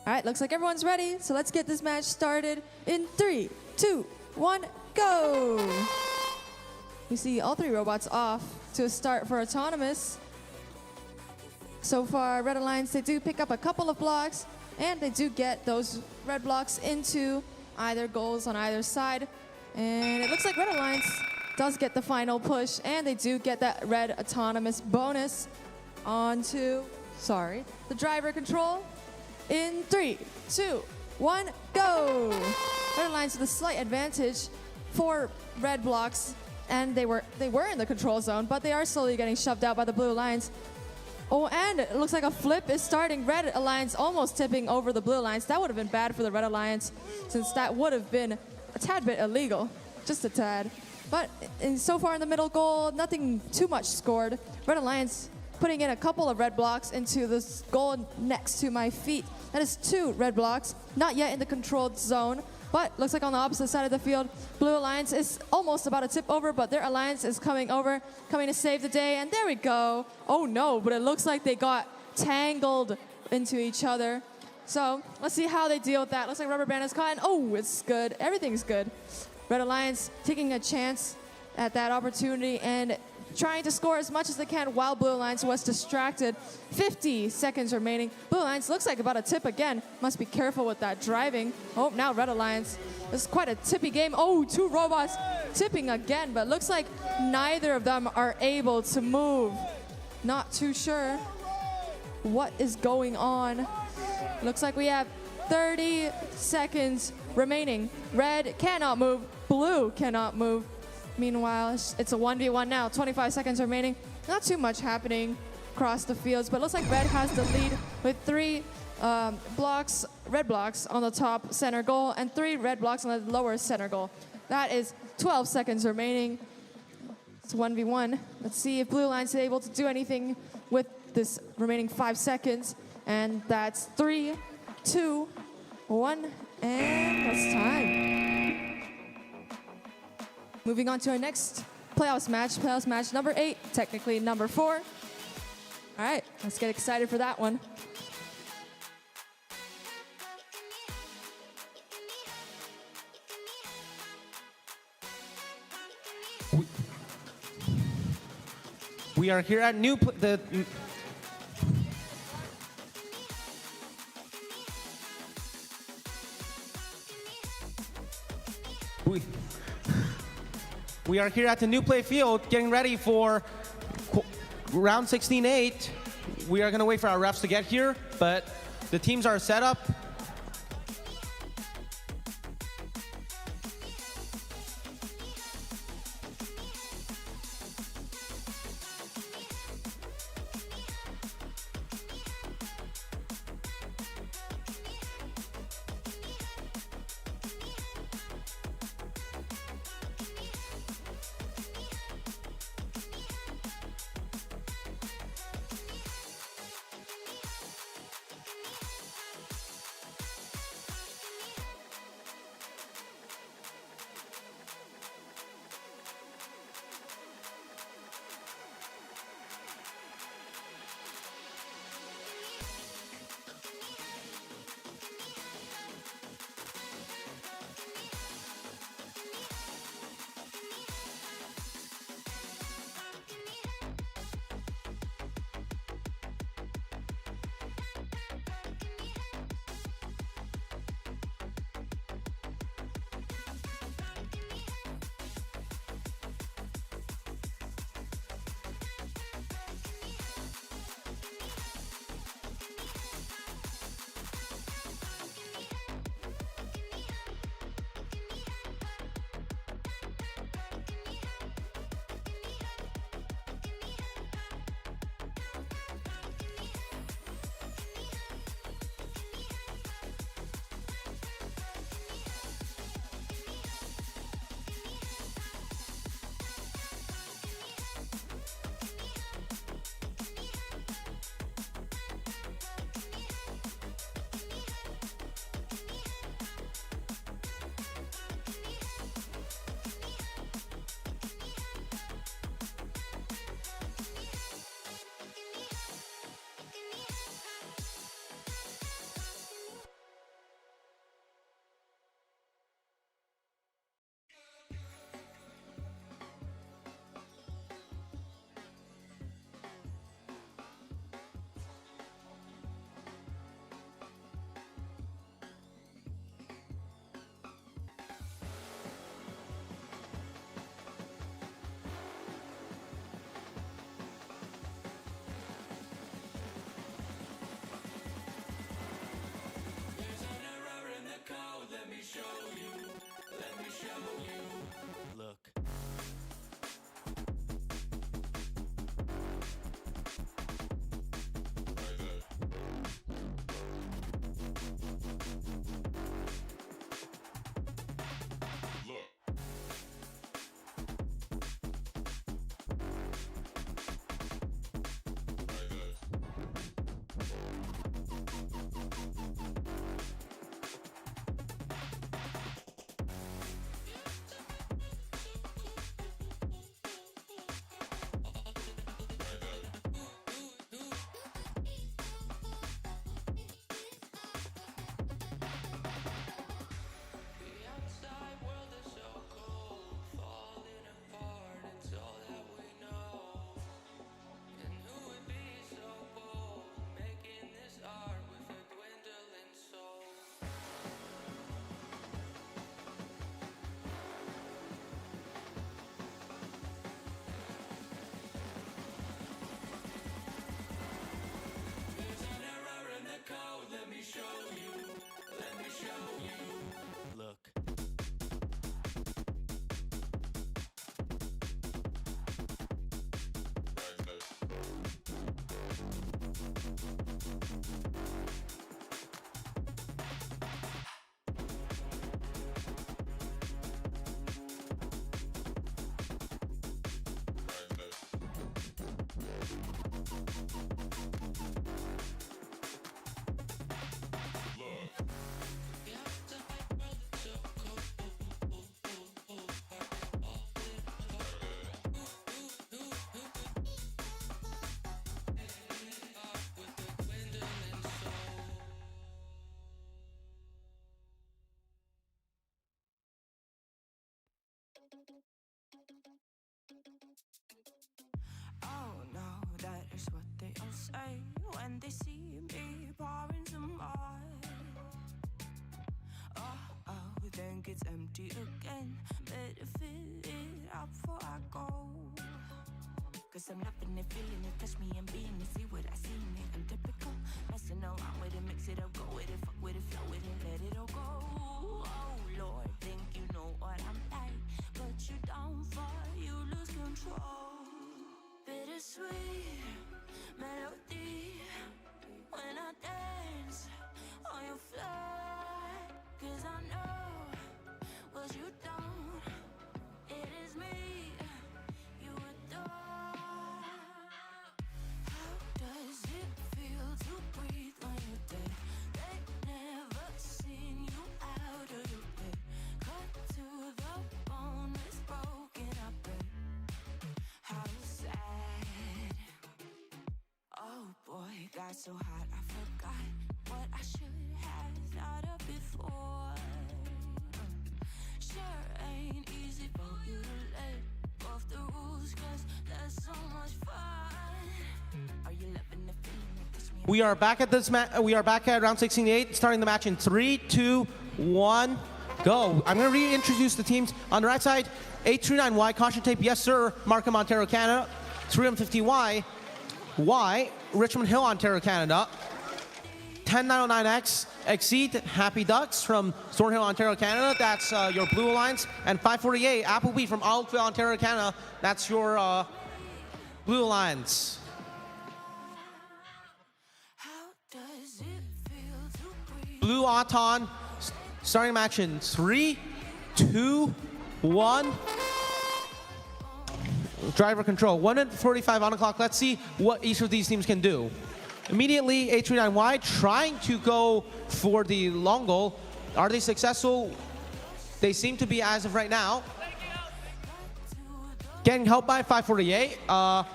All right, looks like everyone's ready. So let's get this match started in 3, 2, 1, go. We see all 3 robots off to a start for Autonomous. So far, Red Alliance, they do pick up a couple of blocks, and they do get those red blocks into either goals on either side. And it looks like Red Alliance does get the final push, and they do get that red Autonomous bonus onto, the driver control. In 3, 2, 1, go! Red Alliance with a slight advantage for red blocks, and they were in the control zone, but they are slowly getting shoved out by the Blue Alliance. Oh, and it looks like a flip is starting. Red Alliance almost tipping over the Blue Alliance. That would have been bad for the Red Alliance, since that would have been a tad bit illegal, just a tad. But so far in the middle goal, nothing too much scored. Red Alliance putting in a couple of red blocks into this goal next to my feet. That is 2 red blocks, not yet in the controlled zone, but looks like on the opposite side of the field, Blue Alliance is almost about to tip over, but their Alliance is coming to save the day, and there we go. Oh no, but it looks like they got tangled into each other. So let's see how they deal with that. Looks like rubber band is caught, and oh, it's good. Everything's good. Red Alliance taking a chance at that opportunity and trying to score as much as they can while Blue Alliance was distracted. 50 seconds remaining. Blue Alliance looks like about to tip again. Must be careful with that driving. Oh, now Red Alliance. This is quite a tippy game. Oh, 2 robots tipping again, but looks like neither of them are able to move. Not too sure what is going on. Looks like we have 30 seconds remaining. Red cannot move. Blue cannot move. Meanwhile, it's a 1v1 now. 25 seconds remaining. Not too much happening across the fields, but looks like Red has the lead with 3 red blocks on the top center goal and 3 red blocks on the lower center goal. That is 12 seconds remaining. It's 1v1. Let's see if Blue Alliance is able to do anything with this remaining 5 seconds. And that's 3, 2, 1, and that's time. Moving on to our next playoffs match number 8, technically number 4. All right, let's get excited for that one. We are here at We are here at the new play field getting ready for round 16-8. We are going to wait for our refs to get here, but the teams are set up. Oh no, that is what they all say when they see me pouring some more. Oh, think it's empty again. Better fill it up before I go. Cause I'm loving it, feeling it, touch me and being it. See what I see in it, I'm typical. Messing around with it, mix it up, go with it, fuck with it, flow with it, let it all go. Oh Lord, think you know what I'm like, but you don't fall, you lose control. Bittersweet melody when I dance on your floor. Cause I know what you don't, it is me you adore. How does it feel to breathe when you're dead? They never seen you out of your bed. Cut to the bone, it's broken, I bet. How sad. Oh boy, got so hot I forgot what I should have thought of before. Sure ain't easy for you to let off the rules, cause there's so much fun. Are you loving the feeling that touch me? We are back at this we are back at round 68, starting the match in 3, 2, 1, go. I'm going to reintroduce the teams. On the right side, 839Y, caution tape, yes sir, Markham, Ontario, Canada. 350Y, Richmond Hill, Ontario, Canada. 10909X, Exceed, Happy Ducks from Thornhill, Ontario, Canada. That's your Blue Alliance. And 548, Applebee from Oakville, Ontario, Canada. That's your Blue Alliance. Blue Auton, starting match in 3, 2, 1. Driver control, 1 minute 45 on the clock. Let's see what each of these teams can do. Immediately, 839Y trying to go for the long goal. Are they successful? They seem to be as of right now. Getting helped by 548. On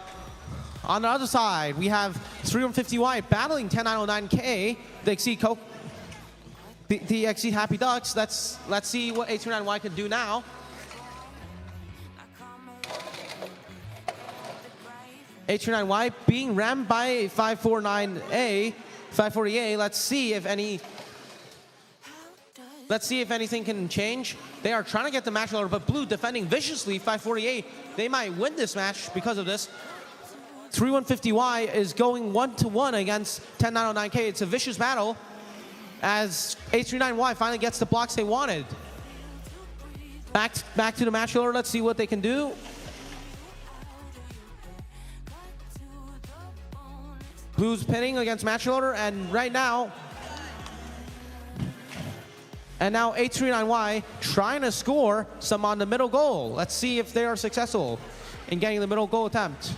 the other side, we have 350Y battling 10909K. The Exceed the Exceed Happy Ducks. Let's see what 839Y can do now. H39Y being rammed by 549A, 540A. Let's see if anything can change. They are trying to get the match over, but Blue defending viciously. 548, they might win this match because of this. 3150Y is going 1-to-1 against 10909K. It's a vicious battle. as H39Y finally gets the blocks they wanted. Back to the match order. Let's see what they can do. Blue's pinning against match order, and right now, H39Y trying to score some on the middle goal. Let's see if they are successful in getting the middle goal attempt.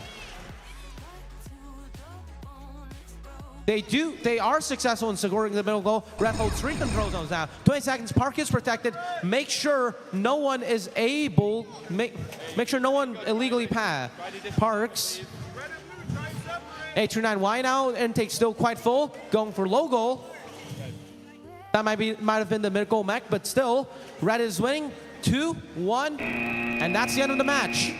They are successful in scoring the middle goal. Ref holds 3 control zones now. 20 seconds, park is protected. Make sure no one is able, make sure no one illegally parks. H39Y now, intake still quite full, going for low goal. That might have been the mid goal mech, but still, red is winning 2-1, and that's the end of the match.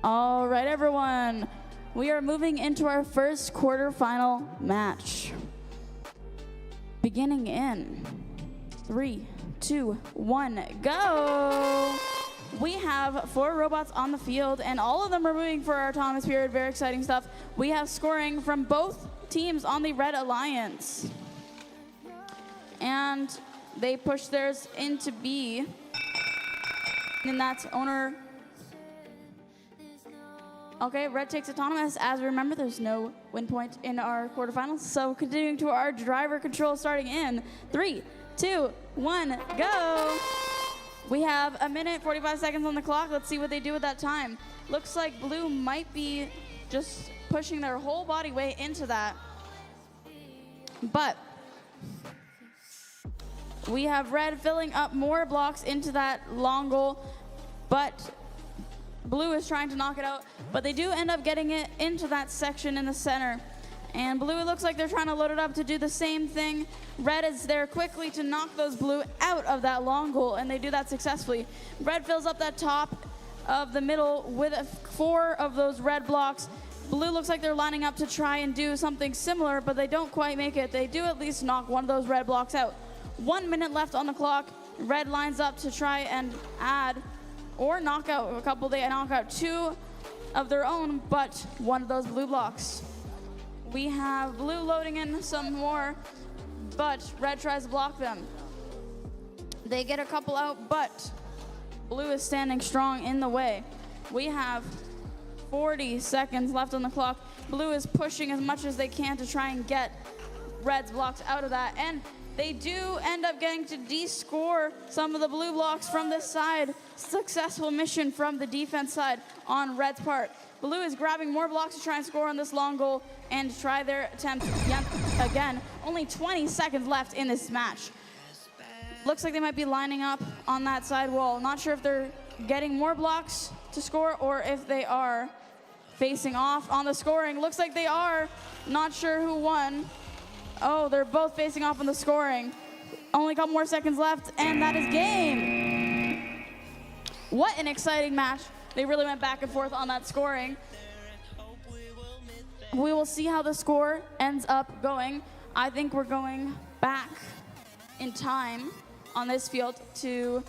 All right, everyone. We are moving into our first quarterfinal match. Beginning in 3, 2, 1, go! We have 4 robots on the field, and all of them are moving for our autonomous period. Very exciting stuff. We have scoring from both teams on the Red Alliance. And they push theirs into B. And that's owner. Okay, red takes autonomous. As remember, there's no win point in our quarterfinals. So continuing to our driver control, starting in 3, 2, 1, go. We have 1 minute, 45 seconds on the clock. Let's see what they do with that time. Looks like blue might be just pushing their whole body weight into that. But we have red filling up more blocks into that long goal, but blue is trying to knock it out, but they do end up getting it into that section in the center. And blue, it looks like they're trying to load it up to do the same thing. Red is there quickly to knock those blue out of that long goal, and they do that successfully. Red fills up that top of the middle with 4 of those red blocks. Blue looks like they're lining up to try and do something similar, but they don't quite make it. They do at least knock one of those red blocks out. 1 minute left on the clock. Red lines up to try and add or knock out a couple. They knock out 2 of their own, but one of those blue blocks. We have blue loading in some more, but red tries to block them. They get a couple out, but blue is standing strong in the way. We have 40 seconds left on the clock. Blue is pushing as much as they can to try and get red's blocks out of that, and they do end up getting to de-score some of the blue blocks from this side. Successful mission from the defense side on red's part. Blue is grabbing more blocks to try and score on this long goal and try their attempt again. Only 20 seconds left in this match. Looks like they might be lining up on that side wall. Not sure if they're getting more blocks to score or if they are facing off on the scoring. Looks like they are. Not sure who won. Oh, they're both facing off on the scoring. Only a couple more seconds left, and that is game. What an exciting match. They really went back and forth on that scoring. We will see how the score ends up going. I think we're going back in time on this field to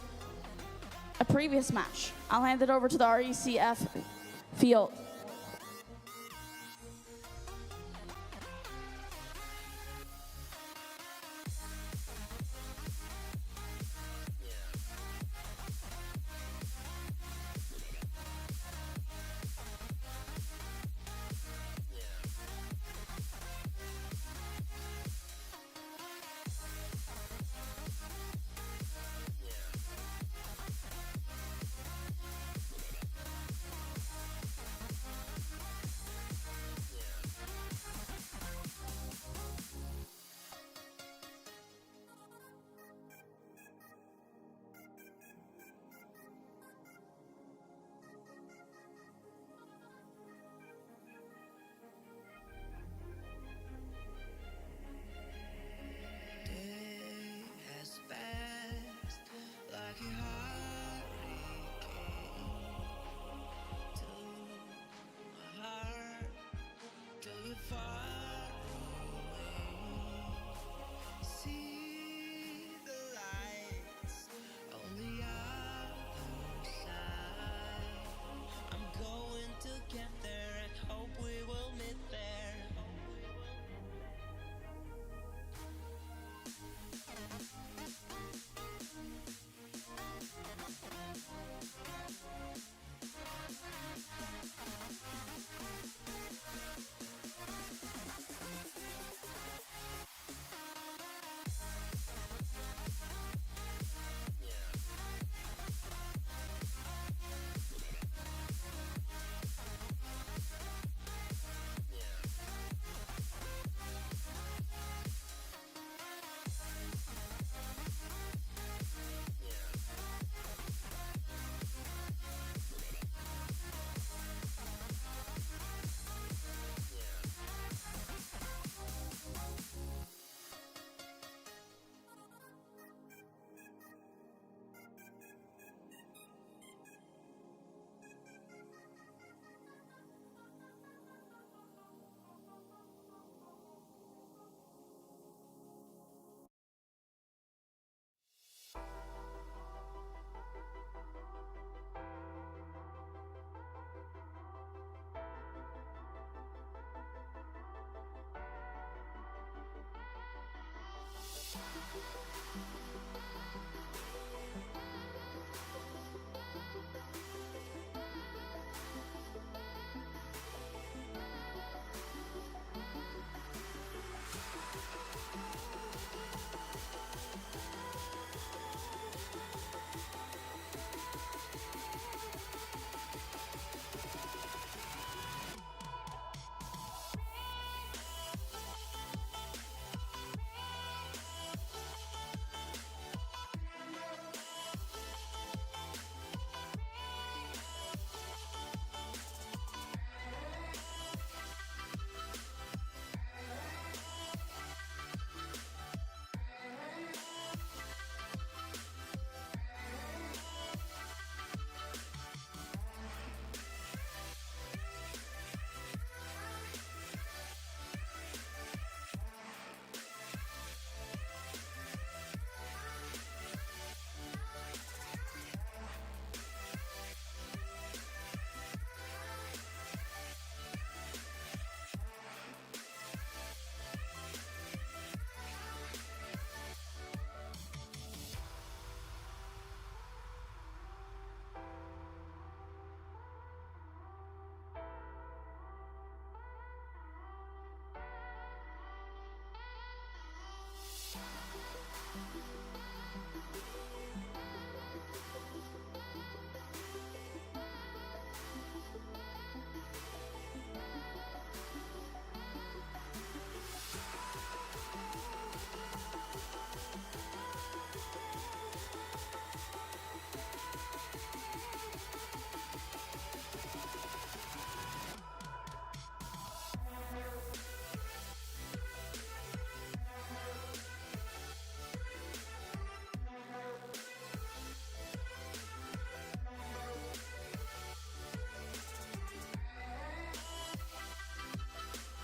a previous match. I'll hand it over to the RECF field.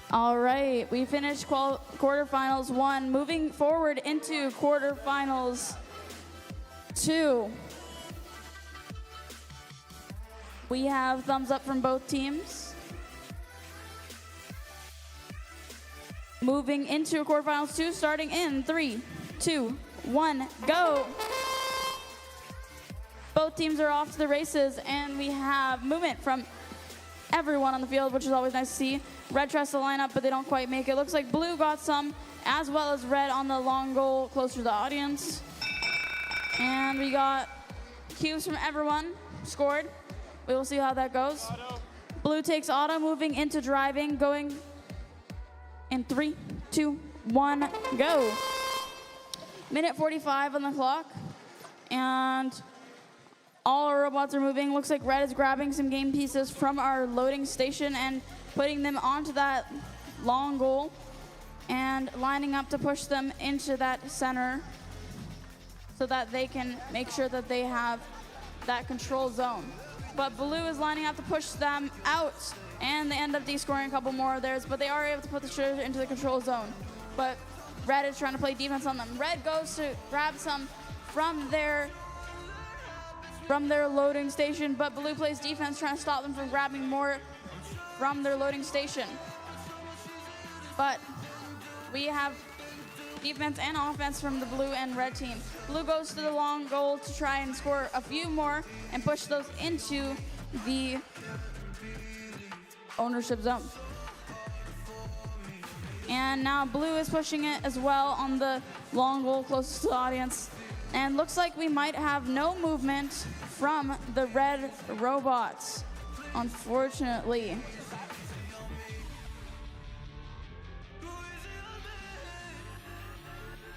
All right, we finished quarterfinals 1. Moving forward into quarterfinals 2. We have thumbs up from both teams. Moving into quarterfinals 2, starting in 3, 2, 1, go. Both teams are off to the races, and we have movement from everyone on the field, which is always nice to see. Red tries to line up, but they don't quite make it. Looks like blue got some, as well as red on the long goal closer to the audience. And we got cues from everyone scored. We will see how that goes. Blue takes auto, moving into driving, going in 3, 2, 1, go. Minute 45 on the clock, and all our robots are moving. Looks like red is grabbing some game pieces from our loading station and putting them onto that long goal and lining up to push them into that center so that they can make sure that they have that control zone. But blue is lining up to push them out, and they end up descoring a couple more of theirs, but they are able to put the shooter into the control zone. But red is trying to play defense on them. Red goes to grab some from their loading station, but blue plays defense, trying to stop them from grabbing more from their loading station. But we have defense and offense from the blue and red team. Blue goes to the long goal to try and score a few more and push those into the ownership zone. And now blue is pushing it as well on the long goal closest to the audience. And looks like we might have no movement from the red robots, unfortunately.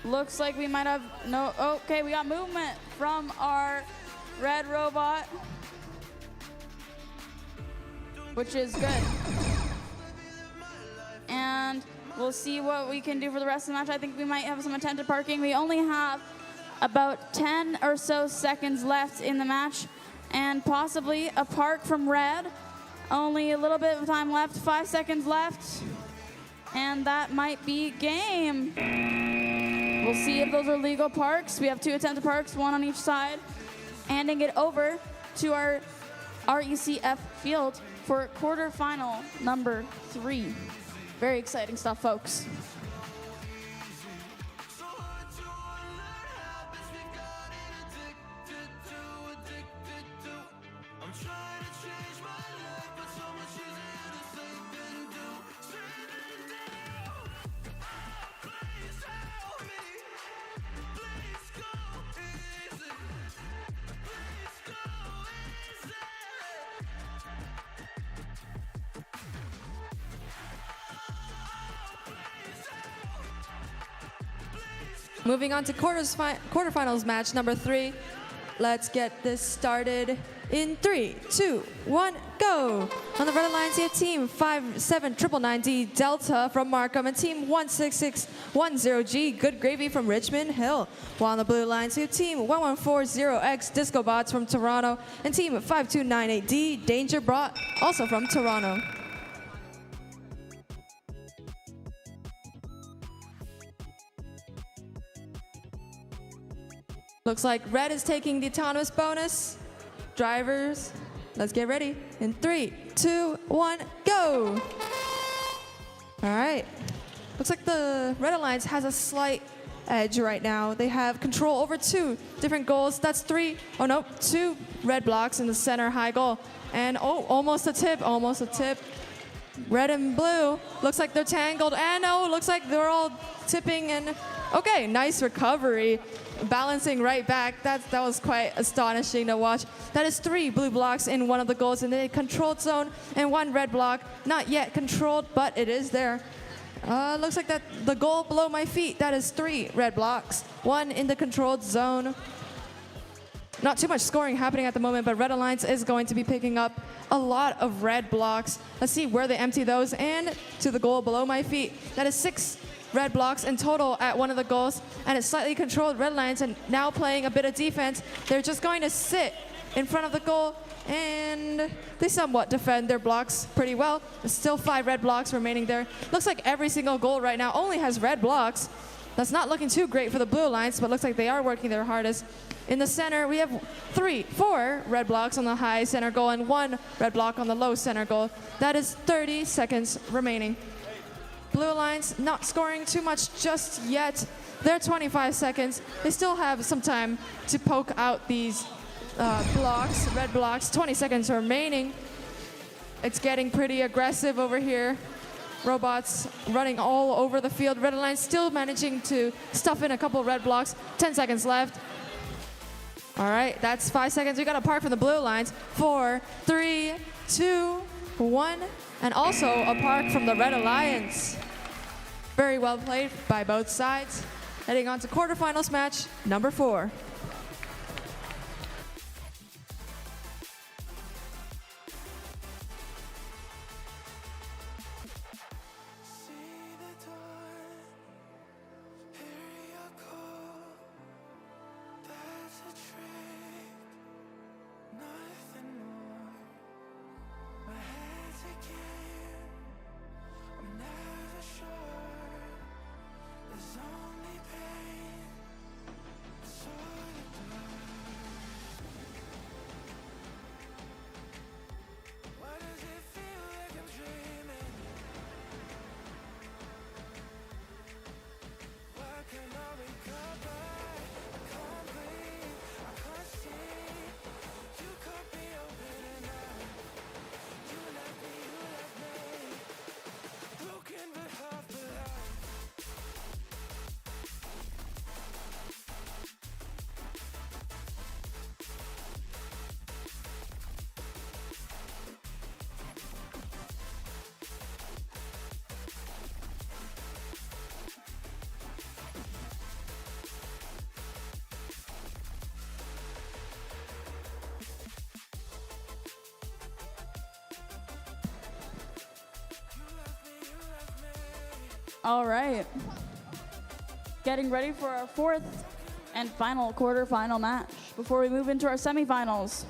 Looks like we might have no, okay, we got movement from our red robot, which is good. And we'll see what we can do for the rest of the match. I think we might have some attempted parking. We only have about 10 or so seconds left in the match, and possibly a park from red. Only a little bit of time left, 5 seconds left, and that might be game. We'll see if those are legal parks. We have 2 attempted parks, 1 on each side. Handing it over to our RECF field for quarterfinal number 3. Very exciting stuff, folks. Moving on to quarterfinals match number 3. Let's get this started in 3, 2, 1, go. On the red alliance, you have team 57999D Delta from Markham and team 16610G Good Gravy from Richmond Hill. While on the blue lines, you have team 1140X Disco Bots from Toronto and team 5298D Danger Brought, also from Toronto. Looks like red is taking the autonomous bonus. Drivers, let's get ready. In 3, 2, 1, go. All right. Looks like the red alliance has a slight edge right now. They have control over 2 different goals. That's 2 red blocks in the center high goal. And almost a tip, almost a tip. Red and blue, looks like they're tangled. And looks like they're all tipping and okay, nice recovery. Balancing right back. That was quite astonishing to watch. That is 3 blue blocks in one of the goals in the controlled zone and 1 red block. Not yet controlled, but it is there. Looks like that the goal below my feet, that is 3 red blocks. 1 in the controlled zone. Not too much scoring happening at the moment, but Red Alliance is going to be picking up a lot of red blocks. Let's see where they empty those. And to the goal below my feet, that is 6 red blocks in total at one of the goals, and it's slightly controlled Red Alliance, and now playing a bit of defense. They're just going to sit in front of the goal, and they somewhat defend their blocks pretty well. There's still 5 red blocks remaining there. Looks like every single goal right now only has red blocks. That's not looking too great for the Blue Alliance, but looks like they are working their hardest. In the center, we have 4 red blocks on the high center goal and 1 red block on the low center goal. That is 30 seconds remaining. Blue Alliance not scoring too much just yet. They're 25 seconds. They still have some time to poke out these blocks, red blocks. 20 seconds remaining. It's getting pretty aggressive over here. Robots running all over the field. Red Alliance still managing to stuff in a couple red blocks. 10 seconds left. All right, that's 5 seconds. We got a park from the Blue Alliance. 4, 3, 2, 1. And also a park from the Red Alliance. Very well played by both sides. Heading on to quarterfinals match number 4. All right. Getting ready for our 4th and final quarterfinal match before we move into our semifinals.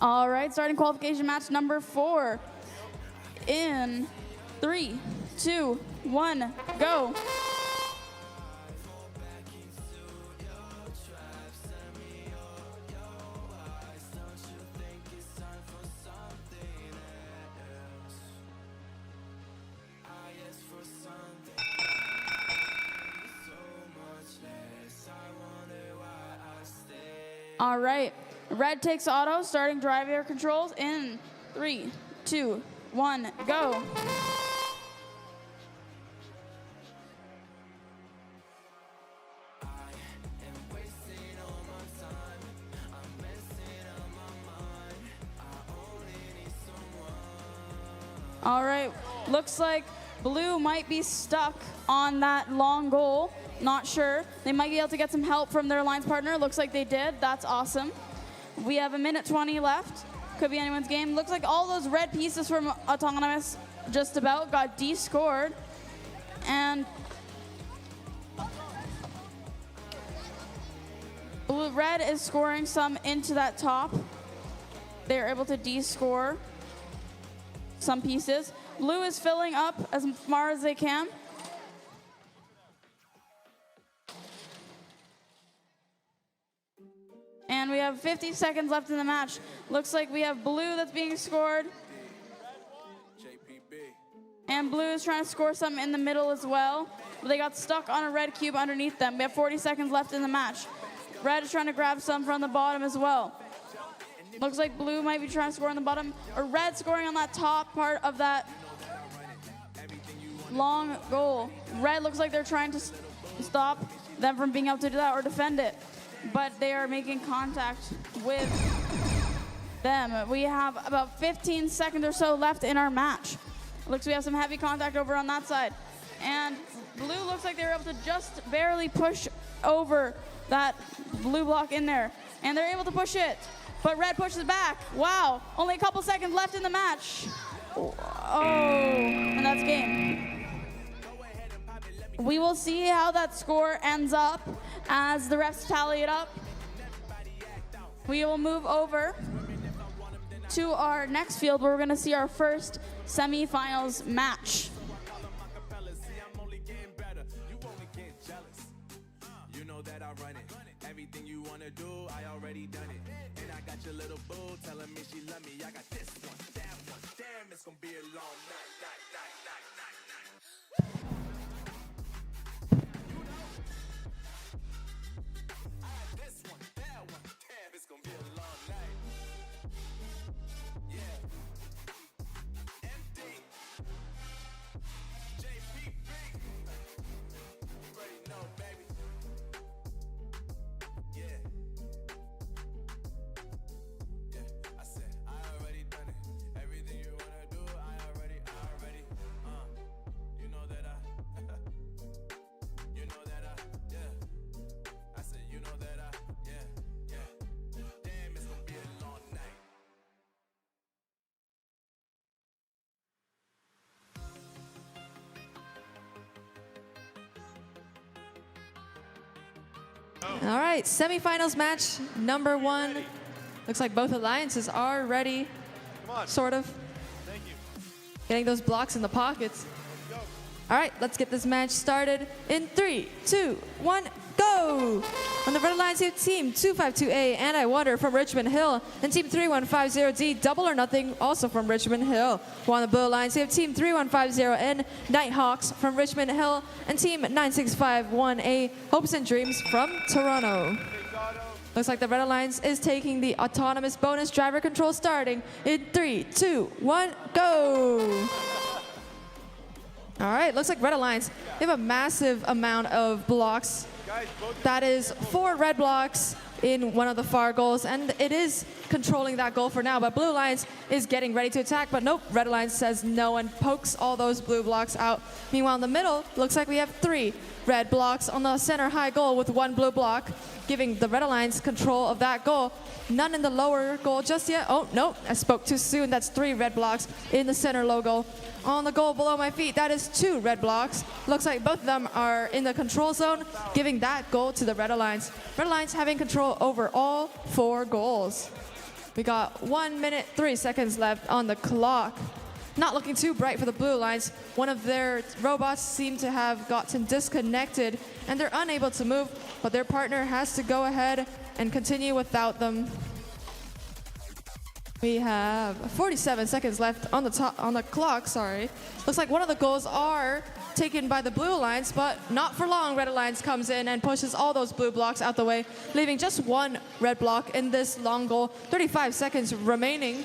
All right, starting qualification match number 4 in 3, 2, 1, go. All right. Red takes auto, starting drive air controls in 3, 2, 1, go. All right, looks like blue might be stuck on that long goal. Not sure. They might be able to get some help from their alliance partner. Looks like they did. That's awesome. We have 1:20 left. Could be anyone's game. Looks like all those red pieces from Autonomous just about got de-scored. And red is scoring some into that top. They're able to de-score some pieces. Blue is filling up as far as they can. And we have 50 seconds left in the match. Looks like we have blue that's being scored. And blue is trying to score some in the middle as well. But they got stuck on a red cube underneath them. We have 40 seconds left in the match. Red is trying to grab some from the bottom as well. Looks like blue might be trying to score on the bottom. Or red scoring on that top part of that long goal. Red looks like they're trying to stop them from being able to do that or defend it. But they are making contact with them. We have about 15 seconds or so left in our match. Looks we have some heavy contact over on that side. And blue looks like they were able to just barely push over that blue block in there. And they're able to push it. But red pushes back. Wow, only a couple seconds left in the match. Oh, and that's game. We will see how that score ends up as the refs tally it up. We will move over to our next field where we're gonna see our first semifinals match. You know that I run it. Everything you wanna do, I already done it. And I got your little boo telling me she love me. I got this one, that one. Damn, it's gonna be a long night. All right, semifinals match number 1. Looks like both alliances are ready. Come on. Sort of. Thank you. Getting those blocks in the pockets. All right, let's get this match started in 3, 2, 1, go! On the red alliance, you have Team 252A and I Wonder from Richmond Hill, and Team 3150D Double or Nothing, also from Richmond Hill. While on the blue alliance, you have Team 3150N Nighthawks from Richmond Hill, and Team 9651A Hopes and Dreams from Toronto. Looks like the red alliance is taking the autonomous bonus driver control starting in 3, 2, 1, go! All right, looks like red alliance, they have a massive amount of blocks. That is 4 red blocks in one of the far goals, and it is controlling that goal for now, but blue alliance is getting ready to attack, but nope, red alliance says no and pokes all those blue blocks out. Meanwhile, in the middle, looks like we have 3 red blocks on the center high goal with 1 blue block, giving the red alliance control of that goal. None in the lower goal just yet. Oh, no, I spoke too soon. That's 3 red blocks in the center logo. On the goal below my feet, that is 2 red blocks. Looks like both of them are in the control zone, giving that goal to the red alliance. Red alliance having control over all 4 goals. We got 1 minute, 3 seconds left on the clock. Not looking too bright for the blue alliance. One of their robots seem to have gotten disconnected and they're unable to move, but their partner has to go ahead and continue without them. We have 47 seconds left on the clock, sorry. Looks like one of the goals are taken by the blue alliance, but not for long. Red alliance comes in and pushes all those blue blocks out the way, leaving just 1 red block in this long goal. 35 seconds remaining.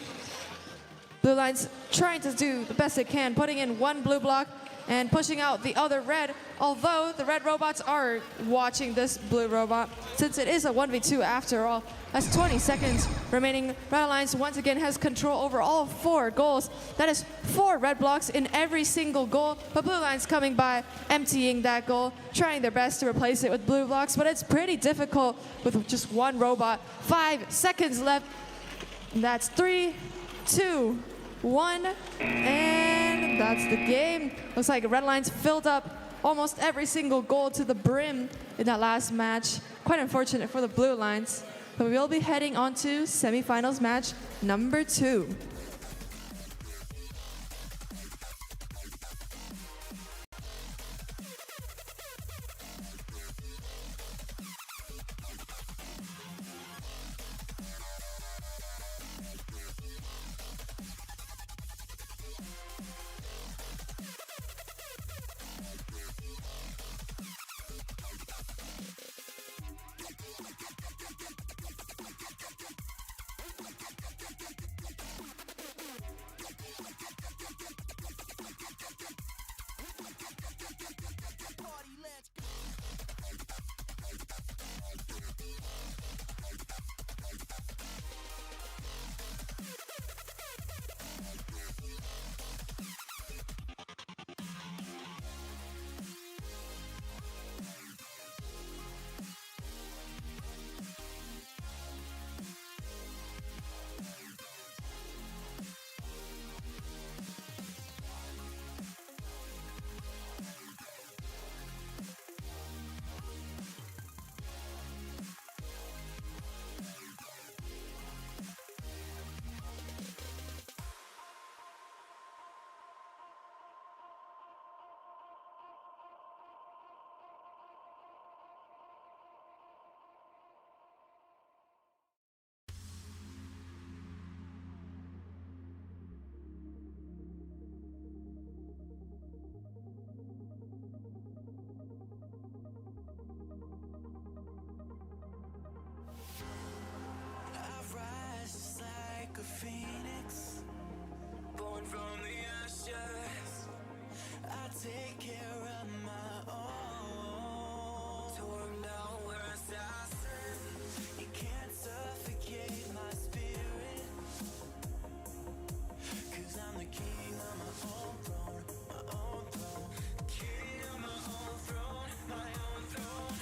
Blue alliance trying to do the best they can, putting in 1 blue block and pushing out the other red, although the red robots are watching this blue robot, since it is a 1v2 after all. That's 20 seconds remaining. Red alliance once again has control over all 4 goals. That is 4 red blocks in every single goal, but blue alliance coming by, emptying that goal, trying their best to replace it with blue blocks, but it's pretty difficult with just 1 robot. 5 seconds left. That's 3, 2, 1, and that's the game. Looks like red alliance filled up almost every single goal to the brim in that last match. Quite unfortunate for the blue alliance. But we will be heading on to semifinals match number 2. I rise just like a phoenix, born from the ashes. I take care of my own. Torn down where assassin, you can't suffocate my spirit. 'Cause I'm the king of my own throne, my own throne. King of my own throne, my own throne.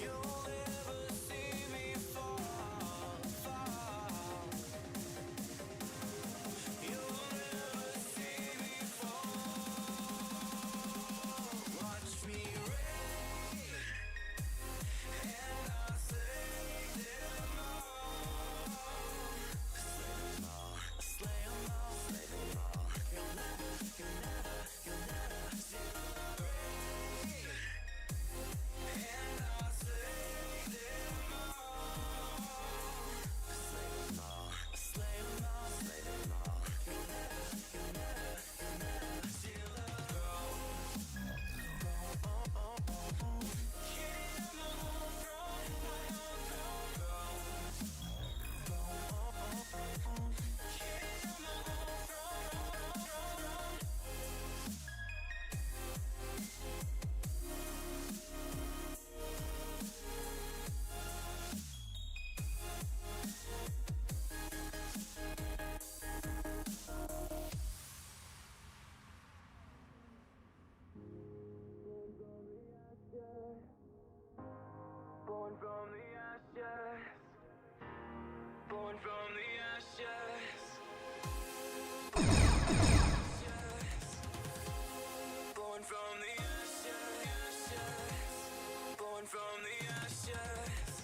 You'll never see me fall, fall. You'll never see me fall. Watch me reign, and I'll slay them all. Slay them all, slay them all, slay them all. You'll never see me reign, and I'll slay them all. Slay them all, slay them all, slay them all. You'll never see the throne. King of my own throne, my own throne. King of my own throne. Born from the ashes, born from the ashes, born from the ashes,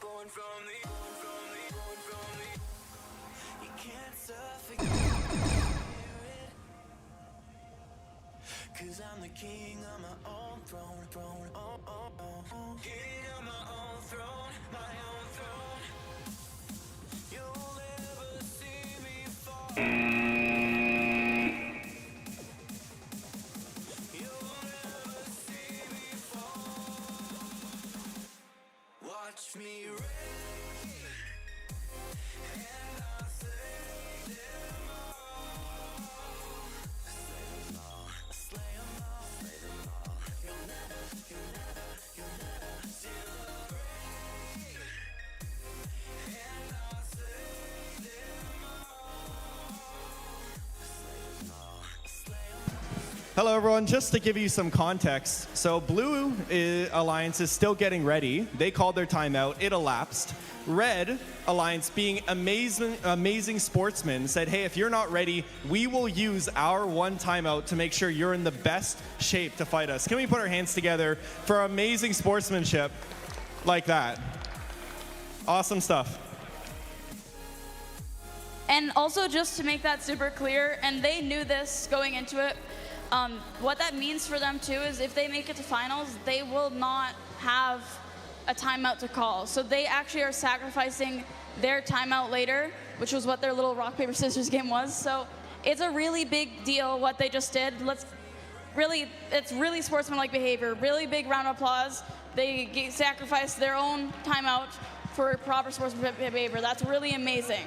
born from the ashes, born from the. You can't suffocate my spirit. 'Cause I'm the king of my own throne, throne, oh, oh, oh. King of my own throne, my own throne. You'll never see me fall. You'll never see me fall. Watch me reign, and I'll slay them all. Slay them all, slay them all, slay them all. You'll never see the rain, and I'll slay them all. Slay them all, slay them all. Hello, everyone. Just to give you some context, so Blue Alliance is still getting ready. They called their timeout. It elapsed. Red Alliance, being amazing sportsmen, said, hey, if you're not ready, we will use our one timeout to make sure you're in the best shape to fight us. Can we put our hands together for amazing sportsmanship like that? Awesome stuff. And also, just to make that super clear, and they knew this going into it, what that means for them too is if they make it to finals, they will not have a timeout to call. So they actually are sacrificing their timeout later, which was what their little rock, paper, scissors game was. So it's a really big deal what they just did. It's really sportsmanlike behavior. Really big round of applause. They sacrificed their own timeout for proper sportsmanship behavior. That's really amazing.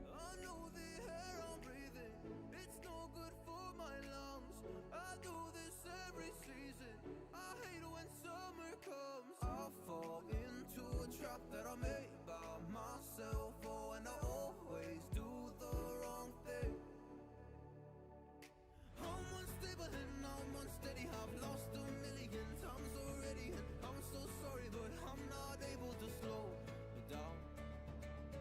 I know the air I'm breathing, it's no good for my lungs. I do this every season, I hate when summer comes. I fall into a trap that I made by myself, oh, and I always do the wrong thing. I'm unstable and I'm unsteady, I've lost a million times already, and I'm so sorry, but I'm not able to slow down.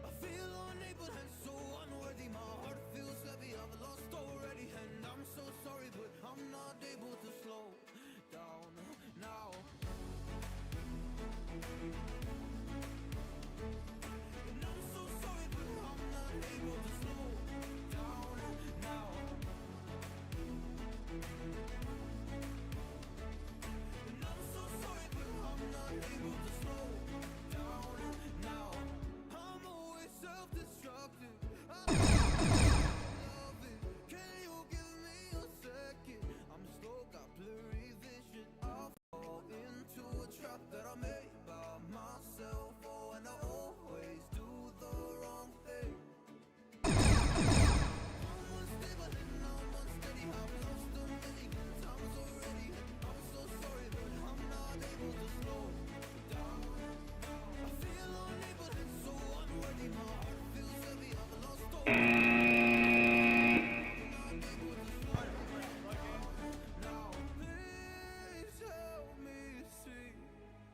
I feel unable and so unworthy, my heart feels heavy, I've lost already, and I'm so sorry, but I'm not able to slow down now. And I'm so sorry, but I'm not able to slow down now. And I'm so sorry, but I'm not able to slow down now. I'm always self-destructive. I love it. Can you give me a second? I'm slow, got blurry vision. I fall into a trap that I made by myself, oh, and I always do the wrong thing. I'm unstable and I'm unsteady, I've lost a million times already, and I'm so sorry, but I'm not able to slow down. I feel unable and so unworthy, my heart feels heavy, I've lost all. Not able to slow now. Please help me see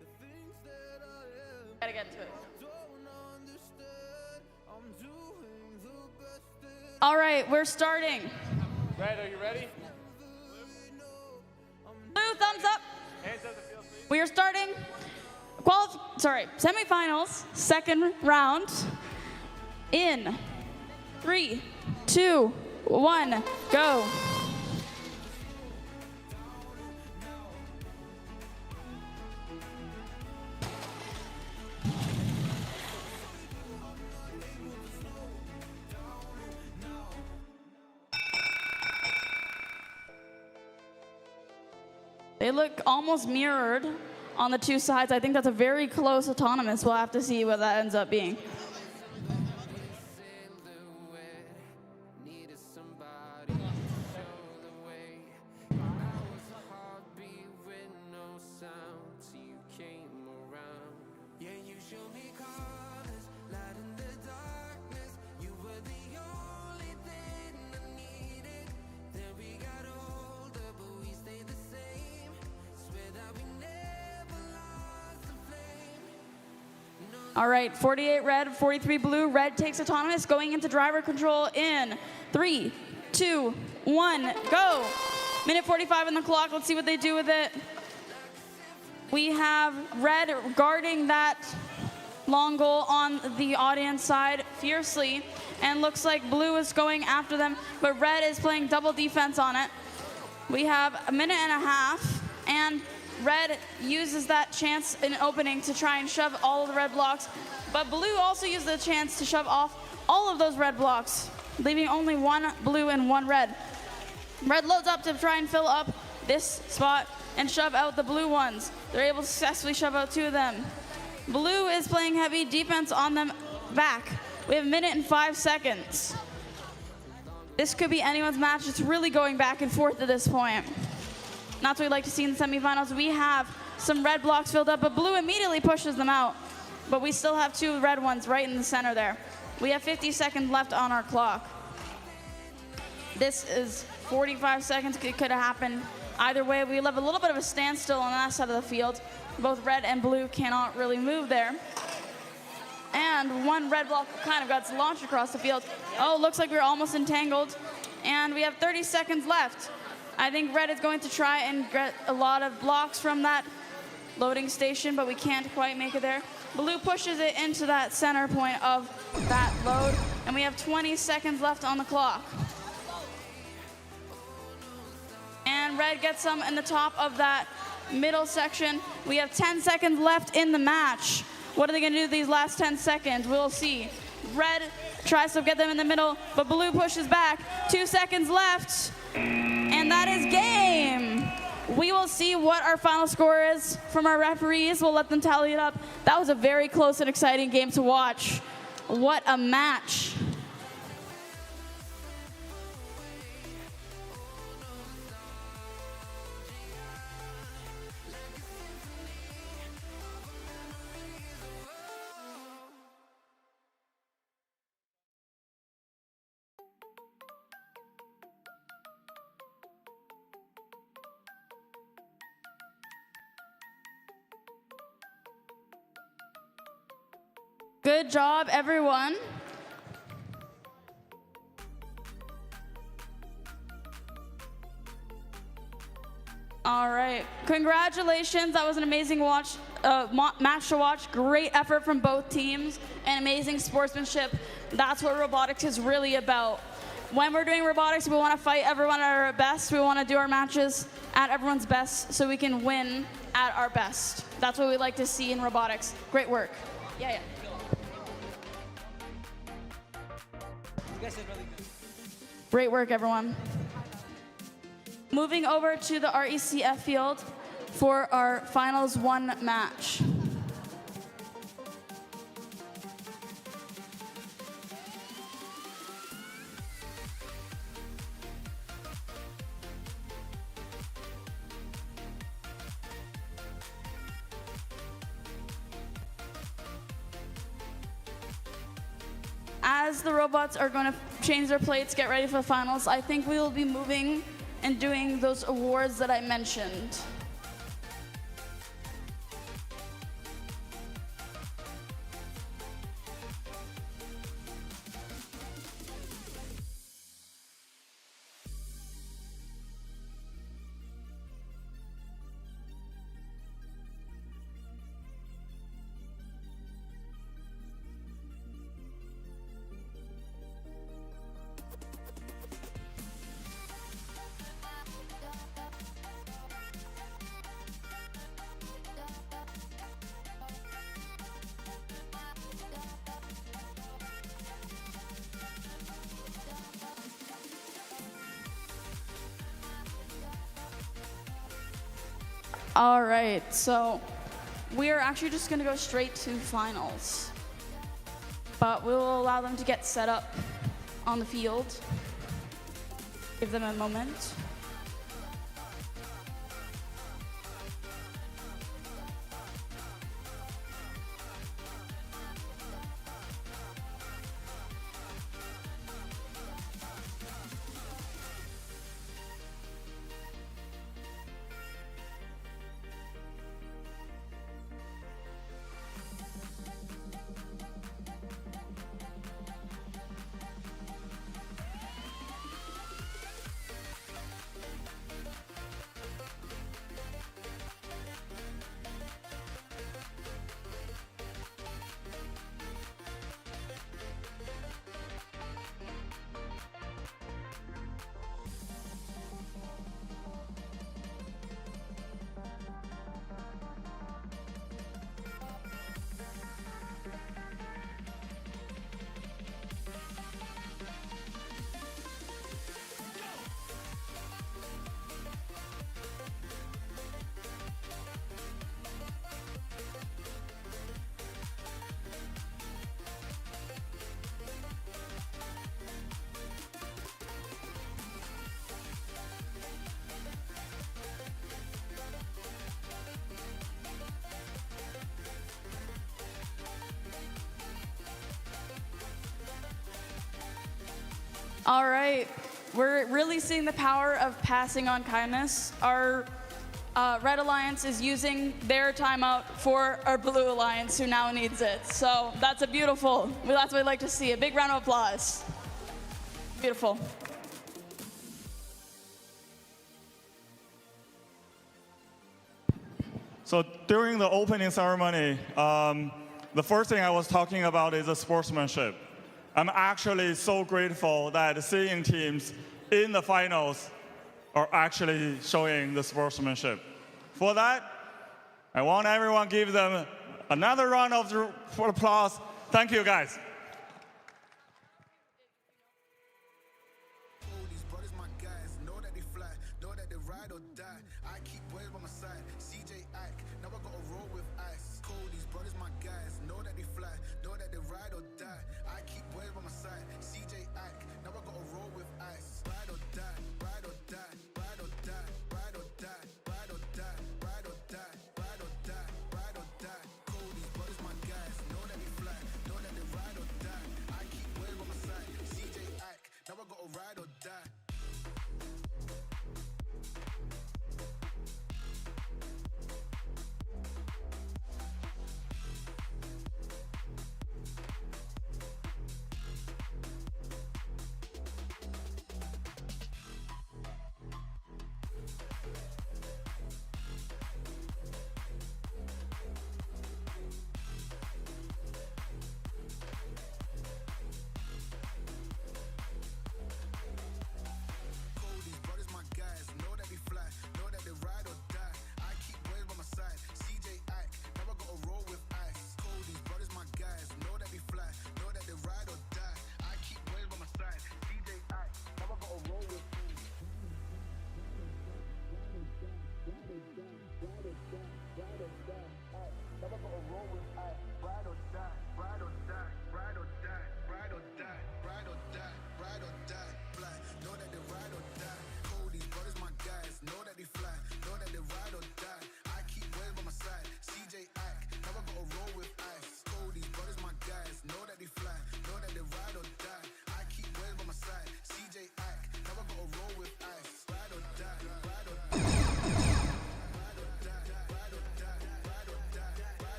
the things that I am. Gotta get into it. Don't understand. I'm doing the best that All right, we're starting. Red, are you ready? Blue, thumbs up. Hands up the field, please. We are starting semifinals, second round in 3, 2, 1, go. They look almost mirrored on the two sides. I think that's a very close autonomous. We'll have to see what that ends up being. needed somebody to show the way. I was a heartbeat with no sound till you came around. Yeah, you showed me colors, light in the darkness. You were the only thing I needed. Then we got older, but we stayed the same. Swear that we never lost the flame. All right, 48 red, 43 blue. Red takes autonomous, going into driver control in 3, 2, 1, go. Minute 45 on the clock. Let's see what they do with it. We have red guarding that long goal on the audience side fiercely, and looks like blue is going after them, but red is playing double defense on it. We have a minute and a half, and red uses that chance in opening to try and shove all of the red blocks, but blue also used the chance to shove off all of those red blocks, leaving only one blue and one red. Red loads up to try and fill up this spot and shove out the blue ones. They're able to successfully shove out 2 of them. Blue is playing heavy defense on them back. We have a minute and 5 seconds. This could be anyone's match. It's really going back and forth at this point. That's what we like to see in the semifinals. We have some red blocks filled up, but blue immediately pushes them out. But we still have 2 red ones right in the center there. We have 50 seconds left on our clock. This is 45 seconds. It could have happened either way. We have a little bit of a standstill on that side of the field. Both red and blue cannot really move there. And one red block kind of got launched across the field. Oh, looks like we're almost entangled. And we have 30 seconds left. I think red is going to try and get a lot of blocks from that loading station, but we can't quite make it there. Blue pushes it into that center point of that load, and we have 20 seconds left on the clock. And red gets some in the top of that middle section. We have 10 seconds left in the match. What are they going to do these last 10 seconds? We'll see. Red tries to get them in the middle, but blue pushes back. 2 seconds left, and that is game. We will see what our final score is from our referees. We'll let them tally it up. That was a very close and exciting game to watch. What a match. Good job, everyone. All right, congratulations. That was an amazing match to watch. Great effort from both teams and amazing sportsmanship. That's what robotics is really about. When we're doing robotics, we want to fight everyone at our best. We want to do our matches at everyone's best so we can win at our best. That's what we like to see in robotics. Great work. Yeah. You guys did really good. Great work, everyone. Moving over to the RECF field for our finals 1 match. As the robots are going to change their plates, get ready for the finals, I think we will be moving and doing those awards that I mentioned. All right, so we are actually just going to go straight to finals. But we will allow them to get set up on the field. Give them a moment. All right, we're really seeing the power of passing on kindness. Our Red Alliance is using their timeout for our Blue Alliance, who now needs it. So that's that's what we'd like to see. A big round of applause. Beautiful. So during the opening ceremony, the first thing I was talking about is the sportsmanship. I'm actually so grateful that seeing teams in the finals are actually showing the sportsmanship. For that, I want everyone to give them another round of applause. Thank you, guys.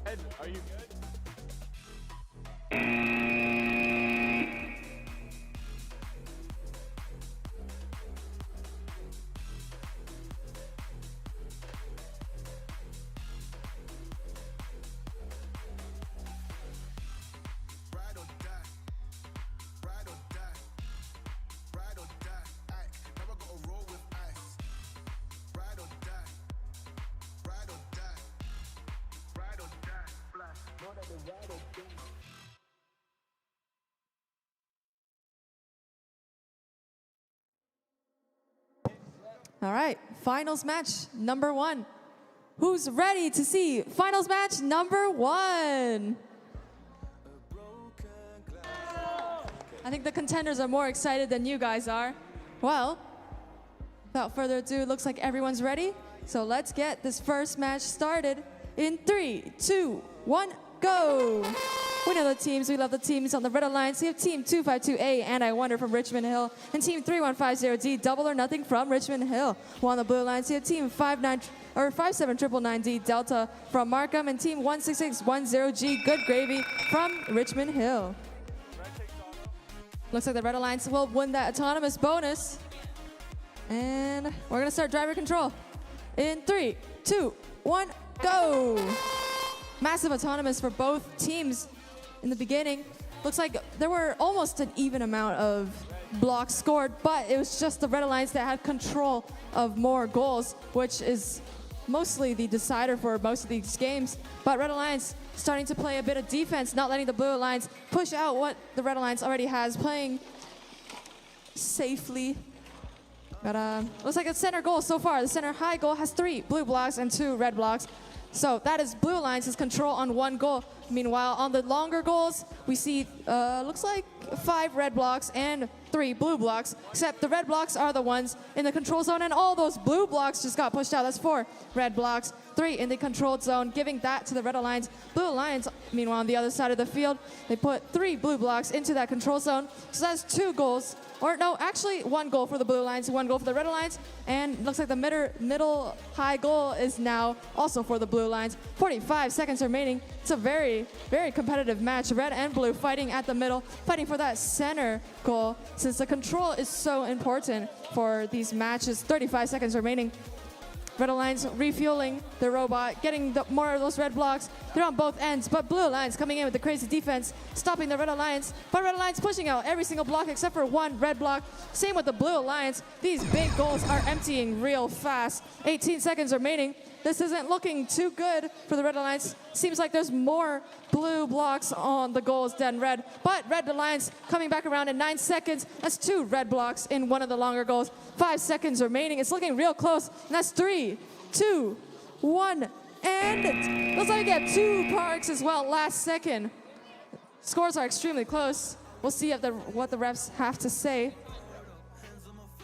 Ed, are you good? All right, finals match number 1. Who's ready to see finals match number 1? I think the contenders are more excited than you guys are. Well, without further ado, it looks like everyone's ready. So let's get this first match started in 3, 2, 1, go! We know the teams, we love the teams. On the red alliance, we have Team 252A and I Wonder from Richmond Hill, and Team 3150D, Double or Nothing from Richmond Hill. While on the blue alliance, we have Team 57999D, Delta from Markham, and Team 16610G, Good Gravy from Richmond Hill. Looks like the red alliance will win that autonomous bonus. And we're gonna start driver control. In 3, 2, 1, go! Massive autonomous for both teams in the beginning. Looks like there were almost an even amount of blocks scored, but it was just the red alliance that had control of more goals, which is mostly the decider for most of these games. But red alliance starting to play a bit of defense, not letting the blue alliance push out what the red alliance already has, playing safely. But looks like a center goal so far. The center high goal has 3 blue blocks and 2 red blocks. So that is blue alliance's control on 1 goal. Meanwhile, on the longer goals, we see looks like 5 red blocks and 3 blue blocks, except the red blocks are the ones in the control zone, and all those blue blocks just got pushed out. That's 4 red blocks, 3 in the controlled zone, giving that to the red alliance. Blue alliance, meanwhile, on the other side of the field, they put 3 blue blocks into that control zone. So that's 2 goals. Or no, actually 1 goal for the blue alliance, 1 goal for the red alliance, and looks like the middle high goal is now also for the blue alliance. 45 seconds remaining. It's a very, very competitive match. Red and blue fighting at the middle, fighting for that center goal, since the control is so important for these matches. 35 seconds remaining. Red Alliance refueling the robot, getting more of those red blocks. They're on both ends, but Blue Alliance coming in with the crazy defense, stopping the Red Alliance. But Red Alliance pushing out every single block except for 1 red block. Same with the Blue Alliance. These big goals are emptying real fast. 18 seconds remaining. This isn't looking too good for the Red Alliance. Seems like there's more blue blocks on the goals than red. But Red Alliance coming back around in 9 seconds. That's 2 red blocks in one of the longer goals. 5 seconds remaining. It's looking real close. And that's 3, 2, 1. And looks like we get 2 parks as well last second. Scores are extremely close. We'll see if what the refs have to say.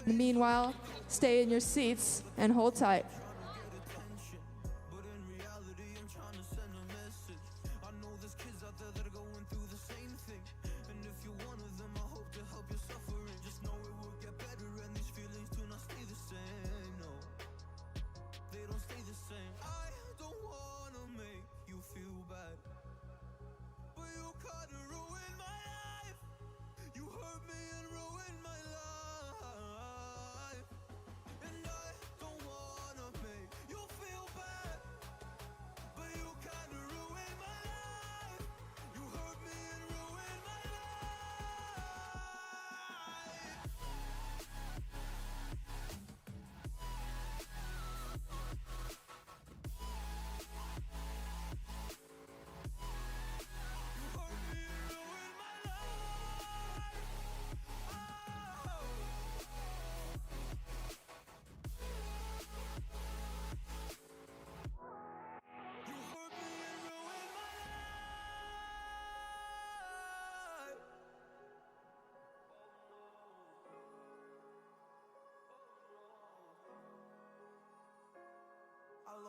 Meanwhile, stay in your seats and hold tight.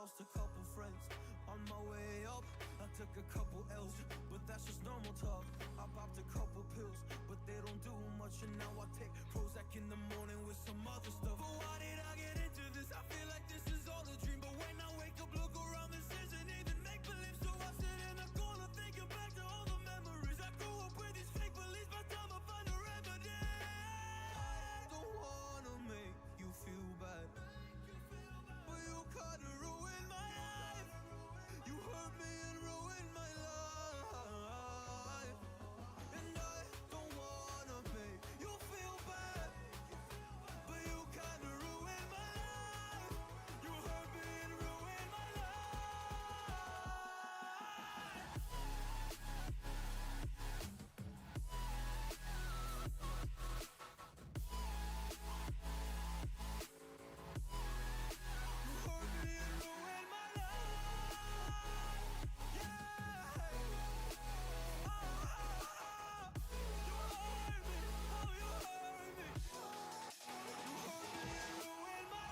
lost a couple friends. On my way up, I took a couple L's, but that's just normal talk. I popped a couple pills, but they don't do much, and now I take Prozac in the morning with some other stuff. But why did I get into this? I feel like this is all a dream, but when I wake up, look around, this isn't even make-believe. So I sit in the corner thinking back to all the memories. I grew up with these fake beliefs, by the time I find a remedy. I don't wanna make you feel bad, but you kinda ruined my life. You hurt me and ruined my life. And I don't wanna make you feel bad, but you kinda ruined my life. You hurt me and ruined my life. You hurt me and ruined my life. Yeah. You hurt me. Oh, you hurt me. You hurt me and ruined my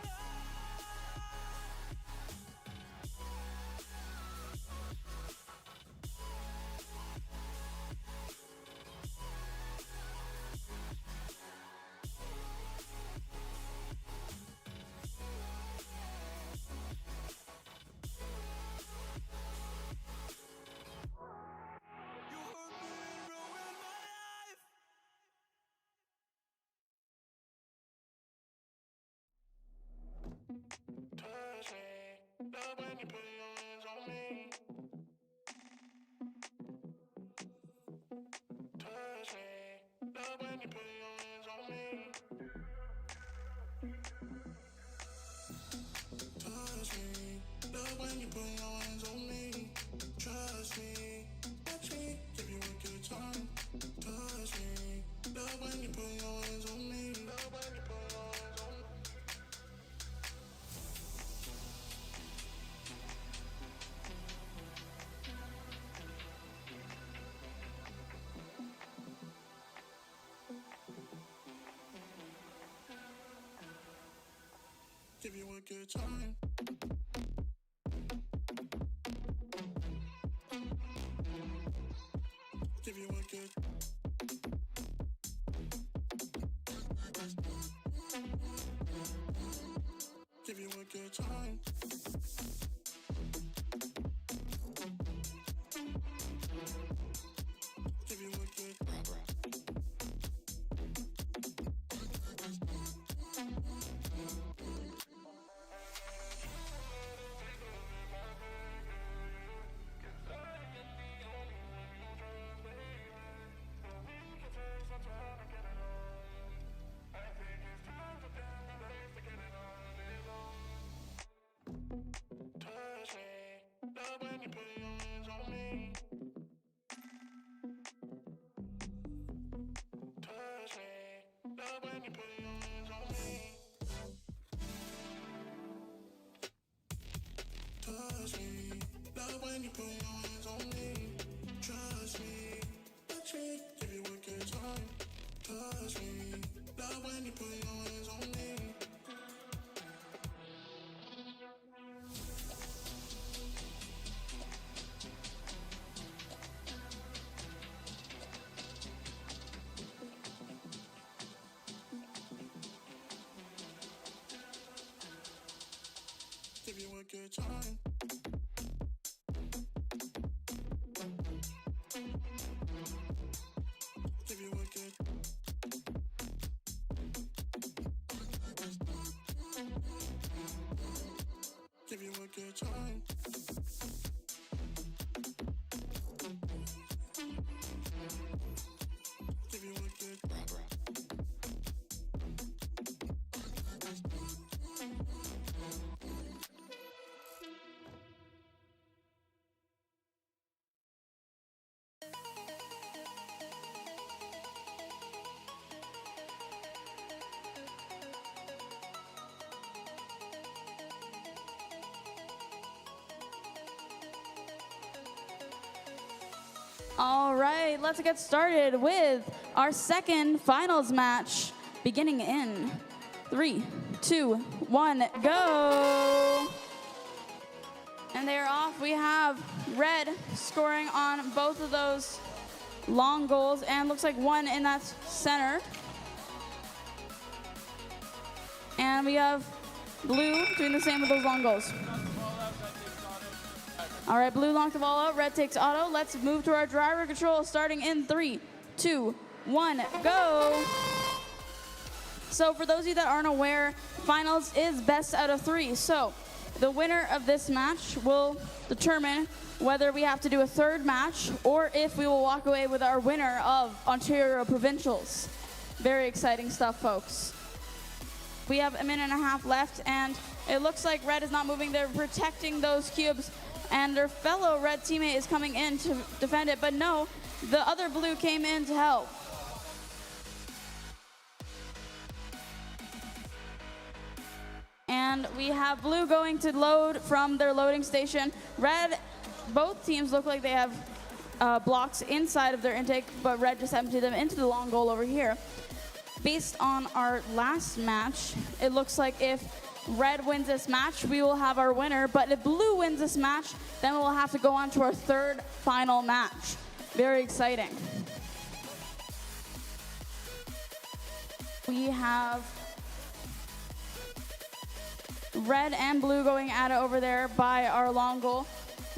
Touch me, love when you put your hands on me. Touch me, love when you put your hands on me. Touch me, love when you put your hands on me. Trust me, touch me, give you a good time. Touch me, love when you put your hands on me. Love when you put your hands on me. Give you a good time. Give you a good. Give you a good time. Give you a good. Touch me, love when you put your hands on me. Touch me, love when you put your hands on me. Touch me, love when you put your hands on me. Trust me, touch me, give you a good time. Touch me, love when you put your hands on me. Give you a good time. Give you a good. Give you a good time. Give you a good. All right, let's get started with our second finals match, beginning in 3, 2, 1, go. they're off. We have red scoring on both of those long goals, and looks like one in that center. And we have blue doing the same with those long goals. All right, blue knocked the ball out, red takes auto. Let's move to our driver control starting in 3, 2, 1, go. So for those of you that aren't aware, finals is best out of 3. So the winner of this match will determine whether we have to do a third match or if we will walk away with our winner of Ontario Provincials. Very exciting stuff, folks. We have a minute and a half left, and it looks like red is not moving. They're protecting those cubes, and their fellow red teammate is coming in to defend it, but no, the other blue came in to help. And we have blue going to load from their loading station. Red, both teams look like they have blocks inside of their intake, but red just emptied them into the long goal over here. Based on our last match, it looks like if red wins this match, we will have our winner, but if blue wins this match, then we'll have to go on to our third final match. Very exciting. We have red and blue going at it over there by our long goal,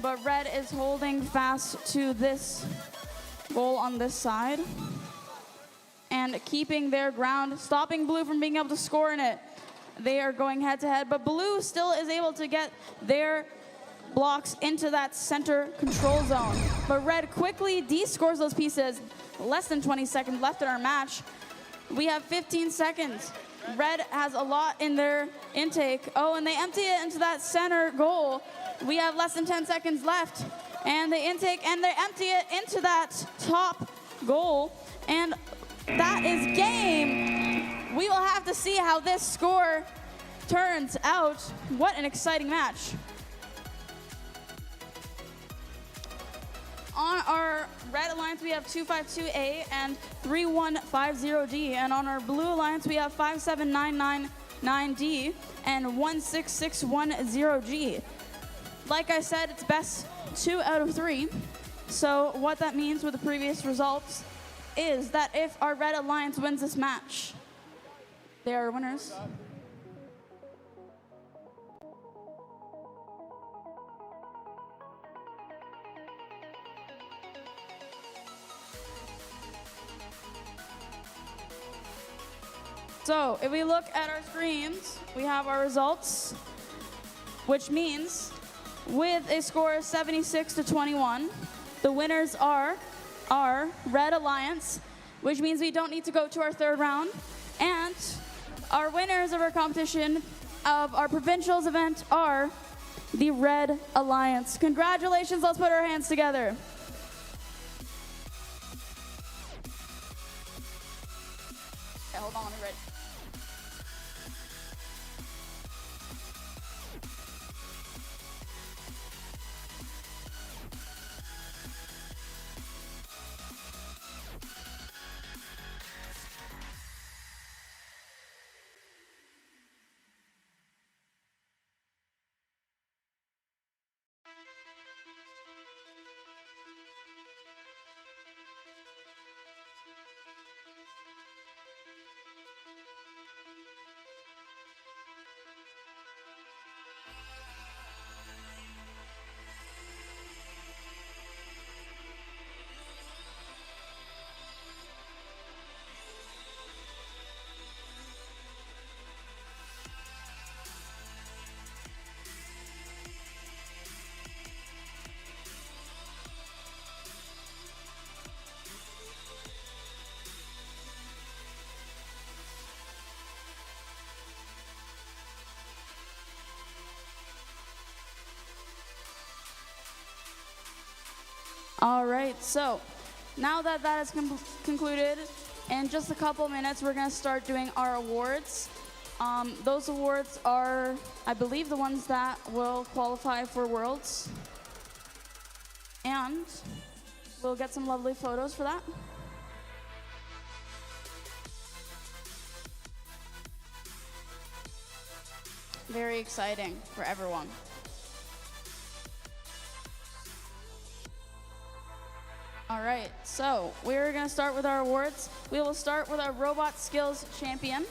but red is holding fast to this goal on this side and keeping their ground, stopping blue from being able to score in it. They are going head to head, but blue still is able to get their blocks into that center control zone. But red quickly de-scores those pieces. Less than 20 seconds left in our match. We have 15 seconds. Red has a lot in their intake. Oh, and they empty it into that center goal. We have less than 10 seconds left. And they intake and they empty it into that top goal. And that is game. We will have to see how this score turns out. What an exciting match. On our red alliance, we have 252A and 3150D. And on our blue alliance, we have 57999D and 16610G. Like I said, it's best 2 out of 3. So what that means with the previous results is that if our red alliance wins this match, they are winners. So if we look at our screens, we have our results, which means with a score of 76-21, the winners are our Red Alliance, which means we don't need to go to our third round. And our winners of our competition of our Provincials event are the Red Alliance. Congratulations, let's put our hands together. Okay, hold on, let me write. All right, so now that that is concluded, in just a couple minutes, we're going to start doing our awards. Those awards are, I believe, the ones that will qualify for Worlds. And we'll get some lovely photos for that. Very exciting for everyone. All right, so we're going to start with our awards. We will start with our Robot Skills Champion.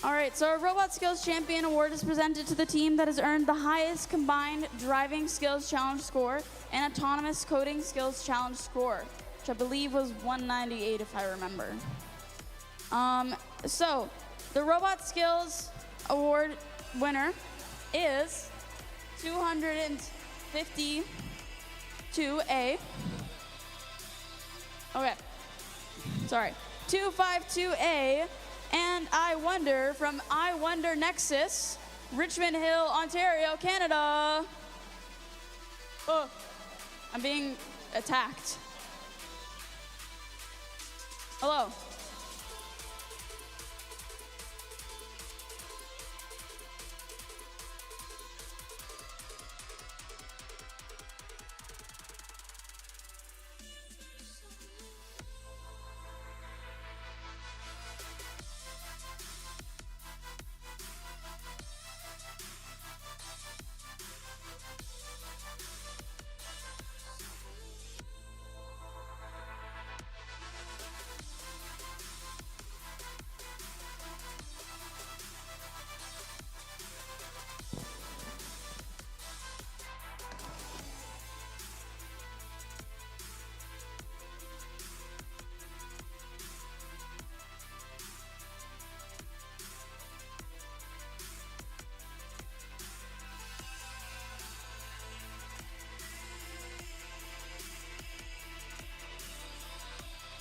All right, so our Robot Skills Champion Award is presented to the team that has earned the highest combined driving skills challenge score and autonomous coding skills challenge score, which I believe was 198 if I remember. So the Robot Skills Award winner is 252A. Okay, sorry, 252A. And I Wonder from I Wonder Nexus, Richmond Hill, Ontario, Canada. Oh, I'm being attacked. Hello.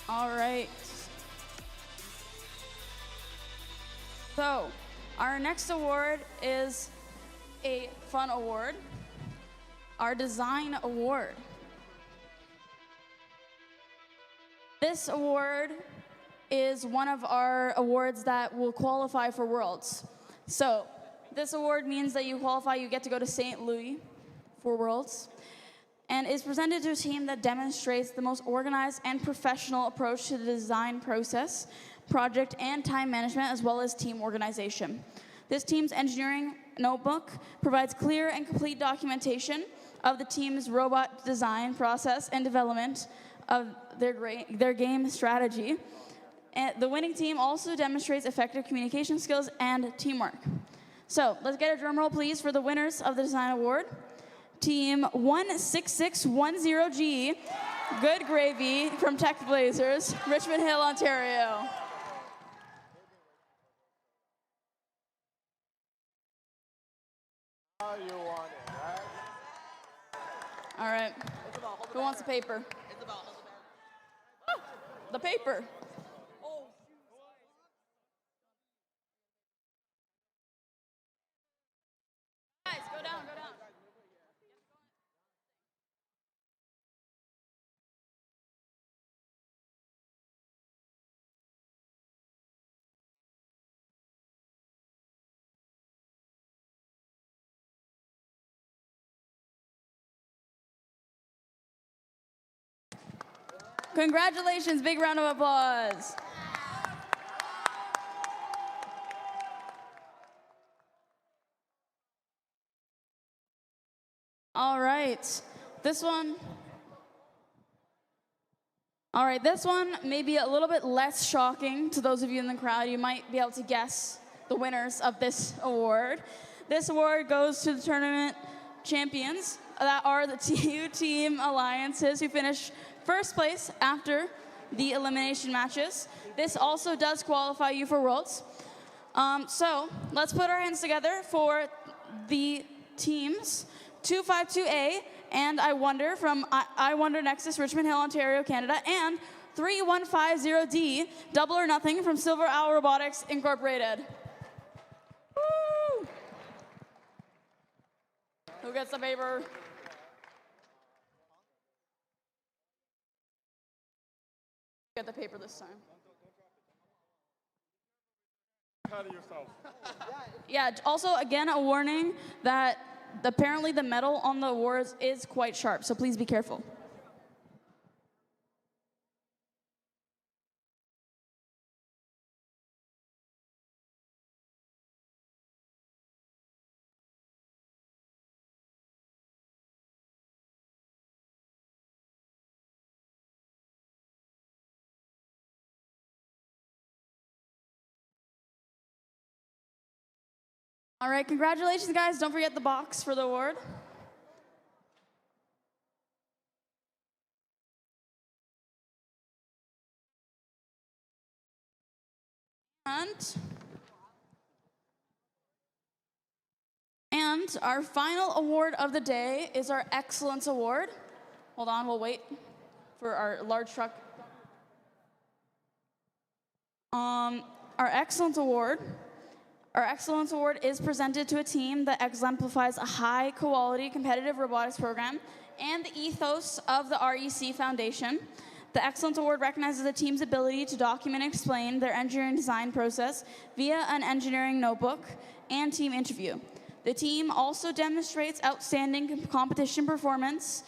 All right. So, our next award is a fun award, our Design Award. This award is one of our awards that will qualify for Worlds. So, this award means that you qualify, you get to go to St. Louis for Worlds, and is presented to a team that demonstrates the most organized and professional approach to the design process, project and time management, as well as team organization. This team's engineering notebook provides clear and complete documentation of the team's robot design process and development of their game strategy. And the winning team also demonstrates effective communication skills and teamwork. So let's get a drum roll, please, for the winners of the Design Award. Team 16610G, Good Gravy from Tech Blazers, Richmond Hill, Ontario. All right. Who wants the paper? The paper. Guys, go down, go down. Congratulations, big round of applause. All right, this one may be a little bit less shocking to those of you in the crowd. You might be able to guess the winners of this award. This award goes to the tournament champions that are the two team alliances who finish first place after the elimination matches. This also does qualify you for Worlds. So let's put our hands together for the teams 252A and I Wonder from I Wonder Nexus, Richmond Hill, Ontario, Canada, and 3150D, Double or Nothing from Silver Owl Robotics Incorporated. Woo! Who gets the paper? Get the paper this time. Cut yourself. Yeah, also, again, a warning that apparently the metal on the awards is quite sharp, so please be careful. All right, congratulations, guys. Don't forget the box for the award. And our final award of the day is our Excellence Award. Hold on, we'll wait for our large truck. Our Excellence Award. Our Excellence Award is presented to a team that exemplifies a high-quality competitive robotics program and the ethos of the REC Foundation. The Excellence Award recognizes the team's ability to document and explain their engineering design process via an engineering notebook and team interview. The team also demonstrates outstanding competition performance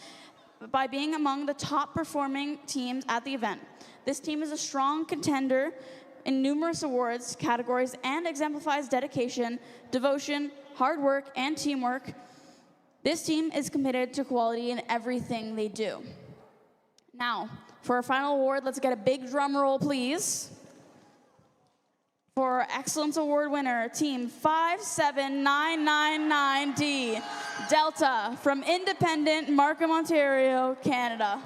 by being among the top performing teams at the event. This team is a strong contender in numerous awards categories and exemplifies dedication, devotion, hard work, and teamwork. This team is committed to quality in everything they do. Now, for our final award, let's get a big drum roll, please. For our Excellence Award winner, Team 57999D, Delta from Independent, Markham, Ontario, Canada.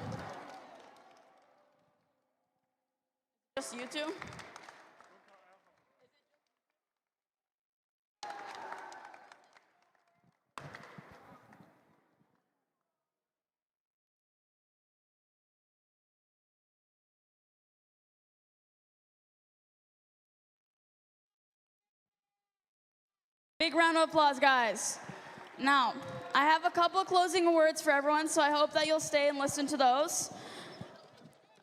Just you two? Big round of applause, guys. Now, I have a couple of closing words for everyone, so I hope that you'll stay and listen to those.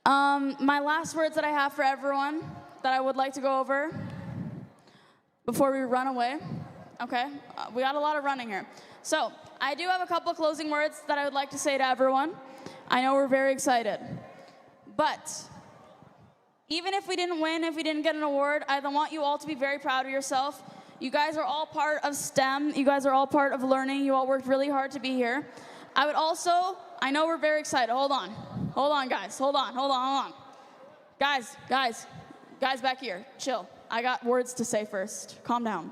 My last words that I have for everyone that I would like to go over before we run away. Okay, we got a lot of running here. So, I do have a couple of closing words that I would like to say to everyone. I know we're very excited. But, even if we didn't win, if we didn't get an award, I want you all to be very proud of yourself. You guys are all part of STEM. You guys are all part of learning. You all worked really hard to be here. I would also, I know we're very excited. Hold on, guys. Hold on. Guys back here, chill. I got words to say first. Calm down.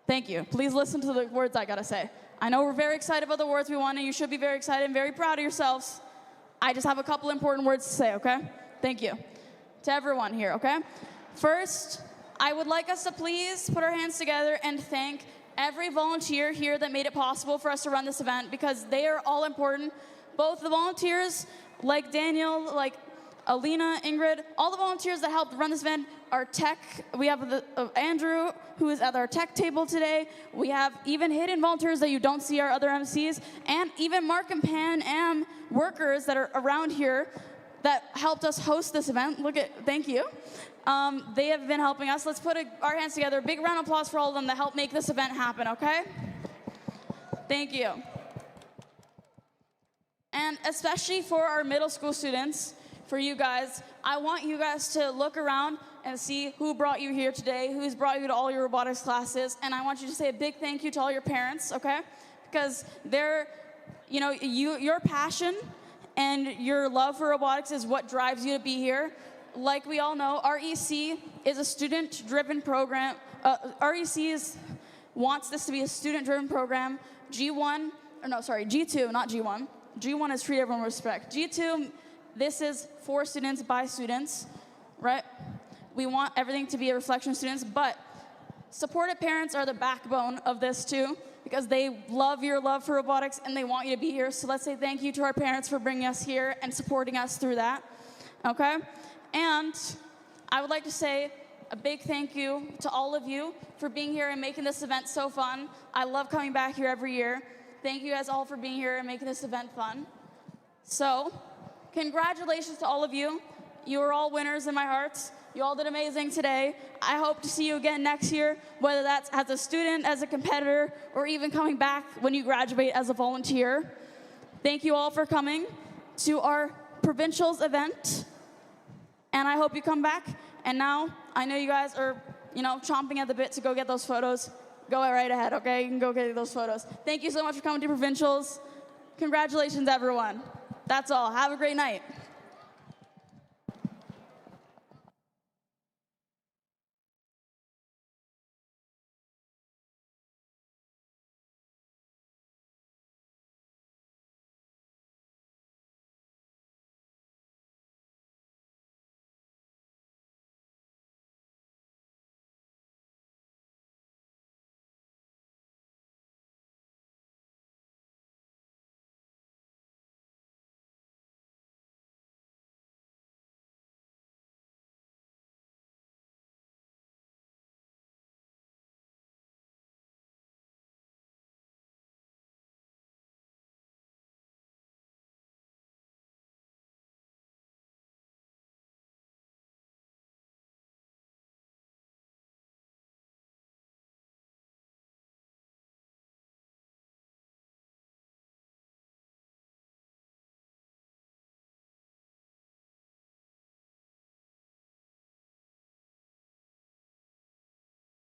Thank you. Please listen to the words I gotta say. I know we're very excited about the awards we won, and you should be very excited and very proud of yourselves. I just have a couple important words to say, okay? Thank you. To everyone here, okay? First, I would like us to please put our hands together and thank every volunteer here that made it possible for us to run this event, because they are all important. Both the volunteers, like Daniel, like Alina, Ingrid, all the volunteers that helped run this event, our tech, we have Andrew, who is at our tech table today. We have even hidden volunteers that you don't see, our other MCs, and even Mark and Pan Am workers that are around here that helped us host this event. Thank you. They have been helping us. Let's put our hands together. Big round of applause for all of them that helped make this event happen, okay? Thank you. And especially for our middle school students, for you guys, I want you guys to look around and see who brought you here today, who's brought you to all your robotics classes, and I want you to say a big thank you to all your parents, okay? Because your passion and your love for robotics is what drives you to be here. Like we all know, REC is a student-driven program. REC wants this to be a student-driven program. G2, not G1. G1 is treat everyone with respect. G2, this is for students, by students, right? We want everything to be a reflection of students, but supportive parents are the backbone of this too, because they love your love for robotics and they want you to be here. So let's say thank you to our parents for bringing us here and supporting us through that, okay? And I would like to say a big thank you to all of you for being here and making this event so fun. I love coming back here every year. Thank you guys all for being here and making this event fun. So, congratulations to all of you. You are all winners in my heart. You all did amazing today. I hope to see you again next year, whether that's as a student, as a competitor, or even coming back when you graduate as a volunteer. Thank you all for coming to our Provincials event. And I hope you come back. And now, I know you guys are, chomping at the bit to go get those photos. Go right ahead, okay? You can go get those photos. Thank you so much for coming to Provincials. Congratulations, everyone. That's all. Have a great night.